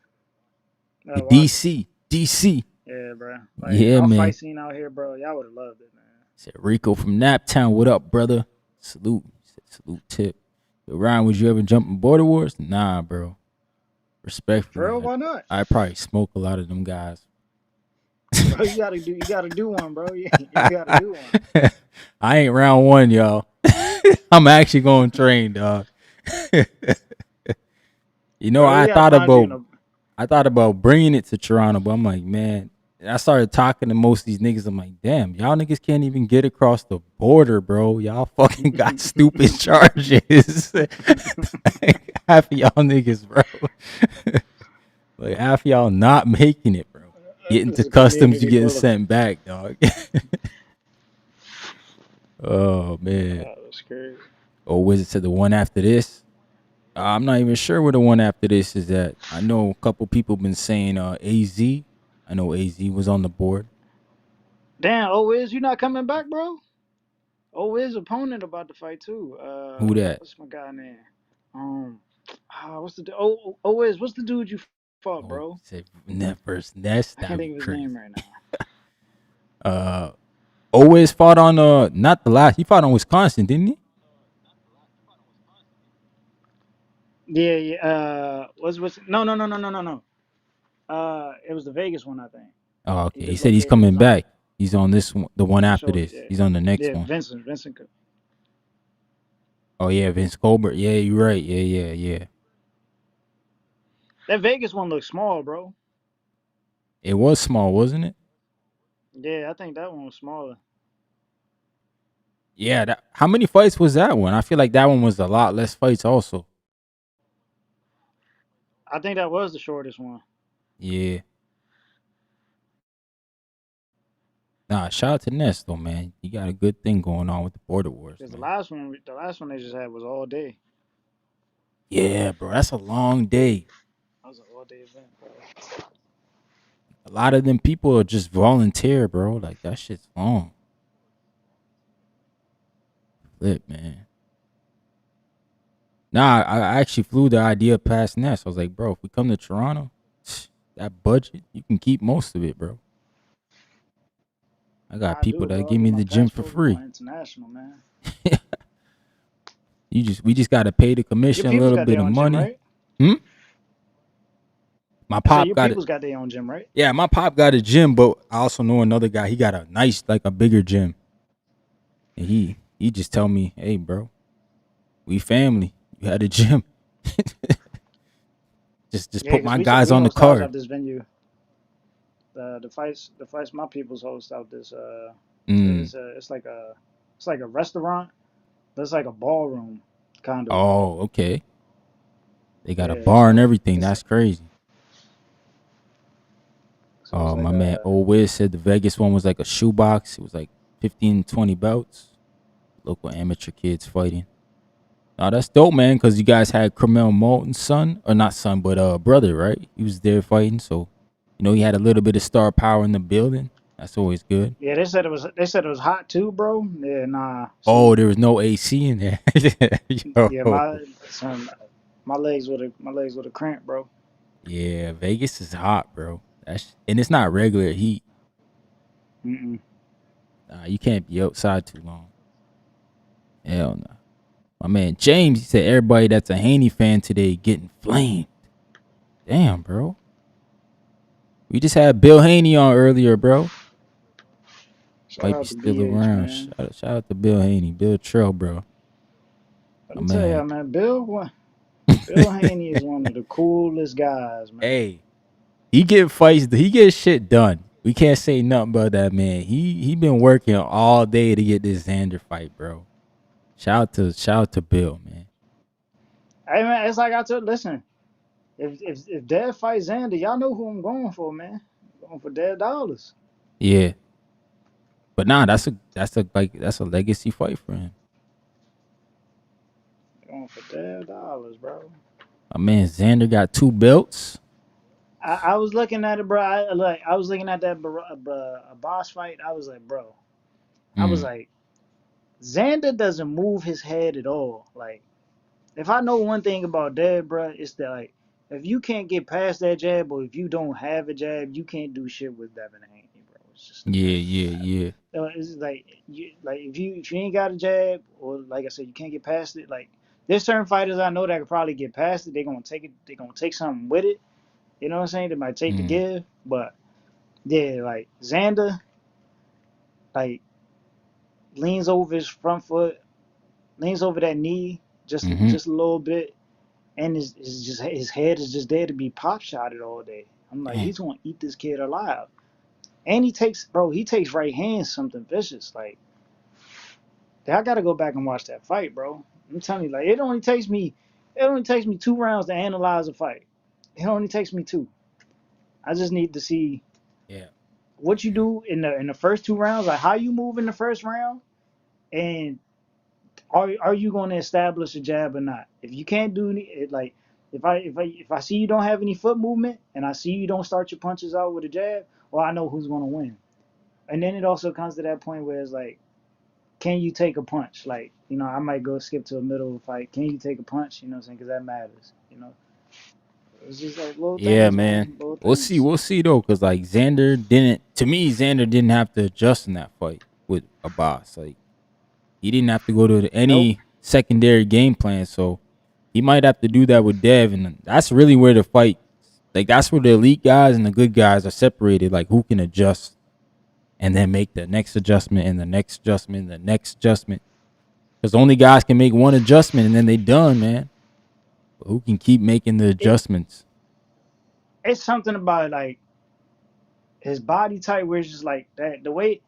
The Washington. DC. Yeah, bro. Like, Yeah, our man. fight scene out here, bro. Y'all would have loved it, man. Said Rico from Naptown. What up, brother? Salute. Said, salute, Tip. Yo, Ryan, would you ever jump in Border Wars? Nah, bro. Respectfully. For real, why not? I probably smoke a lot of them guys. Bro, you gotta do one, bro. You gotta do one. I ain't round one, y'all. I'm actually going to train, dog. You know, Bro, I thought about bringing it to Toronto, but I'm like, man. I started talking to most of these niggas. I'm like, damn, y'all niggas can't even get across the border, bro. Y'all fucking got stupid charges. Half of y'all niggas, bro. Like, half of y'all not making it, bro. Getting to customs, you getting sent back, dog. Oh, man. That was crazy. Oh, Wizard said the one after this. I'm not even sure where the one after this is at. I know a couple people been saying AZ. I know AZ was on the board. Damn, Wiz, you not coming back, bro? Wiz opponent about to fight too. Who that? What's my guy name? What's the Wiz? What's the dude you fought, bro? Said first Nest. I can't think of his name right now. Always fought on not the last. He fought on Wisconsin, didn't he? Yeah. What's no. It was the Vegas one, I think. Oh, okay. He said he's coming back. He's on this one, the one after this. Yeah. He's on the next one. Vincent. Oh yeah, Vince Colbert. Yeah, you're right. Yeah. That Vegas one looks small, bro. It was small, wasn't it? Yeah, I think that one was smaller. Yeah. How many fights was that one? I feel like that one was a lot less fights also. I think that was the shortest one. Yeah. Nah, shout out to Ness though, man. You got a good thing going on with the Border Wars. Because the last one they just had was all day. Yeah, bro, that's a long day. That was an all day event, bro. A lot of them people are just volunteer, bro. Like, that shit's long. Flip, man. Nah, I actually flew the idea past Ness. I was like, bro, if we come to Toronto, that budget, you can keep most of it, bro. I got people that give me the gym for free. International, man. We just gotta pay the commission, a little bit of money. Right? My I say pop your got it. people's got their own gym, right? Yeah, my pop got a gym, but I also know another guy. He got a nice, like a bigger gym, and he just tell me, "Hey, bro, we family. You had a gym. just Yeah, put because my guys we on the host ours card." out this venue. The fights my people's host out this Mm. it's like a restaurant, but it's like a ballroom kind of. Oh, okay. They got a Yeah, bar and so everything. That's crazy. it's Oh, like my man, Old Wiz said the Vegas one was like a shoebox. It was like 15, 20 belts. Local amateur kids fighting. Oh, that's dope, man. Because you guys had Carmel Moulton's son, or not son, but brother, right? He was there fighting, so he had a little bit of star power in the building. That's always good. yeah, they said it was hot too, bro. Yeah, nah. Oh, See, there was no AC in there. yeah, Yo. my legs would have cramped, bro. Yeah, Vegas is hot, bro. And it's not regular heat. Mm-mm. You can't be outside too long. Hell no. My man James, he said everybody that's a Haney fan today getting flamed. Damn, bro. We just had Bill Haney on earlier, bro. Shout Might be out to still BH, around. man. Shout out to Bill Haney, Bill Trill, bro. Let My me tell man. you, man, Bill Haney is one of the coolest guys, man. Hey, he get fights. He get shit done. We can't say nothing about that man. He been working all day to get this Xander fight, bro. Shout out to Bill, man. Hey, man, it's like I told. Listen, if Dad fights Xander, y'all know who I'm going for, man. I'm going for Dad Dollars. Yeah, but nah, that's a legacy fight for him. Going for Dad Dollars, bro. My man Xander got 2 belts. I was looking at it, bro. I was looking at that a boss fight. I was like, bro. I was Mm, like, Xander doesn't move his head at all. Like, if I know one thing about Dad, bro, it's that like, if you can't get past that jab, or if you don't have a jab, you can't do shit with Devin Haney, bro. It's just yeah, like yeah, yeah. it's like if you ain't got a jab, or like I said, you can't get past it. Like, there's certain fighters I know that could probably get past it. They're gonna take it. They're gonna take something with it. You know what I'm saying? They might take the Mm, give, but yeah, like Xander, like leans over his front foot, leans over that knee mm-hmm. just a little bit, and his head is just there to be pop shotted all day. I'm like, Damn. he's gonna eat this kid alive. And he takes right hands something vicious. Like, I gotta go back and watch that fight, bro. I'm telling you, like, it only takes me 2 rounds to analyze a fight. It only takes me 2. I just need to see Yeah. what you do in the first 2 rounds, like how you move in the first round, and are you going to establish a jab or not? If you can't do it, like if I see you don't have any foot movement, and I see you don't start your punches out with a jab, well, I know who's going to win. And then it also comes to that point where it's like, can you take a punch? Like, I might go skip to a middle of a fight. Can you take a punch? You know what I'm saying? Because that matters. It's just like little Yeah, things, man. man. Little We'll see. things. We'll see though, because like Xander didn't have to adjust in that fight with a boss. Like, he didn't have to go to Nope. any secondary game plan. So he might have to do that with Dev, and that's really where the fight. Like, that's where the elite guys and the good guys are separated. Like, who can adjust and then make the next adjustment and the next adjustment and the next adjustment. Because only guys can make one adjustment and then they done, man. But who can keep making the It adjustments? it's something about like his body type where it's just like that the way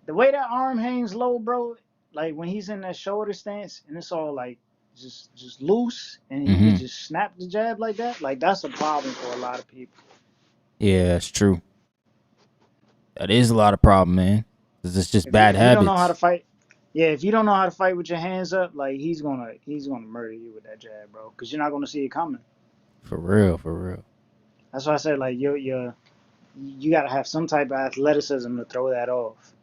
that arm hangs low, bro. Like when he's in that shoulder stance and it's all like just loose and he could Mm-hmm. just snap the jab like that. Like that's a problem for a lot of people. Yeah, that's true. That is a lot of problem, man. Because it's just bad If you don't know how to habits. fight, yeah, if you don't know how to fight with your hands up, like he's gonna murder you with that jab, bro. Because you're not gonna see it coming. For real, for real. That's why I said like you gotta have some type of athleticism to throw that off.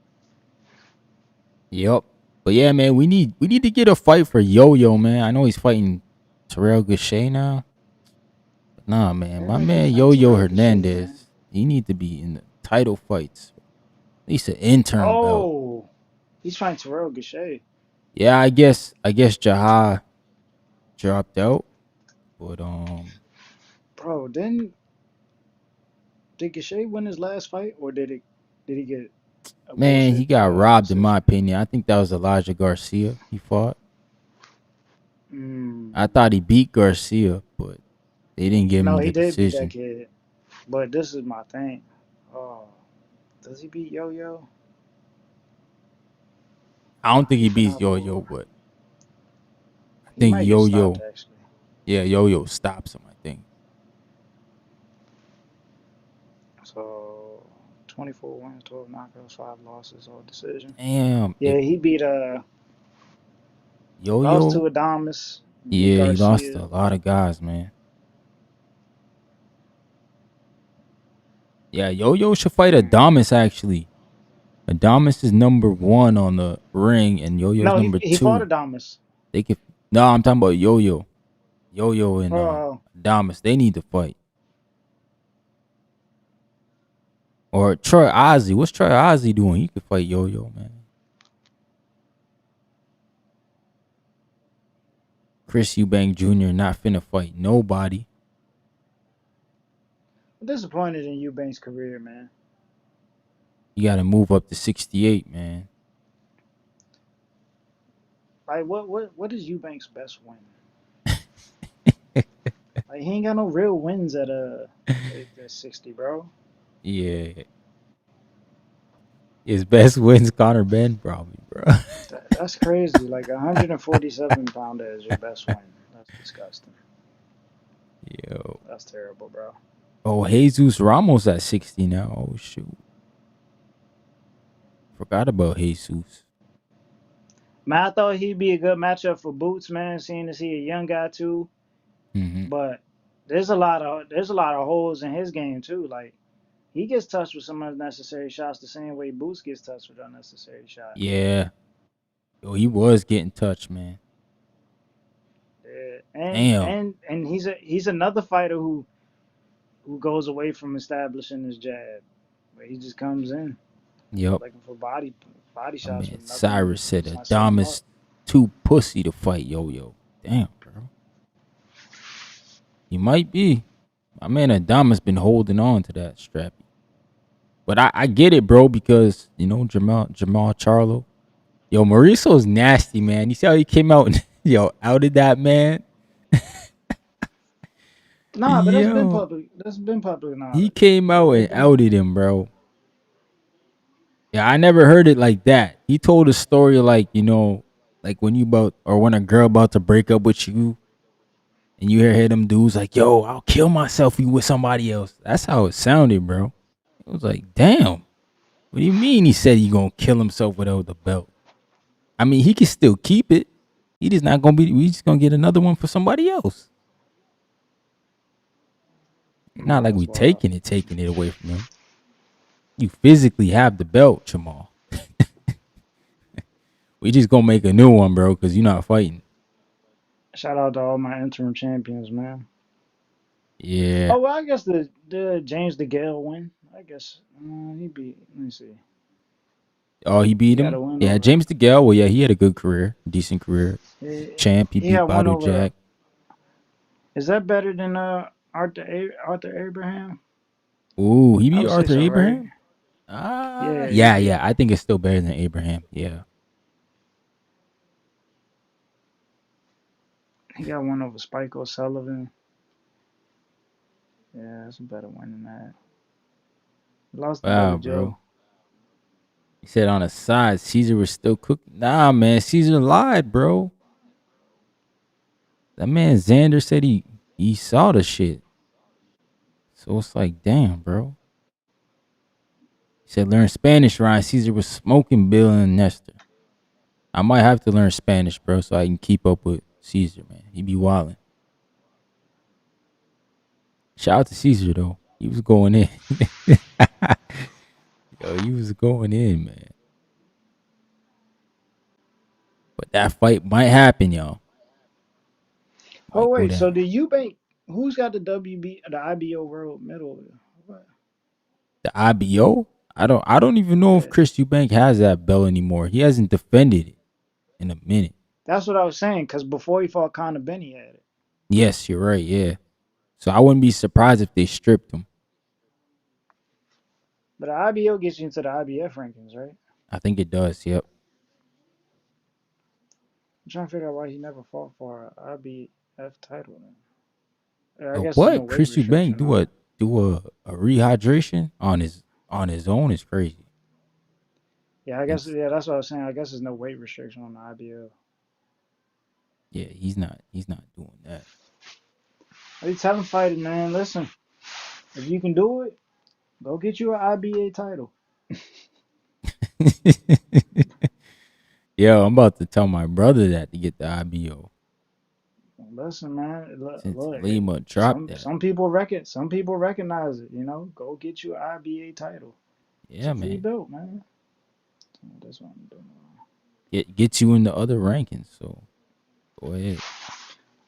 Yep. But yeah, man, we need to get a fight for Yo-Yo, man. I know he's fighting Terrell Gausha now. But nah, man, my Yeah, go man fight Yo-Yo Terrell Gausha, man. Hernandez, he need to be in the title fights. At least an interim belt. Oh, he's fighting Terrell Gausha. Yeah, I guess Jaha dropped out. But Bro, did Gashay win his last fight, or did he get a Man, he bullshit got robbed in my decision? opinion. I think that was Elijah Garcia he fought. Mm. I thought he beat Garcia, but they didn't give No, him he the did beat that decision. kid. But this is my thing. Oh, does he beat Yo Yo? I don't think he He beats cannot Yo Yo, pull. but I He think might get Yo stopped Yo, actually. yeah, Yo Yo stops him, I think. So 24 wins, 12 knockouts, 5 losses, all decision. Damn, Yeah, he beat Yo lost Yo, to Adamas, beat yeah, he lost to Garcia. a lot of guys, man. Yeah, Yo Yo should fight Mm. Adamas actually. Adamas is number 1 on the ring, and Yo Yo's No, number he fought 2. Adamas. They could. No, I'm talking about Yo Yo. Yo Yo and Oh, Adamas. They need to fight. Or Troy Ozzy. What's Troy Ozzy doing? He could fight Yo Yo, man. Chris Eubank Jr. not finna fight nobody. I'm disappointed in Eubank's career, man. You got to move up to 68, man. Like, what is Eubank's best win? Like, he ain't got no real wins at 60, bro. Yeah. His best wins Conor Ben, probably, bro. That's crazy. Like, 147 pounder is your best win. That's disgusting. Yo. That's terrible, bro. Oh, Jesus Ramos at 60 now. Oh, shoot. Forgot about Jesus. Man, I thought he'd be a good matchup for Boots, man, seeing as he a young guy too. Mm-hmm. But there's a lot of holes in his game too. Like, he gets touched with some unnecessary shots the same way Boots gets touched with unnecessary shots. Yeah. Yo, he was getting touched, man. Yeah. And Damn. and and he's another fighter who goes away from establishing his jab. Where he just comes in Yep. looking for body My shots man with nothing. Cyrus said It's not setting him up. Adamas too pussy to fight Yo Yo. Damn, bro. He might be. My man Adamas been holding on to that strap. But I get it, bro, because Jamal Charlo. Yo, Mauricio's nasty, man. You see how he came out and outed that man? Nah, but that's been Yo. public. That's been public He knowledge. came out They've and been. outed him, bro. Yeah, I never heard it like that. He told a story like, like when when a girl about to break up with you and you hear them dudes like, yo, I'll kill myself if you with somebody else. That's how it sounded, bro. It was like, damn. What do you mean he said he gonna kill himself without the belt? I mean, he can still keep it. He just not gonna be. We just gonna get another one for somebody else. Not Yeah, like we that's wild. taking it away from him. You physically have the belt, Jamal. We just gonna make a new one, bro, because you're not fighting. Shout out to all my interim champions, man. Yeah. Oh well, I guess the James DeGale win. I guess he beat. Let me see. Oh, he beat He got him. a win Yeah, over. James DeGale. Well, yeah, he had a good career, decent career. He, Champ. He he beat got one Bado over. Jack. Is that better than Arthur Abraham? Ooh, he I beat would say Arthur so, right? Abraham. Yeah, he Yeah, beat. yeah. I think it's still better than Abraham. Yeah. He got one over Spike O'Sullivan. Yeah, that's a better win than that. Lost to Wow, Billy bro. Joe. He said on the side, Caesar was still cooking. Nah, man, Caesar lied, bro. That man Xander said he saw the shit. So it's like, damn, bro. He said learn Spanish, Ryan. Caesar was smoking Bill and Nestor. I might have to learn Spanish, bro, so I can keep up with Caesar, man. He be wilding. Shout out to Caesar though. He was going in. Yo, he was going in, man. But that fight might happen, y'all. Oh Might go wait, so down. the Eubank, who's got the IBO world medal? What? The IBO? I don't even know if Yeah, Chris Eubank has that belt anymore. He hasn't defended it in a minute. that's what I was saying. Cause before he fought Conor Benn, he had it. Yes, you're right. Yeah. So I wouldn't be surprised if they stripped him. But the IBO gets you into the IBF rankings, right? I think it does. Yep. I'm trying to figure out why he never fought for an IBF title. Then. I Yo, guess there's no what? weight Chris Eubank restriction on it. do a rehydration on his own is crazy. Yeah, I guess It's, that's what I was saying. I guess there's no weight restriction on the IBO. yeah, he's not doing that. I be telling fighters, man, listen, if you can do it, go get you an IBA title. Yo, I'm about to tell my brother that to get the IBO. Listen, man, Since look, Lima dropped that. some people recognize it. You know, go get you an IBA title. It's Yeah, a free man. belt, man. That's what I'm doing. Get you in the other rankings. So go ahead.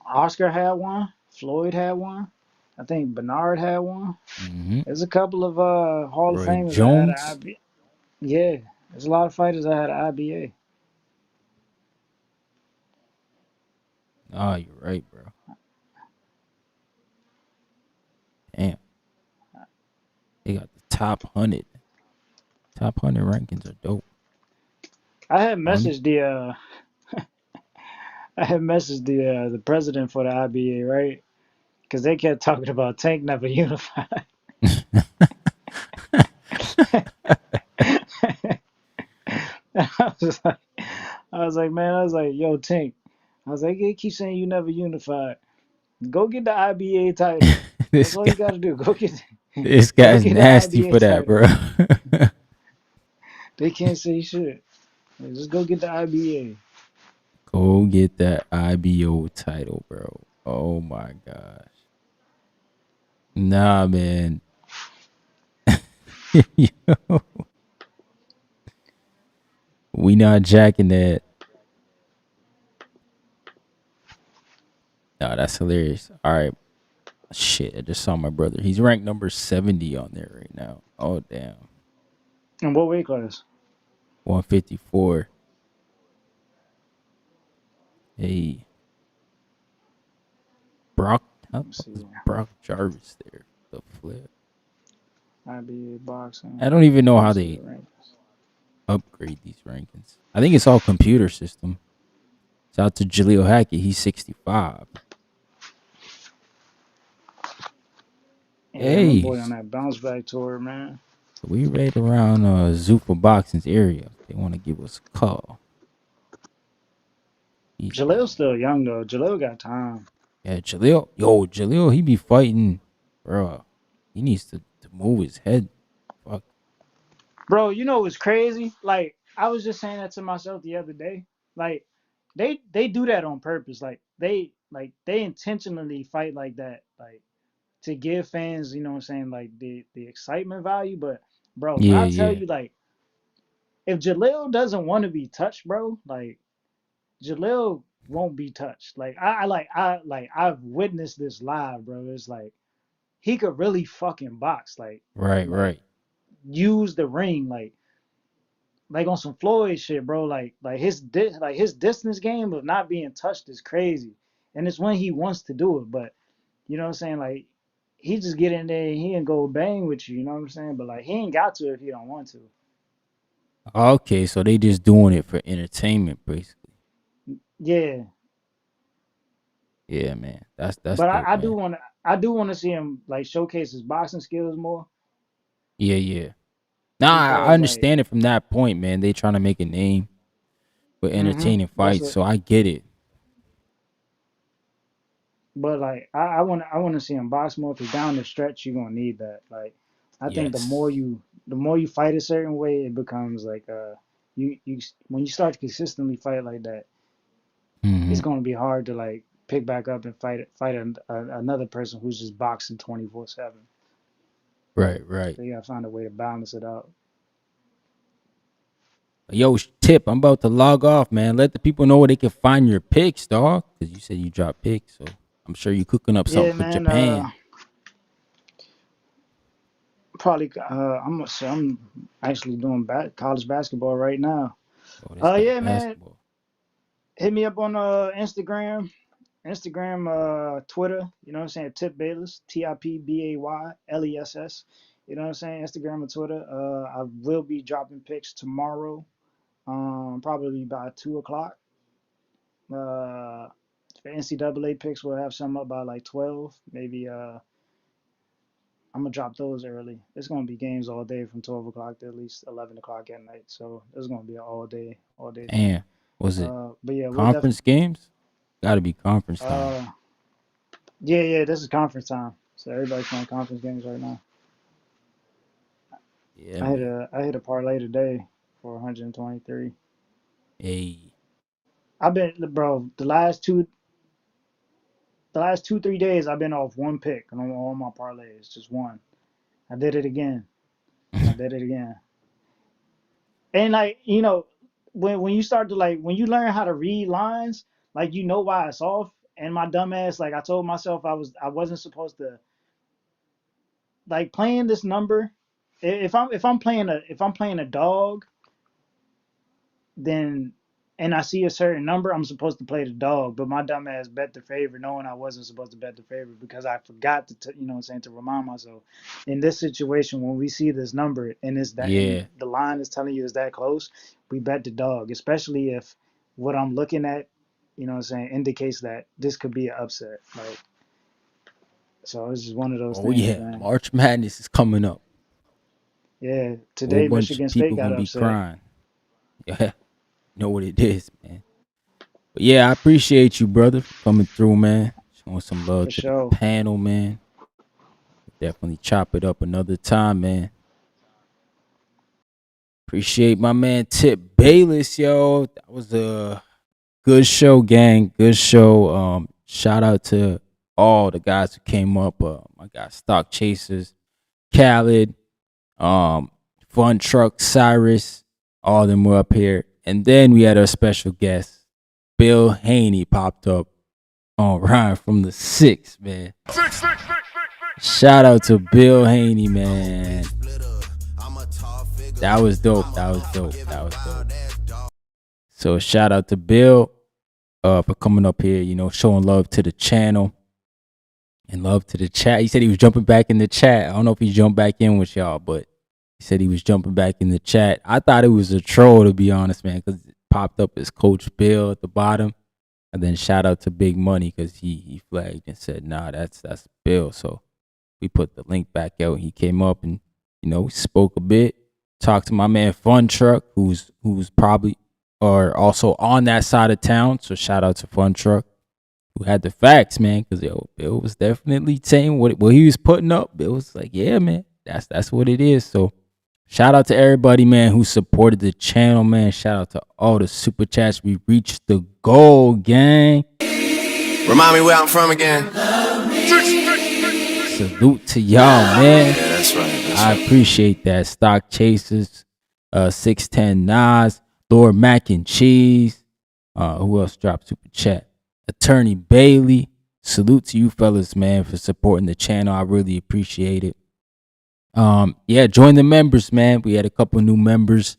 Oscar had one. Floyd had one. I think Bernard had one. Mm-hmm. There's a couple of Hall of Roy Famers that had Jones. an IBA. Yeah, there's a lot of fighters that had an IBA. Oh, you're right, bro. Damn. They got the top 100. Top 100 rankings are dope. I had messaged the the president for the IBA, right? Because they kept talking about Tank never unified. I was like, man, I was like, yo, Tank. I was like, they keep saying you never unified. Go get the IBA title. this That's all guy, you got to do. this Go guy's get the nasty IBA for that, title. bro. They can't say shit. Just go get the IBA. Go get that IBO title, bro. Oh my gosh. Nah, man. Yo. We not jacking that. Nah, that's hilarious. All right. Shit, I just saw my brother. He's ranked number 70 on there right now. Oh, damn. And what weight class? 154. Hey. Brock. How the Let's fuck see. is Brock Jarvis there? The flip. IBA boxing. I don't even know how Let's see they the rankings. upgrade these rankings. I think it's all computer system. Shout out to Jaleel Hackett. He's 65. Yeah, my Hey, boy on that bounce back tour, man. so we right around Zuffa Boxing's area. They want to give us a call. Jaleel's still young though. Jaleel got time. Yeah, Jaleel, he be fighting, bro. He needs to move his head. Fuck. Bro, you know what's crazy? Like, I was just saying that to myself the other day. Like, they do that on purpose. They intentionally fight like that, like to give fans, you know what I'm saying, like the excitement value. But bro, when Yeah, I tell yeah. you, like, if Jaleel doesn't want to be touched, bro, like Jaleel won't be touched. I've witnessed this live, bro. It's like he could really fucking box, like Right. use the ring, like on some Floyd shit, bro. Like his distance game of not being touched is crazy, and it's when he wants to do it. But you know what I'm saying? Like he just get in there and he and go bang with you. You know what I'm saying? But like he ain't got to if he don't want to. Okay, so they just doing it for entertainment, basically. Yeah, Yeah, man. That's but dope, man. I do want to see him like showcase his boxing skills more. Yeah. Nah, I Because like, understand it from that point, man. They trying to make a name for entertaining that's fights, a. so I get it. But like I want to see him box more because down the stretch you're gonna need that. Like I think Yes. the more you fight a certain way, it becomes like you when you start to consistently fight like that, Mm-hmm. it's gonna be hard to like pick back up and another person who's just boxing 24/7. Right. So you gotta find a way to balance it out. Yo, Tip, I'm about to log off, man. Let the people know where they can find your picks, dog. Because you said you dropped picks, so I'm sure you're cooking up something Yeah, for man. Japan. Probably I'm actually doing college basketball right now. Oh, this guy Yeah, man. basketball. Hit me up on Instagram. Instagram, Twitter, you know what I'm saying? Tip Bayless, TIPBAYLESS. You know what I'm saying? Instagram and Twitter. I will be dropping pics tomorrow, probably by 2 o'clock. For NCAA picks, we'll have some up by like 12. Maybe I'm gonna drop those early. It's gonna be games all day from 12 o'clock to at least 11 o'clock at night. So it's gonna be an all day thing. Damn. Was it But yeah, we'll conference definitely. games? Gotta be conference time. Yeah, this is conference time. So everybody's playing conference games right now. Yeah, man. I hit a parlay today for 123. Hey. I've been, bro, the last 2 3 days I've been off one pick on all my parlays, just one. I did it again. And like, when you start to like when you learn how to read lines, like you know why it's off. And my dumb ass, like I told myself I wasn't supposed to like playing this number. If I'm playing a dog, then and I see a certain number, I'm supposed to play the dog. But my dumb ass bet the favorite, knowing I wasn't supposed to bet the favorite because I forgot to, you know what I'm saying, to remind myself. In this situation, when we see this number and it's that, and Yeah. the line is telling you it's that close, we bet the dog, especially if what I'm looking at, you know what I'm saying, indicates that this could be an upset. Like, so it's just one of those Oh things, yeah. man. March Madness is coming up. Yeah, A whole today bunch of Michigan people State got gonna be upset crying. Yeah. Know what it is, man. But yeah, I appreciate you, brother, for coming through, man. Showing some love for to the sure. panel, man. Definitely chop it up another time, man. Appreciate my man Tip Bayless, yo. That was a good show, gang. Good show. Shout out to all the guys who came up. My guy Stock Chasers, Khaled, Fun Truck, Cyrus, all of them were up here. And then we had our special guest, Bill Haney, popped up on Ryan from the 6, man. Shout out to Bill Haney, man. That was dope. So shout out to Bill for coming up here, you know, showing love to the channel and love to the chat. He said he was jumping back in the chat. I don't know if he jumped back in with y'all, but he said he was jumping back in the chat. I thought it was a troll, to be honest, man, because it popped up as Coach Bill at the bottom. And then shout out to Big Money because he flagged and said, nah, that's Bill. So we put the link back out. He came up and, you know, we spoke a bit. Talked to my man Fun Truck, who's probably or also on that side of town. So shout out to Fun Truck, who had the facts, man. Because Bill was definitely saying what he was putting up. Bill was like, yeah, man, that's what it is. So shout out to everybody, man, who supported the channel, man. Shout out to all the super chats. We reached the goal, gang. Remind me where I'm from again. Salute to y'all, man. Yeah, that's right. I appreciate that. Stock Chasers, 610 Nas, Lord Mac and Cheese. Who else dropped super chat? Attorney Bailey. Salute to you fellas, man, for supporting the channel. I really appreciate it. Yeah, join the members, man. We had a couple new members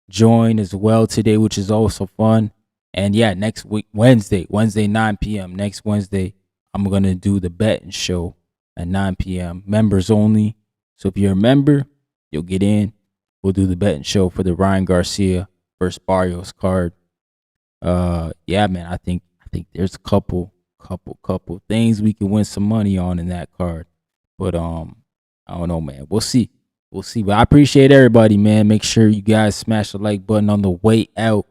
join as well today, which is also fun. And yeah, next week, Wednesday 9 p.m. Next Wednesday, I'm gonna do the betting show at 9 p.m. Members only. So if you're a member, you'll get in. We'll do the betting show for the Ryan Garcia versus Barrios card. Yeah, man, I think there's a couple things we can win some money on in that card. But I don't know, man. We'll see. But I appreciate everybody, man. Make sure you guys smash the like button on the way out.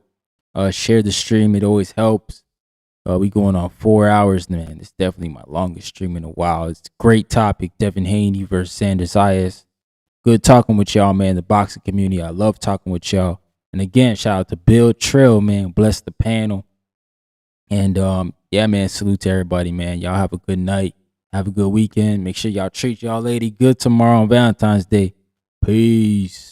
Share the stream. It always helps. We going on 4 hours, man. It's definitely my longest stream in a while. It's a great topic. Devin Haney versus XANDER ZAYAS. Good talking with y'all, man. The boxing community. I love talking with y'all. And again, shout out to Bill Trill, man. Bless the panel. And yeah, man. Salute to everybody, man. Y'all have a good night. Have a good weekend. Make sure y'all treat y'all lady good tomorrow on Valentine's Day. Peace.